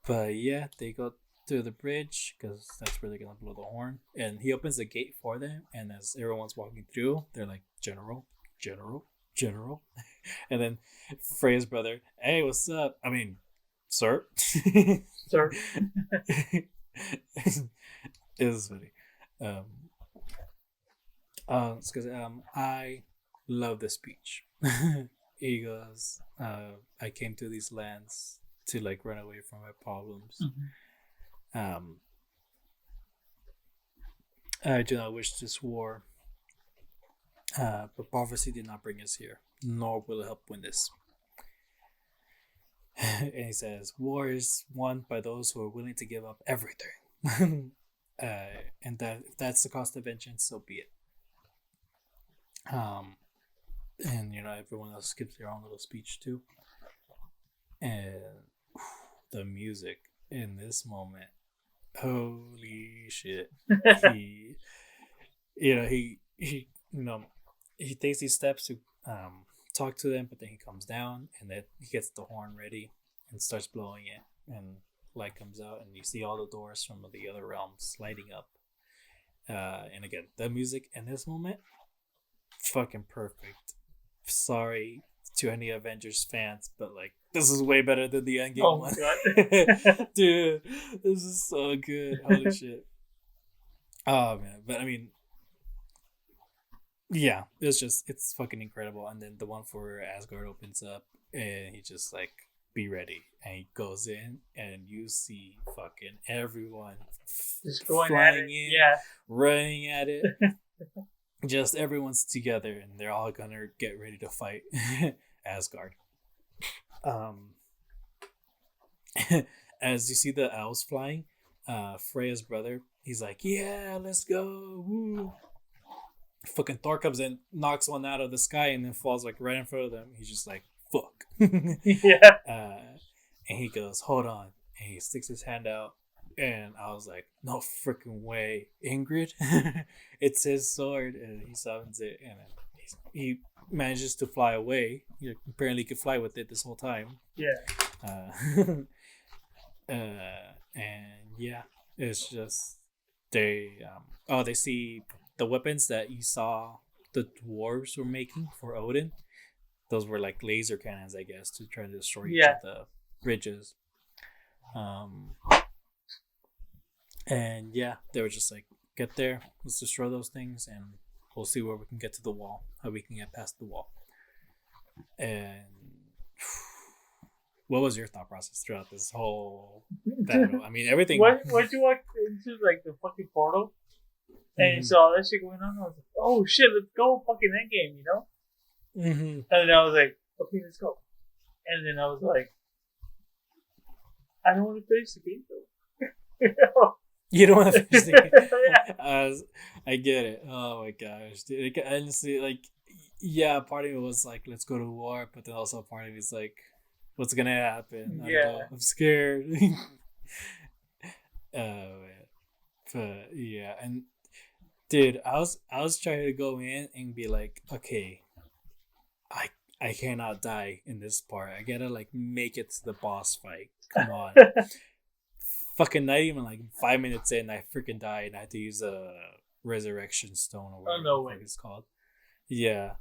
but yeah, they go to the bridge because that's where they're gonna blow the horn, and he opens the gate for them. And as everyone's walking through, they're like, "General, general, general," and then Freya's brother, "Hey, what's up? I mean, sir." Sir. It was funny. It's because I love the speech. He goes, "I came to these lands to like run away from my problems. Um, I do not wish this war, but prophecy did not bring us here, nor will it help win this." And he says, "War is won by those who are willing to give up everything." And that if that's the cost of vengeance, so be it. And everyone else gives their own little speech too. And the music in this moment, holy shit! he, he takes these steps to talk to them, but then he comes down and then he gets the horn ready and starts blowing it, and light comes out, and you see all the doors from the other realms lighting up. And again, the music in this moment, fucking perfect. Sorry to any Avengers fans, but like this is way better than the Endgame one. God. Dude, this is so good. Holy shit. Oh man, but I mean, yeah, it's fucking incredible. And then the one for Asgard opens up, and he just like, "Be ready," and he goes in, and you see fucking everyone just going flying in, running at it. Just everyone's together, and they're all gonna get ready to fight Asgard. As you see the elves flying, Freya's brother, he's like, "Yeah, let's go!" Woo. Fucking Thor comes in, knocks one out of the sky, and then falls like right in front of them. He's just like, "Fuck." Yeah. And he goes, "Hold on," and he sticks his hand out, and I was like, "No freaking way, Ingrid!" It's his sword, and he summons it, and he manages to fly away. He apparently could fly with it this whole time. Yeah. And yeah, it's just they see the weapons that you saw the dwarves were making for Odin. Those were like laser cannons, I guess, to try to destroy each Yeah. of the bridges. Um, and yeah, they were just like, get there, let's destroy those things, and we'll see where we can get to the wall, how we can get past the wall. And what was your thought process throughout this whole battle? I mean, everything. Once you walk into like the fucking portal and you Mhm. saw that shit going on, I was like, oh shit, let's go fucking end game, you know? Mhm. And then I was like, okay, let's go. And then I was like, I don't want to finish the game though. You don't want to finish the game. Yeah. I get it. Oh my gosh, dude. Like, honestly, like, yeah, part of me was like, let's go to war, but then also part of me is like, what's gonna happen? I don't know. I'm scared. Man. But yeah, and dude, I was trying to go in and be like, okay, I I cannot die in this part. I gotta like make it to the boss fight. Come on. Fucking not even like 5 minutes in, I freaking died and I had to use a resurrection stone or whatever no the way. fuck it's called. Yeah.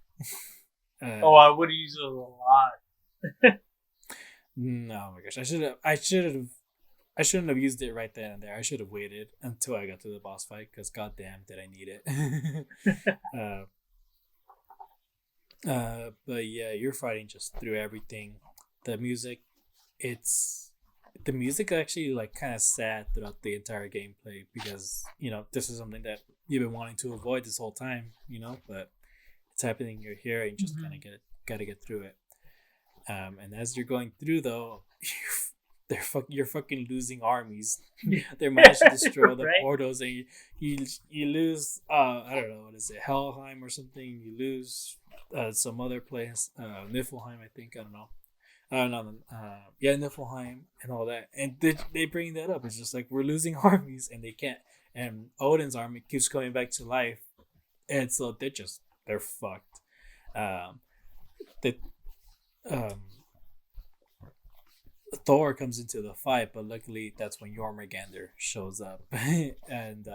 I would have used it a lot. No, my gosh, I shouldn't have used it right then and there. I should have waited until I got to the boss fight because goddamn did I need it. But yeah, you're fighting just through everything. The music, it's the music actually like kind of sad throughout the entire gameplay because this is something that you've been wanting to avoid this whole time. But it's happening. You're here and you just kind of gotta get through it. And as you're going through though, you're fucking losing armies. They're managed to destroy the Right? portals, and you lose. I don't know, what is it, Helheim or something. You lose some other place, Niflheim, I think. I don't know. I don't know. Yeah, Niflheim and all that, and they bring that up. It's just like we're losing armies, and they can't. And Odin's army keeps coming back to life, and so they're fucked. Um, they um Thor comes into the fight, but luckily that's when Jormungandr shows up, and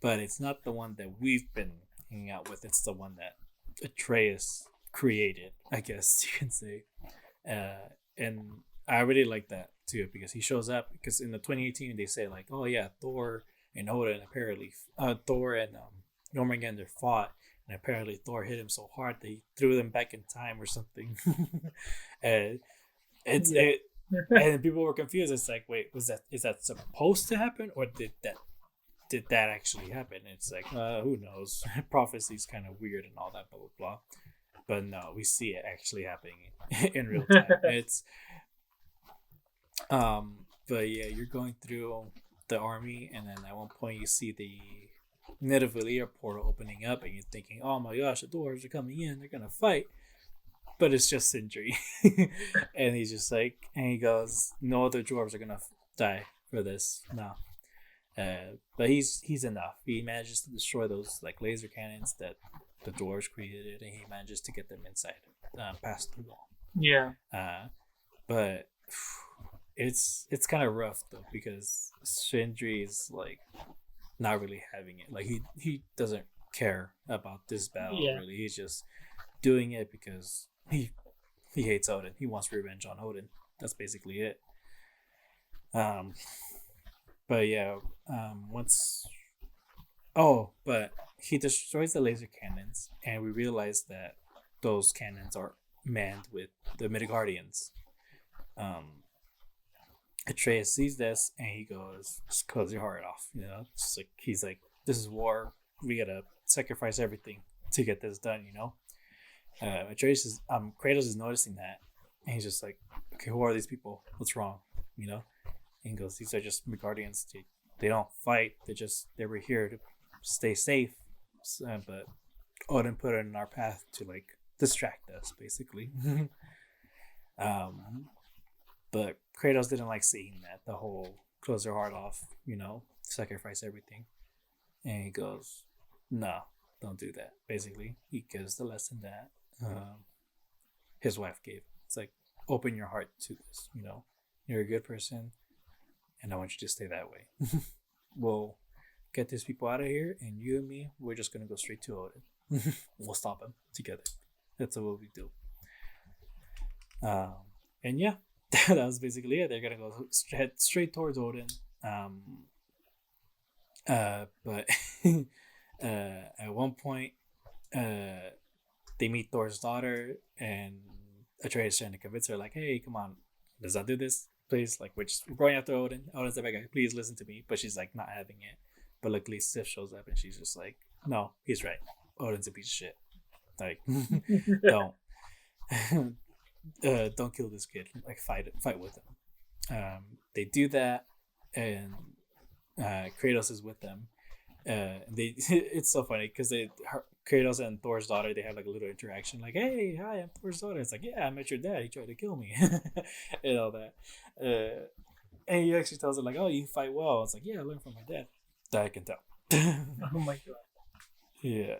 but it's not the one that we've been hanging out with. It's the one that Atreus created, I guess you can say. And I really like that too because he shows up because in the 2018 they say like, oh yeah, Thor and Odin apparently, Thor and Jormungandr fought, and apparently Thor hit him so hard that he threw them back in time or something. And it's Yeah. it and people were confused. It's like, wait, is that supposed to happen, or did that actually happen? It's like, who knows? Prophecy's kind of weird and all that, blah blah blah. But no, we see it actually happening in real time. It's but yeah, you're going through the army, and then at one point you see the Nidavellir portal opening up, and you're thinking, oh my gosh, the dwarves are coming in, they're gonna fight. But it's just Sindri. And he's just like, and he goes, no other dwarves are gonna die for this. No. But he's enough. He manages to destroy those like laser cannons that the dwarves created, and he manages to get them inside, past the wall. Yeah. But it's kind of rough though because Sindri is like not really having it. Like he doesn't care about this battle really. He's just doing it because he hates Odin. He wants revenge on Odin. That's basically it. Um, but yeah, once but he destroys the laser cannons, and we realize that those cannons are manned with the Midgardians. Um, Atreus sees this and he goes, "Just close your heart off." Just like he's like, "This is war. We gotta sacrifice everything to get this done." Atreus is Kratos is noticing that, and he's just like, "Okay, who are these people? What's wrong?" And he goes, "These are just Midgardians. They don't fight. They were here to stay safe, but Odin put it in our path to like distract us, basically." But Kratos didn't like seeing that, the whole close your heart off, sacrifice everything. And he goes, "No, don't do that." Basically, he gives the lesson that his wife gave. It's like, open your heart to this. You're a good person. and I want you to stay that way. We'll get these people out of here, and you and me, we're just gonna go straight to Odin. We'll stop him together. That's what we do. Um, and yeah, that was basically it. They're gonna go head straight towards Odin. But at one point, they meet Thor's daughter, and Atreus trying to convince her, like, "Hey, come on, let's not do this, please. Like, we're going after Odin. Odin's the bad guy. Please listen to me." But she's like not having it. But luckily, Sif shows up, and she's just like, "No, he's right. Odin's a piece of shit. Like, don't, don't kill this kid. Like, fight with him." They do that, and Kratos is with them. They it's so funny because Kratos and Thor's daughter, they have like a little interaction, like, "Hey, hi, I'm Thor's daughter." It's like, "Yeah, I met your dad. He tried to kill me," and all that. And he actually tells her, like, "Oh, you fight well." It's like, "Yeah, I learned from my dad." That I can tell. Oh my god. Yeah.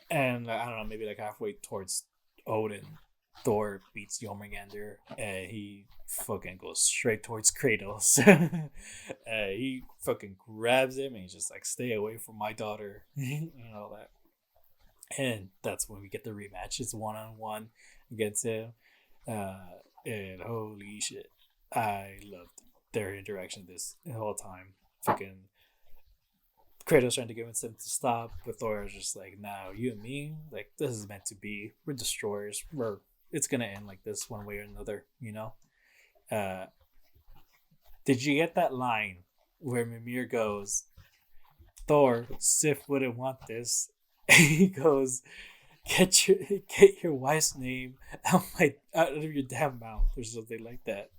And I don't know, maybe like halfway towards Odin, Thor beats Jormungandr, and he fucking goes straight towards Kratos. He fucking grabs him, and he's just like, "Stay away from my daughter," and all that. And that's when we get the rematch. It's 1-on-1 against him. And holy shit, I loved their interaction this the whole time. Fucking Kratos trying to convince him to stop, but Thor is just like, "No, you and me, like, this is meant to be. We're destroyers. It's gonna end like this one way or another, you know." Did you get that line where Mimir goes, "Thor, Sif wouldn't want this." He goes, get your wife's name out of your damn mouth," or something like that.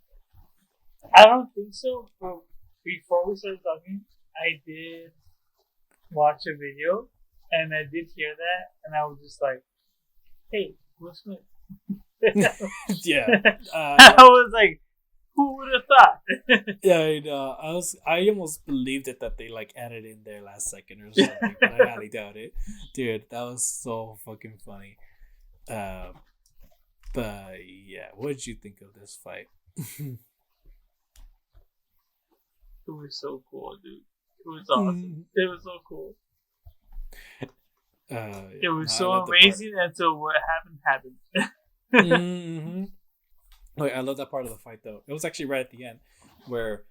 I don't think so. But before we started talking, I did watch a video, and I did hear that, and I was just like, "Hey, Will Smith." Yeah. I was like, "Who would have thought?" Yeah, I know. I almost believed it that they like added in there last second or something, but I highly doubt it. Dude, that was so fucking funny. But yeah, what did you think of this fight? It was so cool, dude. It was awesome. It was so cool. It was so amazing until what happened. Mm-hmm. Wait, I love that part of the fight though. It was actually right at the end where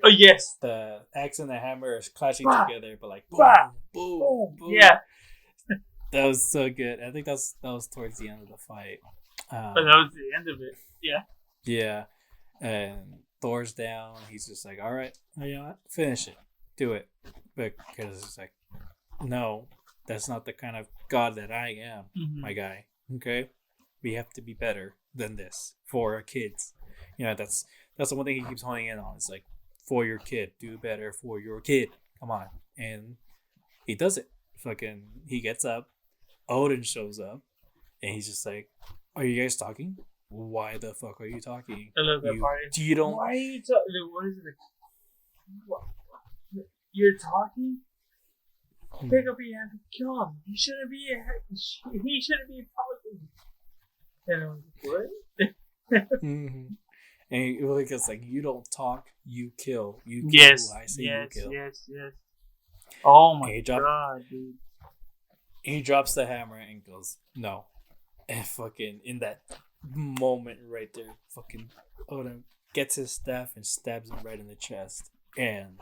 Oh yes, the axe and the hammer is clashing together, but like boom, boom, boom. Yeah, that was so good. I think that was towards the end of the fight. But that was the end of it. Yeah. Yeah, and Thor's down. He's just like, "All right, you know what? Finish it, do it." But Kratos is like, "No, that's not the kind of god that I am, my guy. Okay, we have to be better than this for our kids. You know, that's the one thing he keeps honing in on. It's like, for your kid, do better for your kid. Come on." And he does it. Fucking, he gets up. Odin shows up, and he's just like, "Are you guys talking? Why the fuck are you talking? I love that part. You don't. Why are you talking? What is it? What? You're talking? Pick up your hand and kill him. He shouldn't be talking." And I was like, "What?" Mm-hmm. And he goes like, "You don't talk, you kill. You kill. Yes, I say yes, you kill." yes. Oh my god, dude. He drops the hammer and goes, "No." And fucking in that moment right there, fucking Odin gets his staff and stabs him right in the chest. And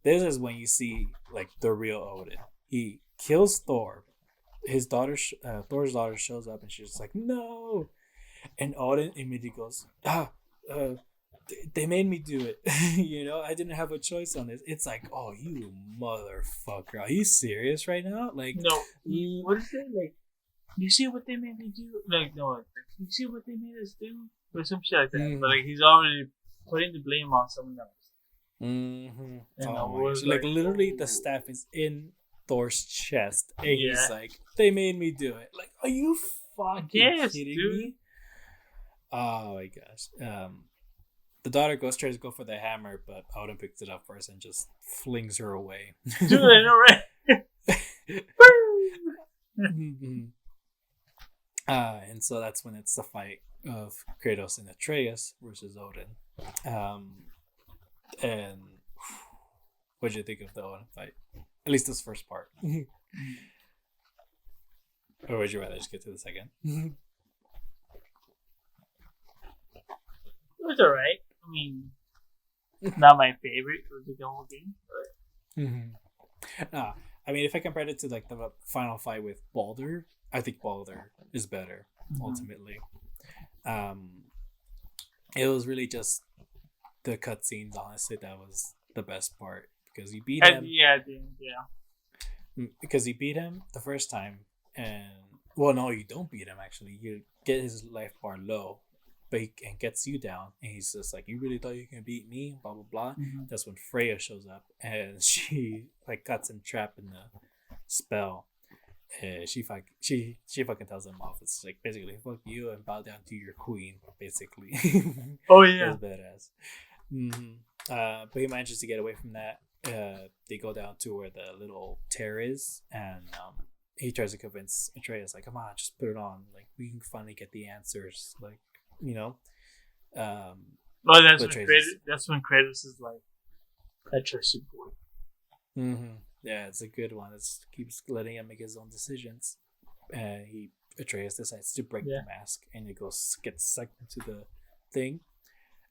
this is when you see like the real Odin. He kills Thor. His daughter, Thor's daughter, shows up, and she's just like, "No!" And Odin immediately goes, "They made me do it. You know, I didn't have a choice on this." It's like, "Oh, you motherfucker! Are you serious right now?" Like, no. What is it like? You see what they made me do? Like, no, you see what they made us do? Or some shit like that. But like, he's already putting the blame on someone else. Mm-hmm. And like literally, the staff is in Thor's chest, and he's like, "They made me do it." Like, are you fucking kidding me? Oh my gosh. The daughter tries to go for the hammer, but Odin picks it up first and just flings her away. Dude, I know, right? And so that's when it's the fight of Kratos and Atreus versus Odin. And what did you think of the Odin fight? At least this first part. Or would you rather just get to the second? It was alright. I mean, not my favorite of the whole game, but I mean, if I compared it to like the final fight with Baldur, I think Baldur is better ultimately. It was really just the cutscenes. Honestly, that was the best part because you beat him. yeah. Because you beat him the first time, and well, no, you don't beat him. Actually, you get his life bar low, but and gets you down, and he's just like, "You really thought you can beat me?" Blah blah blah. Mm-hmm. That's when Freya shows up, and she like cuts him trapped in the spell. She fucking tells him off. It's like basically fuck you and bow down to your queen. Basically. Oh yeah. That's badass. But he manages to get away from that. They go down to where the little tear is, and he tries to convince Atreus, like, "Come on, just put it on. Like, we can finally get the answers. Like, you know." No, that's when Kratos is like, "I trust you, boy." Yeah, it's a good one. It keeps letting him make his own decisions, and Atreus decides to break the mask, and it gets sucked into the thing.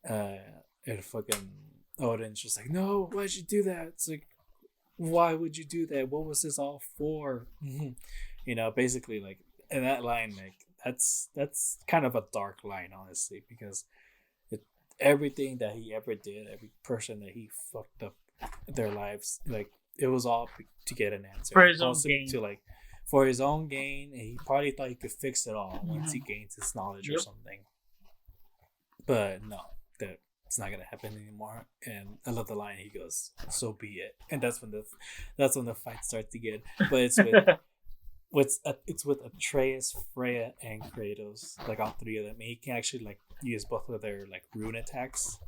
And fucking Odin's just like, "No, why'd you do that?" It's like, why would you do that? What was this all for? You know, basically, like, in that line, like, that's kind of a dark line, honestly, because everything that he ever did, every person that he fucked up their lives, like, it was all to get an answer for his own gain. For his own gain, and he probably thought he could fix it all once he gains his knowledge or something. But no, that it's not gonna happen anymore. And I love the line. He goes, "So be it." And that's when the fight starts again. But it's with Atreus, Freya, and Kratos, like all three of them. And he can actually like use both of their like rune attacks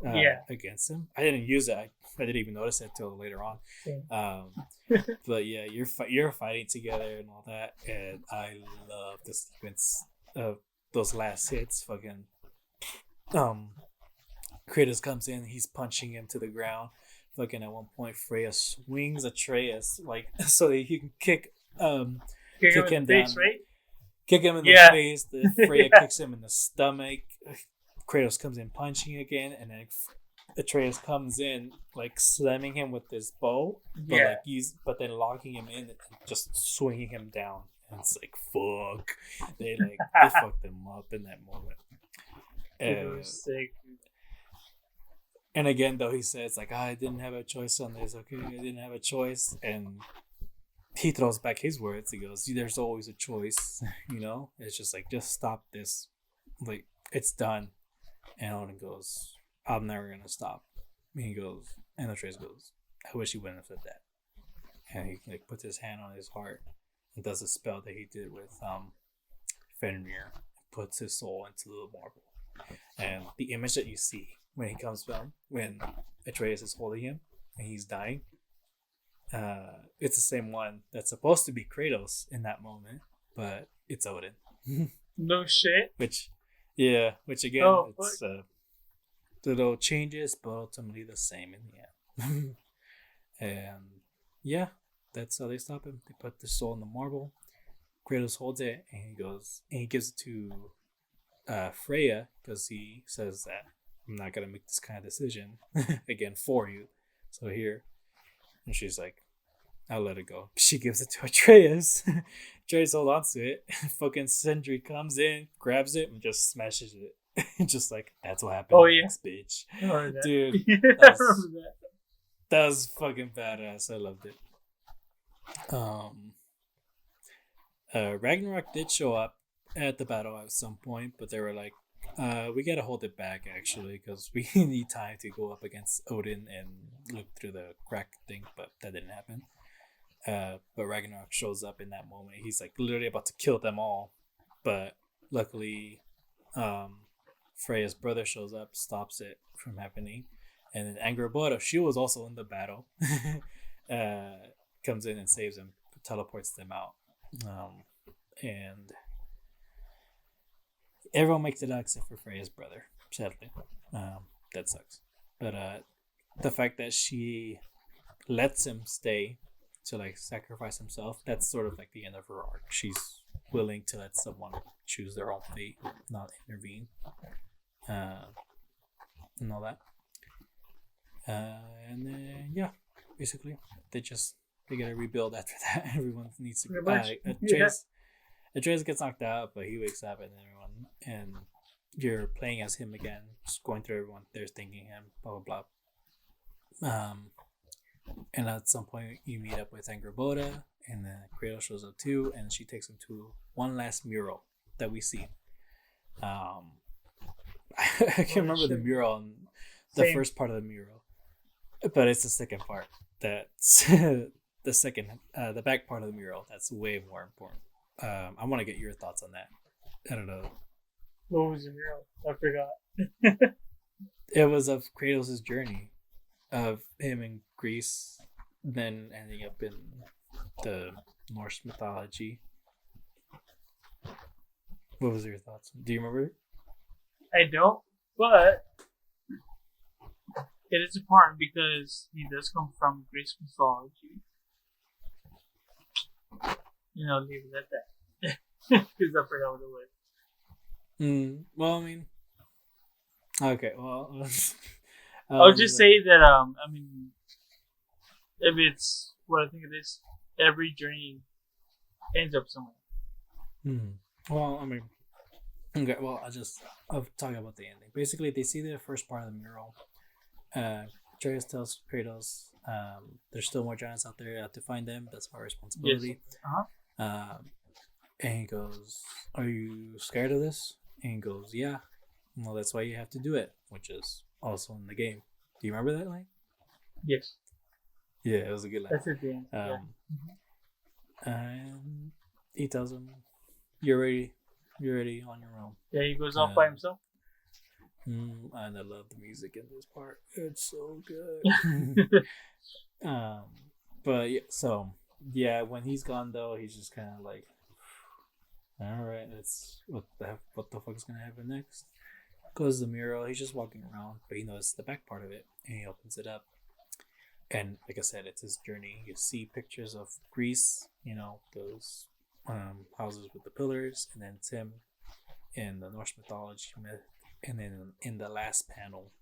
against him. I didn't use it. I didn't even notice it till later on. But yeah, you're fighting together and all that, and I love the sequence of those last hits. Fucking Kratos comes in, he's punching him to the ground. Fucking at one point, Freya swings Atreus like so that he can kick him down, face, right? Kick him in the face. Freya kicks him in the stomach. Kratos comes in punching again, and then Atreus comes in like slamming him with his bow, but then locking him in and just swinging him down. And it's like fuck, they fucked him up in that moment. It was sick. And again, though, he says like, "I didn't have a choice on this. Okay, I didn't have a choice," and he throws back his words. He goes, "There's always a choice, you know. It's just like, just stop this. Like, it's done." And Odin goes, "I'm never gonna stop." And he goes, and Atreus goes, "I wish you wouldn't have said that." And he like puts his hand on his heart and does a spell that he did with Fenrir, puts his soul into the marble. And the image that you see when he comes down, when Atreus is holding him and he's dying, it's the same one that's supposed to be Kratos in that moment, but it's Odin. No shit. Which again, it's little changes, but ultimately the same in the end. And yeah, that's how they stop him. They put the soul in the marble. Kratos holds it, and he gives it to Freya, because he says that I'm not gonna make this kind of decision again for you. So here, and she's like, "I'll let it go." She gives it to Atreus. Atreus holds on to it. Fucking Sindri comes in, grabs it, and just smashes it. Just like, that's what happened next, bitch. Dude, that was fucking badass. I loved it. Ragnarok did show up at the battle at some point, but they were like, we gotta hold it back actually, because we need time to go up against Odin and look through the crack thing, but that didn't happen. But Ragnarok shows up in that moment. He's like literally about to kill them all, but luckily Freya's brother shows up, stops it from happening, and then Angrboda, she was also in the battle, comes in and saves him, teleports them out, and everyone makes it out except for Freya's brother. Sadly, that sucks. But the fact that she lets him stay to like sacrifice himself, that's sort of like the end of her arc. She's willing to let someone choose their own fate, not intervene, uh, and all that. And then yeah, basically they gotta rebuild after that. Everyone needs to. Atreus gets knocked out, but he wakes up, and everyone and you're playing as him again, just going through everyone. They're thinking him, blah blah blah. And at some point you meet up with Angrboda, and then Kratos shows up too, and she takes him to one last mural that we see. I can't remember the mural, the first part of the mural, but it's the second part. That's the second, the back part of the mural. That's way more important. I want to get your thoughts on that. I don't know. What was the mural? I forgot. It was of Kratos' journey, of him in Greece, then ending up in the Norse mythology. What was your thoughts? Do you remember? I don't, but it is important because he does come from Greek mythology. Leave it at that. Because I forgot what it was. Well, I mean, okay. Well, I'll just say that if it's what I think it is, every journey ends up somewhere. Well, I mean, okay. Well, I'll talk about the ending. Basically, they see the first part of the mural. Atreus tells Kratos, "There's still more giants out there. You have to find them. That's our responsibility." Yes. And he goes, "Are you scared of this?" And he goes, "Yeah." Well, that's why you have to do it, which is also in the game. Do you remember that line? Yes. Yeah, it was a good line. That's it. Yeah. And he tells him, "You're ready. You're ready on your own." Yeah, he goes off by himself. And I love the music in this part. It's so good. But yeah, so yeah, when he's gone though, he's just kind of like, all right, it's what the fuck is gonna happen next? Closes the mural. He's just walking around, but he knows the back part of it, and he opens it up. And like I said, it's his journey. You see pictures of Greece, those houses with the pillars, and then it's him in the Norse mythology myth. And then in the last panel,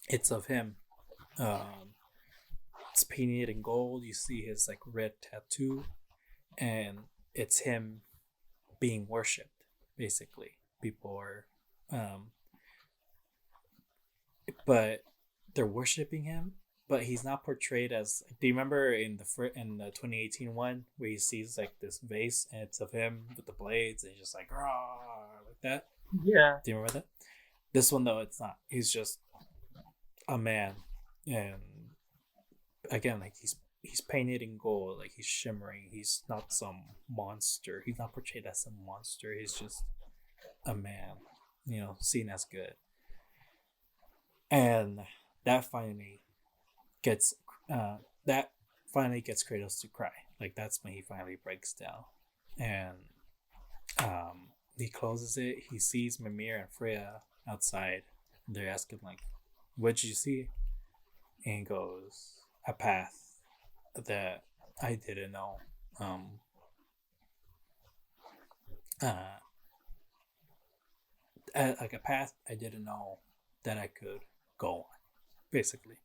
it's of him. It's painted in gold. You see his like red tattoo, and it's him being worshipped. Basically, people are, but they're worshiping him. But he's not portrayed as. Do you remember in the 2018 one where he sees like this vase and it's of him with the blades and he's just like like that? Yeah. Do you remember that? This one though, it's not. He's just a man, and again, like he's painted in gold, like he's shimmering. He's not some monster. He's not portrayed as some monster. He's just a man, seen as good. And that finally gets Kratos to cry. Like that's when he finally breaks down, and he closes it. He sees Mimir and Freya outside. They're asking like, "What'd you see?" And he goes, "A path that I didn't know." Like a path I didn't know that I could go on, basically.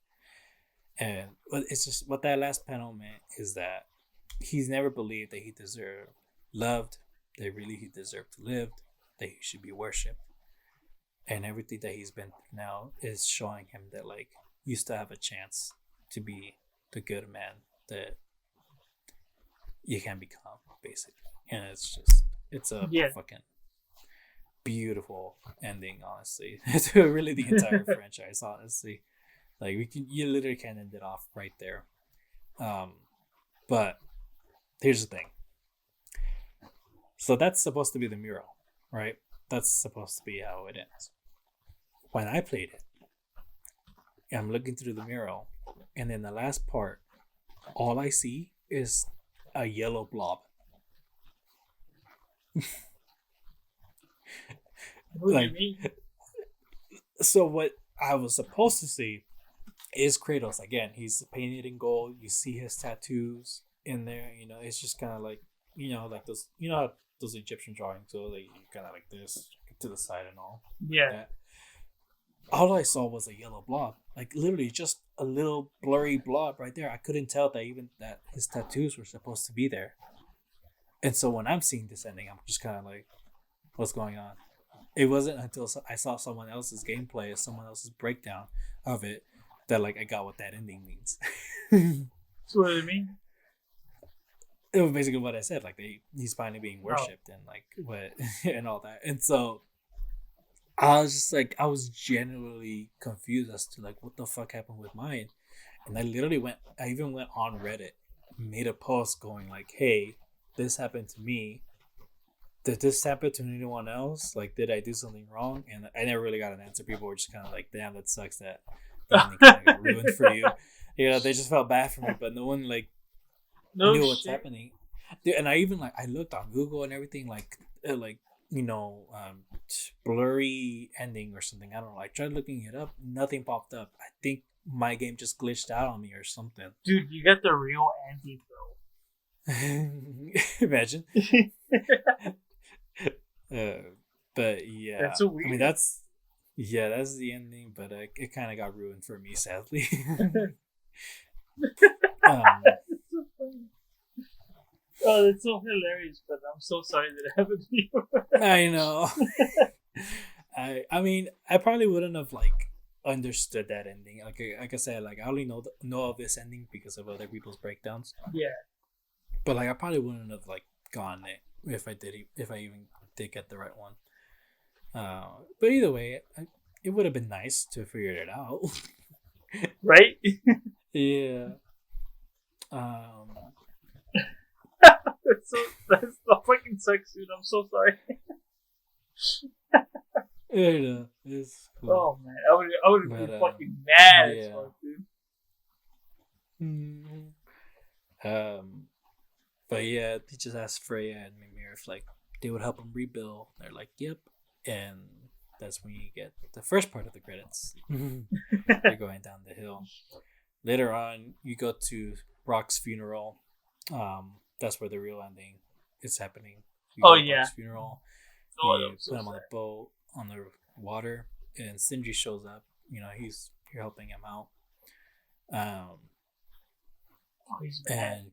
And it's just what that last panel meant is that he's never believed that he deserved loved, that really he deserved to live, that he should be worshipped. And everything that he's been through now is showing him that like you still have a chance to be the good man that you can become, basically. And it's a fucking beautiful ending, honestly. It's really the entire franchise, honestly. Like you literally can end it off right there. But here's the thing. So that's supposed to be the mural, right? That's supposed to be how it ends. When I played it, I'm looking through the mural, and in the last part, all I see is a yellow blob. What do you mean? So what I was supposed to see is Kratos again. He's painted in gold. You see his tattoos in there. It's just kind of like like those how those Egyptian drawings. So they kind of like this to the side and all. Yeah. Like that. All I saw was a yellow blob, like literally just a little blurry blob right there. I couldn't tell that his tattoos were supposed to be there. And so when I'm seeing this ending, I'm just kind of like, what's going on? It wasn't until I saw someone else's gameplay or someone else's breakdown of it that like I got what that ending means. That's what I mean. It was basically what I said. Like he's finally being worshipped and like what and all that. And so I was just like, I was genuinely confused as to like what the fuck happened with mine. And I even went on Reddit, made a post going like, hey, this happened to me. Did this happen to anyone else? Like, did I do something wrong? And I never really got an answer. People were just kind of like, damn, that sucks that ending kind of got ruined for you. They just felt bad for me, but no one like knew what's happening. Dude, and I even like, I looked on Google and everything blurry ending or something. I don't know. I tried looking it up. Nothing popped up. I think my game just glitched out on me or something. Dude, you got the real ending, bro. Imagine. But yeah. That's so weird. I mean, that's the ending, but it kind of got ruined for me, sadly. Oh, that's so hilarious, but I'm so sorry that it happened to you. I know. I mean, I probably wouldn't have like understood that ending. Like I said, like I only know of this ending because of other people's breakdowns. Yeah. But like I probably wouldn't have like gone it if I even did get the right one. But either way, it would have been nice to figure it out. Right? Yeah. That's the fucking sucks, dude. I'm so sorry. It's cool. Oh man, I would have been fucking mad as fuck, dude. But yeah, they just asked Freya and Mimir if like they would help them rebuild. They're like, yep, and that's when you get the first part of the credits. They're going down the hill. Later on, you go to Brock's funeral. That's where the real ending is happening. You go to Brock's funeral. You put him on the boat on the water, and Sindri shows up. You're helping him out. He's mad.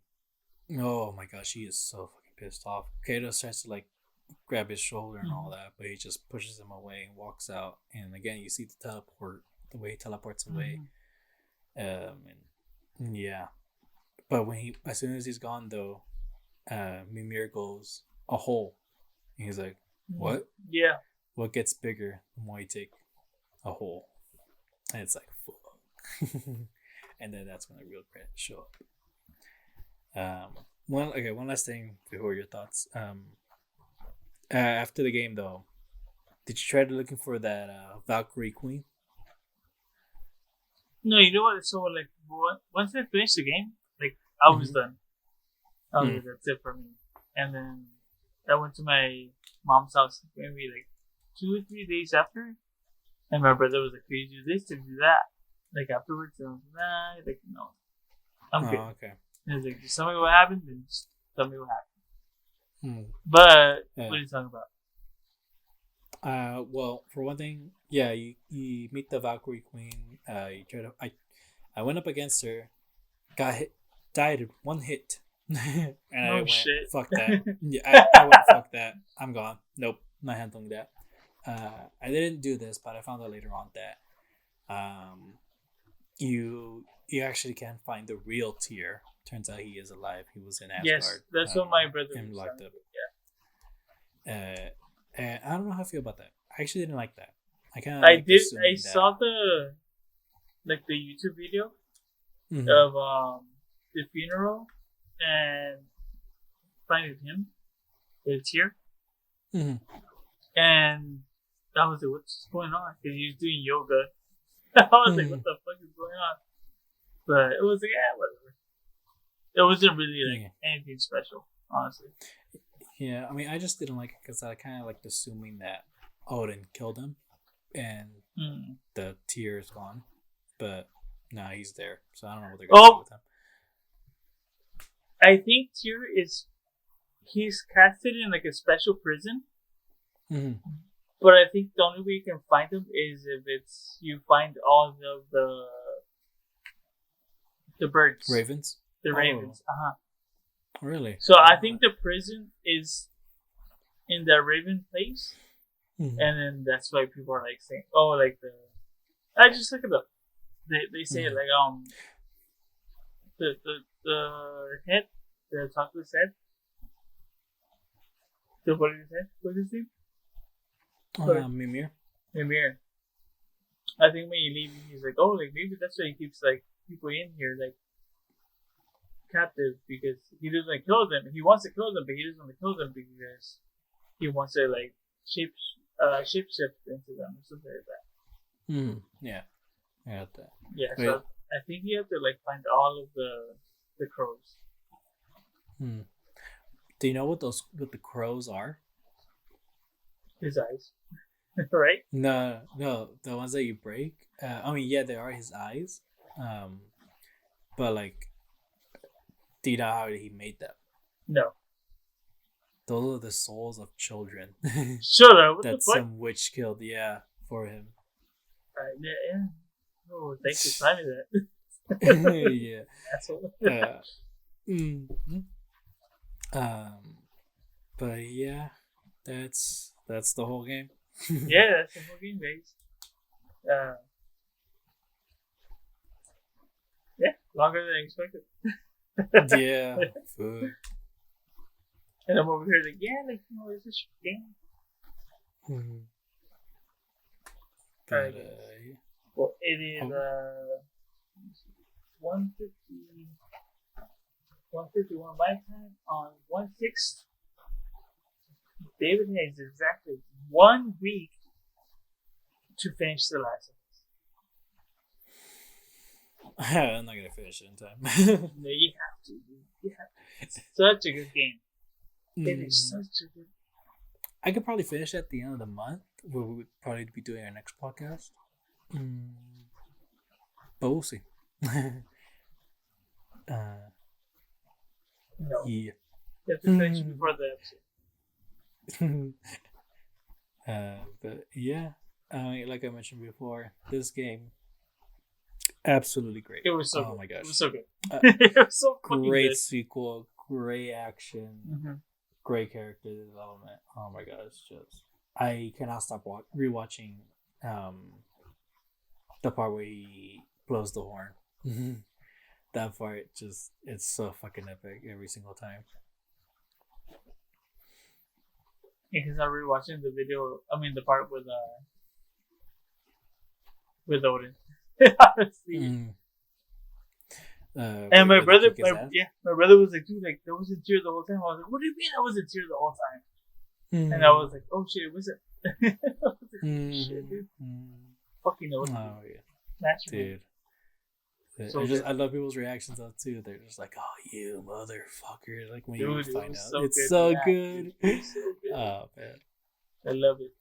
And oh my gosh, he is so fucking pissed off. Kratos tries to like grab his shoulder and all that, but he just pushes him away and walks out. And again, you see the way he teleports away. And yeah, but as soon as he's gone though, Mimir goes a hole. And he's like, "What? Yeah. What gets bigger the more you take a hole?" And it's like, fuck. And then that's when the real credits show up. One last thing before your thoughts. After the game though, did you try looking for that Valkyrie Queen? No, you know what? So like, once I finished the game, like I was done. That's it for me. And then I went to my mom's house maybe like 2 or 3 days after, and my brother was like, "Could you do this to do that?" Like afterwards, I was like, "No, I'm good." Okay. And he's like, "Just tell me what happened, and just tell me what happened." But what are you talking about? Well, for one thing, yeah, you meet the Valkyrie Queen. You try to. I went up against her, got hit, died in one hit, and I went, shit. "Fuck that!" Yeah, I went, "Fuck that! I'm gone. Nope, not handling that." I didn't do this, but I found out later on that you actually can't find the real Tyr. Turns out he is alive. He was in Asgard. Yes, that's what my brother was locked up. Yeah. And I don't know how I feel about that. I actually didn't like that. I saw the YouTube video of the funeral and finding him. It's here. And I was like, "What's going on?" Because he was doing yoga. I was like, "What the fuck is going on?" But it was like, yeah, whatever. It wasn't really like anything special, honestly. Yeah, I mean, I just didn't like it because I kind of liked assuming that Odin killed him and the Tyr is gone. But Nah, he's there, so I don't know what they're gonna do with him. I think Tyr he's casted in like a special prison. Mm-hmm. But I think the only way you can find him is if you find all of the birds, Ravens. the ravens. Really? So I think the prison is in the raven place, and then that's why people are like saying, "Oh, like the." I just look it up. They say like the head, the Taco's head. The what is his head? What's his name? Mimir. Mimir. I think when you leave, he's like, oh, like maybe that's why he keeps like people in here like captive because he doesn't kill them. He wants to kill them, but he doesn't want to kill them because he wants to like shapeshift into them or something like that. Yeah, I got that. Yeah, wait. So I think you have to like find all of the crows. Do you know what the crows are? His eyes. Right? No, the ones that you break. I mean, yeah, they are his eyes. But like, do you know how he made them? No. Those are the souls of children. Shut up! What that the fuck? some witch killed, for him. Yeah. Oh, thanks for telling me that. Yeah. Asshole. But yeah, that's the whole game. Yeah, that's the whole game, guys. Yeah, longer than I expected. Yeah, food. And I'm over here like, it's a short game. But, yeah. Well, it is 151 my time on 1/6. David has exactly 1 week to finish The Last of Us. I'm not gonna finish it in time. No, you have to. It's such a good game. It is such a good. I could probably finish at the end of the month, where we would probably be doing our next podcast. But we'll see. No. Yeah. You have to finish before the episode. But yeah, like I mentioned before, this game absolutely great. It was so good. good. My gosh, it was so good. It was so great good. sequel, great action, great character development. Oh my gosh, just I cannot stop rewatching the part where he blows the horn. That part it's so fucking epic every single time. Because I'm rewatching the video. I mean, the part with Odin. Honestly. And my brother, my brother was like, dude, like that was in tears the whole time. I was like, what do you mean I was in tears the whole time? And I was like, oh shit, was it? I was like, shit, dude. Fucking Odin. Oh yeah, naturally. Dude. So I love people's reactions though too. They're just like, "Oh, you motherfucker!" Like when you find out, so it's good. so good. It's so good. Oh man, I love it.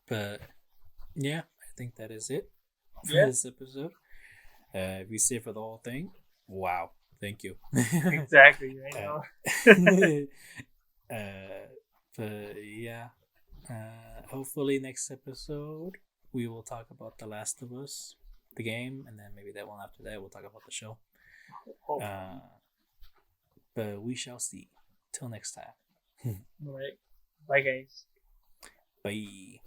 But yeah, I think that is it for this episode. If you stay for the whole thing, wow, thank you. Exactly. Right but yeah, hopefully next episode we will talk about The Last of Us, the game, and then maybe that one after that we'll talk about the show. But we shall see. Till next time. All right. Bye, guys. Bye.